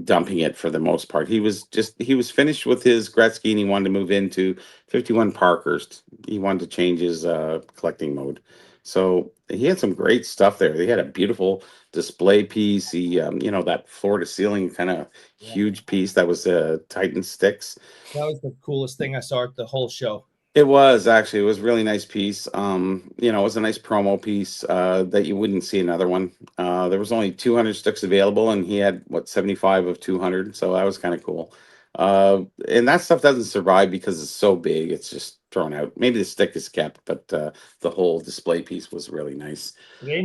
dumping it for the most part. He was finished with his Gretzky and he wanted to move into 51 Parkers. He wanted to change his collecting mode. So he had some great stuff there. They had a beautiful display piece. He that floor to ceiling kind of huge piece that was Titan sticks. That was the coolest thing I saw at the whole show. It was a really nice piece. It was a nice promo piece that you wouldn't see another one. There was only 200 sticks available, and he had 75 of 200, so that was kind of cool. And that stuff doesn't survive because it's so big; it's just thrown out. Maybe the stick is kept, but the whole display piece was really nice. What's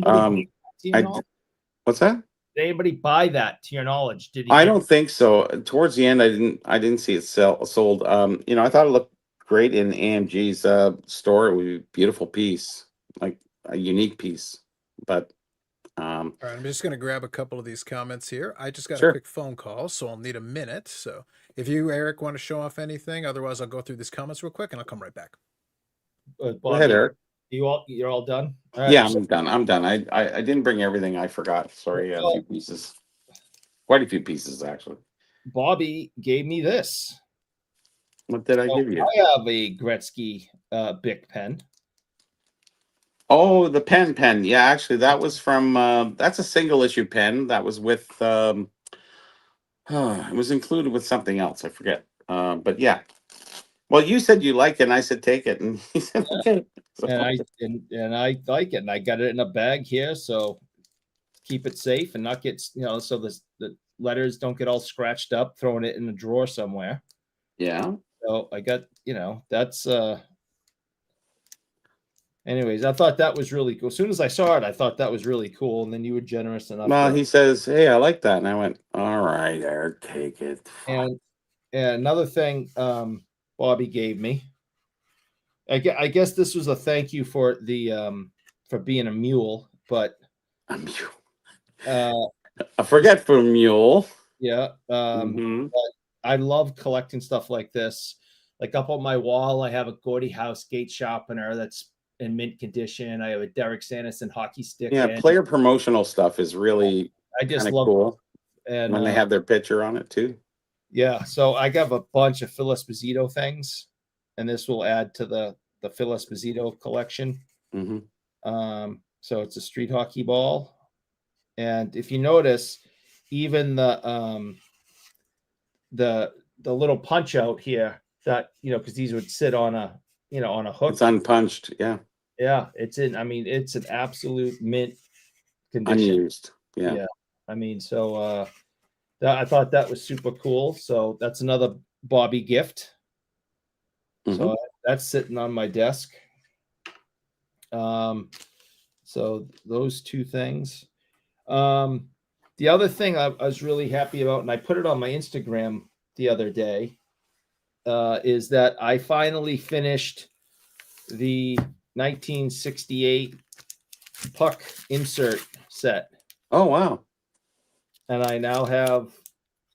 that? Did anybody buy that to your knowledge? I don't think so. Towards the end, I didn't see it sold. I thought it looked great in AMG's store. It was a beautiful piece, like a unique piece. But all right, I'm just going to grab a couple of these comments here. I just got Sure. a quick phone call, so I'll need a minute. So if you, Eric, want to show off anything, otherwise I'll go through these comments real quick and I'll come right back. Go ahead, Eric. You're all done? All right. Yeah, I'm done. I didn't bring everything. I forgot. Sorry, a few pieces. Quite a few pieces, actually. Bobby gave me this. What did I give you? I have a Gretzky Bic pen. Oh, the pen. Yeah, actually, that was from. That's a single issue pen. That was with. It was included with something else. I forget. But yeah. Well, you said you like it, and I said take it, and he said okay. So, And I like it, and I got it in a bag here, so keep it safe and not get so the letters don't get all scratched up, throwing it in a drawer somewhere. yeah. So I got that's anyways, I thought that was really cool. As soon as I saw it, I thought that was really cool, and then you were generous enough. Well, he says, "Hey, I like that," and I went, "All right, Eric, take it." And another thing, Bobby gave me. I guess this was a thank you for the for being a mule, but A mule. a forgetful mule. Yeah. Mhm. But I love collecting stuff like this. Like up on my wall, I have a Gordie House gate sharpener that's in mint condition. I have a Derek Sanderson hockey stick. Yeah, player promotional stuff is really I just kind of love cool. And when they have their picture on it too. Yeah, so I got a bunch of Phil Esposito things, and this will add to the Phil Esposito collection. So it's a street hockey ball, and if you notice, even the little punch out here that because these would sit on a on a hook. It's unpunched. Yeah, it's in. I mean, it's an absolute mint condition. Unused. Yeah. I mean, so I thought that was super cool. So that's another Bobby gift. So that's sitting on my desk. So those two things. The other thing I was really happy about, and I put it on my Instagram the other day, is that I finally finished the 1968 puck insert set. Oh, wow. And I now have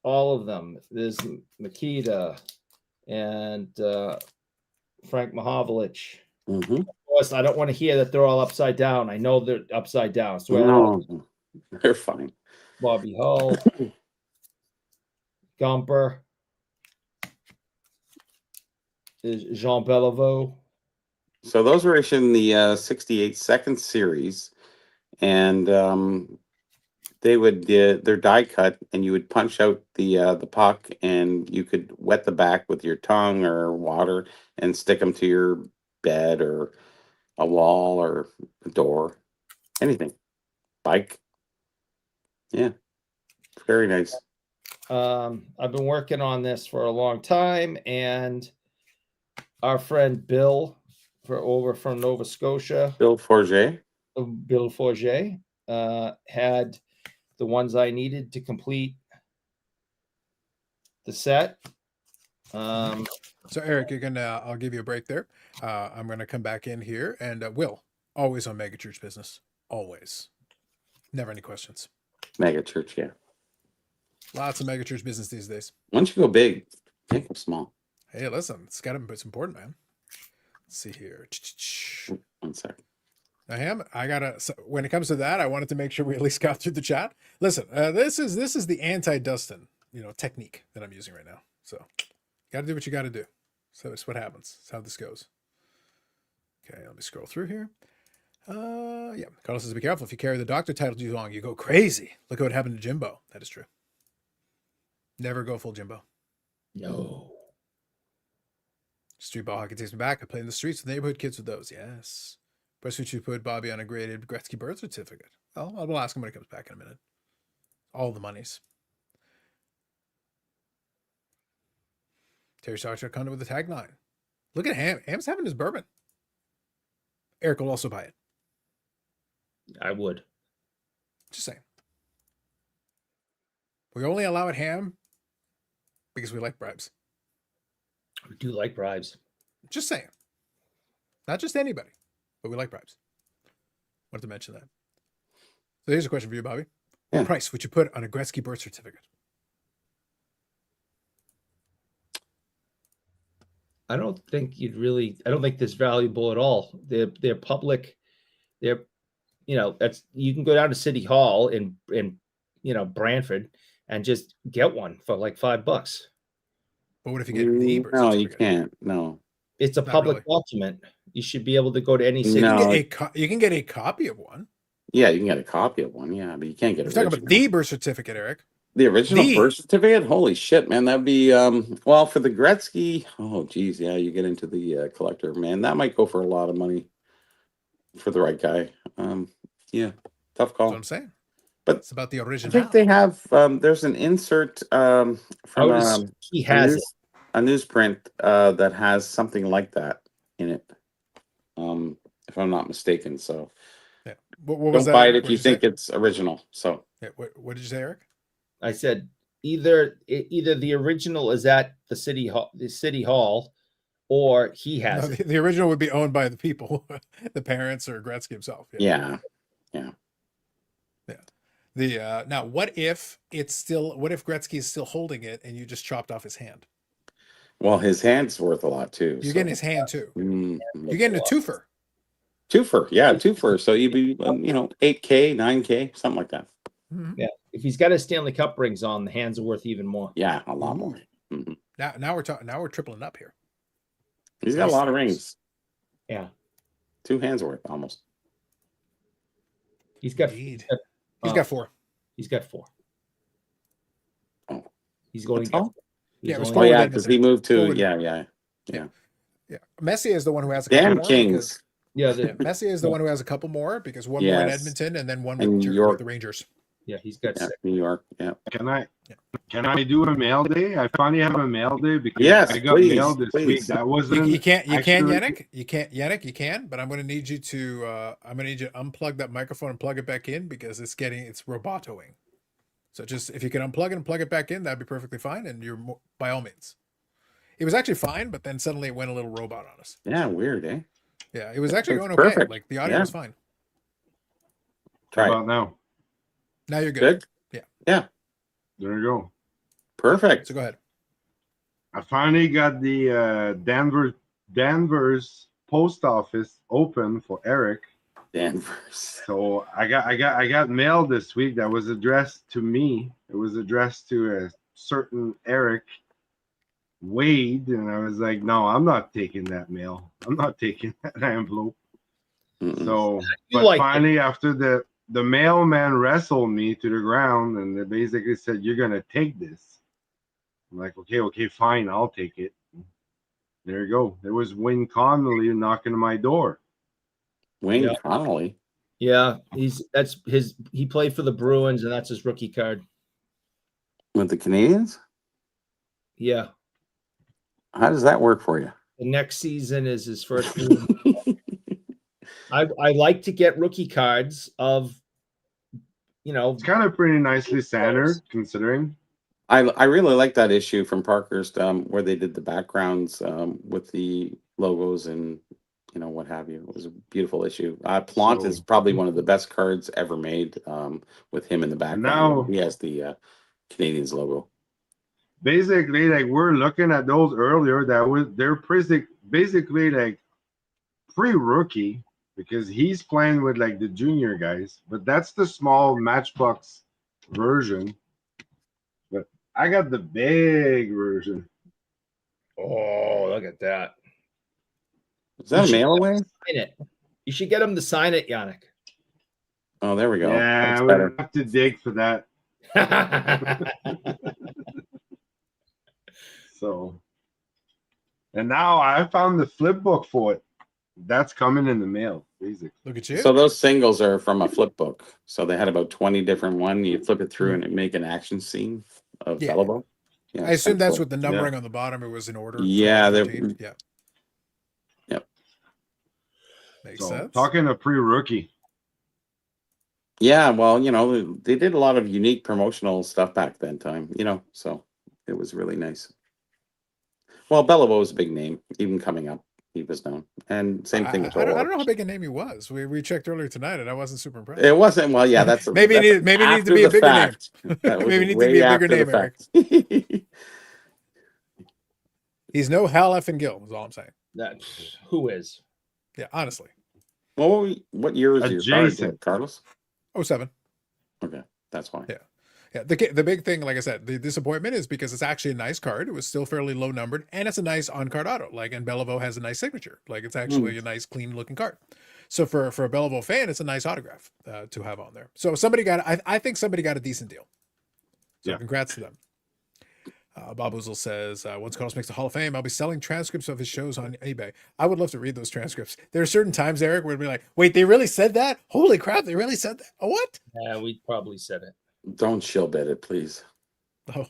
all of them. There's Makita and Frank Mahovlich. Of course, I don't want to hear that they're all upside down. I know they're upside down. So no, they're fine. Bobby Hull, Gumper, is Jean Beliveau. So those were issued in the 68 second series, and they would they're die cut, and you would punch out the puck, and you could wet the back with your tongue or water and stick them to your bed or a wall or a door, anything, bike. Yeah, very nice. I've been working on this for a long time, and our friend Bill from Nova Scotia, Bill Forget, had the ones I needed to complete the set. So Eric, I'll give you a break there. I'm gonna come back in here, and Will, always on Mega Church business, always, never any questions. Mega Church, yeah. Lots of Mega Church business these days. Once you go big, make them small. Hey, listen, it's important, man. Let's see here. 1 second. Now, Ham, when it comes to that, I wanted to make sure we at least got through the chat. Listen, this is the anti-Dustin, technique that I'm using right now. So, got to do what you got to do. So that's what happens. That's how this goes. Okay, let me scroll through here. Yeah, Carlos says, be careful. If you carry the doctor title too long, you go crazy. Look at what happened to Jimbo. That is true. Never go full Jimbo. No. Street ball hockey takes me back. I play in the streets with neighborhood kids with those. Yes. Best would you put Bobby on a graded Gretzky birth certificate? Well, I'll ask him when he comes back in a minute. All the monies. Terry Starcher Conda with the tagline. Look at Ham. Ham's having his bourbon. Eric will also buy it. I would. Just saying. We only allow it Ham because we like bribes. We do like bribes. Just saying. Not just anybody, but we like bribes. Wanted to mention that. So here's a question for you, Bobby. Yeah. What price would you put on a Gretzky birth certificate? I don't think it's valuable at all. They're public. They're, that's, you can go down to City Hall in Brantford and just get one for like $5. But what if you get the birth No, certificate? you can't. No. It's a public document. You should be able to go to any city. No. You can get a copy of one. Yeah, you can get a copy of one. Yeah, but you can't get We're it. talking about the birth certificate, Eric. The original The- birth certificate? Holy shit, man. That'd be well for the Gretzky. Oh geez, yeah, you get into the collector, man. That might go for a lot of money for the right guy. Yeah, tough That's call. what I'm saying. But it's about the I original. think they have there's an insert from He has it. a newsprint that has something like that in it. If I'm not mistaken. So Yeah. What was don't that? buy it Eric? if you think it's original. So Yeah, what did you say, Eric? I said either the original is at the city hall, or he has No, it. the original would be owned by the people, the parents or Gretzky himself. yeah. The now, what if Gretzky is still holding it and you just chopped off his hand? Well, his hand's worth a lot too. You're getting his hand too. Mhm. You're getting a twofer. Twofer, yeah, twofer. So you'd be, 8K, 9K, something like that. Mhm. Yeah, if he's got his Stanley Cup rings on, the hands are worth even more. Yeah, a lot more. Mhm. Now we're talking. Now we're tripling up here. He's got a lot of rings. Yeah, 2 hands worth almost. he's got. Indeed. He's got 4. He's got 4. Oh, he's going. that's all? Yeah, it was Oh Forward yeah, Edmonton. because he moved to Forward. yeah. Yeah, Messier is the one who has a couple Damn more Kings. Yeah, because- Messier is the one who has a couple more because one more in Yes. Edmonton and then one And with New York. the Rangers. yeah, he's got Yeah, 6. New York. Yeah. Can I do a mail day? I finally have a mail day because Yes, I got please, mail this please. week. That wasn't. You can actually- Yannick. You can, but I'm going to need you to unplug that microphone and plug it back in because it's robotoing. So just if you can unplug it and plug it back in, that'd be perfectly fine. And by all means. It was actually fine, but then suddenly it went a little robot on us. Yeah, weird, eh? Yeah, it was actually That's going okay. perfect. Like the audio Yeah. was fine. How Right. about now? Now you're good. Good? There you go. Perfect. So go ahead. I finally got the Danvers post office open for Eric. Danvers. So I got mail this week that was addressed to me. It was addressed to a certain Eric Wade, and I was like, no, I'm not taking that mail. I'm not taking that envelope. Mm-mm. So, You but like finally, after the mailman wrestled me to the ground, and they basically said, "You're gonna take this." I'm like, okay, fine, I'll take it. There you go. There was Wayne Connolly knocking on my door. Wayne Yeah. Connolly. Yeah, he played for the Bruins, and that's his rookie card. With the Canadians? Yeah, How does that work for you? the next season is his first. I like to get rookie cards of, It's kind of pretty nicely centered, considering. I really like that issue from Parkhurst where they did the backgrounds with the logos and what have you. It was a beautiful issue. Plant is probably one of the best cards ever made with him in the background. now- He has the Canadians logo. Basically, like we're looking at those earlier. They're basically like pre-rookie because he's playing with like the junior guys, but that's the small Matchbox version. But I got the big version. Oh, look at that! Is that a mail away? Sign it. You should get him to sign it, Yannick. Oh, there we go. Yeah, That's I better. would have to dig for that. So, and now I found the flip book for it. That's coming in the mail, basically. Look at you. So those singles are from a flip book. So they had about 20 different one. You flip it through and it make an action scene of Yeah. Bellabo. Yeah, I assume that's cool. with the numbering on the bottom. It was in order. Yeah, 12, they're- 13. Yeah. Yep. Makes So, sense. talking to pre-rookie. Yeah, well, they did a lot of unique promotional stuff back then time, so it was really nice. Well, Bellabo was a big name, even coming up. He was known. And same thing with I don't Orlov. know how big a name he was. We checked earlier tonight, and I wasn't super impressed. It wasn't, well, yeah, that's Maybe it that's needs to after be a the bigger name. fact. That was Maybe it needs to way be a after bigger the name, Eric. fact. He's no Hal effing Gill. Is all I'm saying. Who is? Yeah, honestly. What year is your card, Adjacent. Carlos? 07. Okay, that's why. Yeah. Yeah, the big thing, like I said, the disappointment is because it's actually a nice card. It was still fairly low numbered, and it's a nice on-card auto. Like, and Beliveau has a nice signature. Like, it's actually a nice, clean-looking card. So for a Beliveau fan, it's a nice autograph to have on there. So somebody got, I think somebody got a decent deal. So congrats to them. Bob Oozle says, once Carlos makes the Hall of Fame, I'll be selling transcripts of his shows on eBay. I would love to read those transcripts. There are certain times, Eric, where we'd be like, wait, they really said that? Holy crap, they really said that? Oh, what? Yeah, we probably said it. Don't shill bet it, please. Oh,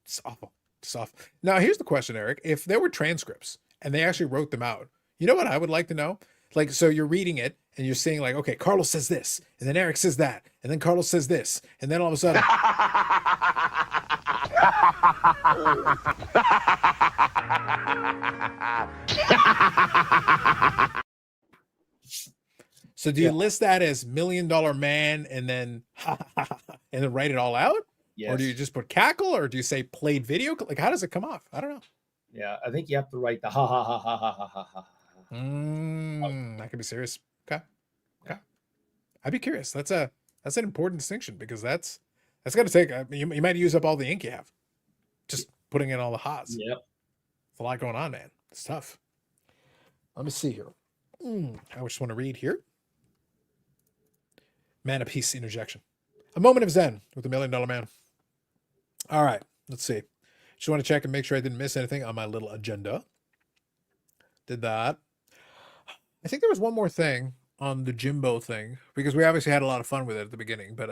it's awful. It's awful. Now, here's the question, Eric. If there were transcripts and they actually wrote them out, you know what I would like to know? Like, so you're reading it and you're seeing like, okay, Carlos says this, and then Eric says that, and then Carlos says this, and then all of a sudden. So do you list that as $1 Million Man and then and then write it all out? Yes. Or do you just put cackle, or do you say played video? Like, how does it come off? I don't know. Yeah, I think you have to write the ha ha ha ha ha ha ha ha. That could be serious. Okay. I'd be curious. That's an important distinction, because that's going to take. You might use up all the ink you have, just putting in all the ha's. Yep. It's a lot going on, man. It's tough. Let me see here. I just want to read here. Man of peace interjection. A moment of zen with $1 Million Man. All right. Let's see. Just want to check and make sure I didn't miss anything on my little agenda. Did that. I think there was one more thing on the Jimbo thing, because we obviously had a lot of fun with it at the beginning, but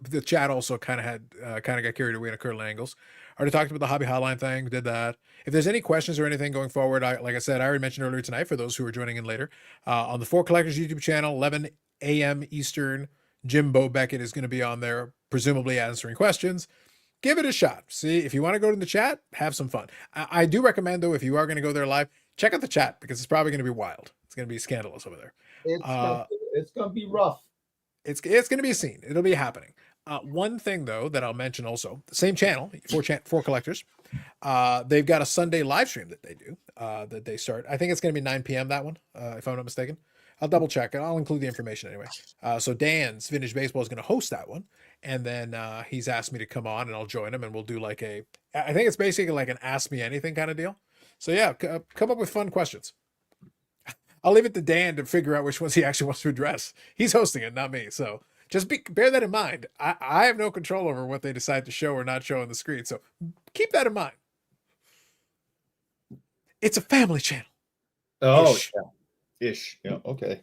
the chat also kind of got carried away in a curl angles. Already talked about the hobby hotline thing. Did that. If there's any questions or anything going forward, like I said, I already mentioned earlier tonight, for those who are joining in later, on the Four Collectors YouTube channel, 11 a.m. Eastern, Jimbo Beckett is going to be on there, presumably answering questions. Give it a shot. See, if you want to go to the chat, have some fun. I do recommend, though, if you are going to go there live, check out the chat, because it's probably going to be wild. It's going to be scandalous over there. It's going to be rough. It's going to be a scene. It'll be happening. One thing, though, that I'll mention also, the same channel, Four Collectors, they've got a Sunday live stream that they do, that they start. I think it's going to be 9 p.m. that one, if I'm not mistaken. I'll double check it. I'll include the information anyway. So Dan's Vintage Baseball is going to host that one. And then he's asked me to come on, and I'll join him, and we'll do like I think it's basically like an Ask Me Anything kind of deal. So yeah, come up with fun questions. I'll leave it to Dan to figure out which ones he actually wants to address. He's hosting it, not me. So just bear that in mind. I have no control over what they decide to show or not show on the screen. So keep that in mind. It's a family channel. Oh, yeah. Ish. Yeah. Okay.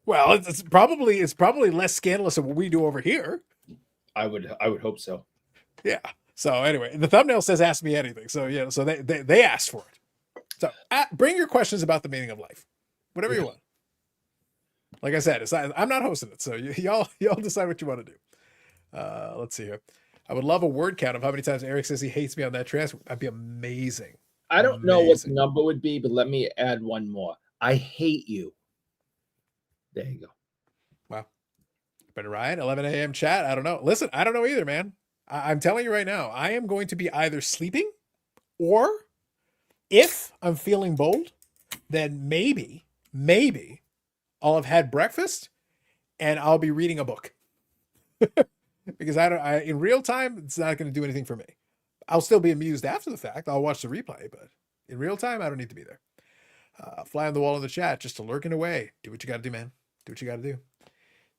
Well, it's probably less scandalous than what we do over here. I would hope so. Yeah. So anyway, the thumbnail says "Ask Me Anything." So yeah. So they asked for it. So bring your questions about the meaning of life, whatever you want. Like I said, I'm not hosting it, so y'all decide what you want to do. Let's see here. I would love a word count of how many times Eric says he hates me on that transcript. That'd be amazing. I don't know what the number would be, but let me add one more. I hate you. There you go. Wow. But Ryan, 11 a.m. chat. I don't know. Listen, I don't know either, man. I'm telling you right now, I am going to be either sleeping, or if I'm feeling bold, then maybe I'll have had breakfast and I'll be reading a book. Because in real time, it's not going to do anything for me. I'll still be amused after the fact. I'll watch the replay, but in real time, I don't need to be there. Fly on the wall in the chat, just to lurking away. Do what you got to do, man. Do what you got to do.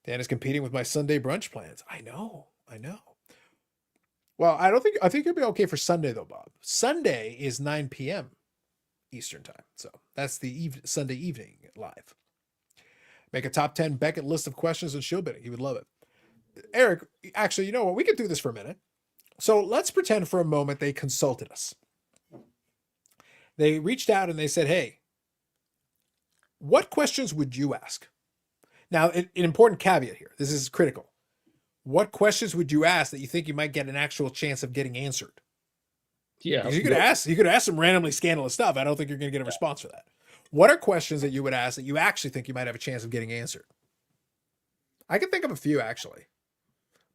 Dan is competing with my Sunday brunch plans. I know. Well, I think it'll be okay for Sunday though, Bob. Sunday is 9 p.m. Eastern time. So that's the Sunday evening live. Make a top 10 Beckett list of questions and shill bidding. He would love it. Eric, actually, you know what? We could do this for a minute. So let's pretend for a moment they consulted us. They reached out and they said, hey, what questions would you ask? Now, an important caveat here. This is critical. What questions would you ask that you think you might get an actual chance of getting answered? Yeah. You could ask some randomly scandalous stuff. I don't think you're going to get a response for that. What are questions that you would ask that you actually think you might have a chance of getting answered? I can think of a few, actually.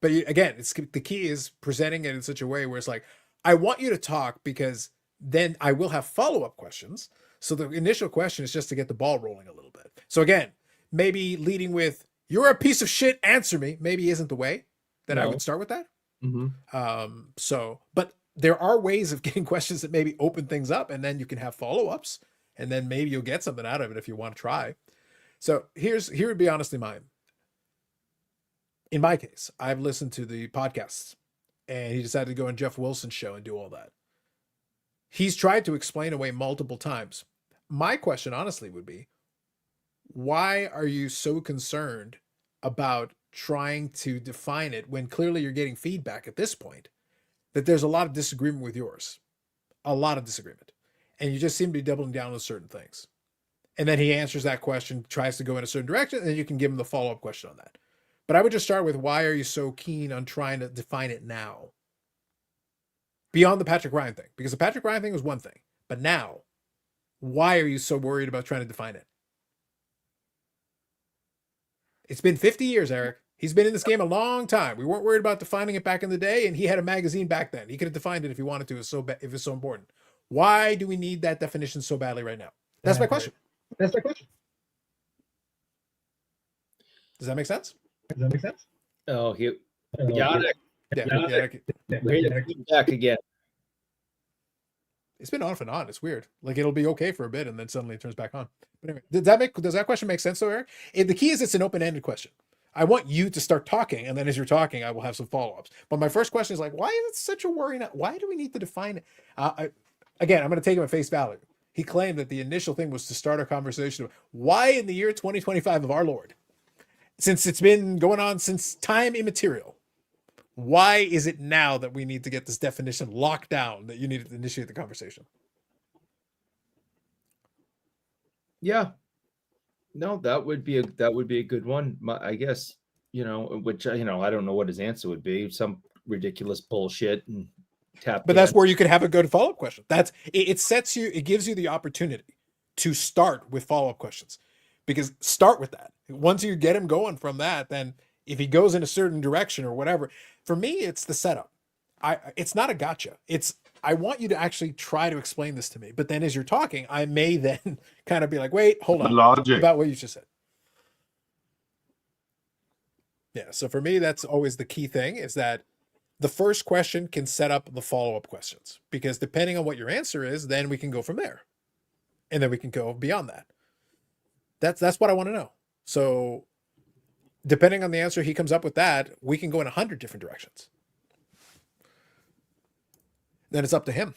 But again, the key is presenting it in such a way where it's like, I want you to talk, because then I will have follow-up questions. So the initial question is just to get the ball rolling a little bit. So again, maybe leading with, you're a piece of shit, answer me, maybe isn't the way that I would start with that. But there are ways of getting questions that maybe open things up, and then you can have follow-ups, and then maybe you'll get something out of it if you want to try. So here would be honestly mine. In my case, I've listened to the podcasts, and he decided to go on Jeff Wilson's show and do all that. He's tried to explain away multiple times. My question, honestly, would be, why are you so concerned about trying to define it when clearly you're getting feedback at this point that there's a lot of disagreement with yours? A lot of disagreement. And you just seem to be doubling down on certain things. And then he answers that question, tries to go in a certain direction, and then you can give him the follow-up question on that. But I would just start with, why are you so keen on trying to define it now? Beyond the Patrick Ryan thing. Because the Patrick Ryan thing was one thing. But now, why are you so worried about trying to define it? It's been 50 years, Eric. He's been in this game a long time. We weren't worried about defining it back in the day, and he had a magazine back then. He could have defined it if he wanted to, if it's so important. Why do we need that definition so badly right now? That's my question. That's my question. Does that make sense? Oh, he got it. Back again. It's been off and on. It's weird. Like, it'll be okay for a bit, and then suddenly it turns back on. But anyway, does that question make sense though, Eric? The key is it's an open-ended question. I want you to start talking, and then as you're talking, I will have some follow-ups. But my first question is like, why is it such a worry now? Why do we need to define it? Again, I'm going to take him at face value. He claimed that the initial thing was to start a conversation of why in the year 2025 of our Lord, since it's been going on since time immaterial, why is it now that we need to get this definition locked down, that you need to initiate the conversation? Yeah. No, that would be a good one. I guess, which, I don't know what his answer would be. Some ridiculous bullshit and tap. But that's where you could have a good follow-up question. It gives you the opportunity to start with follow-up questions, because start with that. Once you get him going from that, then if he goes in a certain direction or whatever, for me, it's the setup. It's not a gotcha. I want you to actually try to explain this to me. But then as you're talking, I may then kind of be like, wait, hold on. Logic. About what you just said. Yeah. So for me, that's always the key thing, is that the first question can set up the follow-up questions, because depending on what your answer is, then we can go from there. And then we can go beyond that. That's what I want to know. So depending on the answer he comes up with, that we can go in 100 different directions. Then it's up to him.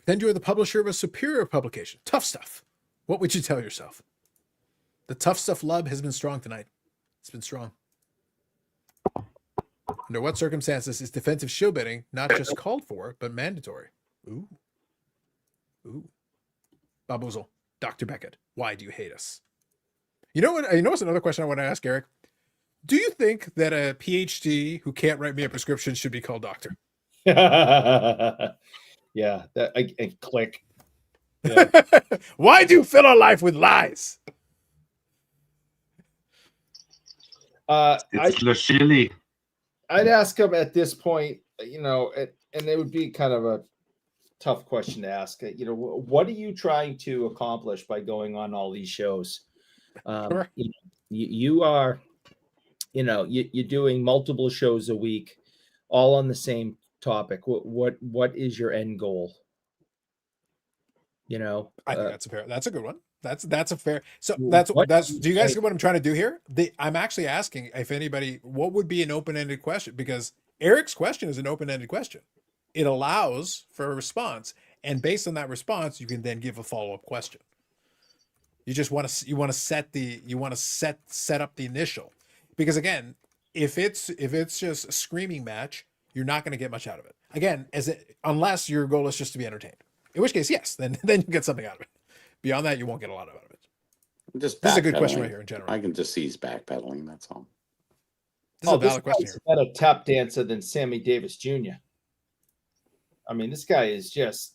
Then you are the publisher of a superior publication. Tough stuff. What would you tell yourself? The tough stuff love has been strong tonight. It's been strong. Under what circumstances is defensive shill bidding not just called for, but mandatory? Ooh. Babuzel. Dr. Beckett, why do you hate us? You know what? You know what's another question I want to ask, Eric? Do you think that a PhD who can't write me a prescription should be called doctor? Yeah, I click. Yeah. Why do you fill our life with lies? It's the chili. I'd ask him at this point, and it would be kind of a tough question to ask. What are you trying to accomplish by going on all these shows? Sure. You are, you're doing multiple shows a week, all on the same topic. What is your end goal? I think that's a good one. That's a fair. So do you guys get what I'm trying to do here? I'm actually asking if anybody, what would be an open-ended question, because Eric's question is an open-ended question. It allows for a response, and based on that response, you can then give a follow-up question. You just want to set up the initial, because again, if it's just a screaming match, you're not going to get much out of it. Again, unless your goal is just to be entertained. In which case, yes, then you get something out of it. Beyond that, you won't get a lot out of it. This is a good question right here in general. I can just see he's backpedaling. That's all. This is a valid question here. Better tap dancer than Sammy Davis Jr. I mean, this guy is this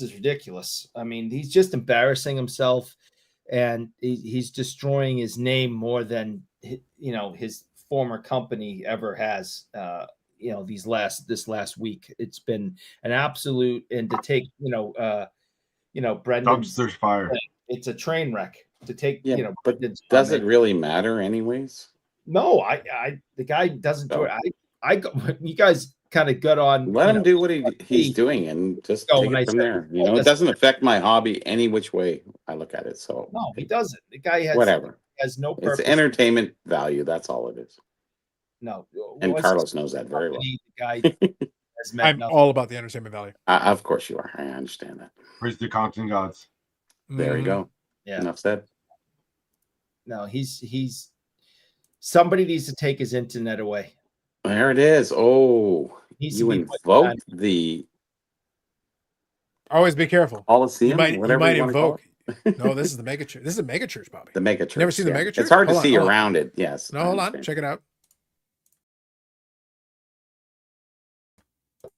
is ridiculous. I mean, he's just embarrassing himself, and he's destroying his name more than his former company ever has. This last week, it's been an absolute, and to take Brendan, Dumpster's fire. It's a train wreck to take. But does it really matter anyways? No, the guy doesn't do it. you guys kind of got on. Let him do what he's doing and just take it from there. You know, it doesn't affect my hobby any which way I look at it. So no, he doesn't. The guy has no purpose. It's entertainment value. That's all it is. No, and Carlos knows that very well. The guy has I'm all about the entertainment value. Of course you are. I understand that. Praise the content gods. There you go. Yeah. Enough said. No, he's somebody needs to take his internet away. There it is. Oh, you invoked the. Always be careful. Coliseum. You might invoke. No, this is the mega church. This is a mega church, Bobby. The mega church. Never seen the mega church? It's hard to see around it. Yes. No, hold on. Check it out.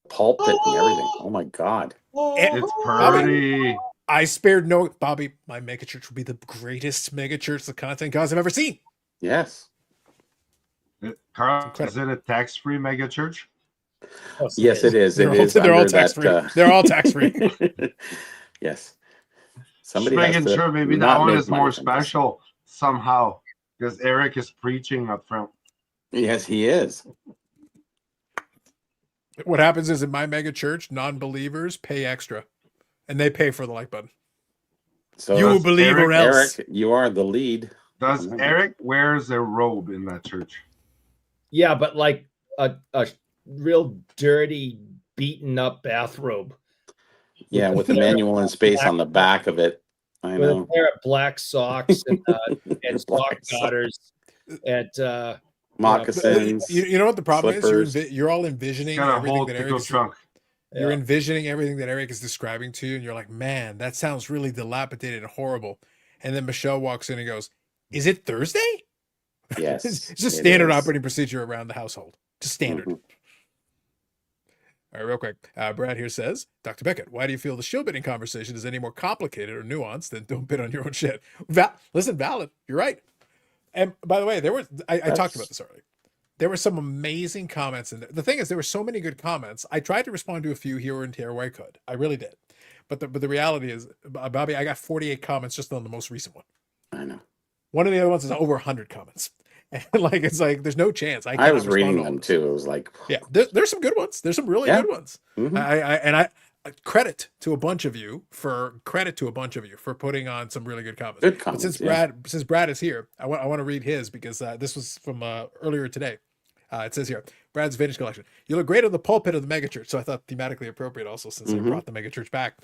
Pulpit and everything. Oh my God. It's pretty. I spared no, Bobby. My mega church will be the greatest mega church the content gods have ever seen. Yes. Carl, is it a tax-free mega church? Yes, it is. They're all tax-free. They're all tax-free. Yes. Somebody just making sure maybe that one is more special somehow because Eric is preaching up front. Yes, he is. What happens is in my mega church, non-believers pay extra, and they pay for the like button. So you will believe Eric, or else. Eric, you are the lead. Does Eric wears a robe in that church? Yeah, but like a real dirty, beaten up bathrobe. Yeah, with the manual and space on the back of it. I know. With a pair of black socks and sock garters and moccasins. You know what the problem is? You're all envisioning everything that Eric is You're envisioning everything that Eric is describing to you, and you're like, man, that sounds really dilapidated and horrible. And then Michelle walks in and goes, "Is it Thursday?" Yes. It's just standard operating procedure around the household. Just standard. All right, real quick. Brad here says, Dr. Beckett, why do you feel the shill bidding conversation is any more complicated or nuanced than don't bid on your own shit? Listen, valid. You're right. And by the way, I talked about this earlier. There were some amazing comments in there. The thing is, there were so many good comments. I tried to respond to a few here and there where I could. I really did. But the reality is, Bobby, I got 48 comments just on the most recent one. I know. One of the other ones is over 100 comments. And it's like there's no chance. I was reading them too. It was like, yeah, there's some good ones. There's some really good ones. Mm-hmm. I credit to a bunch of you for putting on some really good comments. Good comments. But since Brad is here, I want to read his because this was from earlier today. It says here, Brad's vintage collection. You look great on the pulpit of the megachurch. So I thought thematically appropriate also since I brought the megachurch back.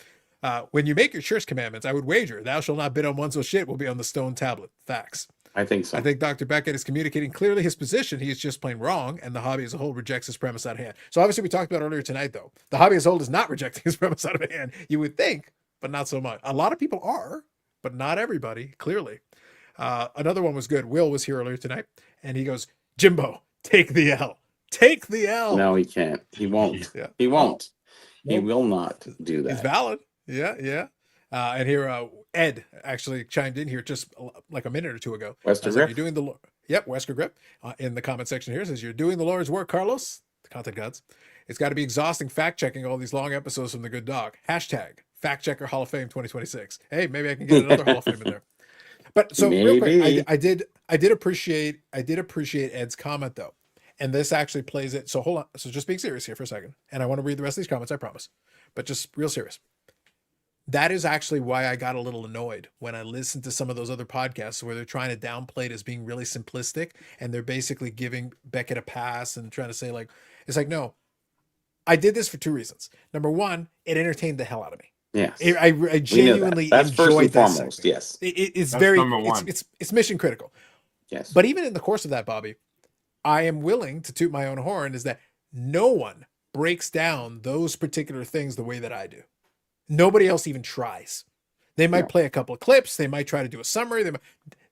When you make your church commandments, I would wager thou shalt not bid on one so shit will be on the stone tablet. Facts. I think so. I think Dr. Beckett is communicating clearly his position. He is just plain wrong, and the hobby as a whole rejects his premise out of hand. So obviously we talked about earlier tonight, though. The hobby as a whole is not rejecting his premise out of hand. You would think, but not so much. A lot of people are, but not everybody, clearly. Another one was good. Will was here earlier tonight, and he goes, Jimbo, take the L. Take the L. No, he can't. He won't. Yeah. He won't. He will not do that. It's valid. Yeah. And here, Ed actually chimed in here just like a minute or two ago. Wesker Grip. You're doing Wesker Grip in the comment section here says, you're doing the Lord's work, Carlos, the content gods. It's got to be exhausting fact-checking all these long episodes from the good dog. Hashtag Fact Checker Hall of Fame 2026. Hey, maybe I can get another Hall of Fame in there. But so real quick, I did appreciate Ed's comment though. And this actually plays it. So hold on. So just being serious here for a second. And I want to read the rest of these comments, I promise. But just real serious. That is actually why I got a little annoyed when I listened to some of those other podcasts where they're trying to downplay it as being really simplistic. And they're basically giving Beckett a pass and trying to say like, it's like, no, I did this for two reasons. Number one, it entertained the hell out of me. Yes. I genuinely enjoyed that segment. Yes. It's very, it's mission critical. Yes. But even in the course of that, Bobby, I am willing to toot my own horn is that no one breaks down those particular things the way that I do. Nobody else even tries. They might play a couple of clips. They might try to do a summary.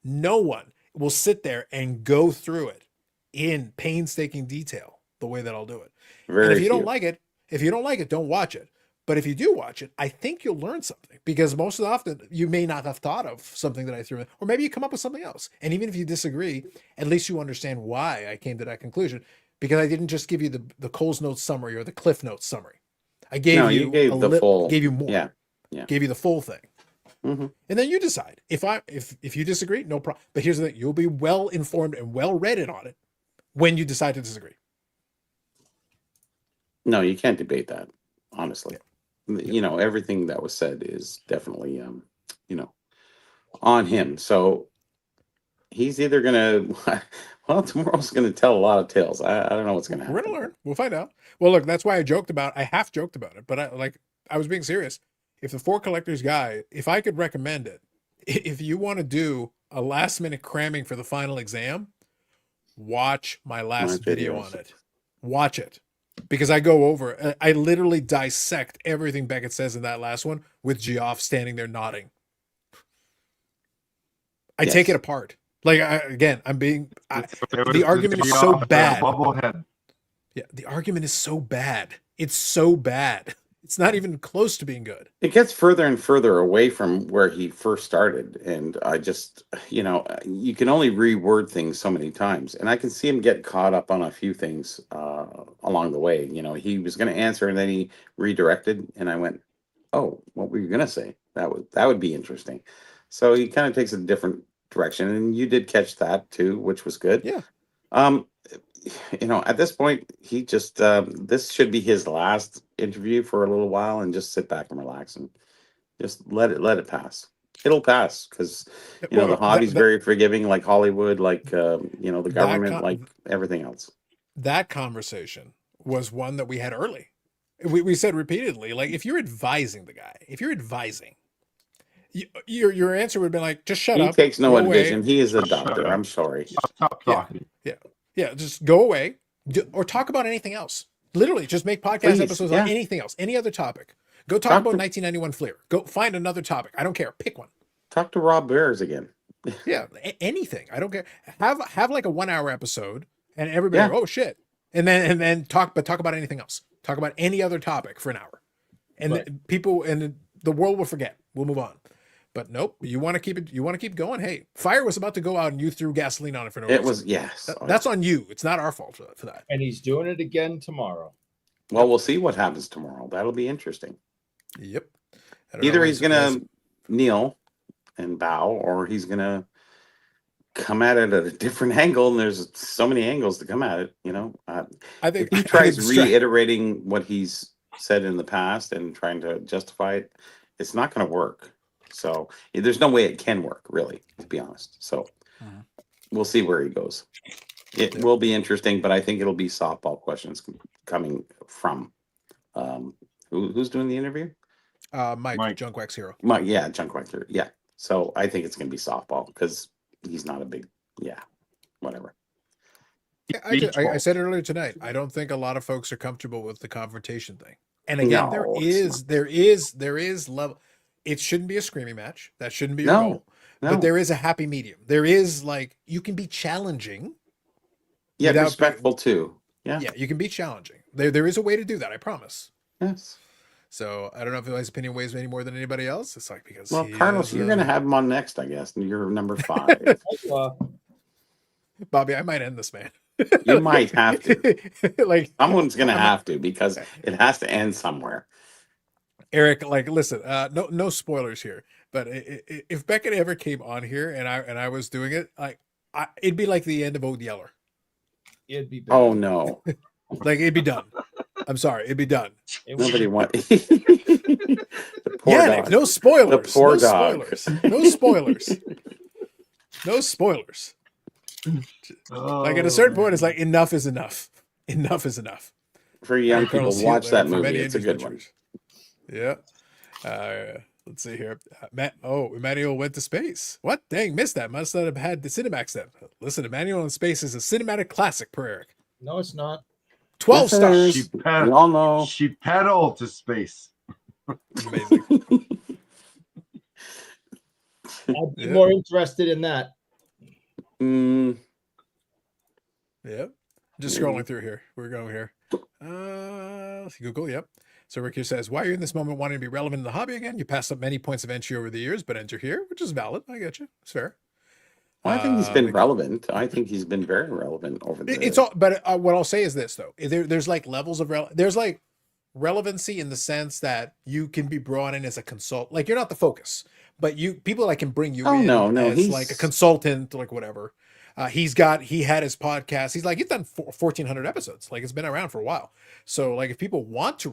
No one will sit there and go through it in painstaking detail the way that I'll do it. And if you don't like it, don't watch it. But if you do watch it, I think you'll learn something because most often you may not have thought of something that I threw in, or maybe you come up with something else. And even if you disagree, at least you understand why I came to that conclusion because I didn't just give you the Coles Notes summary or the Cliff Notes summary. I gave you more. Yeah. Gave you the full thing. Mm-hmm. And then you decide. If you disagree, no problem. But here's the thing, you'll be well informed and well read on it when you decide to disagree. No, you can't debate that, honestly. You know, everything that was said is definitely, you know, on him. So he's either gonna, well, tomorrow's gonna tell a lot of tales. I don't know what's gonna We're happen. gonna learn. We'll find out. Well, look, that's why I half joked about it, but I was being serious. If the Four Collectors guy, if I could recommend it, if you want to do a last minute cramming for the final exam, watch my last video on it. Watch it. Because I go over, I literally dissect everything Beckett says in that last one with Geoff standing there nodding. I take it apart. Like, the argument is so bad. Bubblehead. Yeah, the argument is so bad. It's so bad. It's not even close to being good. It gets further and further away from where he first started. And I just, you know, you can only reword things so many times. And I can see him get caught up on a few things along the way. You know, he was going to answer and then he redirected. And I went, oh, what were you going to say? That would be interesting. So he kind of takes a different direction. And you did catch that too, which was good. Yeah. You know, at this point, he just this should be his last interview for a little while, and just sit back and relax and just let it pass. It'll pass because you know the hobby's very forgiving, like Hollywood, like you know the government, like everything else. That conversation was one that we had early. We said repeatedly, like if you're advising the guy, your answer would have been like, just shut up. He takes no advision. He is a doctor. I'm sorry. Stop talking. Yeah, just go away or talk about anything else. Literally, just make podcast episodes on anything else, any other topic. Go talk about 1991 Fleer. Go find another topic. I don't care. Pick one. Talk to Rob Bears again. Yeah, anything. I don't care. Have like a 1 hour episode and everybody, oh shit, and then talk about anything else. Talk about any other topic for an hour, and people and the world will forget. We'll move on. But nope, you want to keep it. You want to keep going. Hey, fire was about to go out, and you threw gasoline on it for no reason. It was That's on you. It's not our fault for that. And he's doing it again tomorrow. Well, we'll see what happens tomorrow. That'll be interesting. Yep. Either he's gonna kneel and bow, or he's gonna come at it at a different angle. And there's so many angles to come at it. You know, I think if he tries reiterating what he's said in the past and trying to justify it, it's not going to work. So there's no way it can work, really, to be honest. So we'll see where he goes. It will be interesting, but I think it'll be softball questions coming from who's doing the interview? Mike. Junk Wax Hero. Mike, yeah, Junk Wax Hero. Yeah. So I think it's going to be softball because he's not a big, whatever. I said it earlier tonight. I don't think a lot of folks are comfortable with the confrontation thing. And again, there is level. It shouldn't be a screaming match. That shouldn't be your goal. No. But there is a happy medium. There is like you can be challenging. Yeah, respectful too. Yeah. Yeah, you can be challenging. There is a way to do that, I promise. Yes. So I don't know if his opinion weighs any more than anybody else. It's like because Carlos, you're gonna have him on next, I guess. And you're number 5. Bobby, I might end this, man. You might have to. Like someone's gonna have to because it has to end somewhere. Eric, like, listen, no spoilers here, but if Beckett ever came on here and I was doing it, like, it'd be like the end of Old Yeller. It'd be bad. Oh no, like it'd be done. I'm sorry, it'd be done. Nobody wants. Nick, no spoilers. The poor dog. No spoilers. No spoilers. Like at a certain point, it's like enough is enough. Enough is enough. For young people, watch that movie. It's a good one. Yeah. Let's see here. Emmanuel went to space. What? Dang, missed that. Must not have had the Cinemax then. Listen, Emmanuel in Space is a cinematic classic per Eric. No, it's not. 12 stars. We all know. She pedaled to space. Amazing. I'd be more interested in that. Yeah. Just scrolling through here. We're going here. Google, yep. So Rick here says, why are you in this moment wanting to be relevant in the hobby again? You passed up many points of entry over the years, but enter here, which is valid. I get you. It's fair. Well, I think he's been relevant. I think he's been very relevant over the. It's all, but what I'll say is this though: there's like levels of there's like relevancy in the sense that you can be brought in as a consult. Like you're not the focus, but people like can bring you in no, as like a consultant, like whatever. He had his podcast. He's done 1,400 episodes. Like, it's been around for a while. So like, if people want to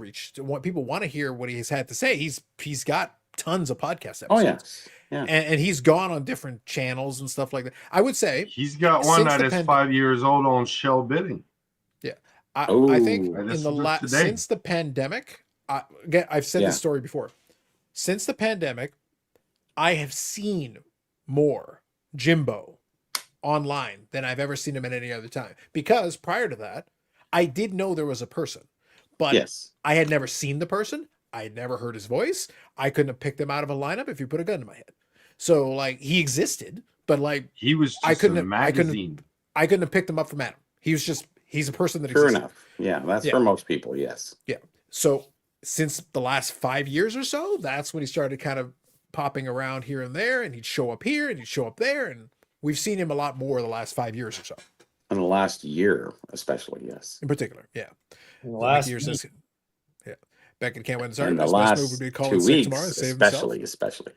people want to hear what he's had to say, he's got tons of podcast episodes. Oh yeah. And he's gone on different channels and stuff like that. I would say he's got one that is 5 years old on Shill bidding. Yeah. I think since the pandemic, again, I've said this story before. Since the pandemic, I have seen more Jimbo online than I've ever seen him at any other time. Because prior to that, I did know there was a person, but I had never seen the person. I had never heard his voice. I couldn't have picked him out of a lineup if you put a gun to my head. So like, he existed, but like, he was just I couldn't have picked him up from Adam. He's a person that existed. Sure enough. Yeah, that's for most people, yes. Yeah. So since the last 5 years or so, that's when he started kind of popping around here and there, and he'd show up here and he'd show up there, and we've seen him a lot more the last 5 years or so. In the last year, especially, yes. In particular, yeah. In the last year since, yeah. Beckett can't win the In argument. the last move would be 2 weeks, tomorrow and save especially.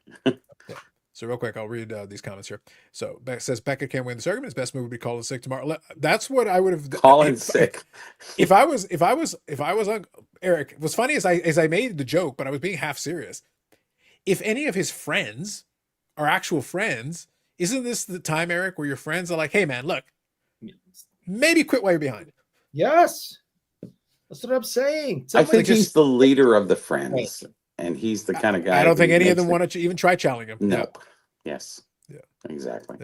So real quick, I'll read these comments here. So Beck says Beckett can't win this argument. His best move would be calling sick tomorrow. That's what I would have calling sick. If I was on Eric, what's funny is I made the joke, but I was being half serious. If any of his friends are actual friends, isn't this the time, Eric, where your friends are like, hey man, look, maybe quit while you're behind. Yes. That's what I'm saying. I think he's the leader of the friends. And he's the kind of guy. I don't think any of them want to even try challenging him. No. Yes. Yeah. Exactly.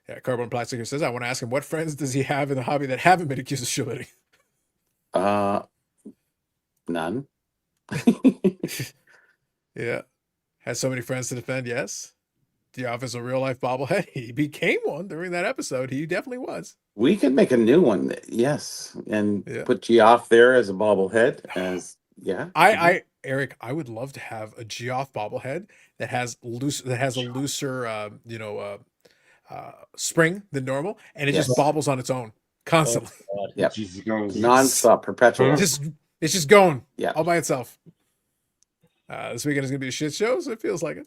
Yeah. Carbon Plastic says, I want to ask him, what friends does he have in the hobby that haven't been accused of shilling? None. Yeah. Has so many friends to defend. Yes. Geoff is a real life bobblehead. He became one during that episode. He definitely was. We could make a new one. Yes. And put Geoff there as a bobblehead. Eric, I would love to have a Geoff bobblehead that has a looser, spring than normal, and it just bobbles on its own constantly. Yep. Non-stop, perpetual. It's just going all by itself. This weekend is going to be a shit show, so it feels like it.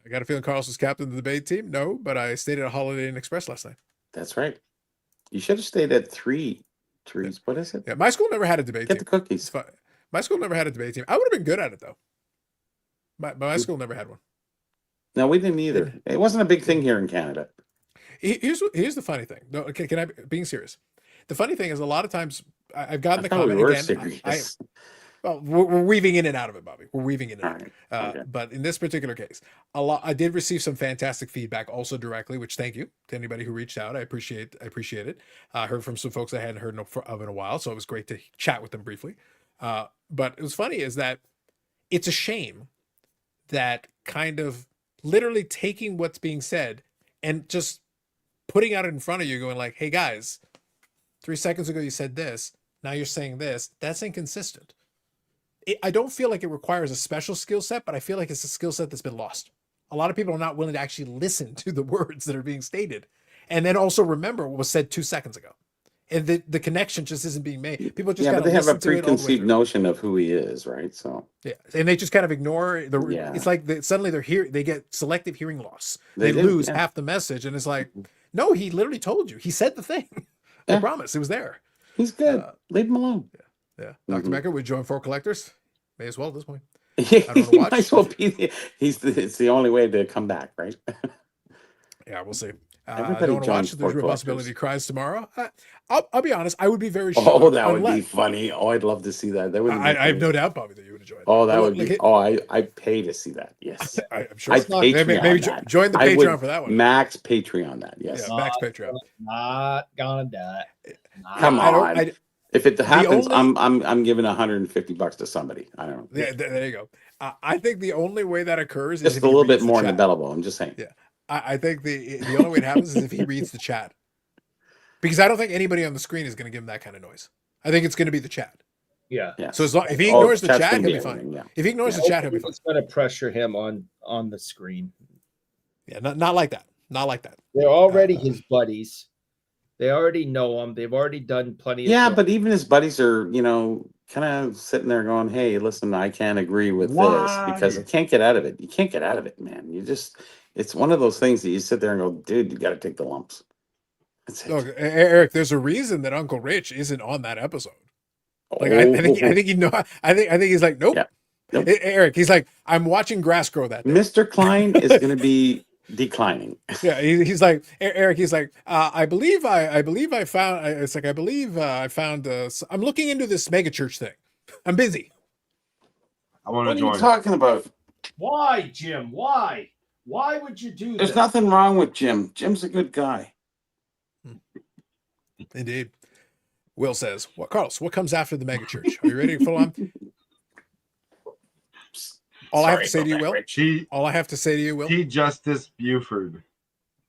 I got a feeling Carlos was captain of the debate team. No, but I stayed at a Holiday Inn Express last night. That's right. You should have stayed at Three Trees. What is it? Yeah, my school never had a debate team. Get the cookies. My school never had a debate team. I would have been good at it though. My school never had one. No, we didn't either. It wasn't a big thing here in Canada. Here's the funny thing. No, can I being serious? The funny thing is, a lot of times I've gotten the comment again. Well, we're weaving in and out of it, Bobby. We're weaving in and out. Okay. But in this particular case, I did receive some fantastic feedback also directly, which thank you to anybody who reached out. I appreciate it. I heard from some folks I hadn't heard of in a while, so it was great to chat with them briefly. But it was funny is that it's a shame that kind of literally taking what's being said and just putting it in front of you going like, hey guys, 3 seconds ago you said this, now you're saying this. That's inconsistent. I don't feel like it requires a special skill set, but I feel like it's a skill set that's been lost. A lot of people are not willing to actually listen to the words that are being stated and then also remember what was said 2 seconds ago. And the connection just isn't being made. People just but they have a preconceived notion of who he is, right? So and they just kind of ignore It's like suddenly they get selective hearing loss. They lose half the message, and it's like, no, he literally told you. He said the thing. I promise, it was there. He's good. Leave him alone. Yeah. Dr. Beckett would join 4 collectors. May as well at this point. I don't know. Might as well be. It's the only way to come back, right? Yeah, we'll see. Everybody don't watch. There's a possibility he cries tomorrow. I'll be honest. I would be very shocked. Oh, that would be funny. Oh, I'd love to see that. That would. I have no doubt, Bobby, that you would enjoy it. Oh, that would be. I pay to see that. Yes, I'm sure. Maybe join the Patreon for that one. Max Patreon that. Yes. Yeah, Max Patreon. Not gonna do it. Come on. If it happens, I'm giving $150 to somebody. I don't know. Yeah, there you go. I think the only way that occurs is just a little bit more in the bellable. I'm just saying. Yeah. I think the only way it happens is if he reads the chat, because I don't think anybody on the screen is going to give him that kind of noise. I think it's going to be the chat. Yeah. So if he ignores the chat, he'll be fine. Yeah. If he ignores the chat, he'll be fine. It's going to pressure him on the screen. Yeah, not like that. Not like that. They're already his buddies. They already know him. They've already done plenty. Yeah, but even his buddies are, kind of sitting there going, "Hey, listen, I can't agree with this because I can't get out of it. You can't get out of it, man. it's one of those things that you sit there and go, dude, you got to take the lumps. That's it. Look, Eric, there's a reason that Uncle Rich isn't on that episode. Like I think I think he's like, nope. Yeah. Nope. Eric, he's like, I'm watching grass grow that day. Mr. Klein is going to be declining. Yeah, he's like, Eric, he's like, I believe I found, it's like, I found, I'm looking into this mega church thing. I'm busy. I want What to are you join. talking about? Why, Jim? Why? Why would you do There's this? nothing wrong with Jim. Jim's a good guy. Indeed. Will says, "What, Carlos? What comes after the mega church? Are you ready to full on?" All I have to say to you, Will. All I have to say to you, Will. T. Justice Buford.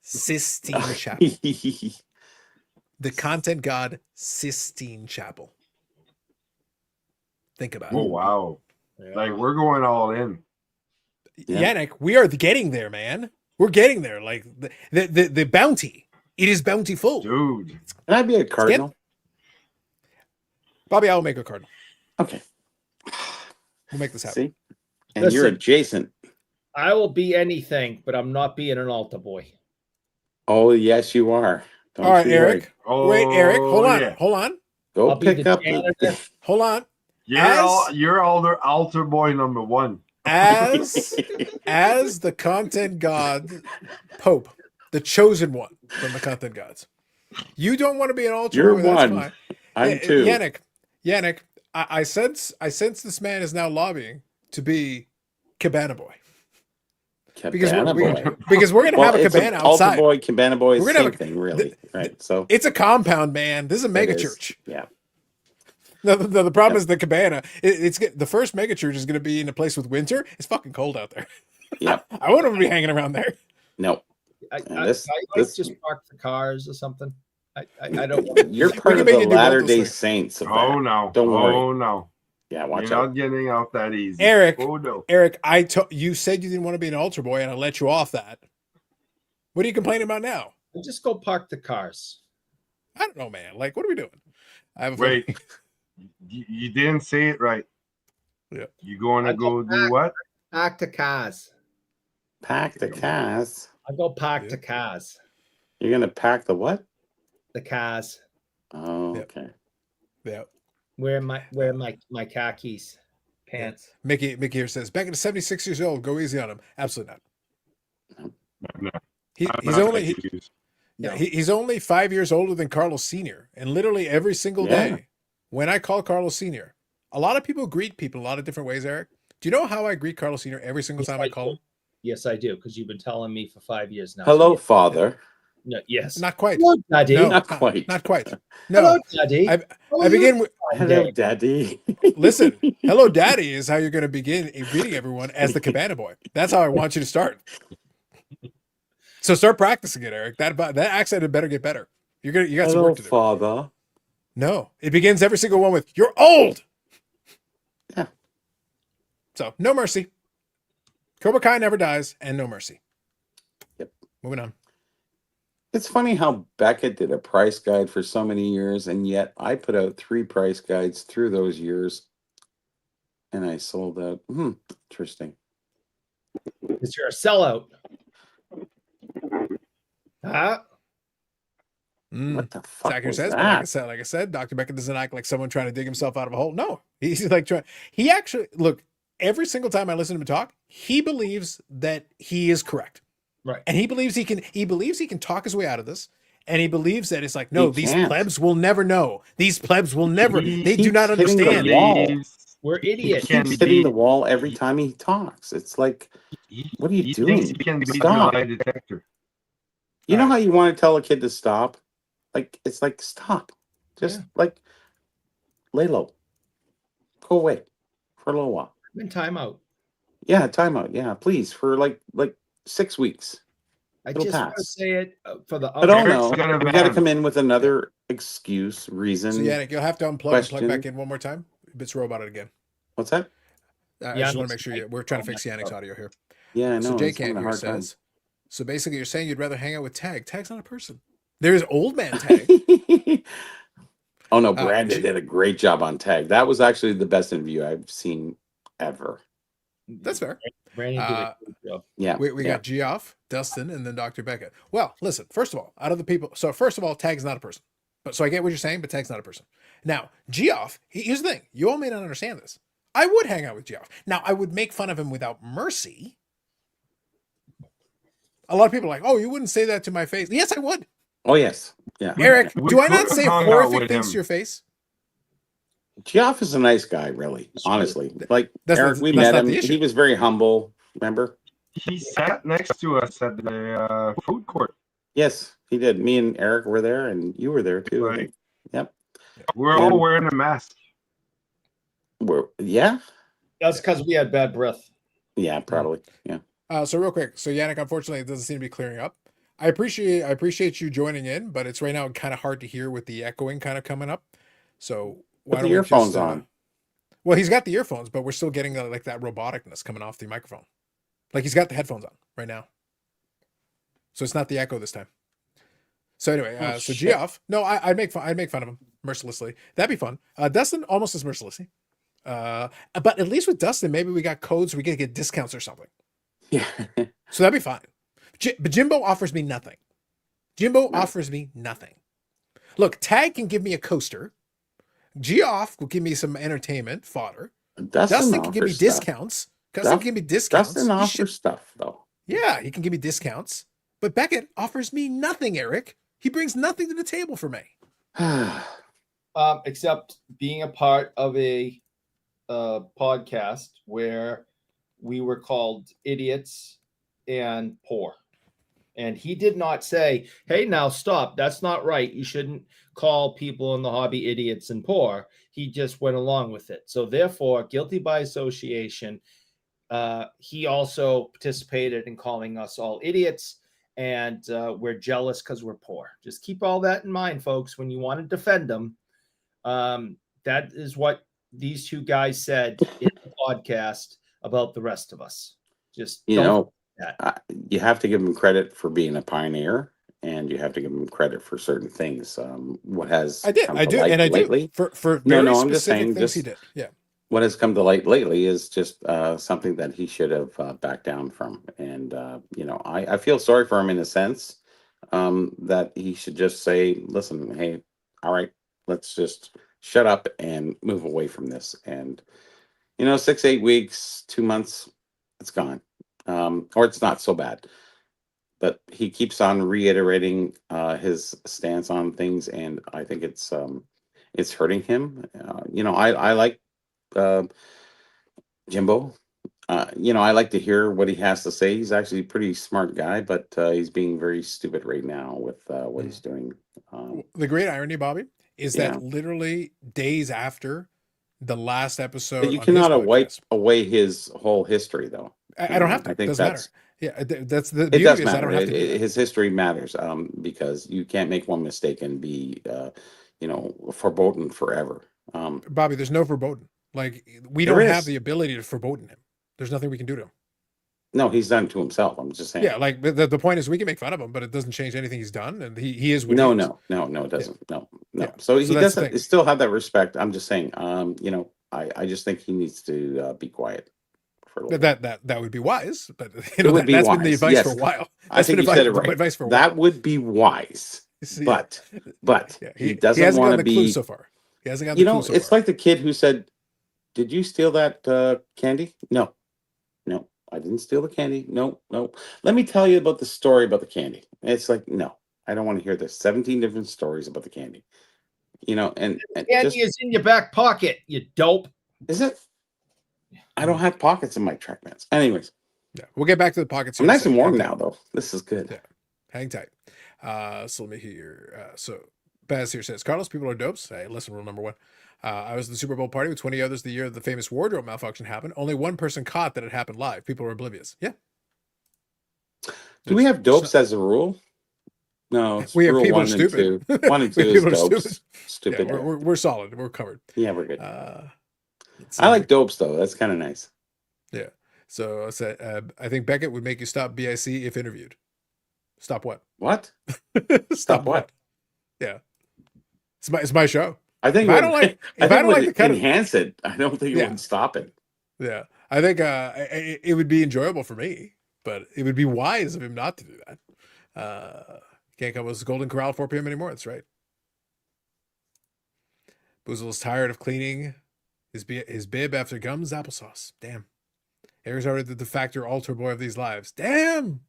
Sistine Chapel. The content god Sistine Chapel. Think about Oh it. wow! Like we're going all in. Yeah. Yannick, we are getting there, man. We're getting there. Like the bounty. It is bountiful. Dude. Can I be a cardinal? Bobby, I will make a cardinal. Okay. We'll make this happen. See? And you're Listen. adjacent. I will be anything, but I'm not being an altar boy. Oh, yes, you are. Don't All right, you worry. Eric. Wait, Eric, hold on. yeah. Hold on. Go I'll be pick the up. janitor. Hold on. You're altar boy number 1. As the content god Pope, the chosen one from the content gods. You don't want to be an altar You're boy, that's one. fine. I'm two. Yannick, I sense this man is now lobbying to be cabana boy. Because we're gonna have a cabana outside. Altar boy, cabana boy, We're we're gonna same have a- thing, really. Right. So It's a compound, man. This is a mega it is. church. Yeah. No, the problem is the cabana. It's the first mega church is going to be in a place with winter. It's fucking cold out there. Yep. I wouldn't want to be hanging around there. No. I this- just park the cars or something. I don't want You're We part can of make the you do both Latter those Day things. Saints. Of Oh that. no. Don't worry. Oh no. Yeah, watch You're out. not getting out that easy. Eric. Oh no. Eric, you said you didn't want to be an altar boy, and I let you off that. What are you complaining about now? to just go park the cars. I don't know, man. Like, what are we doing? I have a Wait. feeling- You didn't say it right. Yeah. You going to I go go do what? Park the cars. Pack the cars. I go park Yeah. the cars. You're gonna pack the what? The cars. Oh, Yeah. okay. Yeah. Where my car keys, pants. Mickey here says, Beckett is 76 years old. Go easy on him. Absolutely not. No, He's not only confused. he's only 5 years older than Carlos Sr. And literally every single Yeah. day when I call Carlos Sr., a lot of people greet people a lot of different ways, Eric. Do you know how I greet Carlos Sr. every single Yes, time I call him? Yes, I do, because you've been telling me for 5 years now. Hello, So, Father. no, yes. Not quite. Hello, Daddy. No, Not quite. Not quite. Hello, No. Daddy. I How are I you begin with Hello, today? Daddy. listen, hello daddy is how you're going to begin greeting everyone as the cabana boy. That's how I want you to start. So start practicing it, Eric. That accent had better get better. You got some Hello, work to do. Father. No, it begins every single one with "You're old." Yeah. So no mercy. Cobra Kai never dies, and no mercy. Yep. Moving on. It's funny how Beckett did a price guide for so many years, and yet I put out 3 price guides through those years, and I sold out. Interesting. Because you're a sellout. Huh? What the fuck Sacker was says, but that? like I said, Dr. Beckett doesn't act like someone trying to dig himself out of a hole. No, he's like trying. He actually look every single time I listen to him talk, he believes that he is correct. Right. And he believes he can talk his way out of this. And he believes that it's like, no, He these can't. plebs will never know. These plebs will never, they do keeps not hitting the understand. wall. We're He idiots. Can keeps be- hitting the wall every time he talks. It's like, what are you He doing? thinks he can be the Stop. lie detector. You know All how you want to tell a kid to stop? Like, it's like, stop. Just Yeah. like, lay low. Go away for a little while. I'm in timeout. Yeah, timeout. Yeah, please, for like 6 weeks. I It'll just want to pass. say it for the I don't Eric's know. got a We got to van. come in with another excuse, reason. So Yannick, you'll have to unplug and plug Question. back in one more time. Bits robot it again. What's that? I Yeah, just want that's to make sure we're trying to fix Yannick's audio here. Yeah, I know. So Jay it's having Can a here hard time. says, so basically you're saying you'd rather hang out with Tag. Tag's not a person. There's old man Tag. Oh no, Brandon J- did a great job on Tag. That was actually the best interview I've seen ever. That's fair. Brandon did a great job. Yeah. We yeah. got Geoff, Dustin, and then Dr. Beckett. Well, listen, first of all, out of the people, so first of all, Tag's not a person. But so I get what you're saying, but Tag's not a person. Now, Geoff, here's the thing. You all may not understand this. I would hang out with Geoff. Now, I would make fun of him without mercy. A lot of people are like, oh, you wouldn't say that to my face. Yes, I would. Oh yes. Yeah. Eric, We do I not could say hung out horrific with things him. to your face? Geoff is a nice guy, really. Honestly, like That's Eric, not- we that's met not him. the issue. He was very humble. Remember? He sat next to us at the food court. Yes, he did. Me and Eric were there, and you were there too. I Right. think. Yep. We're all wearing a mask. Yeah. That's because we had bad breath. Yeah. Probably. Yeah. So real quick. So Yannick, unfortunately, it doesn't seem to be clearing up. I appreciate you joining in, but it's right now kind of hard to hear with the echoing kind of coming up. So why Put don't the we earphones just, on. Well, he's got the earphones, but we're still getting like that roboticness coming off the microphone. Like he's got the headphones on right now. So it's not the echo this time. So anyway, Oh, so shit. Geoff, no, I'd make fun of him mercilessly. That'd be fun. Dustin almost as mercilessly. But at least with Dustin, maybe we got codes, we can get discounts or something. Yeah. So that'd be fine. But Jimbo offers me nothing. Jimbo offers me nothing. Look, Tag can give me a coaster. Geoff will give me some entertainment fodder. Dustin can give me offers stuff. discounts. Dustin can give me discounts. Dustin He offers stuff though. Yeah, he can give me discounts. But Beckett offers me nothing, Eric. He brings nothing to the table for me. Except being a part of a podcast where we were called idiots and poor. And he did not say, hey, now stop. That's not right. You shouldn't call people in the hobby idiots and poor. He just went along with it. So therefore, guilty by association, he also participated in calling us all idiots. And we're jealous because we're poor. Just keep all that in mind, folks, when you want to defend them. That is what these two guys said in the podcast about the rest of us. Just You don't know, that. you have to give him credit for being a pioneer, and you have to give him credit for certain things. What has I did. come I to do. light And I lately? do. For No, very I'm just specific saying, things he just- did. Yeah. What has come to light lately is just something that he should have backed down from. And, I feel sorry for him in a sense that he should just say, listen, hey, all right, let's just shut up and move away from this. And, 6, 8 weeks, 2 months, it's gone. Or it's not so bad. But he keeps on reiterating his stance on things, and I think it's hurting him. I like Jimbo. I like to hear what he has to say. He's actually a pretty smart guy, but he's being very stupid right now with what he's doing. The great irony, Bobby, is Yeah. that literally days after the last episode, But you on his cannot wipe podcast- away his whole history, though. I don't have to. I it think doesn't matter. that's Yeah, that's the it beauty does is I matter. don't have to. do that. His history matters because you can't make one mistake and be foreboding forever. Bobby, there's no verboten. Like we There don't is. have the ability to verboten him. There's nothing we can do to him. No, he's done it to himself. I'm just saying. Yeah, like the point is we can make fun of him, but it doesn't change anything he's done, and he is what No, he is. no, it doesn't. No. Yeah. So So he that's the doesn't thing. still have that respect. I'm just saying. I just think he needs to be quiet for a little bit. That would be wise, but It would be that's been the wise, advice yes. for a while. I That's think been you said it advice right. for a while. That would be wise, See, but yeah, he doesn't hasn't want gotten to the clue be. so far. He hasn't got the clue so It's far. like the kid who said, "Did you steal that candy?" No, I didn't steal the candy. No. Let me tell you about the story about the candy. It's like, no, I don't want to hear this. 17 different stories about the candy. And Candy is in your back pocket, you dope. is it? I don't have pockets in my track pants. Anyways, Yeah, we'll get back to the pockets. I'm here in a nice and second. warm Hang now, tight. though. This is good. Yeah. Hang tight. So let me hear. So Baz here says, Carlos, people are dopes. Hey, lesson rule number 1. I was at the Super Bowl party with 20 others the year the famous wardrobe malfunction happened. Only one person caught that it happened live. People were oblivious. Yeah. Do we have dopes as a rule? No, it's We have rule people 1 and stupid. 2. 1 and 2 We is people are dopes. stupid. Stupid. Yeah, we're solid. We're covered. Yeah, we're good. Let's I see. like dopes though. That's kind of nice. Yeah. So I said, I think Beckett would make you stop BIC if interviewed. Stop what? What? Stop what? Yeah. It's my show. I think If I it don't would- like- I if think I it don't would like the cut of- enhance it. I don't think it Yeah. would stop it. Yeah. I think it would be enjoyable for me, but it would be wise of him not to do that. Can't come with Golden Corral at 4 p.m. anymore. That's right. Boozle is tired of cleaning his bib after gums applesauce. Damn. Harry's already the de facto altar boy of these lives. Damn.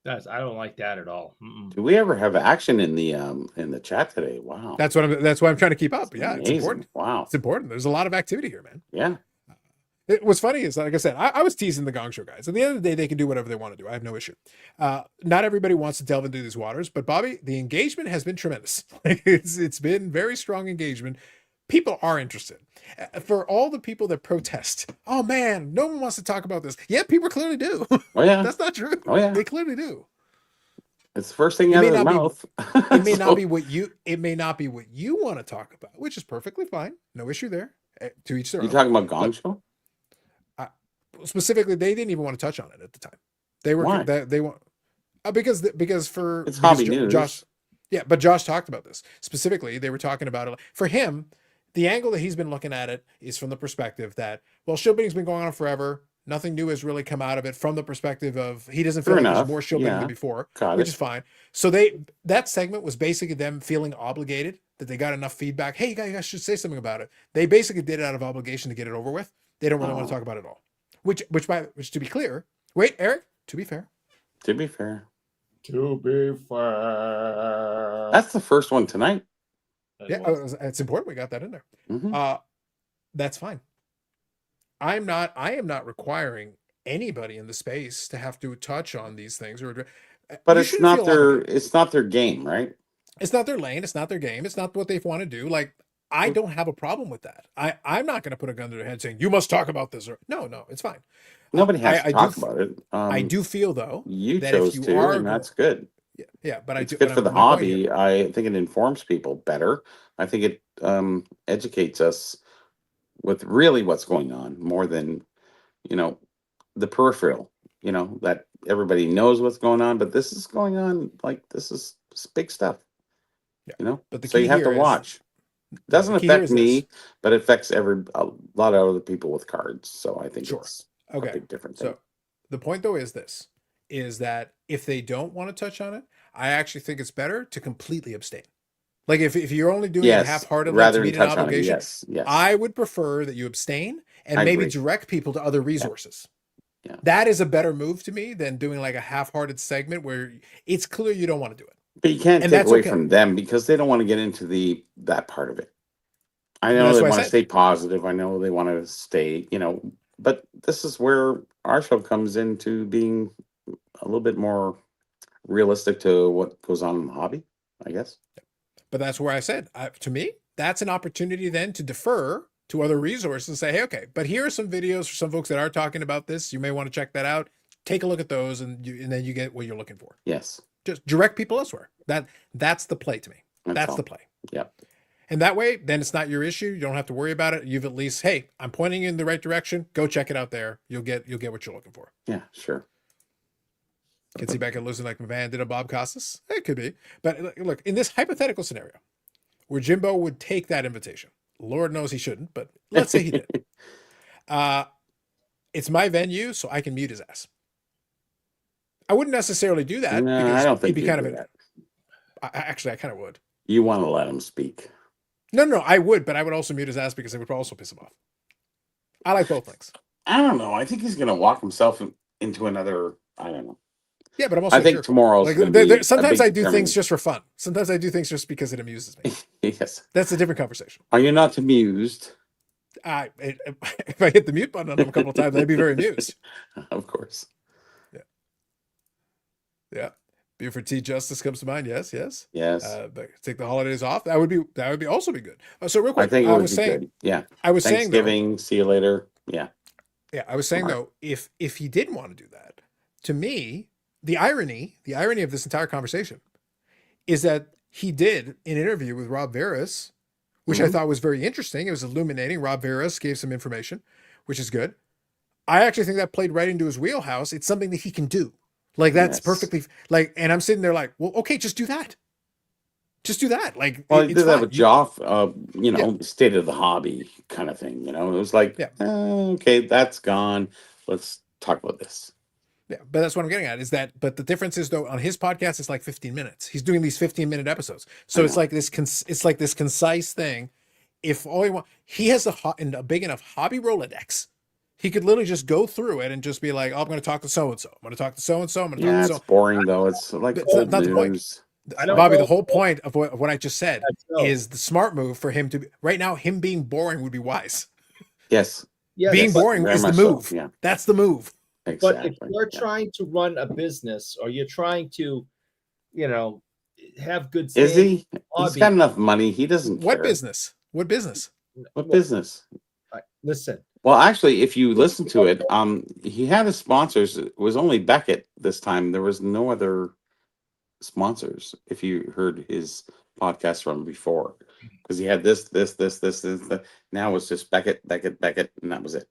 I don't like that at all. Do we ever have action in the chat today? Wow. That's why I'm trying to keep up. Yeah, amazing. It's important. Wow. It's important. There's a lot of activity here, man. Yeah. What's funny is, like I said, I was teasing the Gong Show guys. At the end of the day, they can do whatever they want to do. I have no issue. Not everybody wants to delve into these waters, but Bobby, the engagement has been tremendous. It's been very strong engagement. People are interested. For all the people that protest, oh man, no one wants to talk about this. Yeah, people clearly do. Oh yeah. That's not true. Oh yeah. They clearly do. It's the first thing out of their mouth. It may not be what you want to talk about, which is perfectly fine. No issue there. To each their own. You talking about Gong Show? Specifically, they didn't even want to touch on it at the time. They were Why? they want because It's hobby news. Josh, yeah, but Josh talked about this specifically. They were talking about it for him. The angle that he's been looking at it is from the perspective that, well, shill baiting's been going on forever. Nothing new has really come out of it from the perspective of he doesn't feel Fair like enough. there's more shill baiting Yeah. than before, Got which it. is fine. So that segment was basically them feeling obligated that they got enough feedback. Hey, you guys should say something about it. They basically did it out of obligation to get it over with. They don't really want to talk about it at all. Which to be clear, wait, Eric, to be fair. To be fair. That's That's the first one tonight. Yeah, it's important we got that in there. Mhm. That's fine. I am not requiring anybody in the space to have to touch on these things or But you it's shouldn't not feel their obligated. it's not their game, right? It's not their lane, it's not their game, it's not what they want to do. Like I don't have a problem with that. I'm not going to put a gun to their head saying you must talk about this or no, it's fine. Nobody has I to talk do- about it. I do feel though You that if chose you to, are and that's good. yeah, but It's I do good but for the my point here- hobby. I think it informs people better. I think it educates us with really what's going on more than the peripheral. That everybody knows what's going on, but this is going on. Like this is big stuff. Yeah. But the So key you have to here is- watch. Doesn't the key here affect is me, this. but it affects a lot of other people with cards. So I think Sure. it's Okay. a big different thing. So the point though is that if they don't want to touch on it, I actually think it's better to completely abstain. Like if you're only doing it yes, half-heartedly rather to than meet an touch on it. obligation, Yes, yes. I would prefer that you abstain and I maybe agree. direct people to other resources. Yeah. That is a better move to me than doing like a half-hearted segment where it's clear you don't want to do it. But you can't And take that's away okay. from them because they don't want to get into that part of it. I know That's they why I want to said- stay positive. I know they want to stay, but this is where our show comes into being a little bit more realistic to what goes on in the hobby, I guess. But that's where I said, to me, that's an opportunity then to defer to other resources and say, hey, okay, but here are some videos for some folks that are talking about this. You may want to check that out. Take a look at those, and then you get what you're looking for. Yes. Just direct people elsewhere. That's the play to me. That's all. the play. Yep. And that way, then it's not your issue. You don't have to worry about it. You've at least, hey, I'm pointing you in the right direction. Go check it out there. You'll get what you're looking for. Yeah, sure. Can see Beckett losing like McMahon did a Bob Costas? It could be. But look, in this hypothetical scenario where Jimbo would take that invitation, Lord knows he shouldn't, but let's say he did. It's my venue, so I can mute his ass. I wouldn't necessarily do that No, because I don't think it'd be you'd kind of do an. that. Actually, I kind of would. You want to let him speak. No, I would, but I would also mute his ass because it would also piss him off. I like both things. I don't know. I think he's going to walk himself into another. I don't know. Yeah, but I'm also I think tomorrow's like going to be. sometimes a I big do things determinant. just for fun. Sometimes I do things just because it amuses me. Yes. That's a different conversation. Are you not amused? If I hit the mute button on him a couple of times, I'd be very amused. Of course. Yeah. Buford T. Justice comes to mind. Yes. Yes. But take the holidays off. That would be also be good. So real quick, I think it would was be saying, good. Yeah. I was saying, though, Thanksgiving. See you later. Yeah. yeah, I was saying though, if he didn't want to do that, to me, the irony of this entire conversation is that he did an interview with Rob Veras, which I thought was very interesting. It was illuminating. Rob Veras gave some information, which is good. I actually think that played right into his wheelhouse. It's something that he can do. Like that's Yes. perfectly like, and I'm sitting there like, well, okay, just do that. Just do that. Like, Well, he it's did that fine. with Joff, you Yeah. know, state of the hobby kind of thing. You know, it was like, Yeah. Okay, that's gone. Let's talk about this. Yeah, but that's what I'm getting at is that, but the difference is though on his podcast, it's like 15 minutes. He's doing these 15-minute episodes. So I it's know. like this, it's like this concise thing. If all he has a big enough hobby Rolodex, he could literally just go through it and just be like, oh, I'm going to talk to so-and-so. I'm going to talk to so-and-so. I'm going to talk Yeah, to it's boring though. It's like It's old not the point. news. I don't Bobby, know. the whole point of what I just said No. is the smart move for him to right now, him being boring would be wise. Yes. Yeah, Being but, boring very is the much so, move. yeah. That's the move. but if Exactly. you're yeah. trying to run a business or you're trying to, you know, have good Is standing he? He's hobby, got enough money. He doesn't What care. business? What business? What well, business? listen, Well, actually, if you listen to it, he had his sponsors. It was only Beckett this time. There was no other sponsors. If you heard his podcast from before, because he had this. Now it's just Beckett, and that was it.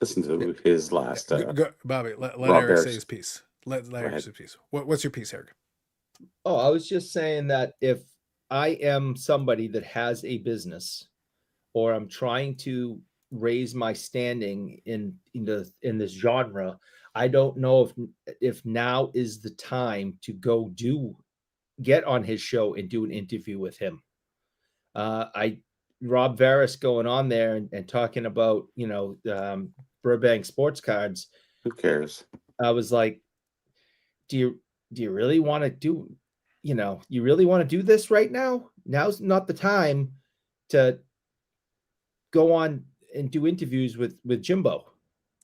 Listen to his last. Bobby, let Rob Eric Bears. say his piece. Let Eric say his piece. What's your piece, Eric? oh, I was just saying that if I am somebody that has a business or I'm trying to raise my standing in this genre, I don't know if now is the time to go get on his show and do an interview with him. Rob Veras going on there and talking about, Burbank sports cards. Who cares? I was like, do you really want to do, you really want to do this right now? Now's not the time to go on and do interviews with Jimbo.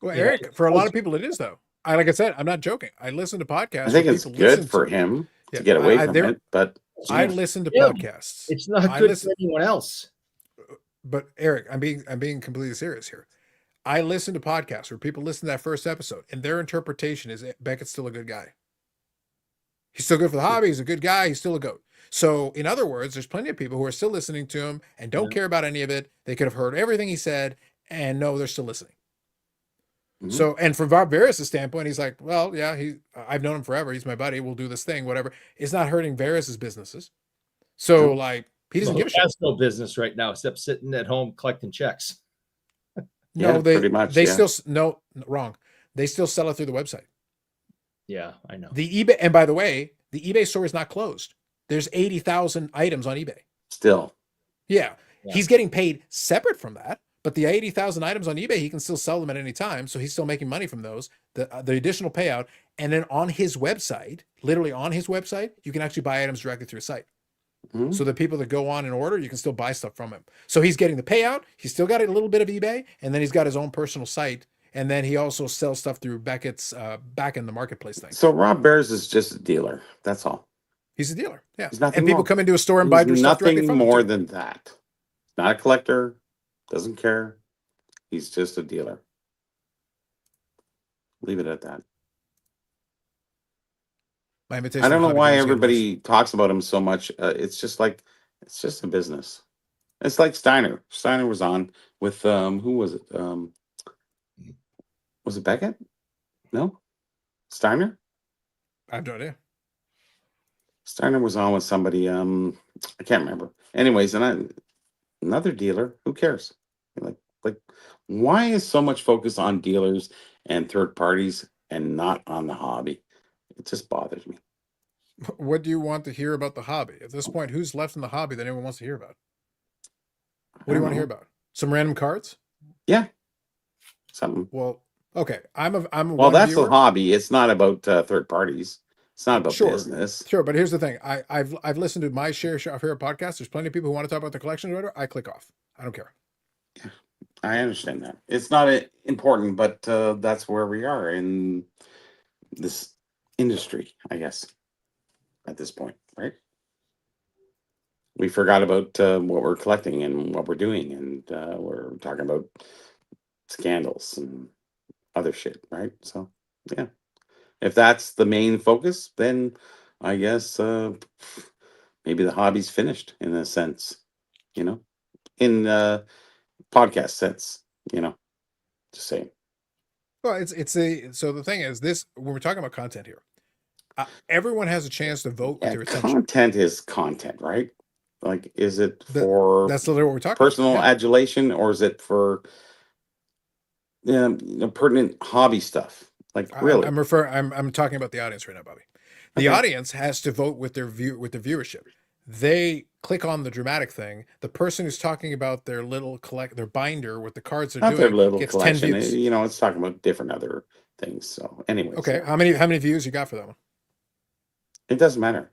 Well, Eric, for a lot of people, it is though. Like I said, I'm not joking. I listen to podcasts. I think where it's people good listen for him to get away from it, but I listen to Yeah. podcasts. It's not good for anyone else. But Eric, I'm being completely serious here. I listen to podcasts where people listen to that first episode, and their interpretation is Beckett's still a good guy. He's still good for the hobby. He's a good guy. He's still a goat. So, in other words, there's plenty of people who are still listening to him and don't care about any of it. They could have heard everything he said, and no, they're still listening. Mm-hmm. So, and from Rob Veras' standpoint, he's like, well, yeah, I've known him forever. He's my buddy. We'll do this thing, whatever. It's not hurting Veras' businesses. So, like, he doesn't give a shit. He has no business right now except sitting at home collecting checks. No, pretty much. They still wrong. They still sell it through the website. Yeah, I know. The eBay, and by the way, the eBay store is not closed. There's 80,000 items on eBay. Still. Yeah. He's getting paid separate from that, but the 80,000 items on eBay, he can still sell them at any time. So he's still making money from those, the additional payout. And then on his website, literally on his website, you can actually buy items directly through his site. Mm-hmm. So the people that go on and order, you can still buy stuff from him. So he's getting the payout. He's still got a little bit of eBay, and then he's got his own personal site. And then he also sells stuff through Beckett's back in the marketplace thing. So Rob Bears is just a dealer. That's all. He's a dealer. Yeah. And people more. come into a store and buy their stuff directly from him. Nothing more than that. Not a collector. Doesn't care. He's just a dealer. Leave it at that. My invitation. I don't know why everybody talks about him so much. It's just a business. It's like Steiner. Steiner was on with who was it? Was it Beckett? No, Steiner. I have no idea. Steiner was on with somebody. I can't remember. Anyways, another dealer. Who cares? Like, why is so much focus on dealers and third parties and not on the hobby? It just bothers me. What do you want to hear about the hobby? At this point, who's left in the hobby that anyone wants to hear about? What do you want to hear about? Some random cards? Yeah. Something. Well, okay. Well, that's a hobby. It's not about third parties. It's not about business. Sure, but here's the thing. I've listened to my share of favorite podcasts. There's plenty of people who want to talk about their collection or whatever. I click off. I don't care. Yeah, I understand that. It's not important, but that's where we are in this industry, I guess, at this point, right? We forgot about what we're collecting and what we're doing, and we're talking about scandals and other shit, right? So, yeah. If that's the main focus, then I guess maybe the hobby's finished in a sense, in podcast sense, just saying. Well, so the thing is this, when we're talking about content here, Everyone has a chance to vote with Yeah, their attention. content is content, right? Like, is it That- for That's literally what we're talking personal about. Yeah. adulation, or is it for pertinent hobby stuff? Like, really? I'm talking about the audience right now, Bobby. The Okay. audience has to vote with their viewership. They click on the dramatic thing. The person who's talking about their little their binder with the cards they're Not their doing little gets collection. 10 views. It's talking about different other things. So, anyways, Okay, yeah. how many views you got for that one? It doesn't matter.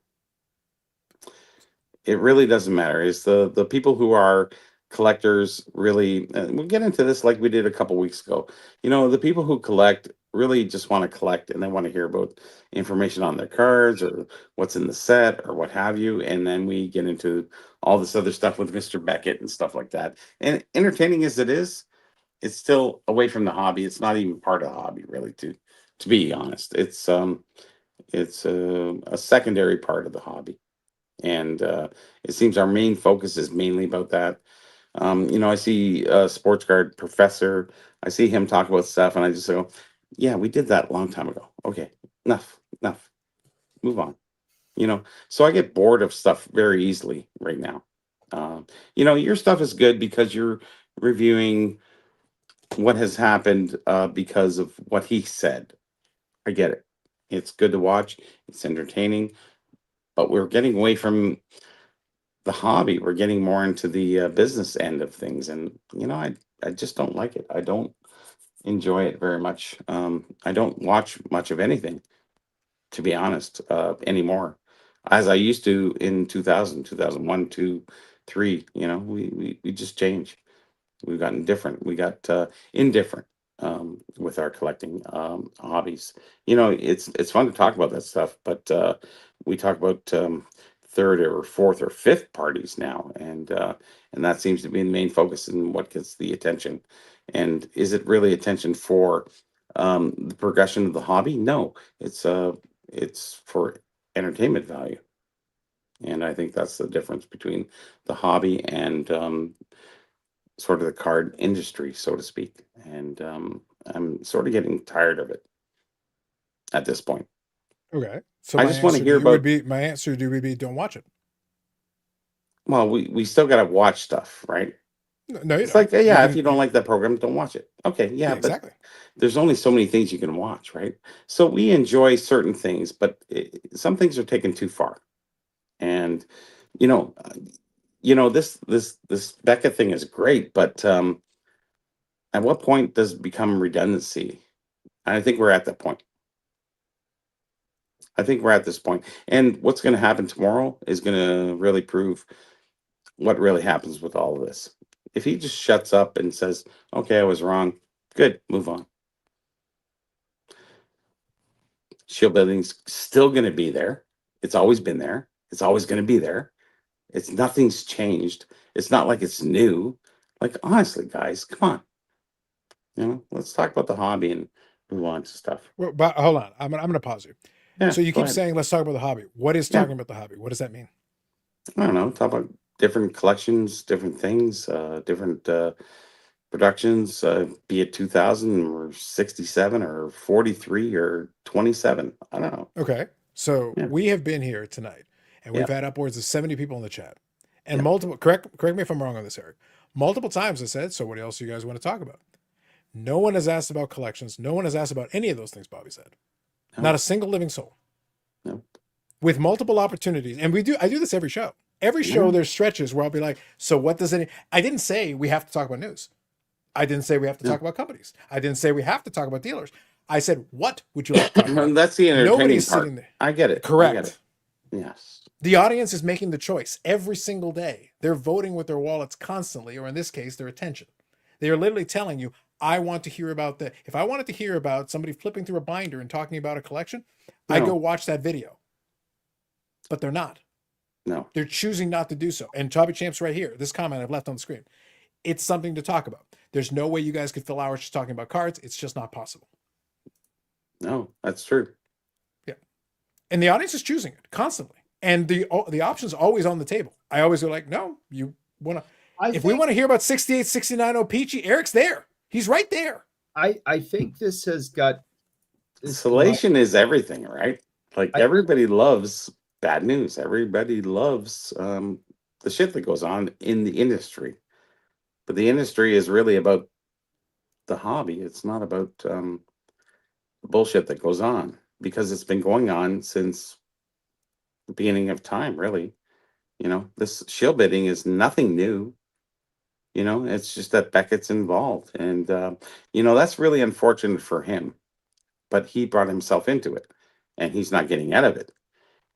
It really doesn't matter. It's the people who are collectors really. We'll get into this like we did a couple weeks ago. The people who collect really just want to collect, and they want to hear about information on their cards or what's in the set or what have you. And then we get into all this other stuff with Mr. Beckett and stuff like that. And entertaining as it is, it's still away from the hobby. It's not even part of the hobby, really. To be honest, it's a secondary part of the hobby. And it seems our main focus is mainly about that. I see Sports Card Professor. I see him talk about stuff, and I just go, "Yeah, we did that a long time ago. Okay, enough, move on." So I get bored of stuff very easily right now. Your stuff is good because you're reviewing what has happened because of what he said. I get it. It's good to watch. It's entertaining, but we're getting away from the hobby. We're getting more into the business end of things, and I just don't like it. I don't enjoy it very much. I don't watch much of anything, to be honest, anymore, as I used to in 2000, 2001, 2, 3. We just changed. We've gotten different. We got indifferent with our collecting hobbies. It's fun to talk about that stuff, but we talk about third or fourth or fifth parties now, and that seems to be the main focus and what gets the attention. And is it really attention for the progression of the hobby? No, it's for entertainment value, and I think that's the difference between the hobby and sort of the card industry, so to speak. And I'm sort of getting tired of it at this point. Okay, so I just want to hear about. My answer to you would be don't watch it. Well, we still got to watch stuff, right? No, you It's don't. like, yeah, if you don't like that program, don't watch it. Okay, yeah, but exactly. there's only so many things you can watch, right? So we enjoy certain things, but some things are taken too far. And this Beckett thing is great, but at what point does it become redundancy? I think we're at that point. I think we're at this point. And what's going to happen tomorrow is going to really prove what really happens with all of this. If he just shuts up and says, "Okay, I was wrong," good, move on. Shill building's still going to be there. It's always been there. It's always going to be there. Nothing's changed. It's not like it's new. Like, honestly, guys, come on. Let's talk about the hobby and move on to stuff. Well, but hold on. I'm gonna pause you. Yeah, so you keep ahead. saying let's talk about the hobby. What is talking about the hobby? What does that mean? I don't know. Talk about different collections, different things, different productions, be it 2000 or 67 or 43 or 27. I don't know. Okay. So we have been here tonight and we've had upwards of 70 people in the chat and multiple, correct me if I'm wrong on this, Eric. Multiple times I said, so what else do you guys want to talk about? No one has asked about collections. No one has asked about any of those things Bobby said. No. Not a single living soul. No. With multiple opportunities. And I do this every show. Every show there's stretches where I'll be like, so what does it, I didn't say we have to talk about news. I didn't say we have to talk about companies. I didn't say we have to talk about dealers. I said, what would you like to talk about? That's the entertaining Nobody's part. sitting there. I get it. Correct. I get it. Yes. The audience is making the choice every single day. They're voting with their wallets constantly, or in this case, their attention. They are literally telling you, I want to hear about if I wanted to hear about somebody flipping through a binder and talking about a collection, I go watch that video. But they're not. No. They're choosing not to do so. And Chubby Champ's right here. This comment I've left on the screen. It's something to talk about. There's no way you guys could fill hours just talking about cards. It's just not possible. No, that's true. Yeah. And the audience is choosing it constantly. And the option's always on the table. I always go like, no, you want to, if we want to hear about 68, 69 Peachy, Eric's there. He's right there. I think this has got Installation is everything, right? Like everybody loves bad news. Everybody loves the shit that goes on in the industry. But the industry is really about the hobby. It's not about the bullshit that goes on, because it's been going on since the beginning of time, really. This shill bidding is nothing new. It's just that Beckett's involved. And, that's really unfortunate for him. But he brought himself into it, and he's not getting out of it.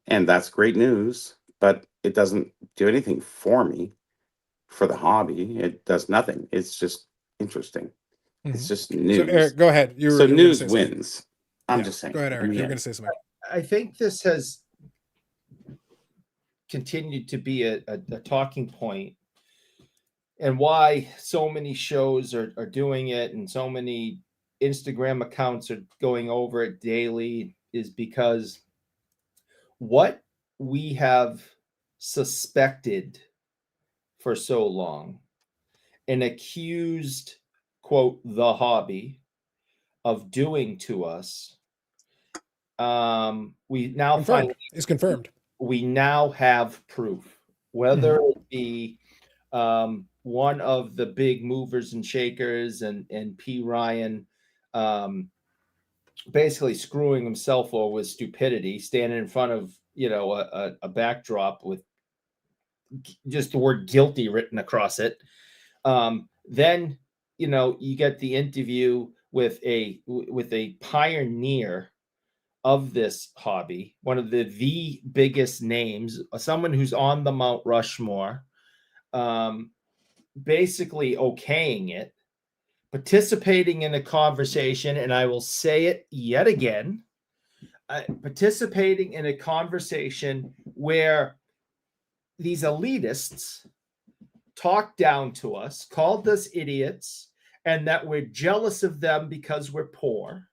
And that's great news, but it doesn't do anything for me, for the hobby. It does nothing. It's just interesting. It's just news. So Eric, go ahead. So news wins. I'm just saying. Go ahead, Eric. You're going to say something. I think this has continued to be a talking point, and why so many shows are doing it and so many Instagram accounts are going over it daily is because what we have suspected for so long and accused, quote, the hobby of doing to us, we now find is confirmed. We now have proof, whether it be one of the big movers and shakers and P. Ryan basically screwing himself over with stupidity, standing in front of a backdrop with just the word guilty written across it. Then you get the interview with a pioneer of this hobby, one of the biggest names, someone who's on the Mount Rushmore, basically okaying it, participating in a conversation, and I will say it yet again, participating in a conversation where these elitists talked down to us, called us idiots, and that we're jealous of them because we're poor.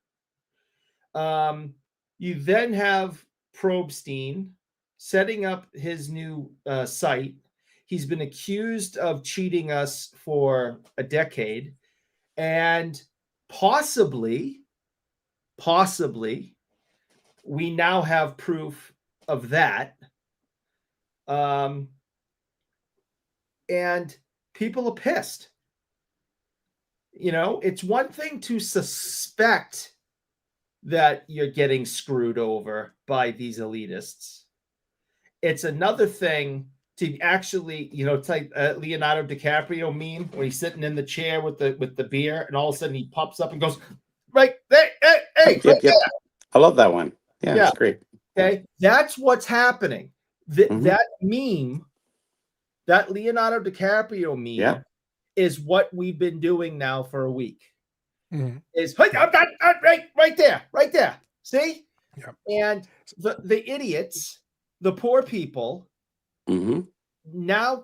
You then have Prostein setting up his new site. He's been accused of cheating us for a decade, and possibly, we now have proof of that. And people are pissed. It's one thing to suspect that you're getting screwed over by these elitists. It's another thing to actually, it's like Leonardo DiCaprio meme where he's sitting in the chair with the beer, and all of a sudden he pops up and goes, right there, hey, yep. I love that one. Yeah, it's great. Okay, that's what's happening. That meme, that Leonardo DiCaprio meme, is what we've been doing now for a week. Is right there. See? Yep. And the idiots, the poor people, now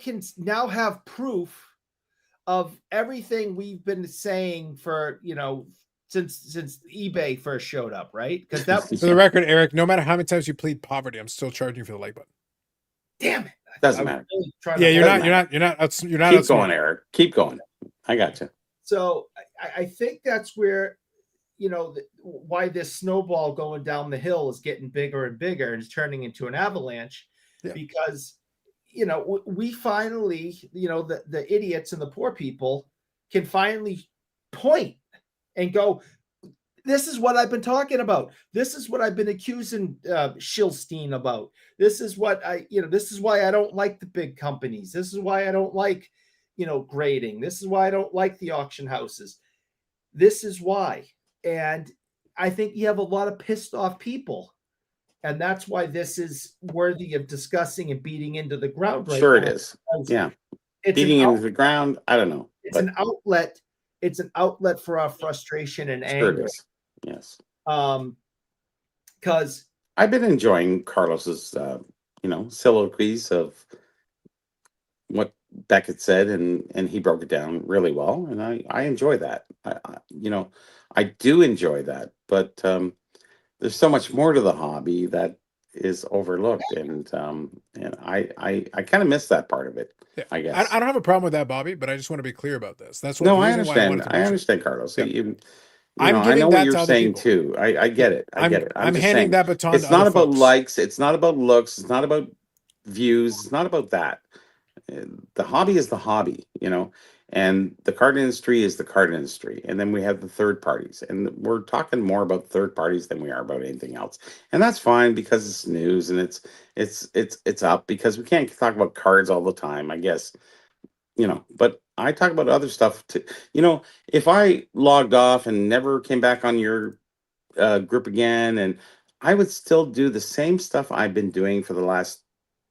have proof of everything we've been saying for since eBay first showed up, right? Because that for the record, Eric, no matter how many times you plead poverty, I'm still charging you for the like button. Damn it. Doesn't matter. Really you're not keep going, Eric. Keep going. I got you. So I think that's where, why this snowball going down the hill is getting bigger and bigger and is turning into an avalanche, because, we finally, the idiots and the poor people can finally point and go, this is what I've been talking about. This is what I've been accusing Shillstein about. This is what this is why I don't like the big companies. This is why I don't like, grading. This is why I don't like the auction houses. This is why. And I think you have a lot of pissed off people. And that's why this is worthy of discussing and beating into the ground right Sure now. it is. Yeah. It's beating into the ground. I don't know. It's an outlet. It's an outlet for our frustration and anger. Sure it is. Yes. Because I've been enjoying Carlos's, soliloquies of what Beckett said, and he broke it down really well, and I enjoy that. I do enjoy that, but there's so much more to the hobby that is overlooked, and I kind of miss that part of it. Yeah. I guess I don't have a problem with that, Bobby, but I just want to be clear about this. That's I understand. I understand, Carlos. Yeah. you know, I know what you're saying too. I get it. I get it. I'm just handing saying, that baton it's to not other about folks. likes. It's not about looks. It's not about views. It's not about that. The hobby is the hobby, you know, and the card industry is the card industry. And then we have the third parties, and we're talking more about third parties than we are about anything else. And that's fine because it's news and it's up because we can't talk about cards all the time, I guess, you know, but I talk about other stuff too. You know, if I logged off and never came back on your group again, and I would still do the same stuff I've been doing for the last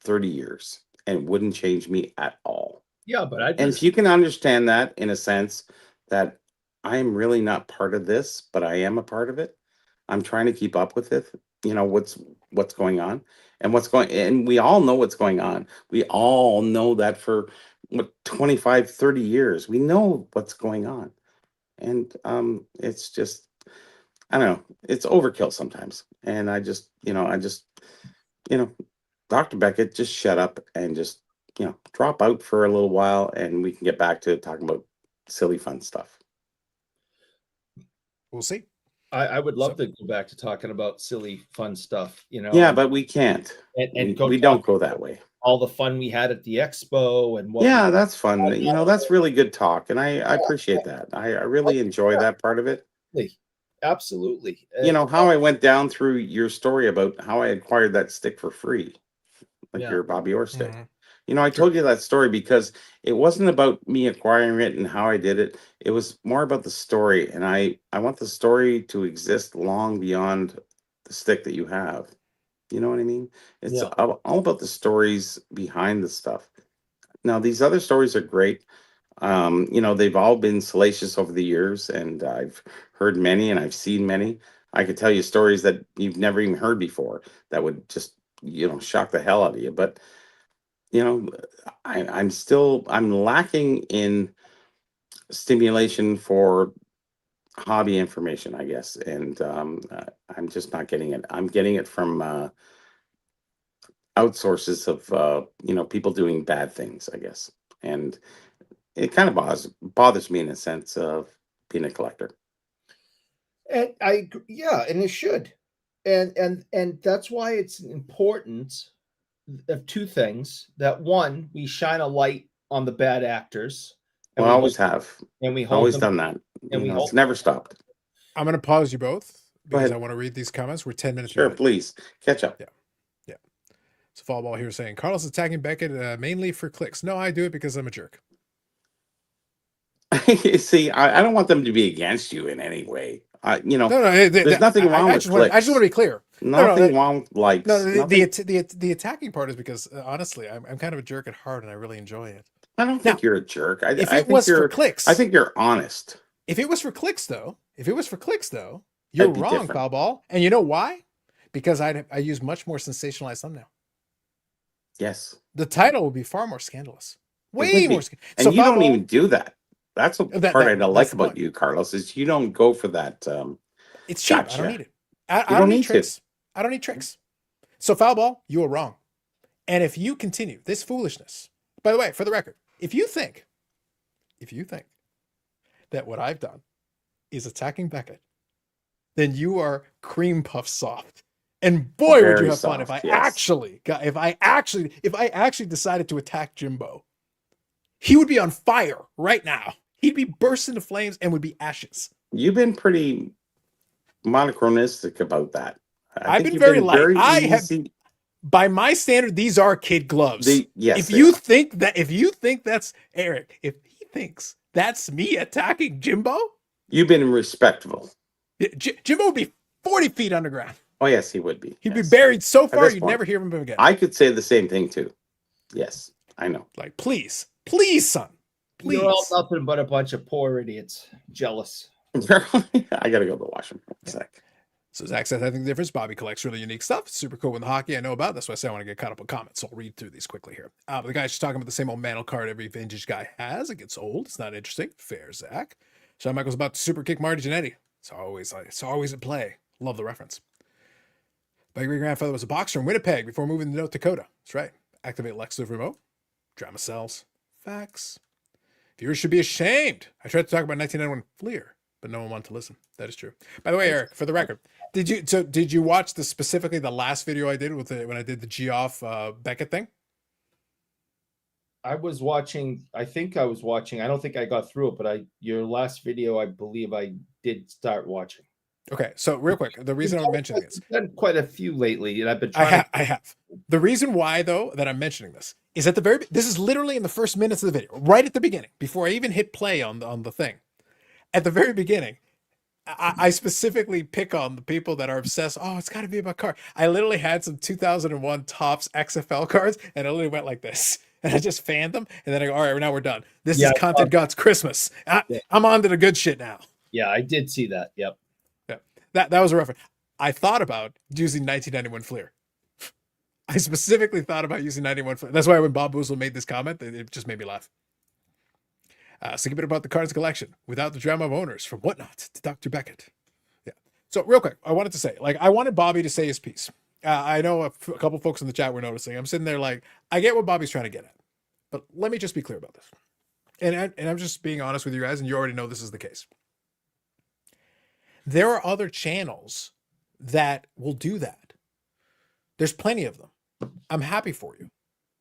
30 years, and it wouldn't change me at all. Yeah, but And if you can understand that in a sense that I am really not part of this, but I am a part of it. I'm trying to keep up with it. You know, what's going on and we all know what's going on. We all know that for what 25, 30 years. We know what's going on. And it's just I don't know, it's overkill sometimes. And you know, Dr. Beckett, just shut up and just, you know, drop out for a little while and we can get back to talking about silly, fun stuff. We'll see. I would love to go back to talking about silly, fun stuff, you know. Yeah, but we can't. And we don't go that way. All the fun we had at the expo and what. Yeah, that's fun. You know, that's really good talk. And I appreciate that. I really enjoy that part of it. Absolutely. You know, how I went down through your story about how I acquired that stick for free, like your Bobby Orr stick. Mm-hmm. You know, I told you that story because it wasn't about me acquiring it and how I did it. It was more about the story. And I want the story to exist long beyond the stick that you have. You know what I mean? It's all about the stories behind the stuff. Now, these other stories are great. You know, they've all been salacious over the years, and I've heard many and I've seen many. I could tell you stories that you've never even heard before that would just, you know, shock the hell out of you. But you know, I'm lacking in stimulation for hobby information, I guess, and I'm just not getting it. I'm getting it from outsources of you know, people doing bad things, I guess, and it kind of bothers me in a sense of being a collector. And and it should, and that's why it's important of two things. That one, we shine a light on the bad actors. Well, I always have, and we always done that, and we it's never stopped. I'm going to pause you both because I want to read these comments. We're 10 minutes. Sure, please catch up. Yeah. So Fallball here saying Carlos attacking Beckett mainly for clicks. No, I do it because I'm a jerk. See, I don't want them to be against you in any way. You know, there's nothing wrong with clicks. I just want to be clear. Nothing wrong with likes. No, the attacking part is because honestly, I'm kind of a jerk at heart and I really enjoy it. I don't think you're a jerk. If it was for clicks, I think you're honest. If it was for clicks, though, you're wrong, Foulball. And you know why? Because I use much more sensationalized thumbnail. Yes. The title would be far more scandalous. Way more. And so you don't even do that. That's the part I like about you, Carlos, is you don't go for that. It's cheap. Gotcha. I don't need it. I don't need tricks. I don't need tricks. So Foulball, you are wrong. And if you continue this foolishness, by the way, for the record, if you think that what I've done is attacking Beckett, then you are cream puff soft. And boy, would you have fun if I actually decided to attack Jimbo. He would be on fire right now. He'd be burst into flames and would be ashes. You've been pretty monochronistic about that. I've been very light. I have, by my standard, these are kid gloves. If you think that's Eric, if he thinks that's me attacking Jimbo, you've been respectful. Jimbo would be 40 feet underground. Oh yes, he would be. He'd be buried so far you'd never hear him again. I could say the same thing too. Yes, I know. Like, please, son. Please. You're all nothing but a bunch of poor idiots. Jealous. I gotta go to the washroom for a sec. So Zach says, I think the difference. Bobby collects really unique stuff. Super cool with the hockey I know about. That's why I say I want to get caught up on comments. So I'll read through these quickly here. But the guy's just talking about the same old mantle card every vintage guy has. It gets old. It's not interesting. Fair, Zach. Shawn Michaels about to super kick Marty Jannetty. It's always at play. Love the reference. My great-grandfather was a boxer in Winnipeg before moving to North Dakota. That's right. Activate Lex Luthor remote. Drama sells. Facts. Viewers should be ashamed. I tried to talk about 1991 Fleer, but no one wanted to listen. That is true. By the way, Eric, for the record, did you watch specifically the last video I did when I did the Geoff Beckett thing? I was watching. I think I was watching. I don't think I got through it, but your last video, I believe I did start watching. Okay, so real quick, the reason I'm mentioning this, I've done quite a few lately, and I've been trying. I have. The reason why, though, that I'm mentioning this is at the this is literally in the first minutes of the video, right at the beginning, before I even hit play on the thing. At the very beginning, I specifically pick on the people that are obsessed. Oh, it's got to be about car. I literally had some 2001 Topps XFL cards, and I literally went like this, and I just fanned them, and then I go, all right, now we're done. This is Content God's Christmas. I'm on to the good shit now. Yeah, I did see that. Yep. That was a reference. I thought about using 1991 Fleer. I specifically thought about using 91 Fleer. That's why when Bob Boozle made this comment, it just made me laugh. So a bit about the cards collection without the drama of owners, from Whatnot to Dr. Beckett. Yeah. So real quick, I wanted to say, like, I wanted Bobby to say his piece. I know a couple folks in the chat were noticing. I'm sitting there like, I get what Bobby's trying to get at, but let me just be clear about this. And I'm just being honest with you guys, and you already know this is the case. There are other channels that will do that. There's plenty of them. I'm happy for you.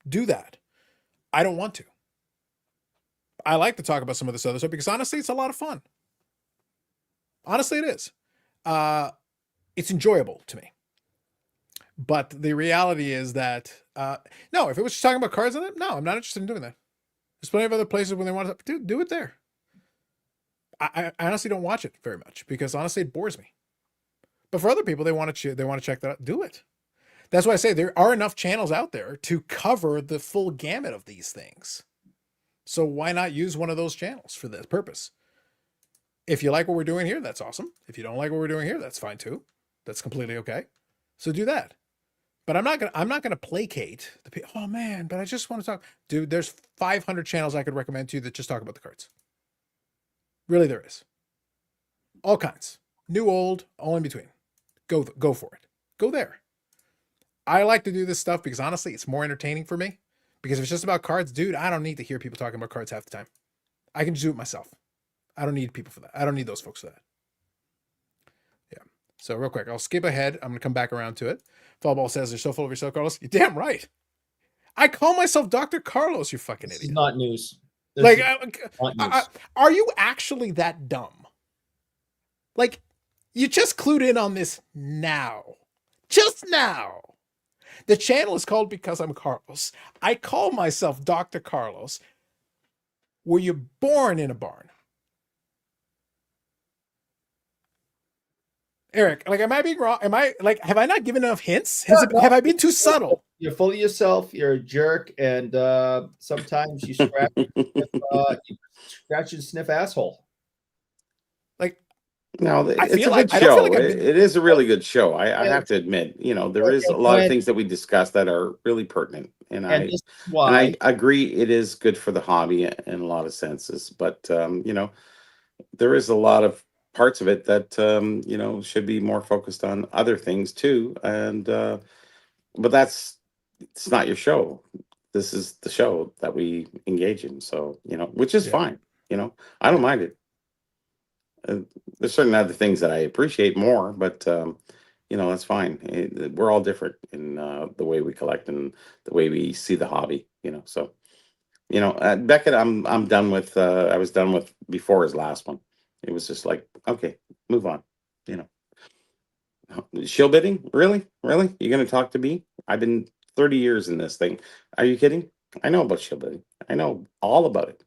Do that. I don't want to. I like to talk about some of this other stuff because honestly, it's a lot of fun. Honestly, it is. It's enjoyable to me. But the reality is that, no, if it was just talking about cards on it, no, I'm not interested in doing that. There's plenty of other places when they want to do it there. I honestly don't watch it very much because honestly it bores me. But for other people, they want to check that out. Do it. That's why I say there are enough channels out there to cover the full gamut of these things. So why not use one of those channels for this purpose? If you like what we're doing here, that's awesome. If you don't like what we're doing here, that's fine too. That's completely okay. So do that. But I'm not gonna placate the people. Oh man, but I just want to talk. Dude, there's 500 channels I could recommend to you that just talk about the cards. Really, there is. All kinds. New, old, all in between. Go for it. Go there. I like to do this stuff because honestly, it's more entertaining for me. Because if it's just about cards, dude, I don't need to hear people talking about cards half the time. I can just do it myself. I don't need people for that. I don't need those folks for that. Yeah. So real quick, I'll skip ahead. I'm going to come back around to it. Fallball says, you're so full of yourself, Carlos. You're damn right. I call myself Dr. Carlos, you fucking idiot. This is not news. Are you actually that dumb? Like, you just clued in on this now. Just now. The channel is called Because I'm Carlos. I call myself Dr. Carlos. Were you born in a barn? Eric, like, am I being wrong? Have I not given enough hints? Have I been too subtle? You're full of yourself. You're a jerk. And sometimes you scratch and sniff asshole. Like, no, it's a good show. It is a really good show. I have to admit, there is a lot of things that we discuss that are really pertinent. And I agree it is good for the hobby in a lot of senses. But, there is a lot of parts of it that, should be more focused on other things too. And, but it's not your show. This is the show that we engage in. So, which is fine. I don't mind it. There's certain other things that I appreciate more, but that's fine. We're all different in the way we collect and the way we see the hobby. So Beckett, I'm done with. I was done with before his last one. It was just like, okay, move on. Shill bidding, really? You're gonna talk to me? I've been 30 years in this thing. Are you kidding? I know about shill bidding. I know all about it.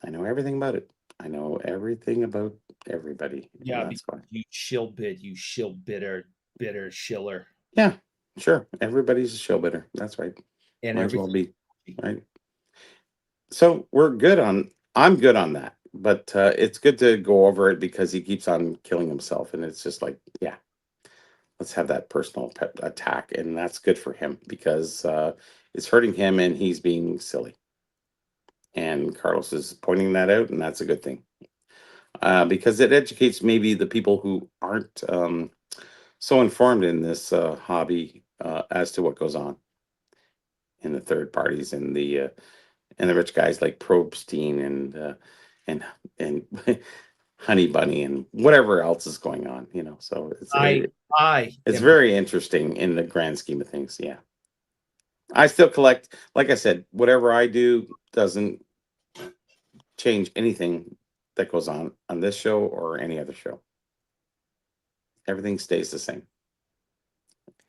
I know everything about it. I know everything about everybody. Yeah, that's fine. You shill bid, you shill bitter shiller. Yeah, sure. Everybody's a shill bidder. That's right. And might as well be right. So I'm good on that. But it's good to go over it because he keeps on killing himself, and it's just like, yeah, let's have that personal attack, and that's good for him because it's hurting him, and he's being silly. And Carlos is pointing that out, and that's a good thing because it educates maybe the people who aren't so informed in this hobby as to what goes on in the third parties and the rich guys like Prostein and Honey Bunny and whatever else is going on, you know. So it's it's very interesting in the grand scheme of things. Yeah, I still collect. Like I said, whatever I do doesn't change anything that goes on this show or any other show. Everything stays the same.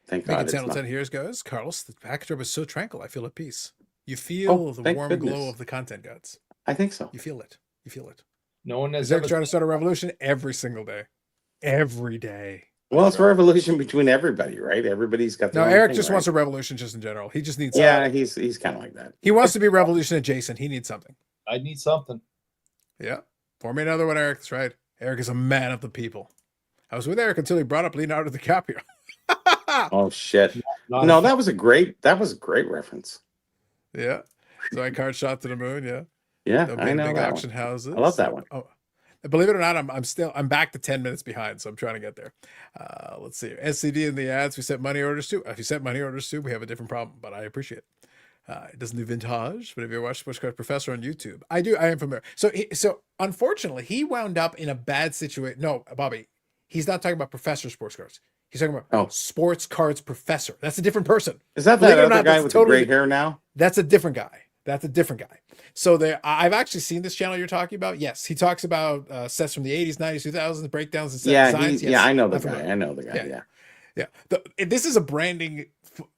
Thank God. Beckett 10 years goes, Carlos, the package drop is so tranquil. I feel at peace. You feel the warm glow of the content gods. I think so. You feel it. You feel it. No one has Eric's trying to start a revolution every single day. Every day. Well, it's a revolution between everybody, right? Everybody's got their own Eric thing, just right? wants a revolution just in general. He just needs he's kind of like that. He wants to be revolution adjacent. He needs something. I need something. Yeah. Form me another one, Eric. That's right. Eric is a man of the people. I was with Eric until he brought up Leonardo DiCaprio. Oh shit. No, that was a great reference. Yeah. So I card shot to the moon, yeah. Yeah, I know big that auction one. houses. I love that one. Oh, believe it or not, I'm back to 10 minutes behind, so I'm trying to get there. Let's see. SCD in the ads we set money orders to. If you set money orders to, we have a different problem, but I appreciate it. It doesn't do vintage, but if you watch Sports Card Professor on YouTube, I am familiar. So unfortunately, he wound up in a bad situation. No, Bobby, he's not talking about Professor Sports Cards. He's talking about Sports Cards Professor. That's a different person. Is that Believe other guy with the gray hair now? That's a different guy. That's a different guy. So I've actually seen this channel you're talking about. Yes, he talks about sets from the 80s, 90s, 2000s, breakdowns and set designs. Yeah, I know the guy. I know the guy. Yeah. This is a branding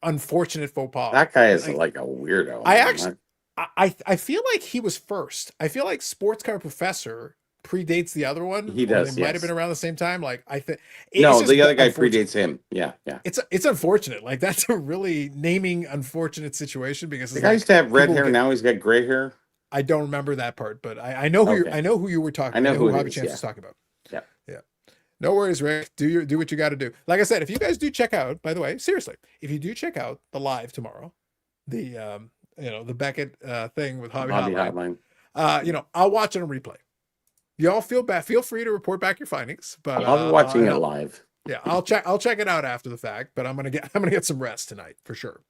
unfortunate faux pas. That guy is like a weirdo. I feel like he was first. I feel like Sports Card Professor predates the other one. He does. They might have been around the same time. Like I think. No, the other guy predates him. Yeah. It's unfortunate. Like that's a really naming unfortunate situation because the guy used to have red hair. Now he's got gray hair. I don't remember that part, but I know who I know who you were talking. I know who Hobby Champs was talking about. Yeah. No worries, Rick. Do what you got to do. Like I said, if you guys do check out, by the way, seriously, if you do check out the live tomorrow, the the Beckett thing with Hobby Hotline. I'll watch it on replay. Y'all feel free to report back your findings, but I'll be watching it live. Yeah, I'll check it out after the fact, but I'm gonna get some rest tonight for sure.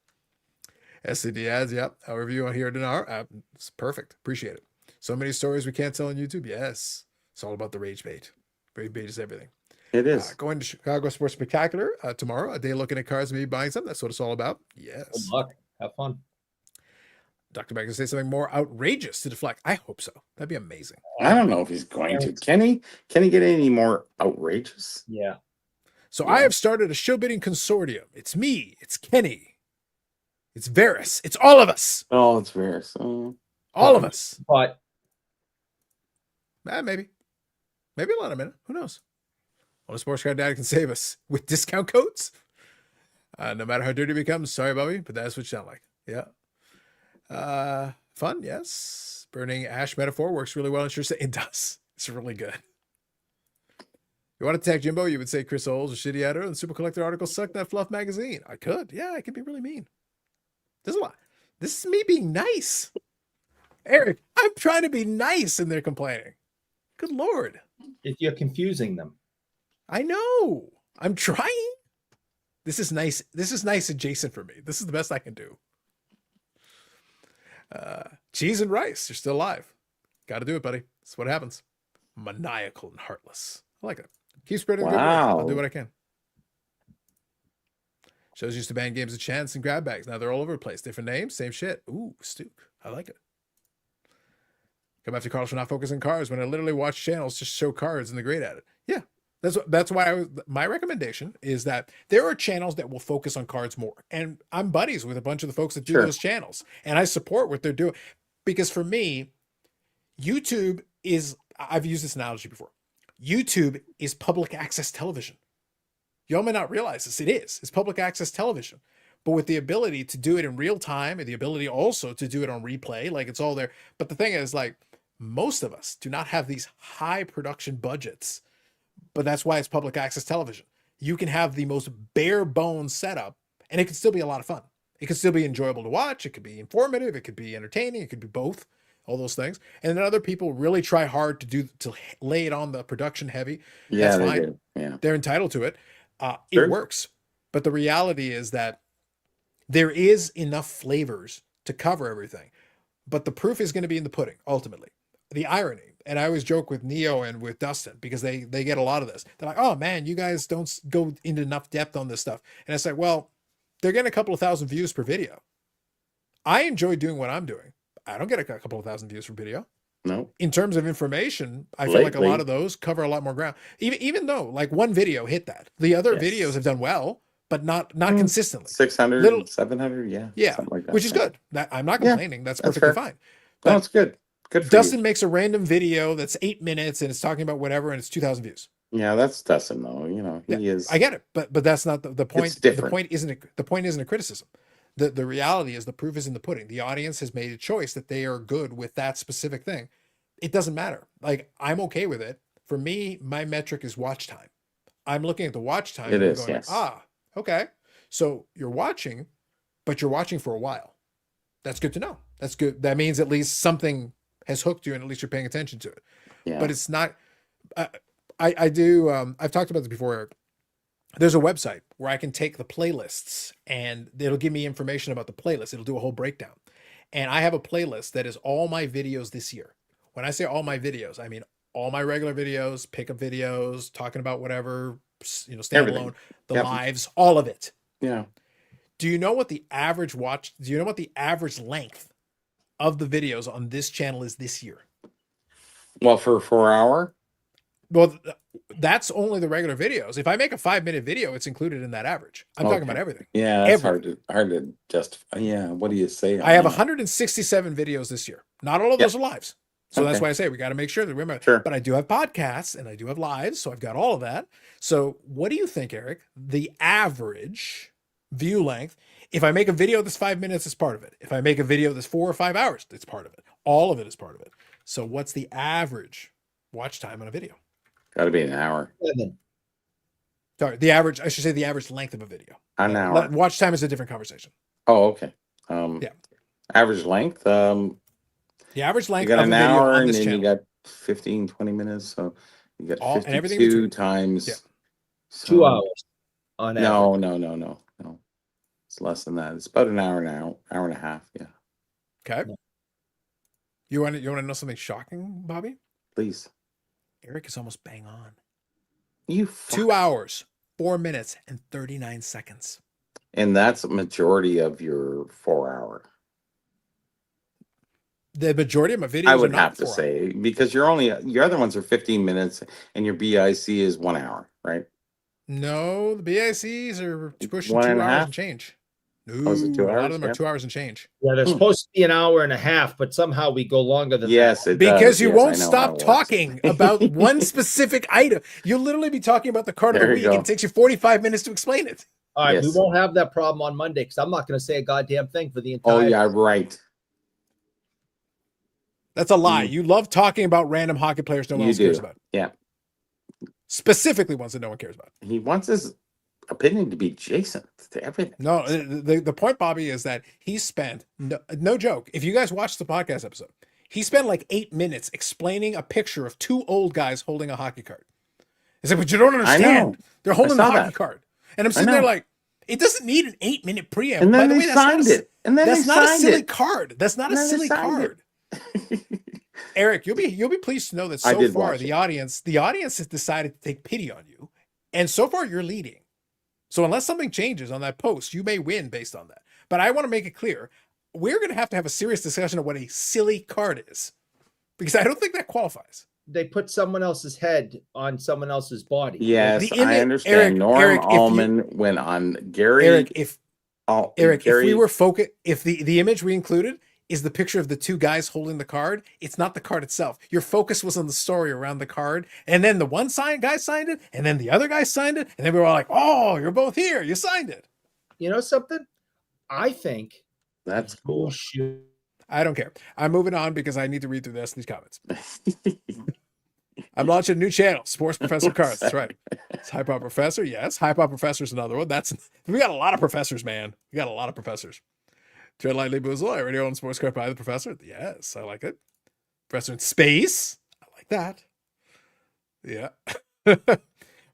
SCD ads, yep. Our review on here tonight. It's perfect. Appreciate it. So many stories we can't tell on YouTube. Yes, it's all about the rage bait. Rage bait is everything. It is. Going to Chicago Sports Spectacular tomorrow. A day looking at cars, maybe buying some. That's what it's all about. Yes. Good luck. Have fun. Dr. Beck can say something more outrageous to deflect. I hope so. That'd be amazing. I don't know if he's going to. Can he get any more outrageous? Yeah. So I have started a show bidding consortium. It's me. It's Kenny. It's Varys. It's all of us. Oh, it's Varys. All of us. But maybe a lot of minute. Who knows? Only Sports Card Dad can save us with discount codes. No matter how dirty it becomes. Sorry, Bobby, but that's what you sound like. Yeah. Fun, yes. Burning ash metaphor works really well. It does. It's really good. You want to tag Jimbo? You would say Chris Oles a shitty editor and Super Collector article sucked that fluff magazine. I could. Yeah, I could be really mean. There's a lot. This is me being nice. Eric, I'm trying to be nice and they're complaining. Good Lord. If you're confusing them. I know. I'm trying. This is nice. This is nice adjacent for me. This is the best I can do. Cheese and rice. You're still alive. Got to do it, buddy. That's what happens. Maniacal and heartless. I like it. Keep spreading the good word. I'll do what I can. Shows used to ban games of chance and grab bags. Now they're all over the place. Different names, same shit. Ooh, Stoop. I like it. Come after Carlos for not focusing on cars when I literally watch channels just show cards and they're great at it. Yeah. That's why my recommendation is that there are channels that will focus on cards more. And I'm buddies with a bunch of the folks that do those channels. And I support what they're doing. Because for me, YouTube is, I've used this analogy before. YouTube is public access television. Y'all may not realize this. It's public access television. But with the ability to do it in real time and the ability also to do it on replay, like it's all there. But the thing is, like, most of us do not have these high production budgets. But that's why it's public access television. You can have the most bare bones setup and it can still be a lot of fun. It can still be enjoyable to watch. It could be informative. It could be entertaining. It could be both, all those things. And then other people really try hard to lay it on the production heavy. Yeah, that's fine. they do. Yeah. They're entitled to it. It works. But the reality is that there is enough flavors to cover everything. But the proof is going to be in the pudding, ultimately. The irony, and I always joke with Neo and with Dustin because they get a lot of this. They're like, oh man, you guys don't go into enough depth on this stuff. And it's like, well, they're getting a couple of thousand views per video. I enjoy doing what I'm doing. I don't get a couple of thousand views per video. No. In terms of information, I feel like a lot of those cover a lot more ground. Even though like one video hit that. The other videos have done well, but not consistently. 600, 700, yeah, something like that. Which is good. I'm not complaining. That's perfectly fine. No, it's good. Good for Dustin you. makes a random video that's 8 minutes and it's talking about whatever and it's 2,000 views. Yeah, that's Dustin though. You know, he is. I get it, but that's not the point. It's different. The point isn't a criticism. The reality is the proof is in the pudding. The audience has made a choice that they are good with that specific thing. It doesn't matter. Like, I'm okay with it. For me, my metric is watch time. I'm looking at the watch time. It is, going, yes. Okay. So you're watching, but you're watching for a while. That's good to know. That's good. That means at least something has hooked you and at least you're paying attention to it. Yeah. But it's not, I do, I've talked about this before, Eric. There's a website where I can take the playlists and it'll give me information about the playlist. It'll do a whole breakdown. And I have a playlist that is all my videos this year. When I say all my videos, I mean all my regular videos, pickup videos, talking about whatever, standalone, the lives, all of it. Yeah. Do you know what the average length of the videos on this channel is this year? Well, for 4 hour? Well, that's only the regular videos. If I make a 5-minute video, it's included in that average. I'm talking about everything. Yeah, that's hard to justify. Yeah, what do you say? I have 167 videos this year. Not all of those are lives. So that's why I say we got to make sure that we remember. Sure. But I do have podcasts and I do have lives, so I've got all of that. So what do you think, Eric? The average view length, if I make a video that's 5 minutes, it's part of it. If I make a video that's 4 or 5 hours, it's part of it. All of it is part of it. So what's the average watch time on a video? Got to be an hour. 7. Sorry, the average, I should say the average length of a video. An hour. Watch time is a different conversation. Oh, okay. Yeah. Average length. The average length you got of an a video hour on and this then channel. you got 15, 20 minutes. So you got All, and everything 52 times. Yeah. So, 2 hours on average. No. It's less than that. It's about an hour now, hour and a half. Yeah. Okay. You want to know something shocking, Bobby? Please. Eric is almost bang on. 2 hours, 4 minutes, and 39 seconds. And that's a majority of your 4 hour. The majority of my videos I would are not have to say, because your other ones are 15 minutes and your BIC is 1 hour, right? No, the BICs are pushing 1 2 and a hours half? and change. No, Oh, is it 2 a lot hours? of them are Yeah. 2 hours and change. Yeah, they're supposed to be an hour and a half, but somehow we go longer than Yes, that. it Because does. you Yes, I won't know how stop it works. talking about one specific item. You'll literally be talking about the card of the There week, you and go. it takes you 45 minutes to explain it. All right, we Yes. won't have that problem on Monday because I'm not going to say a goddamn thing for the entire. Oh, yeah, right. That's a lie. You love talking about random hockey players no one You else cares do. about. Yeah. Specifically ones that no one cares about. He wants his opinion to be adjacent to everything. No, the point, Bobby, is that he spent, no joke, if you guys watched the podcast episode, he spent like 8 minutes explaining a picture of 2 old guys holding a hockey card. He said, but you don't understand. They're holding the saw hockey that. card. And I'm sitting there like, it doesn't need an 8-minute preamble. And then By the they way, signed it. And then that's they not a signed silly it. card. That's not a And then they silly signed card. Eric, you'll be pleased to know that I so did far watch the it. audience has decided to take pity on you. And so far you're leading. So unless something changes on that post, you may win based on that. But I want to make it clear, we're going to have a serious discussion of what a silly card is. Because I don't think that qualifies. They put someone else's head on someone else's body. Yes, The image- I understand. Eric, Norm Eric, if you- Almond went on Gary. Eric, if Gary, if we were focused, if the image we included is the picture of the 2 guys holding the card, it's not the card itself. Your focus was on the story around the card, and then the one guy signed it, and then the other guy signed it, and then we were all like, "Oh, you're both here. You signed it." You know something? I think that's cool. I don't care. I'm moving on because I need to read through these comments. I'm launching a new channel, Sports Professor Cards. That's right. It's Hype Up Professor. Yes, Hype Up Professor is another one. We got a lot of professors, man. We got a lot of professors. Tread lightly, Boozle. I already own Sports Card by the Professor. Yes, I like it. Professor in Space. I like that. Yeah.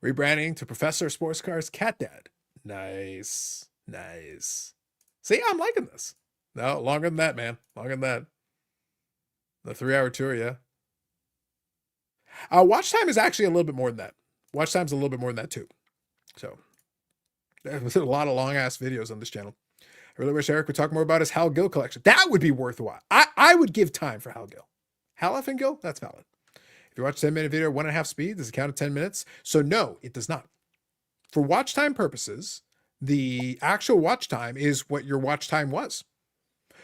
Rebranding to Professor Sports Cards Cat Dad. Nice. See, I'm liking this. No, longer than that, man. Longer than that. The 3-hour tour, yeah. Watch time is actually a little bit more than that. Watch time's a little bit more than that too. So there's a lot of long ass videos on this channel. I really wish Eric would talk more about his Hal Gill collection. That would be worthwhile. I would give time for Hal Gill. Hal effing Gill? That's valid. If you watch a 10-minute video at 1.5 speed, does it count at 10 minutes? So no, it does not. For watch time purposes, the actual watch time is what your watch time was.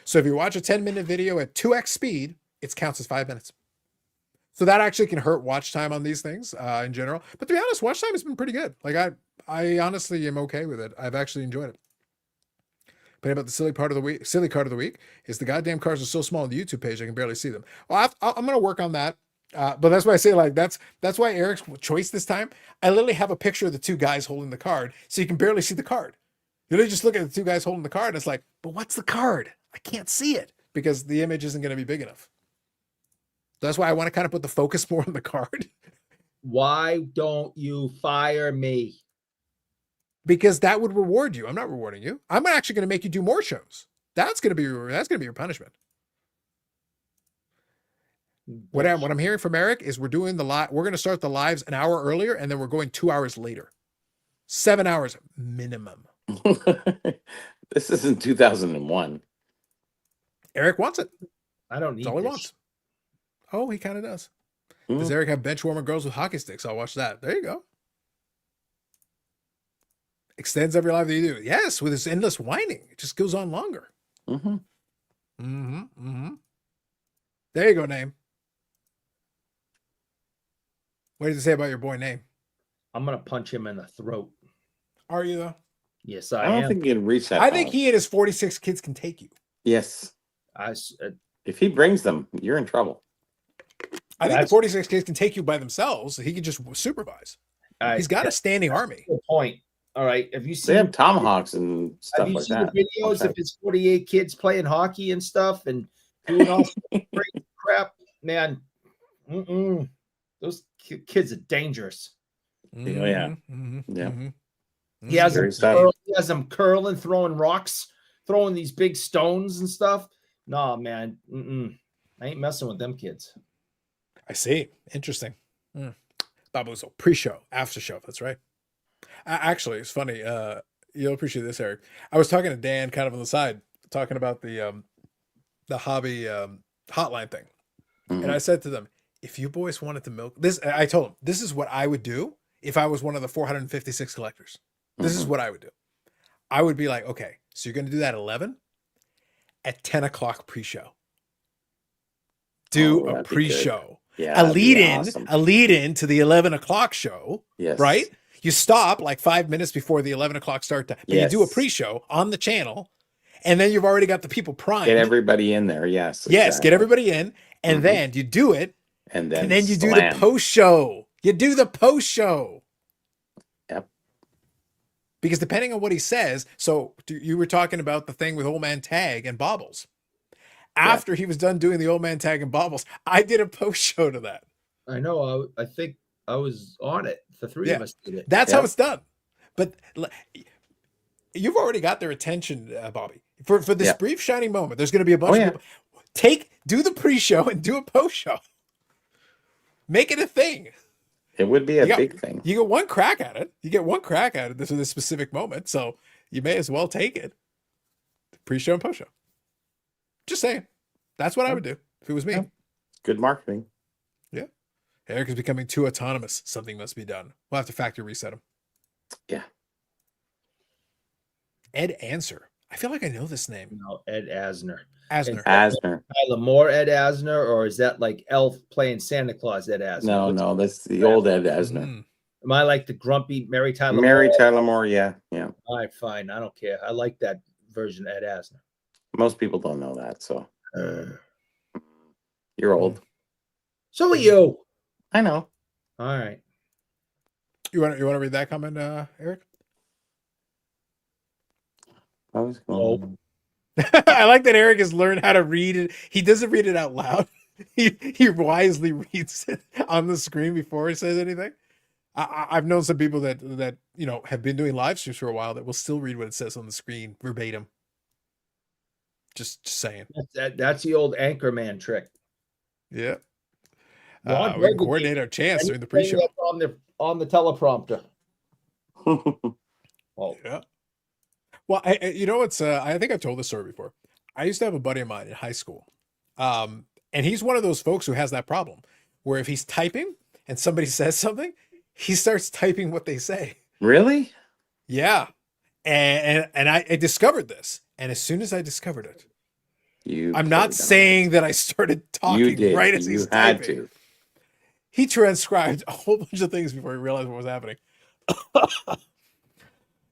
So if you watch a 10-minute video at 2x speed, it counts as 5 minutes. So that actually can hurt watch time on these things in general. But to be honest, watch time has been pretty good. Like I honestly am okay with it. I've actually enjoyed it. But about the silly card of the week is the goddamn cars are so small on the YouTube page I can barely see them. Well, I'm gonna work on that. But that's why I say like that's why Eric's choice this time. I literally have a picture of the two guys holding the card, so you can barely see the card. You literally just look at the two guys holding the card, and it's like, but what's the card? I can't see it because the image isn't going to be big enough. That's why I want to kind of put the focus more on the card. Why don't you fire me? Because that would reward you. I'm not rewarding you. I'm actually going to make you do more shows. That's going to be your punishment. What I'm hearing from Eric is we're doing we're going to start the lives an hour earlier, and then we're going 2 hours later. 7 hours minimum. This isn't 2001. Eric wants it. I don't need That's all he this. wants. Oh, he kind of does. Does Eric have bench warmer girls with hockey sticks? I'll watch that. There you go. Extends every live that you do. Yes, with his endless whining. It just goes on longer. There you go, Name. What did you say about your boy Name? I'm gonna punch him in the throat. Are you though? Yes, I I don't am. think you can reach that. I think he and his 46 kids can take you. Yes. If he brings them, you're in trouble. I think the 46 kids can take you by themselves. He can just supervise. He's got a standing army. Good point. All right. Have you seen? They have tomahawks and stuff Have you like seen that. the videos of his 48 kids playing hockey and stuff and doing all great crap? Man, those kids are dangerous. Yeah. He has them curling, throwing rocks, throwing these big stones and stuff. No, man. I ain't messing with them kids. I see. Interesting. Babuzo, pre-show, after show. That's right. Actually, it's funny. You'll appreciate this, Eric. I was talking to Dan kind of on the side, talking about the hobby hotline thing. And I said to them, if you boys wanted to milk this, I told them, this is what I would do if I was one of the 456 collectors. This is what I would do. I would be like, okay, so you're going to do that at 11? At 10 o'clock pre-show. Do a pre-show. Yeah, a lead in to the 11 o'clock show. Yes. Right? You stop like 5 minutes before the 11 o'clock start time. But you do a pre-show on the channel, and then you've already got the people primed. Get everybody in there. Yes. Yes, exactly. get everybody in, and then you do it, and then you do the post-show. You do the post-show. Yep. Because depending on what he says, so you were talking about the thing with Old Man Tag and Bobbles. After he was done doing the Old Man Tag and Bobbles, I did a post-show to that. I know. I think I was on it. The three of us did it. That's how it's done. But you've already got their attention, Bobby. For this brief shining moment, there's going to be a bunch of people. Do the pre-show and do a post-show. Make it a thing. It would be a big thing. You get one crack at it. You get one crack at it this specific moment. So you may as well take it. Pre-show and post-show. Just saying. That's what I would do if it was me. Yeah. Good marketing. Yeah. Eric is becoming too autonomous. Something must be done. We'll have to factory reset him. Yeah. Ed Answer. I feel like I know this name. No, Ed Asner. Asner. Tyler Moore Ed Asner, or is that like Elf playing Santa Claus Ed Asner? No, that's the old Ed Asner. Am I like the grumpy Mary Tyler Mary Moore? Tyler Moore, yeah. All right, fine. I don't care. I like that version of Ed Asner. Most people don't know that, so you're old. So are you. I know. All right. You want to read that comment, Eric? I like that Eric has learned how to read it. He doesn't read it out loud. He wisely reads it on the screen before he says anything. I've known some people that have been doing live streams for a while that will still read what it says on the screen verbatim. Just saying. That's the old Anchorman trick. Yeah. Ron We can Burgundy, coordinate our chance during the anything pre-show. that's on the teleprompter. Oh, Yeah. Well, you know what's? I think I've told this story before. I used to have a buddy of mine in high school, and he's one of those folks who has that problem, where if he's typing and somebody says something, he starts typing what they say. Really? Yeah, and I discovered this, and as soon as I discovered it, I'm not saying that I started talking right as he's had typing. to. He transcribed a whole bunch of things before he realized what was happening.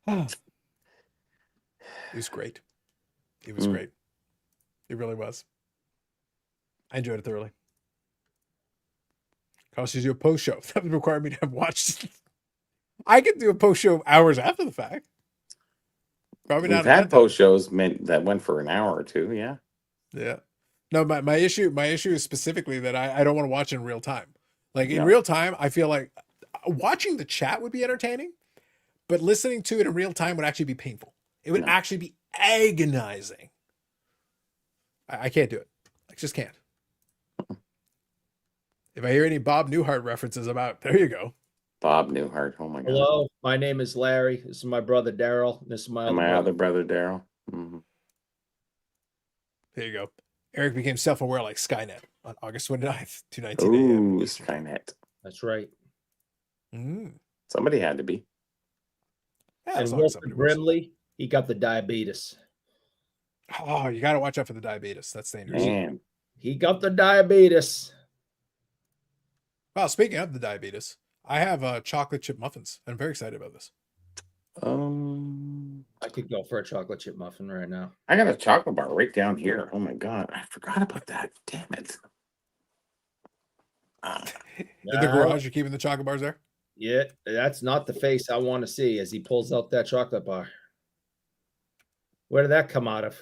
It was great. It was great. It really was. I enjoyed it thoroughly. Costs you a post show. That would require me to have watched. I could do a post show hours after the fact. Probably We've not. had post shows that went for an hour or two. Yeah. Yeah. No, my issue is specifically that I don't want to watch in real time. Like in real time, I feel like watching the chat would be entertaining, but listening to it in real time would actually be painful. It would actually be agonizing. I can't do it. I just can't. If I hear any Bob Newhart references about, there you go. Bob Newhart. Oh my God. hello. My name is Larry. This is my brother Daryl. This is my other brother Daryl. Mm-hmm. There you go. Eric became self-aware like Skynet on August 29th, 2019. Ooh, Skynet. That's right. Somebody had to be. Yeah, And Wilford Brimley, he got the diabetes. Oh, you got to watch out for the diabetes. That's dangerous. Man. He got the diabetes. Well, speaking of the diabetes, I have chocolate chip muffins. I'm very excited about this. I could go for a chocolate chip muffin right now. I got a chocolate bar right down here. Oh my God. I forgot about that. Damn it. In the garage, you're keeping the chocolate bars there? Yeah, that's not the face I want to see as he pulls out that chocolate bar. Where did that come out of?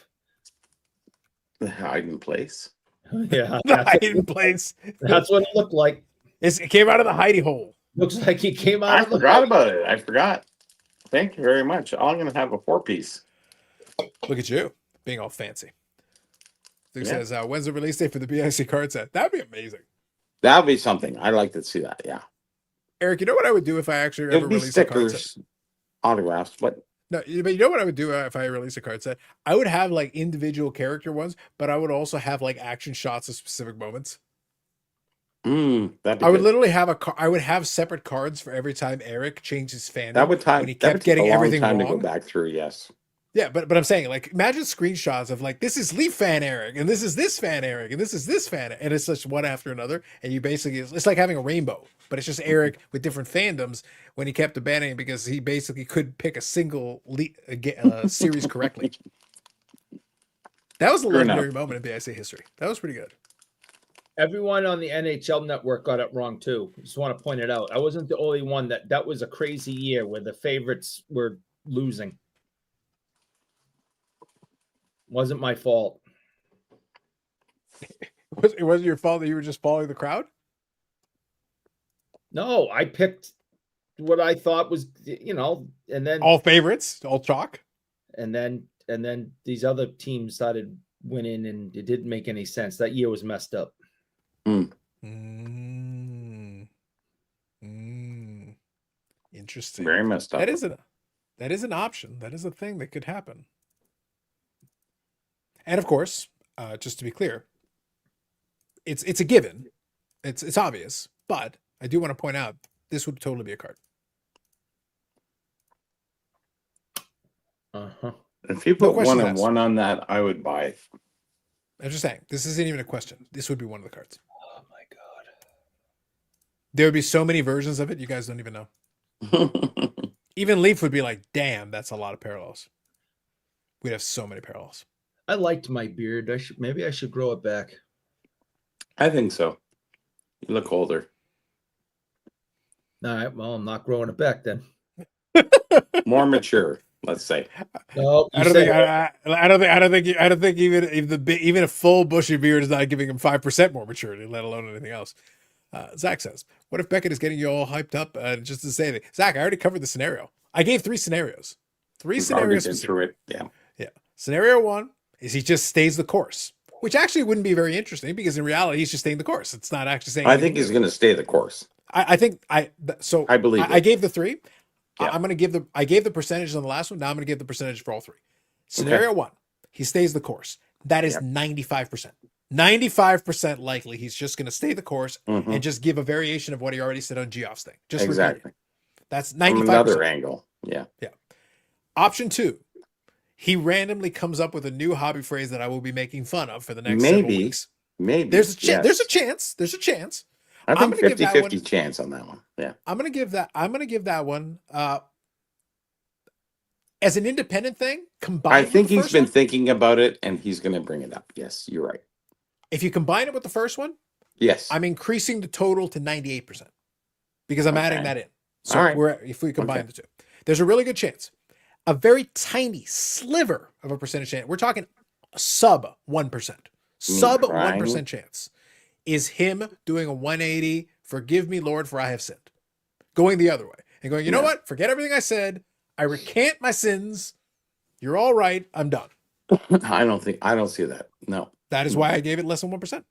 The hiding place. Yeah, The hiding place. That's what it looked like. It came out of the hidey hole. Looks like he came out. I forgot about it. I forgot. Thank you very much. I'm going to have a 4-piece. Look at you being all fancy. Duke says, when's the release date for the BIC card set? That'd be amazing. That would be something. I'd like to see that. Yeah. Eric, you know what I would do if I actually ever release a card set? Stickers, autographs, but No, but you know what I would do if I release a card set? I would have like individual character ones, but I would also have like action shots of specific moments. I would literally have I would have separate cards for every time Eric changed his fandom. That would time. When he kept getting everything wrong. To go back through. Yes. Yeah, but I'm saying, like, imagine screenshots of like, this is Leaf fan Eric, and this is this fan Eric, and this is this fan, and it's just one after another, and you basically, it's like having a rainbow, but it's just Eric with different fandoms when he kept abandoning because he basically couldn't pick a single series correctly. That was a legendary moment in BIC history. That was pretty good. Everyone on the NHL network got it wrong too. Just want to point it out. I wasn't the only one that was a crazy year where the favorites were losing. Wasn't my fault. It wasn't your fault that you were just following the crowd? No, I picked what I thought was, and then all favorites, all chalk. And then these other teams started winning, and it didn't make any sense. That year was messed up. Interesting. Very messed up. That is an option. That is a thing that could happen. And of course, just to be clear, it's a given. It's obvious, but I do want to point out this would totally be a card. If you put 1 and 1 on that, I would buy it. I'm just saying, this isn't even a question. This would be one of the cards. Oh my God. There would be so many versions of it, you guys don't even know. Even Leaf would be like, damn, that's a lot of parallels. We'd have so many parallels. I liked my beard. Maybe I should grow it back. I think so. You look older. All right. Well, I'm not growing it back then. More mature, let's say. No, I don't think even a full bushy beard is not giving him 5% more maturity, let alone anything else. Zach says, what if Beckett is getting you all hyped up just to say that? Zach, I already covered the scenario. I gave 3 scenarios. 3 scenarios. Through it. Yeah. Yeah. Scenario 1 is he just stays the course. which actually wouldn't be very interesting because in reality he's just staying the course. It's not actually saying. I think he's going to stay the course. I think I believe I gave the 3. Yeah. I'm going to give the percentage on the last one. Now I'm going to give the percentage for all 3. Scenario 1, he stays the course. That is 95%. 95% likely he's just going to stay the course and just give a variation of what he already said on Geoff's thing. Just exactly. That's 95%. From another angle. Yeah. Yeah. Option 2, he randomly comes up with a new hobby phrase that I will be making fun of for the next several weeks. Maybe. There's a chance. There's a chance. I think 50-50 chance on that one. Yeah. I'm going to give that one as an independent thing. Combined. I think he's been thinking about it and he's going to bring it up. Yes, you're right. If you combine it with the first one, yes, I'm increasing the total to 98% because I'm adding that in. So all right. If we combine the two, there's a really good chance, a very tiny sliver of a percentage chance. We're talking sub 1%, sub 1% chance is him doing a 180. Forgive me, Lord, for I have sinned. Going the other way and going, you know what? Forget everything I said. I recant my sins. You're all right. I'm done. I don't see that. No. That is why I gave it less than 1%.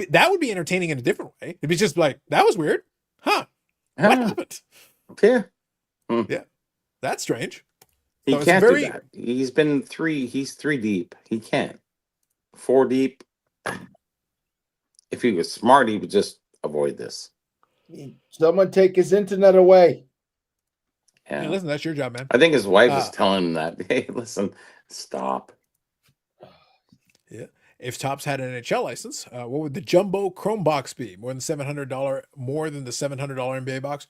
That would be entertaining in a different way. It'd be just like, that was weird. Huh. What happened? Yeah. Yeah. That's strange. He can't do that. He's 3 deep. He can't. 4 deep. If he was smart, he would just avoid this. Someone take his internet away. Yeah. Hey, listen, that's your job, man. I think his wife is telling him that. Hey, listen, stop. Yeah. If Topps had an NHL license, what would the jumbo Chrome box be? More than the $700 NBA box?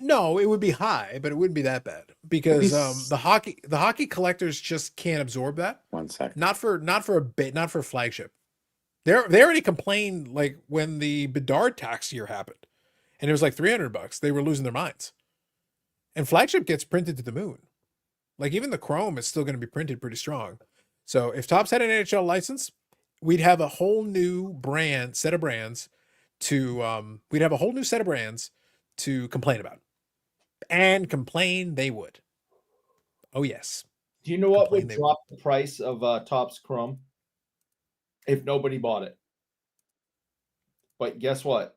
No, it would be high, but it wouldn't be that bad because the hockey collectors just can't absorb that. 1 second. Not for a flagship. They already complained like when the Bedard tax year happened, and it was like $300. They were losing their minds. And flagship gets printed to the moon. Like even the Chrome is still going to be printed pretty strong. So if Topps had an NHL license, we'd have a whole new set of brands to complain about. And complain they would. Oh yes. Do you know what would drop the price of Topps Chrome if nobody bought it? But guess what?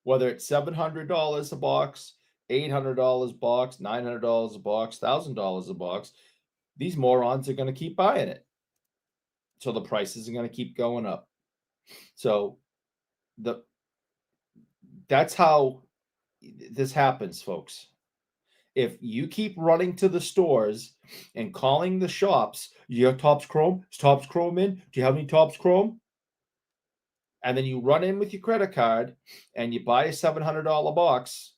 Whether it's $700 a box, $800 a box, $900 a box, $1,000 a box, these morons are going to keep buying it. So the prices are going to keep going up. So that's how this happens, folks. If you keep running to the stores and calling the shops, you have Topps Chrome? Is Topps Chrome in? Do you have any Topps Chrome? And then you run in with your credit card and you buy a $700 box.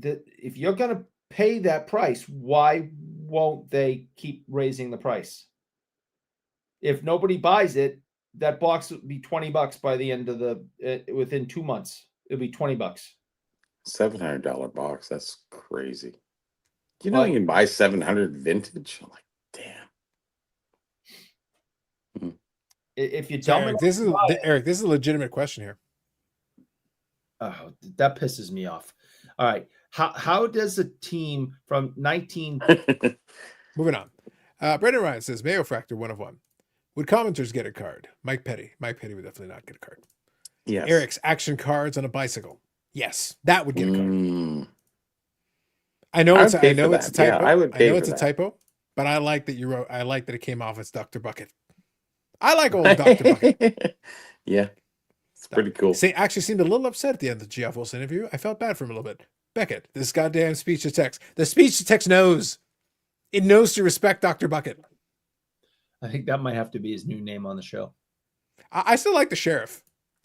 If you're going to pay that price, why won't they keep raising the price? If nobody buys it, that box would be $20 by the end of within 2 months. It'll be $20. $700 box. That's crazy. You know, you can buy 700 vintage. I'm like, damn. If you tell me, Eric, this is a legitimate question here. Oh, that pisses me off. All right. How does a team from 19 moving on? Brendan Ryan says Mayo Fractor 1 of 1. Would commenters get a card? Mike Petty would definitely not get a card. Yes. Eric's action cards on a bicycle. Yes, that would get a card. I know it's a typo. Yeah, I would pay for that. A typo, but I like that you wrote. I like that it came off as Dr. Bucket. I like old Dr. Bucket. Yeah, it's pretty cool. Actually seemed a little upset at the end of the Geoff Wilson interview. I felt bad for him a little bit. Beckett, this goddamn speech to text. The speech to text knows. It knows to respect Dr. Bucket. I think that might have to be his new name on the show. I still like the sheriff.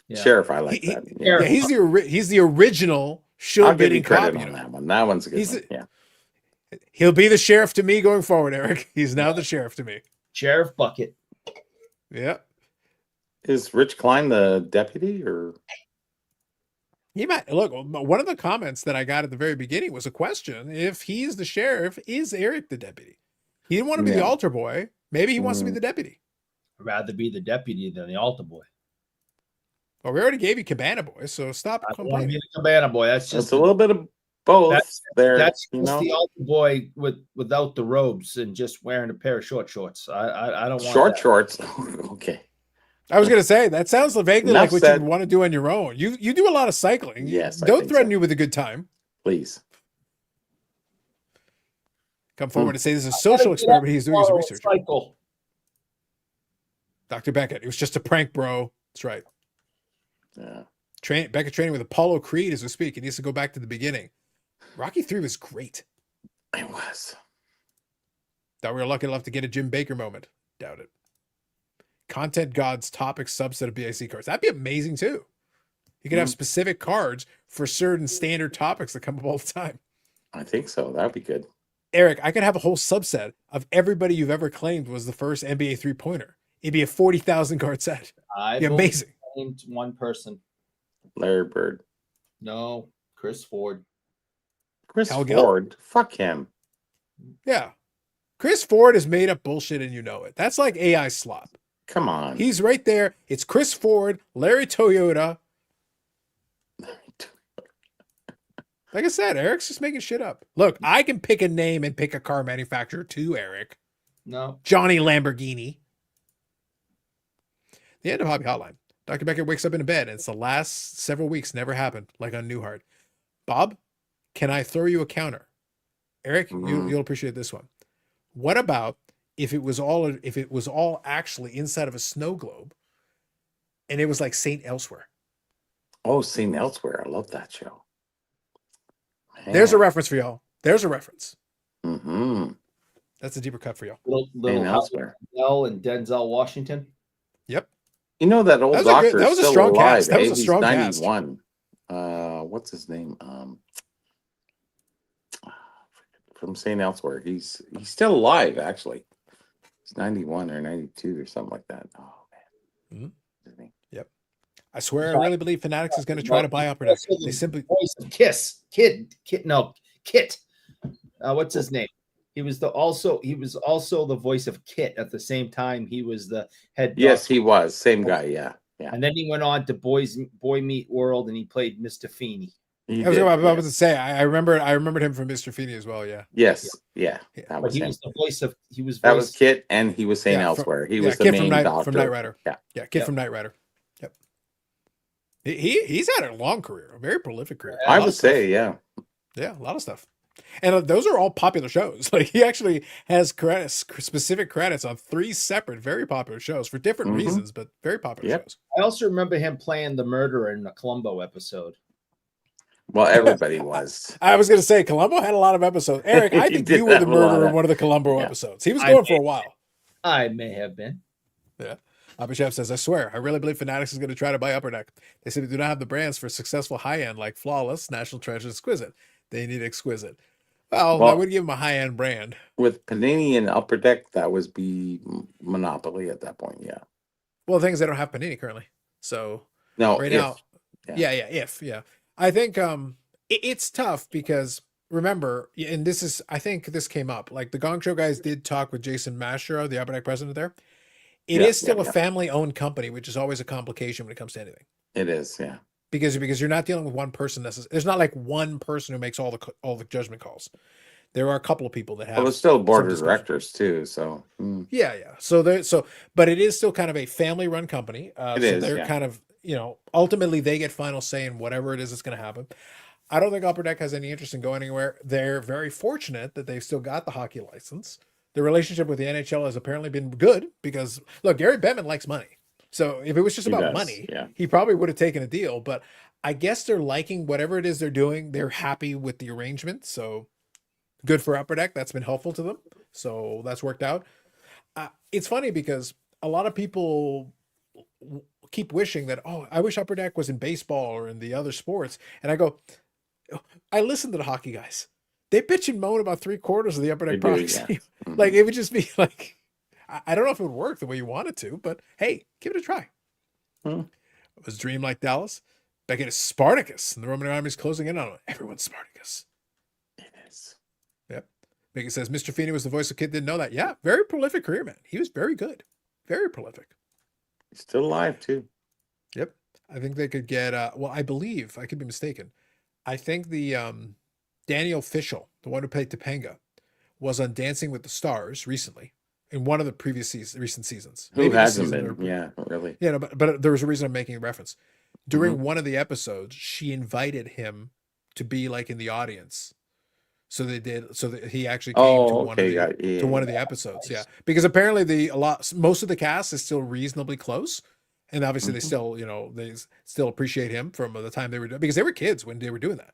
Yeah. Sheriff, I like that. Yeah, he's the original Shill getting copy on that one. That one's a good one. He'll be the sheriff to me going forward, Eric. He's now the sheriff to me. Sheriff Bucket. Yeah. Is Rich Klein the deputy or? He might look. One of the comments that I got at the very beginning was a question: if he's the sheriff, is Eric the deputy? He didn't want to be the altar boy. Maybe he wants to be the deputy. I'd rather be the deputy than the altar boy. Well, we already gave you Cabana Boy, so stop complaining. I want to be the Cabana Boy. That's just a little bit of both. That's You just know, the altar boy without the robes and just wearing a pair of short shorts. I don't want short that. shorts. Okay. I was gonna say that sounds vaguely Enough like what said. you want to do on your own. You do a lot of cycling. Yes, I Don't think threaten so. you with a good time. Please. Come forward and say this is a social experiment he's doing as a researcher. Cycle. Dr. Beckett, it was just a prank, bro. That's right. Yeah. Beckett training with Apollo Creed as we speak. He needs to go back to the beginning. Rocky 3 was great. It was. Thought we were lucky enough to get a Jim Baker moment. Doubt it. Content God's topic subset of BIC cards. That'd be amazing too. You could have specific cards for certain standard topics that come up all the time. I think so. That'd be good. Eric, I could have a whole subset of everybody you've ever claimed was the first NBA 3-pointer. It'd be a 40,000 card set. I've It'd be amazing. named one person. Larry Bird. No, Chris Ford. Chris Hal Gill? Ford. Fuck him. Yeah. Chris Ford has made up bullshit and you know it. That's like AI slop. Come on. He's right there. It's Chris Ford, Larry Toyota. Like I said, Eric's just making shit up. Look, I can pick a name and pick a car manufacturer too, Eric. No. Johnny Lamborghini. The end of Hobby Hotline. Dr. Beckett wakes up in a bed and it's the last several weeks never happened, like on Newhart. Bob, can I throw you a counter? Eric, you'll appreciate this one. What about if it was all actually inside of a snow globe and it was like St. Elsewhere? Oh, Seen Elsewhere. I love that show. Man. There's a reference for y'all. There's a reference. Mm-hmm. That's a deeper cut for y'all. Little Elsewhere. Denzel and Denzel Washington. Yep. You know that old doctor that was a still strong alive. cast. That was a He's strong cast. 91. What's his name? From St. Elsewhere. He's still alive, actually. He's 91 or 92 or something like that. Oh man. Mm-hmm. Yep. I swear, I really believe Fanatics is going to try to buy Upper Deck. They simply voice of Kit. What's his name? He was also the voice of Kit at the same time. He was the head. Yes, doctor. he was. Same guy. Yeah. And then he went on to Boy Meet World, and he played Mr. Feeney. I was about to say I remembered him from Mr. Feeney as well. Yeah. Yes. Yeah. That was him. Was the voice of. He was. That was Kit, and he was St. Elsewhere. He was the Kid main doctor from Knight Rider. Yeah. Kid from Knight Rider. Yep. He's had a long career, a very prolific career. I would say, yeah. Yeah, a lot of stuff. And those are all popular shows. Like he actually has specific credits on 3 separate, very popular shows for different reasons, but very popular shows. I also remember him playing the murderer in a Columbo episode. Well, everybody was. I was going to say Columbo had a lot of episodes. Eric, I think you were the murderer in one of the Columbo episodes. He was going for a while. I may have been. Yeah. Abba Chef says, I swear, I really believe Fanatics is going to try to buy Upper Deck. They simply do not have the brands for successful high-end like Flawless, National Treasure, Exquisite. They need Exquisite. Well, I would give them a high-end brand. With Panini and Upper Deck, that was be monopoly at that point, yeah. Well, the thing is they don't have Panini currently. So no, right now, yeah. I think it's tough because remember, and I think this came up, like the Gong Show guys did talk with Jason Mastro, the Upper Deck president there. It is still a family-owned company, which is always a complication when it comes to anything. It is, yeah. Because you're not dealing with one person necessarily. There's not like one person who makes all the judgment calls. There are a couple of people that have. Well, there's still board of directors too, so yeah. But it is still kind of a family-run company. They're kind of, ultimately they get final say in whatever it is that's going to happen. I don't think Upper Deck has any interest in going anywhere. They're very fortunate that they've still got the hockey license. The relationship with the NHL has apparently been good because look, Gary Bettman likes money. So if it was just about money, he probably would have taken a deal. But I guess they're liking whatever it is they're doing. They're happy with the arrangement. So good for Upper Deck. That's been helpful to them. So that's worked out. It's funny because a lot of people keep wishing that, I wish Upper Deck was in baseball or in the other sports. And I go, I listen to the hockey guys. They bitch and moan about 3/4 of the Upper Deck products. Like it would just be like, I don't know if it would work the way you want it to, but hey, give it a try. It was Dream like Dallas. Beckett is Spartacus, and the Roman army is closing in on him. Everyone's Spartacus. It is. Yep. Beckett says Mr. Feeney was the voice of Kid. Didn't know that. Yeah, very prolific career, man. He was very good, very prolific. He's still alive too. Yep. I think they could get. I believe I could be mistaken. I think the Daniel Fishel, the one who played Topanga, was on Dancing with the Stars recently in one of the recent seasons. Who Maybe this hasn't season been? Yeah, really. Yeah, no, but there was a reason I'm making a reference. During Mm-hmm. one of the episodes, she invited him to be like in the audience. So they did. So that he actually came to one of the one of the episodes. Yeah, because apparently most of the cast is still reasonably close, and obviously they still they still appreciate him from the time they were doing, because they were kids when they were doing that.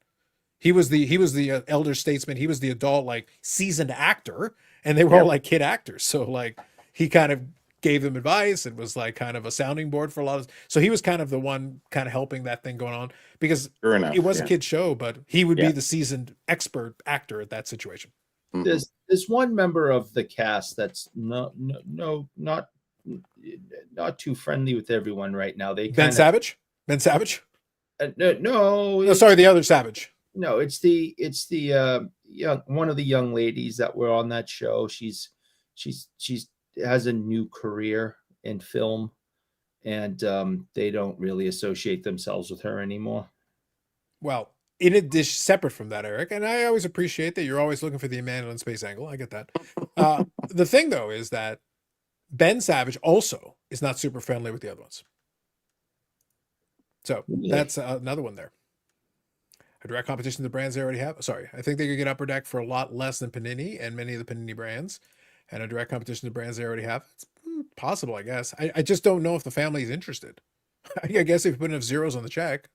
He was the elder statesman. He was the adult, like seasoned actor, and they were all like kid actors. So like he kind of gave them advice and was like kind of a sounding board for a lot of. So he was kind of the one kind of helping that thing going on, because it was a kid show, but he would be the seasoned expert actor at that situation. There's one member of the cast that's not too friendly with everyone right now. Ben Savage. No, sorry, the other Savage. No, it's the one of the young ladies that were on that show. She's has a new career in film, and they don't really associate themselves with her anymore. Well, in addition, separate from that, Eric, and I always appreciate that you're always looking for the Emmanuel in space angle. I get that. The thing though is that Ben Savage also is not super friendly with the other ones. So that's another one there. A direct competition to the brands they already have. Sorry, I think they could get Upper Deck for a lot less than Panini and many of the Panini brands. And a direct competition to brands they already have. It's possible, I guess. I just don't know if the family is interested. I guess if you put enough zeros on the check,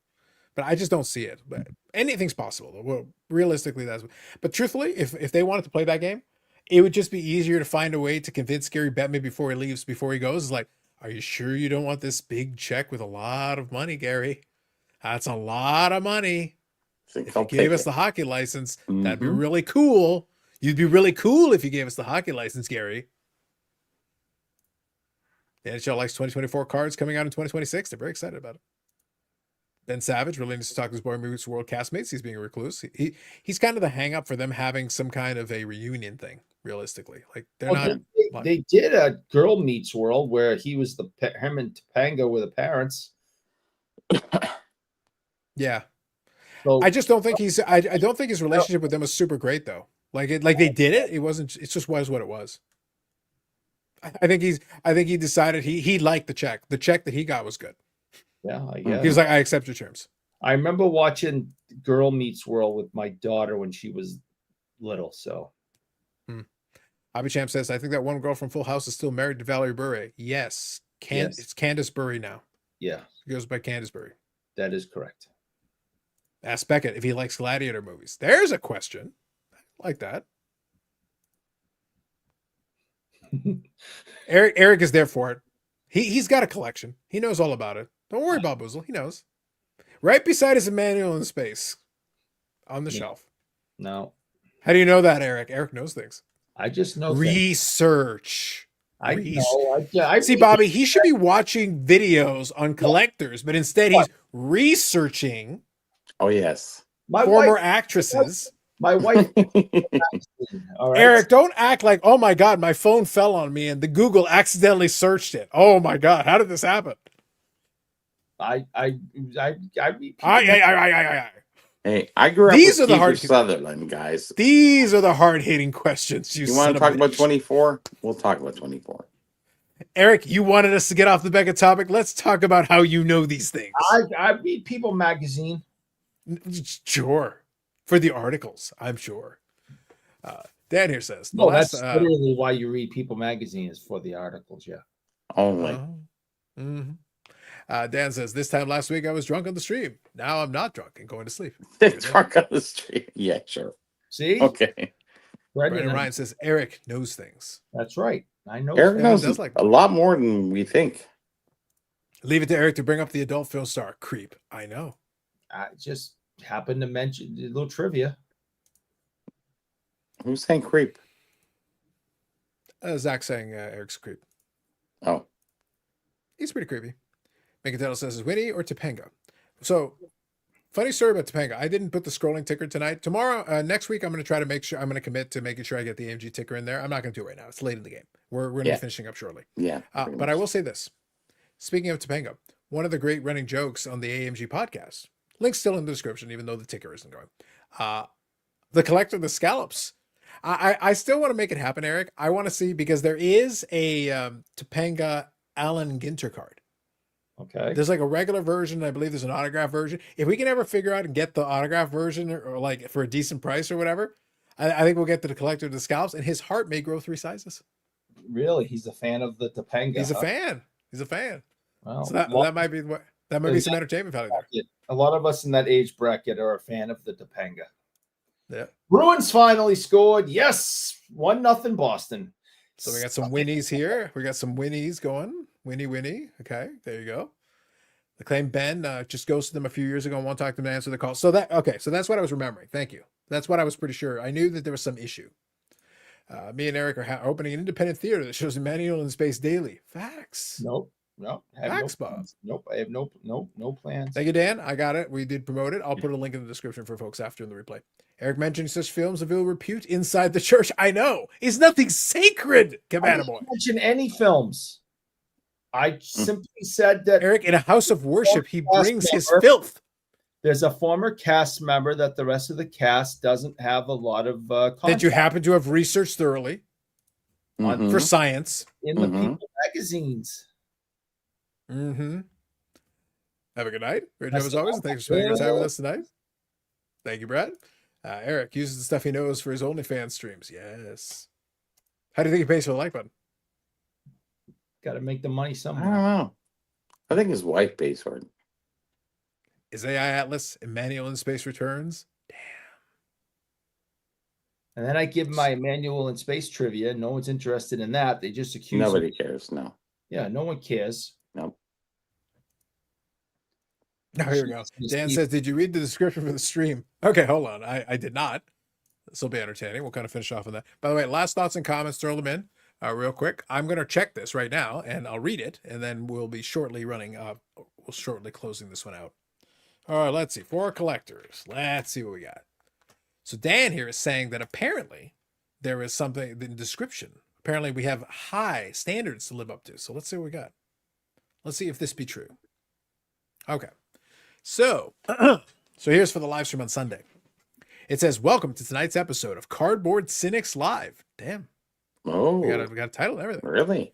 but I just don't see it. But anything's possible. Well, realistically, but truthfully, if they wanted to play that game, it would just be easier to find a way to convince Gary Bettman before he goes. It's like, are you sure you don't want this big check with a lot of money, Gary? That's a lot of money. If you gave us the hockey license, that'd be really cool. You'd be really cool if you gave us the hockey license, Gary. The NHL likes 2024 cards coming out in 2026. They're very excited about it. Ben Savage really needs to talk to his Boy Meets World castmates. He's being a recluse. He's kind of the hang up for them having some kind of a reunion thing, realistically. Like they're not. They did a Girl Meets World where he was him and Topanga were the parents. Yeah. So, I just don't think I don't think his relationship with them was super great though. Like they did it. It wasn't. It just was what it was. I think he decided he liked the check. The check that he got was good. Yeah, I guess. He was like, I accept your terms. I remember watching Girl Meets World with my daughter when she was little. So, Abichamp says, I think that one girl from Full House is still married to Valerie Bure. Yes, It's Candace Bure now. Yeah, she goes by Candace Bure. That is correct. Ask Beckett if he likes Gladiator movies. There's a question. I like that. Eric is there for it. He's got a collection. He knows all about it. Don't worry about Boozle. He knows. Right beside his Emmanuel in space on the shelf. No. How do you know that, Eric? Eric knows things. I just know research. I know. I see, Bobby. He should be watching videos on collectors, but instead he's researching. Oh yes, former actresses. My wife. All right. Eric, don't act like, oh my God, my phone fell on me and the Google accidentally searched it. Oh my God, how did this happen? Hey, I grew up with Kiefer Sutherland, guys. These are the hard-hitting questions. You want to talk about 24? We'll talk about 24. Eric, you wanted us to get off the Beckett topic. Let's talk about how you know these things. I read People magazine. Sure. For the articles, I'm sure. Dan here says. No, that's literally why you read People magazine is for the articles, yeah. Only. Dan says, this time last week I was drunk on the stream. Now I'm not drunk and going to sleep. Drunk on the stream. Yeah, sure. See? Okay. Brandon Ryan says, Eric knows things. That's right. I know. Eric knows a lot more than we think. Leave it to Eric to bring up the adult film star. Creep. I know. I just happened to mention a little trivia. Who's saying creep? Zach saying Eric's creep. Oh. He's pretty creepy. Megatell says, is Winnie or Topanga? So, funny story about Topanga. I didn't put the scrolling ticker tonight. Tomorrow, next week, I'm going to try to make sure, I'm going to commit to making sure I get the AMG ticker in there. I'm not going to do it right now. It's late in the game. We're going to be finishing up shortly. Yeah. But I will say this. Speaking of Topanga, one of the great running jokes on the AMG podcast, link's still in the description, even though the ticker isn't going. The collector of the scallops. I still want to make it happen, Eric. I want to see, because there is a Topanga Allen Ginter card. Okay. There's like a regular version. I believe there's an autograph version. If we can ever figure out and get the autograph version, or like for a decent price or whatever, I think we'll get to the collector of the scallops, and his heart may grow 3 sizes. Really? He's a fan of the Topanga. He's a fan. He's a fan. Well, So that might be what, that might be some entertainment value there. a lot of us in that age bracket are a fan of the Topanga. Yeah. Bruins finally scored. Yes. 1-0 Boston. So we got some winnies here. We got some winnies going. Winnie. Okay, there you go. The claim Ben just ghosted them a few years ago and won't talk to them to answer the call. So that's what I was remembering. Thank you. That's what I was pretty sure. I knew that there was some issue. Me and Eric are opening an independent theater that shows Emmanuel in space daily. Facts. Nope. Facts, Bob. Nope. I have no plans. Thank you, Dan. I got it. We did promote it. I'll put a link in the description for folks after in the replay. Eric mentioned such films of ill repute inside the church. I know. Is nothing sacred, Cabana Boy. I didn't mention any films. I simply said that Eric, in a house of worship, he brings his filth. There's a former cast member that the rest of the cast doesn't have a lot of that you happen to have researched thoroughly for science in the People magazines. Mm-hmm. Have a good night. Great job as always. And thanks for spending your time with us tonight. Thank you, Brad. Eric uses the stuff he knows for his OnlyFans streams. Yes. How do you think he pays for the like button? Got to make the money I somewhere. don't know. I think his wife pays for it. Is AI Atlas Emmanuel in Space Returns? Damn. And then I give my Emmanuel in Space trivia. No one's interested in that. They just accuse Nobody cares. No. Yeah, no one cares. Nope. Now here we go. Dan says, did you read the description for the stream? Okay, hold on. I did not. This will be entertaining. We'll kind of finish off on that. By the way, last thoughts and comments, throw them in real quick. I'm going to check this right now, and I'll read it, and then we'll be shortly closing this one out. All right, let's see. For collectors, let's see what we got. So Dan here is saying that apparently there is something in the description. Apparently we have high standards to live up to. So let's see what we got. Let's see if this be true. Okay. So, here's for the live stream on Sunday. It says, welcome to tonight's episode of Cardboard Cynics Live. Damn. Oh. We got a title and everything. Really?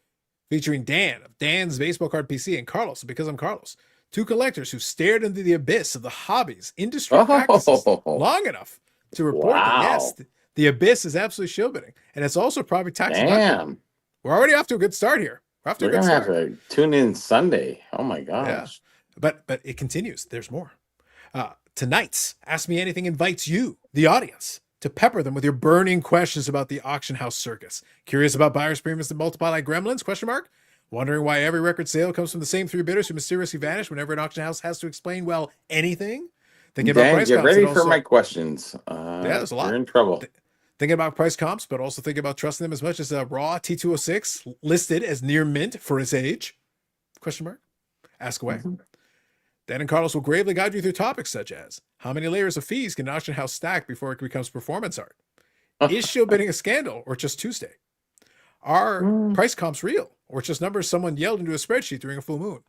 Featuring Dan of Dan's Baseball Card PC and Carlos of Because I'm Carlos. Two collectors who stared into the abyss of the hobbies industry practices long enough to report that, yes, the abyss is absolutely shill-bidding. And it's also probably tax deductible. Damn. We're already off to a good start here. We're gonna have to tune in Sunday. Oh my gosh. Yeah. But it continues. There's more. Tonight's Ask Me Anything invites you, the audience, to pepper them with your burning questions about the auction house circus. Curious about buyer's premiums that multiply like gremlins? Wondering why every record sale comes from the same 3 bidders who mysteriously vanish whenever an auction house has to explain, well, anything? Thinking about price get comps ready and for also, my questions. there's a lot. You're in trouble. Thinking about price comps, but also thinking about trusting them as much as a raw T206 listed as near mint for its age? Ask away. Dan and Carlos will gravely guide you through topics such as how many layers of fees can an auction house stack before it becomes performance art? Is shill bidding a scandal or just Tuesday? Are price comps real or just numbers someone yelled into a spreadsheet during a full moon?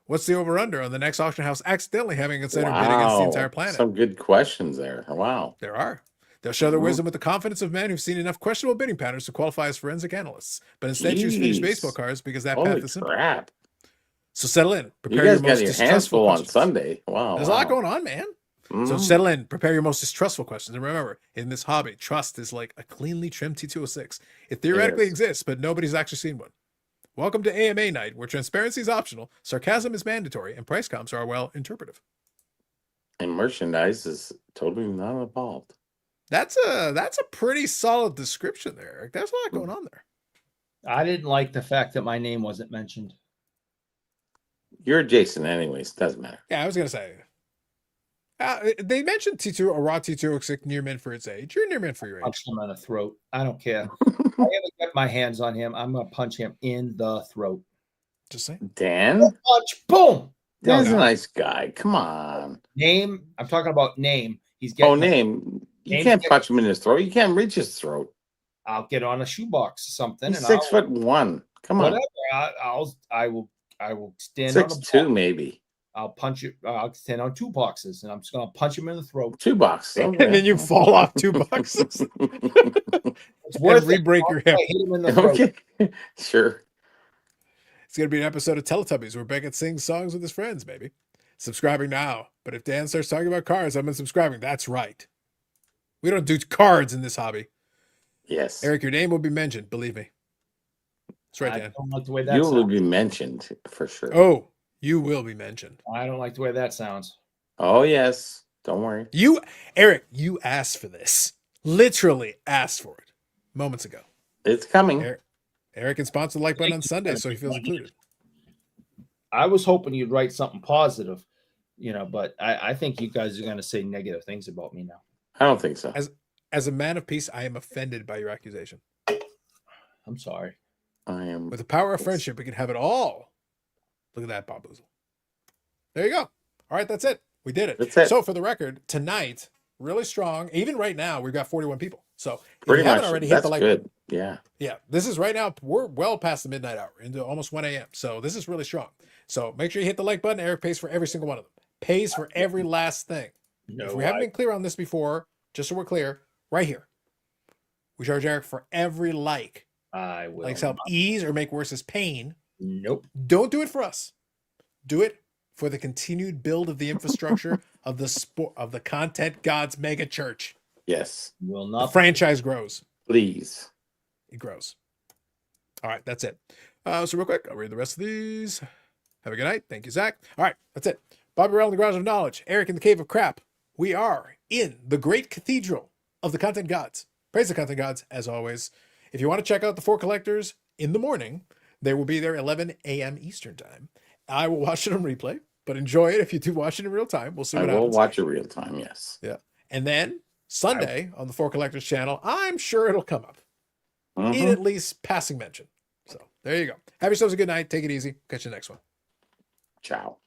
What's the over-under on the next auction house accidentally having considered bidding against the entire planet? Some good questions there. Wow. There are. They'll show their wisdom with the confidence of men who've seen enough questionable bidding patterns to qualify as forensic analysts, but instead choose finished baseball cards because that path is simple. Crap. So settle in. You guys got your hands full on Sunday. Wow. There's a lot going on, man. So settle in. Prepare your most distrustful questions. And remember, in this hobby, trust is like a cleanly trimmed T206. It theoretically exists, but nobody's actually seen one. Welcome to AMA night, where transparency is optional, sarcasm is mandatory, and price comps are, well, interpretive. And merchandise is totally not involved. That's a pretty solid description there, Eric. There's a lot going on there. I didn't like the fact that my name wasn't mentioned. You're Jason anyways. Doesn't matter. Yeah, I was going to say. They mentioned T2, a raw T206 near mint for its age. You're near mint for your age. Punch him on the throat. I don't care. If I ever get my hands on him, I'm going to punch him in the throat. Just saying. Dan? Punch, boom. Dan's a nice guy. Come on. Name. I'm talking about name. He's getting name. You can't punch him in his throat. You can't reach his throat. I'll get on a shoebox or something. He's 6'1". Come on. Whatever. I will stand 6'2", maybe. I'll punch it. I'll stand on 2 boxes, and I'm just gonna punch him in the throat. 2 boxes. And then you fall off 2 boxes. It's worth and re-break your hip. I hit him in the throat. Okay, sure. It's going to be an episode of Teletubbies where Beckett sings songs with his friends, baby. Subscribing now. But if Dan starts talking about cars, I'm unsubscribing. That's right. We don't do cards in this hobby. Yes. Eric, your name will be mentioned. Believe me. That's right, I Dan. don't like the way that You will sounds. be mentioned for sure. Oh, you will be mentioned. I don't like the way that sounds. Oh, yes. Don't worry. Eric, you asked for this. Literally asked for it moments ago. It's coming. Eric can sponsor the like button on Sunday, so he feels included. I was hoping you'd write something positive, but I think you guys are going to say negative things about me now. I don't think so. As a man of peace, I am offended by your accusation. I'm sorry. I am. With the power of friendship, we can have it all. Look at that, Bob Boozle. There you go. All right, that's it. We did it. That's it. So for the record, tonight, really strong. Even right now, we've got 41 people. So if Pretty you haven't much. already hit That's the like good. button, Yeah. yeah, this is right now. We're well past the midnight hour, into almost 1 a.m. So this is really strong. So make sure you hit the like button. Eric pays for every single one of them. Pays for every last thing. No, If we haven't been clear on this before, just so we're clear, right here, we charge Eric for every like. I will. Likes help ease or make worse his pain. Nope. Don't do it for us. Do it for the continued build of the infrastructure of the content gods mega church. Yes. Will The not. franchise grows. Please. It grows. All right, that's it. So real quick, I'll read the rest of these. Have a good night. Thank you, Zach. All right, that's it. Bobby Rell in the Garage of Knowledge. Eric in the Cave of Crap. We are in the great cathedral of the content gods. Praise the content gods, as always. If you want to check out the 4 collectors in the morning, they will be there 11 a.m. Eastern time. I will watch it on replay, but enjoy it if you do watch it in real time. We'll see what I happens. will watch it real time. Yes. Yeah. And then Sunday on the 4 collectors channel, I'm sure it'll come up in at least passing mention. So there you go. Have yourselves a good night. Take it easy. Catch you next one. Ciao.